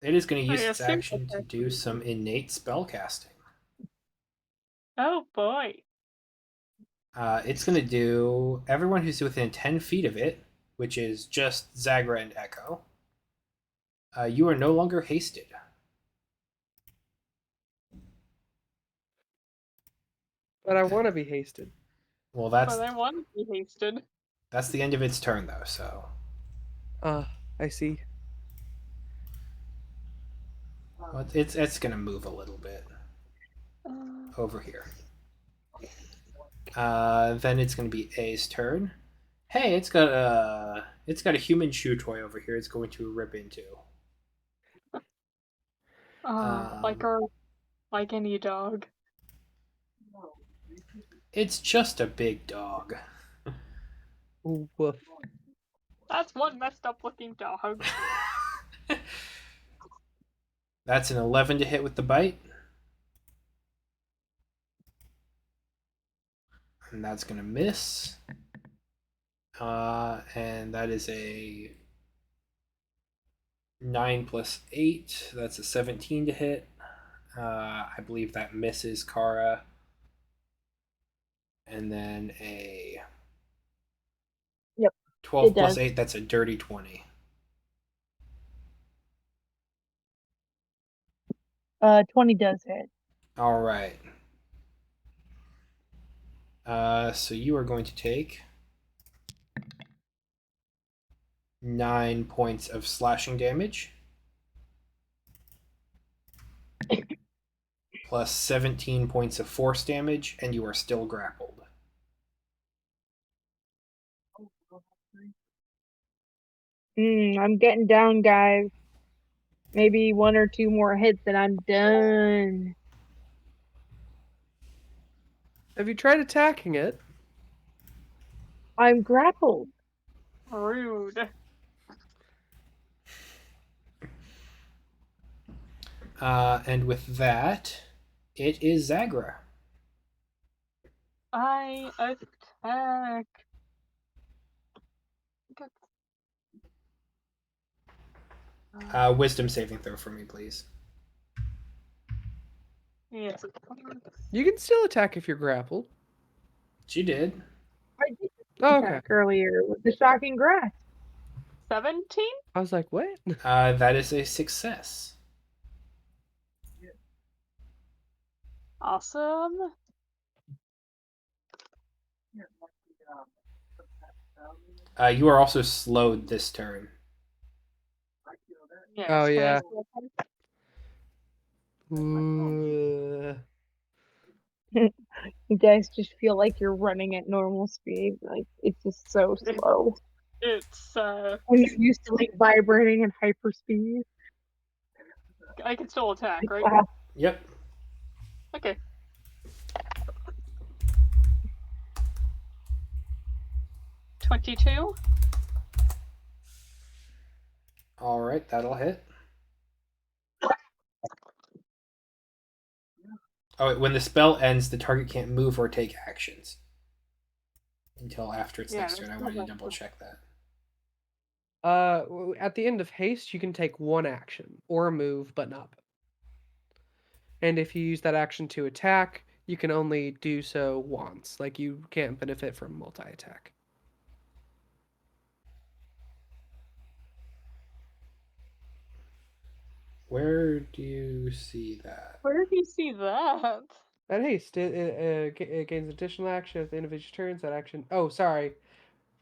[SPEAKER 2] It is going to
[SPEAKER 4] I
[SPEAKER 2] use its
[SPEAKER 4] assume
[SPEAKER 2] action to do some innate spellcasting.
[SPEAKER 4] Oh boy.
[SPEAKER 2] It's going to do everyone who's within 10 feet of it, which is just Zagra and Echo. You are no longer hasted.
[SPEAKER 1] But I want to be hasted.
[SPEAKER 2] Well,
[SPEAKER 4] But I want to be hasted.
[SPEAKER 2] that's the end of its turn, though. So
[SPEAKER 1] I see.
[SPEAKER 2] well, it's going to move a little bit over here. Then it's going to be A's turn. Hey, it's got a human chew toy over here. It's going to rip into.
[SPEAKER 4] Like any dog.
[SPEAKER 2] It's just a big dog.
[SPEAKER 1] Ooh, woof.
[SPEAKER 4] That's one messed up looking dog.
[SPEAKER 2] That's an 11 to hit with the bite. And that's going to miss. And that is a 9 plus 8. That's a 17 to hit. I believe that misses Kara. And then a
[SPEAKER 3] Yep.
[SPEAKER 2] 12
[SPEAKER 3] It
[SPEAKER 2] plus
[SPEAKER 3] does.
[SPEAKER 2] 8. That's a dirty 20.
[SPEAKER 3] 20 does hit.
[SPEAKER 2] All right. So you are going to take 9 points of slashing damage. Plus 17 points of force damage, and you are still grappled.
[SPEAKER 3] I'm getting down, guys. Maybe 1 or 2 more hits and I'm done.
[SPEAKER 1] Have you tried attacking it?
[SPEAKER 3] I'm grappled.
[SPEAKER 4] Rude.
[SPEAKER 2] And with that, it is Zagra.
[SPEAKER 4] I attack.
[SPEAKER 2] Wisdom saving throw for me, please.
[SPEAKER 4] Yes.
[SPEAKER 1] You can still attack if you're grappled.
[SPEAKER 2] She did.
[SPEAKER 3] I did
[SPEAKER 1] Oh, okay.
[SPEAKER 3] attack earlier with the shocking grasp.
[SPEAKER 4] 17?
[SPEAKER 1] I was like, what?
[SPEAKER 2] That is a success.
[SPEAKER 4] Awesome.
[SPEAKER 2] You are also slowed this turn.
[SPEAKER 4] Yes.
[SPEAKER 1] Oh,
[SPEAKER 4] can I
[SPEAKER 1] yeah.
[SPEAKER 4] still attack?
[SPEAKER 1] Ooh.
[SPEAKER 3] You guys just feel like you're running at normal speed. Like it's just so slow.
[SPEAKER 4] It's
[SPEAKER 3] When you're used to like vibrating at hyperspeed.
[SPEAKER 4] I can still attack, right?
[SPEAKER 3] Wow.
[SPEAKER 2] Yep.
[SPEAKER 4] Okay. $22.
[SPEAKER 2] All right, that'll hit. Oh, wait, when the spell ends, the target can't move or take actions until after its
[SPEAKER 4] Yeah,
[SPEAKER 2] next
[SPEAKER 4] that's
[SPEAKER 2] turn. I wanted to
[SPEAKER 4] not
[SPEAKER 2] double check that.
[SPEAKER 1] At the end of haste, you can take one action or a move, but not. And if you use that action to attack, you can only do so once. Like you can't benefit from multi-attack.
[SPEAKER 2] Where do you see that?
[SPEAKER 4] Where do you see that?
[SPEAKER 1] At haste, it gains additional action at the end of each turn. That action. Oh, sorry.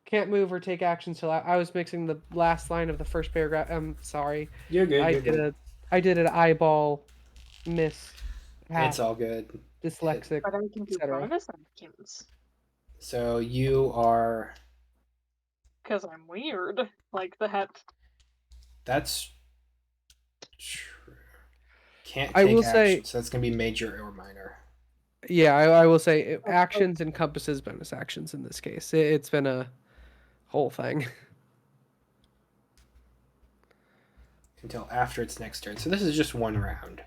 [SPEAKER 1] Can't move or take action till I was mixing the last line of the first paragraph. I'm sorry.
[SPEAKER 2] You're good.
[SPEAKER 1] I
[SPEAKER 2] You're
[SPEAKER 1] did
[SPEAKER 2] good.
[SPEAKER 1] I did an eyeball miss.
[SPEAKER 2] It's all good.
[SPEAKER 1] Dyslexic,
[SPEAKER 4] But I can do
[SPEAKER 1] etc.
[SPEAKER 4] bonus actions.
[SPEAKER 2] So you are.
[SPEAKER 4] Because I'm weird. Like that.
[SPEAKER 2] That's true. Can't
[SPEAKER 1] I
[SPEAKER 2] take
[SPEAKER 1] will
[SPEAKER 2] action,
[SPEAKER 1] say,
[SPEAKER 2] so that's gonna be major or minor.
[SPEAKER 1] yeah, I will say actions encompasses bonus actions in this case. It's been a whole thing.
[SPEAKER 2] Until after its next turn. So this is just one round.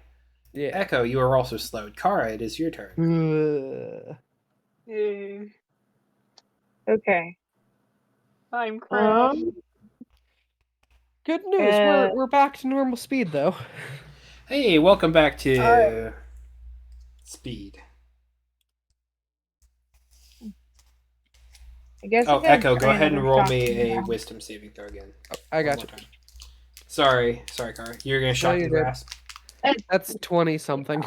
[SPEAKER 1] Yeah.
[SPEAKER 2] Echo, you are also slowed. Kara, it is your turn.
[SPEAKER 3] Okay.
[SPEAKER 4] I'm crashed.
[SPEAKER 1] Good news. We're back to normal speed though.
[SPEAKER 2] Hey, welcome back to
[SPEAKER 3] Alright.
[SPEAKER 2] speed.
[SPEAKER 3] I guess
[SPEAKER 2] Oh,
[SPEAKER 3] I'm gonna
[SPEAKER 2] Echo, go
[SPEAKER 3] try
[SPEAKER 2] ahead and
[SPEAKER 3] another
[SPEAKER 2] roll
[SPEAKER 3] shocking
[SPEAKER 2] me a
[SPEAKER 3] grasp.
[SPEAKER 2] wisdom saving throw again.
[SPEAKER 1] I
[SPEAKER 2] One
[SPEAKER 1] got
[SPEAKER 2] more
[SPEAKER 1] you.
[SPEAKER 2] time. Sorry, Kara. You're gonna shock
[SPEAKER 1] you're
[SPEAKER 2] and
[SPEAKER 1] good.
[SPEAKER 2] grasp.
[SPEAKER 1] That's 20 something.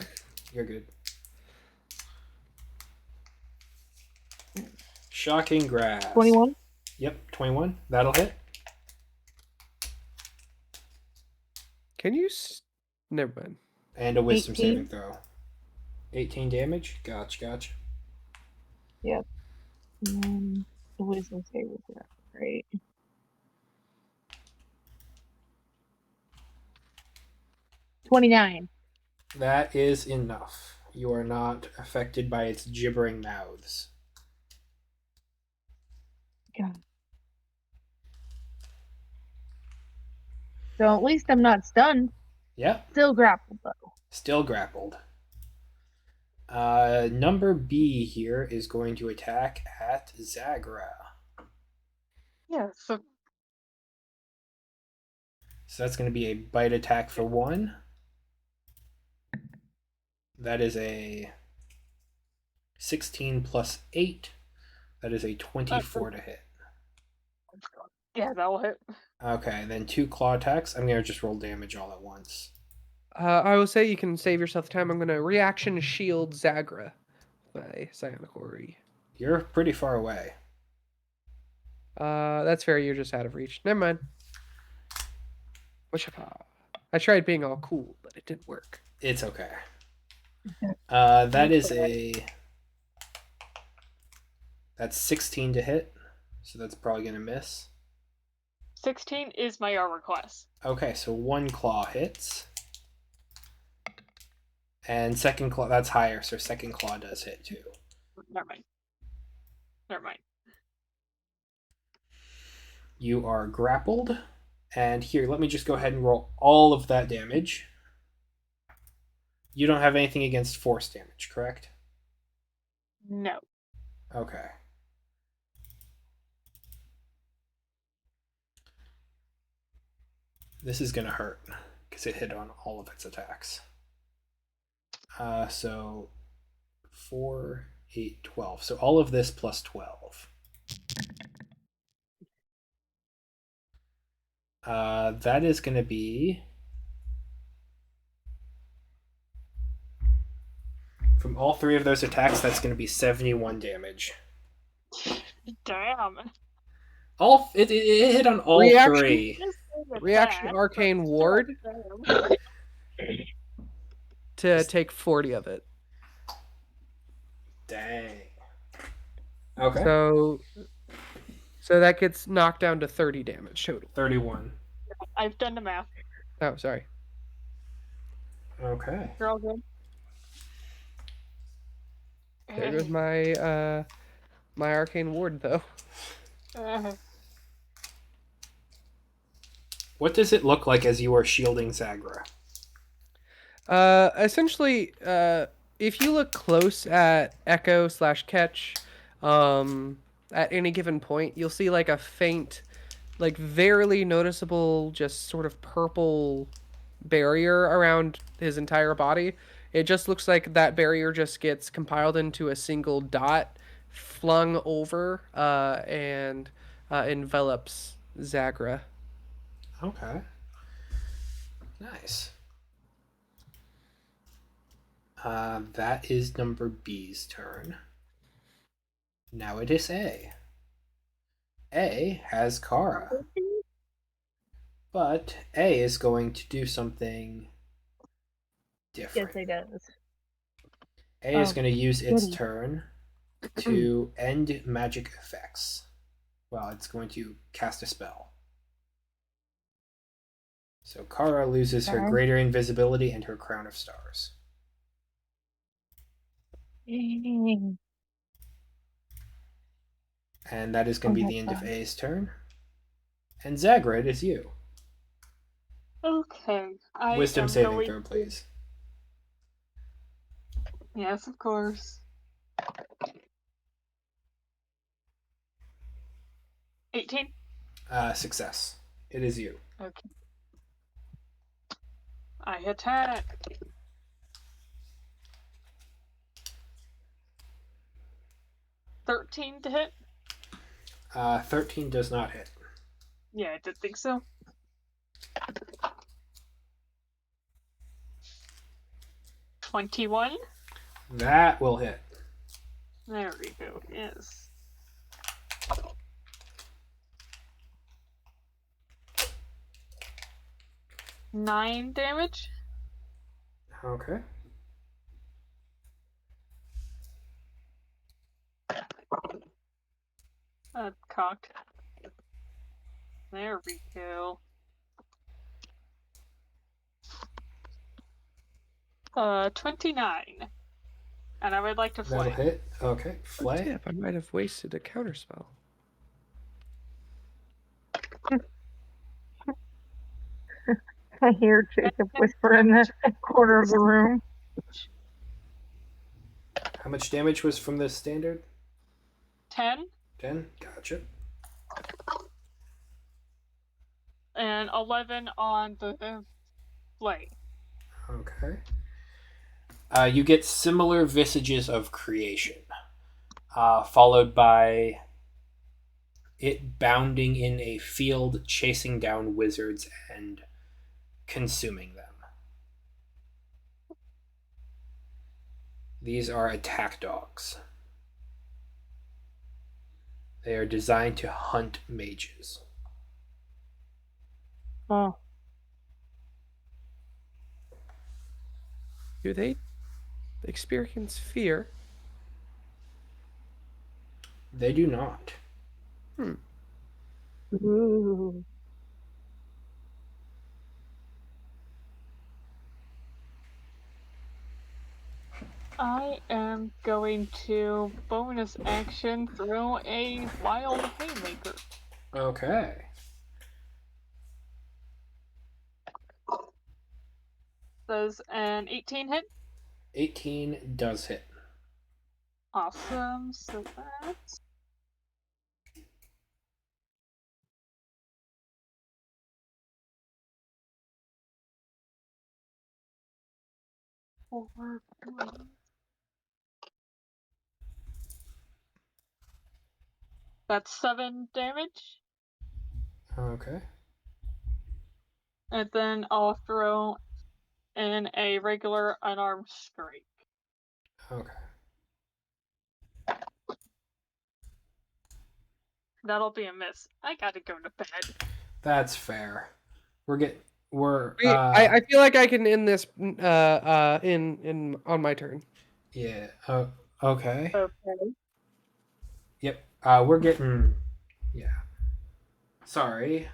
[SPEAKER 2] You're good. Shocking grasp.
[SPEAKER 3] 21.
[SPEAKER 2] Yep, 21. That'll hit.
[SPEAKER 1] Can you? Never mind.
[SPEAKER 2] And a wisdom
[SPEAKER 3] 18.
[SPEAKER 2] saving throw. 18 damage. Gotcha.
[SPEAKER 3] Yep. And then the wisdom save is that. Great. 29.
[SPEAKER 2] That is enough. You are not affected by its gibbering mouths.
[SPEAKER 3] God. So at least I'm not stunned.
[SPEAKER 2] Yep,
[SPEAKER 3] Still grappled though.
[SPEAKER 2] still grappled. Number B here is going to attack at Zagra.
[SPEAKER 4] Yeah, so
[SPEAKER 2] So that's going to be a bite attack for 1. That is a 16 plus 8. That is a 24 to hit.
[SPEAKER 4] yeah, that'll hit.
[SPEAKER 2] Okay, then 2 claw attacks. I'm going to just roll damage all at once.
[SPEAKER 1] I will say you can save yourself time. I'm gonna reaction shield Zagra by Psionic Ori.
[SPEAKER 2] You're pretty far away.
[SPEAKER 1] That's fair. You're just out of reach. Never mind. I tried being all cool, but it didn't work.
[SPEAKER 2] It's okay. That is that's 16 to hit, so that's probably going to miss.
[SPEAKER 4] 16 is my armor class.
[SPEAKER 2] Okay, so 1 claw hits. And second claw, that's higher, so second claw does hit too.
[SPEAKER 4] Never mind.
[SPEAKER 2] You are grappled. And here, let me just go ahead and roll all of that damage. You don't have anything against force damage, correct?
[SPEAKER 4] No.
[SPEAKER 2] Okay. This is going to hurt because it hit on all of its attacks. So 4, 8, 12. So all of this plus 12. That is going to be... From all 3 of those attacks, that's going to be 71 damage.
[SPEAKER 4] Damn.
[SPEAKER 2] It hit on all
[SPEAKER 1] Reaction.
[SPEAKER 2] 3.
[SPEAKER 1] Reaction Arcane Ward to take 40 of it.
[SPEAKER 2] Dang. Okay.
[SPEAKER 1] So that gets knocked down to 30 damage total.
[SPEAKER 2] 31.
[SPEAKER 4] I've done the math.
[SPEAKER 1] Oh, sorry.
[SPEAKER 2] Okay.
[SPEAKER 4] You're all good.
[SPEAKER 1] There goes my my Arcane Ward, though.
[SPEAKER 2] What does it look like as you are shielding Zagra?
[SPEAKER 1] Essentially, if you look close at Echo/Catch, at any given point, you'll see like a faint, like barely noticeable, just sort of purple barrier around his entire body. It just looks like that barrier just gets compiled into a single dot, flung over, and envelops Zagra.
[SPEAKER 2] Okay. Nice. That is number B's turn. Now it is A. A has Kara. But A is going to do something different.
[SPEAKER 3] Yes, it does.
[SPEAKER 2] A is going to use its
[SPEAKER 3] goody.
[SPEAKER 2] turn to end magic effects. Well, it's going to cast a spell. So Kara loses her
[SPEAKER 3] Okay.
[SPEAKER 2] greater invisibility and her crown of stars.
[SPEAKER 3] Dang.
[SPEAKER 2] And that is going to be
[SPEAKER 3] Oh,
[SPEAKER 2] the end of
[SPEAKER 3] fun.
[SPEAKER 2] A's turn. And Zagra, it is you.
[SPEAKER 4] Okay. I
[SPEAKER 2] Wisdom
[SPEAKER 4] am
[SPEAKER 2] saving
[SPEAKER 4] going
[SPEAKER 2] throw, please.
[SPEAKER 4] Yes, of course. 18.
[SPEAKER 2] Success. It is you.
[SPEAKER 4] Okay. I attack. $13 to hit.
[SPEAKER 2] 13 does not hit.
[SPEAKER 4] Yeah, I did think so. $21.
[SPEAKER 2] That will hit.
[SPEAKER 4] There we go. Yes. $9 damage.
[SPEAKER 2] Okay.
[SPEAKER 4] Cocked. There we go. 29. And I would like to
[SPEAKER 2] That'll
[SPEAKER 4] flay.
[SPEAKER 2] hit. Okay.
[SPEAKER 1] Good
[SPEAKER 2] Flay.
[SPEAKER 1] tip. I might have wasted a counterspell.
[SPEAKER 3] I hear Jacob whisper in the corner of the room.
[SPEAKER 2] How much damage was from the standard?
[SPEAKER 4] 10
[SPEAKER 2] 10? Gotcha.
[SPEAKER 4] and 11 on the flay.
[SPEAKER 2] Okay. You get similar visages of creation, followed by it bounding in a field, chasing down wizards and consuming them. These are attack dogs. They are designed to hunt mages.
[SPEAKER 3] Oh,
[SPEAKER 1] Do they experience fear?
[SPEAKER 2] They do not.
[SPEAKER 3] ooh.
[SPEAKER 4] I am going to bonus action throw a wild haymaker.
[SPEAKER 2] Okay.
[SPEAKER 4] Does an 18 hit?
[SPEAKER 2] 18 does hit.
[SPEAKER 4] Awesome. So that's 4. That's 7 damage.
[SPEAKER 2] Okay.
[SPEAKER 4] And then I'll throw in a regular unarmed strike.
[SPEAKER 2] Okay.
[SPEAKER 4] That'll be a miss. I gotta go to bed.
[SPEAKER 2] That's fair. We're
[SPEAKER 1] I feel like I can end this in on my turn.
[SPEAKER 2] yeah. Okay.
[SPEAKER 4] Okay.
[SPEAKER 2] Yep. We're getting yeah. Sorry.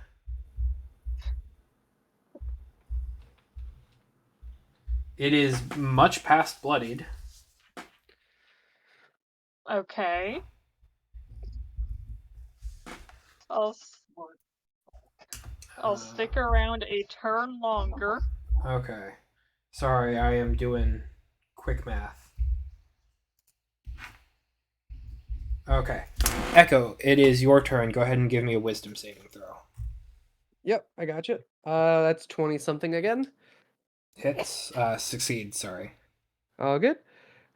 [SPEAKER 2] It is much past bloodied.
[SPEAKER 4] Okay. I'll stick around a turn longer.
[SPEAKER 2] Okay. Sorry, I am doing quick math. Okay. Echo, it is your turn. Go ahead and give me a wisdom saving throw.
[SPEAKER 1] Yep, I got you. That's 20 something again.
[SPEAKER 2] Hits. Succeed, sorry.
[SPEAKER 1] All good.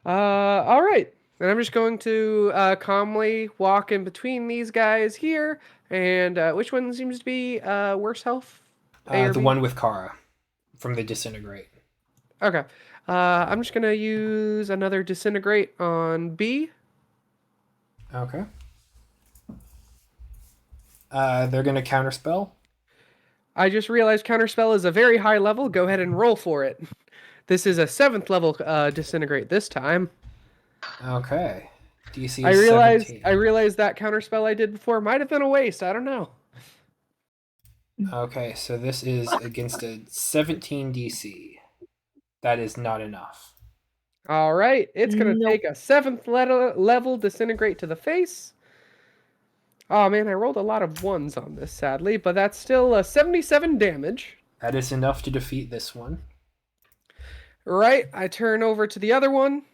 [SPEAKER 1] All right. And I'm just going to calmly walk in between these guys here. And which one seems to be worse health? A or
[SPEAKER 2] The
[SPEAKER 1] B?
[SPEAKER 2] one with Kara from the disintegrate.
[SPEAKER 1] Okay. I'm just gonna use another disintegrate on B.
[SPEAKER 2] Okay. They're gonna counterspell.
[SPEAKER 1] I just realized counterspell is a very high level. Go ahead and roll for it. This is a 7th level disintegrate this time.
[SPEAKER 2] Okay. DC
[SPEAKER 1] I
[SPEAKER 2] is
[SPEAKER 1] realized
[SPEAKER 2] 17.
[SPEAKER 1] that counterspell I did before might have been a waste. I don't know.
[SPEAKER 2] Okay, so this is against a 17 DC. That is not enough.
[SPEAKER 1] All right, it's gonna
[SPEAKER 3] Nope.
[SPEAKER 1] take a 7th level disintegrate to the face. Oh man, I rolled a lot of 1s on this, sadly, but that's still 77 damage.
[SPEAKER 2] That is enough to defeat this one.
[SPEAKER 1] Right, I turn over to the other one.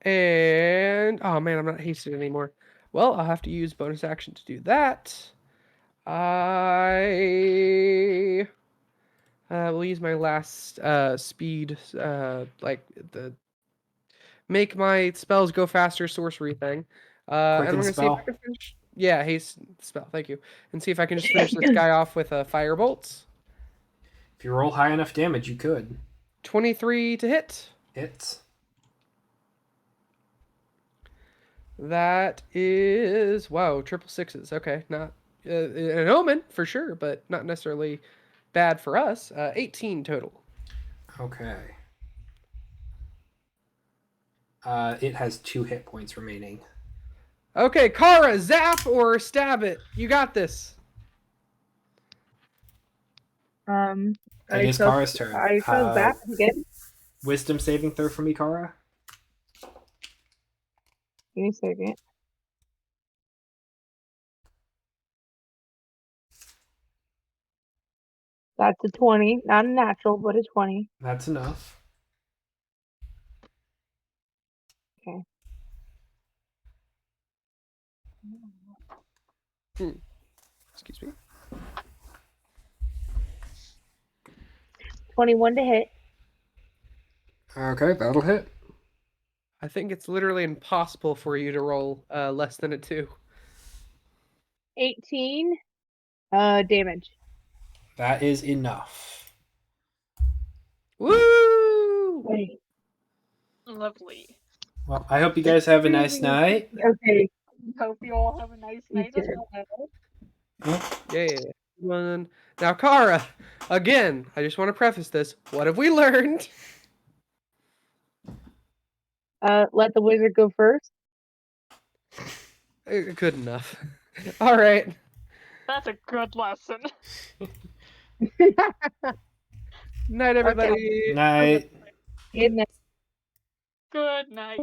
[SPEAKER 1] And oh man, I'm not hasted anymore. Well, I'll have to use bonus action to do that. I will use my last speed, like the make my spells go faster sorcery thing. And I'm
[SPEAKER 2] Quicken
[SPEAKER 1] gonna see if I
[SPEAKER 2] spell.
[SPEAKER 1] can finish. Yeah, haste spell. Thank you. And see if I can just finish this guy off with fire bolts.
[SPEAKER 2] If you roll high enough damage, you could.
[SPEAKER 1] 23 to hit.
[SPEAKER 2] Hits.
[SPEAKER 1] That is wow, triple sixes. Okay, not an omen for sure, but not necessarily bad for us. 18 total.
[SPEAKER 2] Okay. It has 2 hit points remaining.
[SPEAKER 1] Okay, Kara, zap or stab it. You got this.
[SPEAKER 2] It
[SPEAKER 3] I
[SPEAKER 2] is
[SPEAKER 3] shall,
[SPEAKER 2] Kara's turn.
[SPEAKER 3] I shall zap again.
[SPEAKER 2] Wisdom saving throw for me, Kara.
[SPEAKER 3] Give me a second. That's a 20. Not a natural, but a 20.
[SPEAKER 2] That's enough.
[SPEAKER 3] Okay.
[SPEAKER 1] Excuse me.
[SPEAKER 3] 21 to hit.
[SPEAKER 2] Okay, that'll hit.
[SPEAKER 1] I think it's literally impossible for you to roll less than a 2.
[SPEAKER 3] 18 damage.
[SPEAKER 2] That is enough.
[SPEAKER 1] Woo!
[SPEAKER 3] Wait.
[SPEAKER 4] Lovely.
[SPEAKER 2] Well, I hope you guys have a nice night.
[SPEAKER 3] Okay.
[SPEAKER 4] Hope you all have a nice
[SPEAKER 3] You
[SPEAKER 4] night as
[SPEAKER 3] too.
[SPEAKER 4] well.
[SPEAKER 1] Yeah. One. Now, Kara, again, I just want to preface this. What have we learned?
[SPEAKER 3] Let the wizard go first.
[SPEAKER 1] Good enough. All right.
[SPEAKER 4] That's a good lesson.
[SPEAKER 1] Night, everybody.
[SPEAKER 2] Night.
[SPEAKER 3] Good night.
[SPEAKER 4] Good night.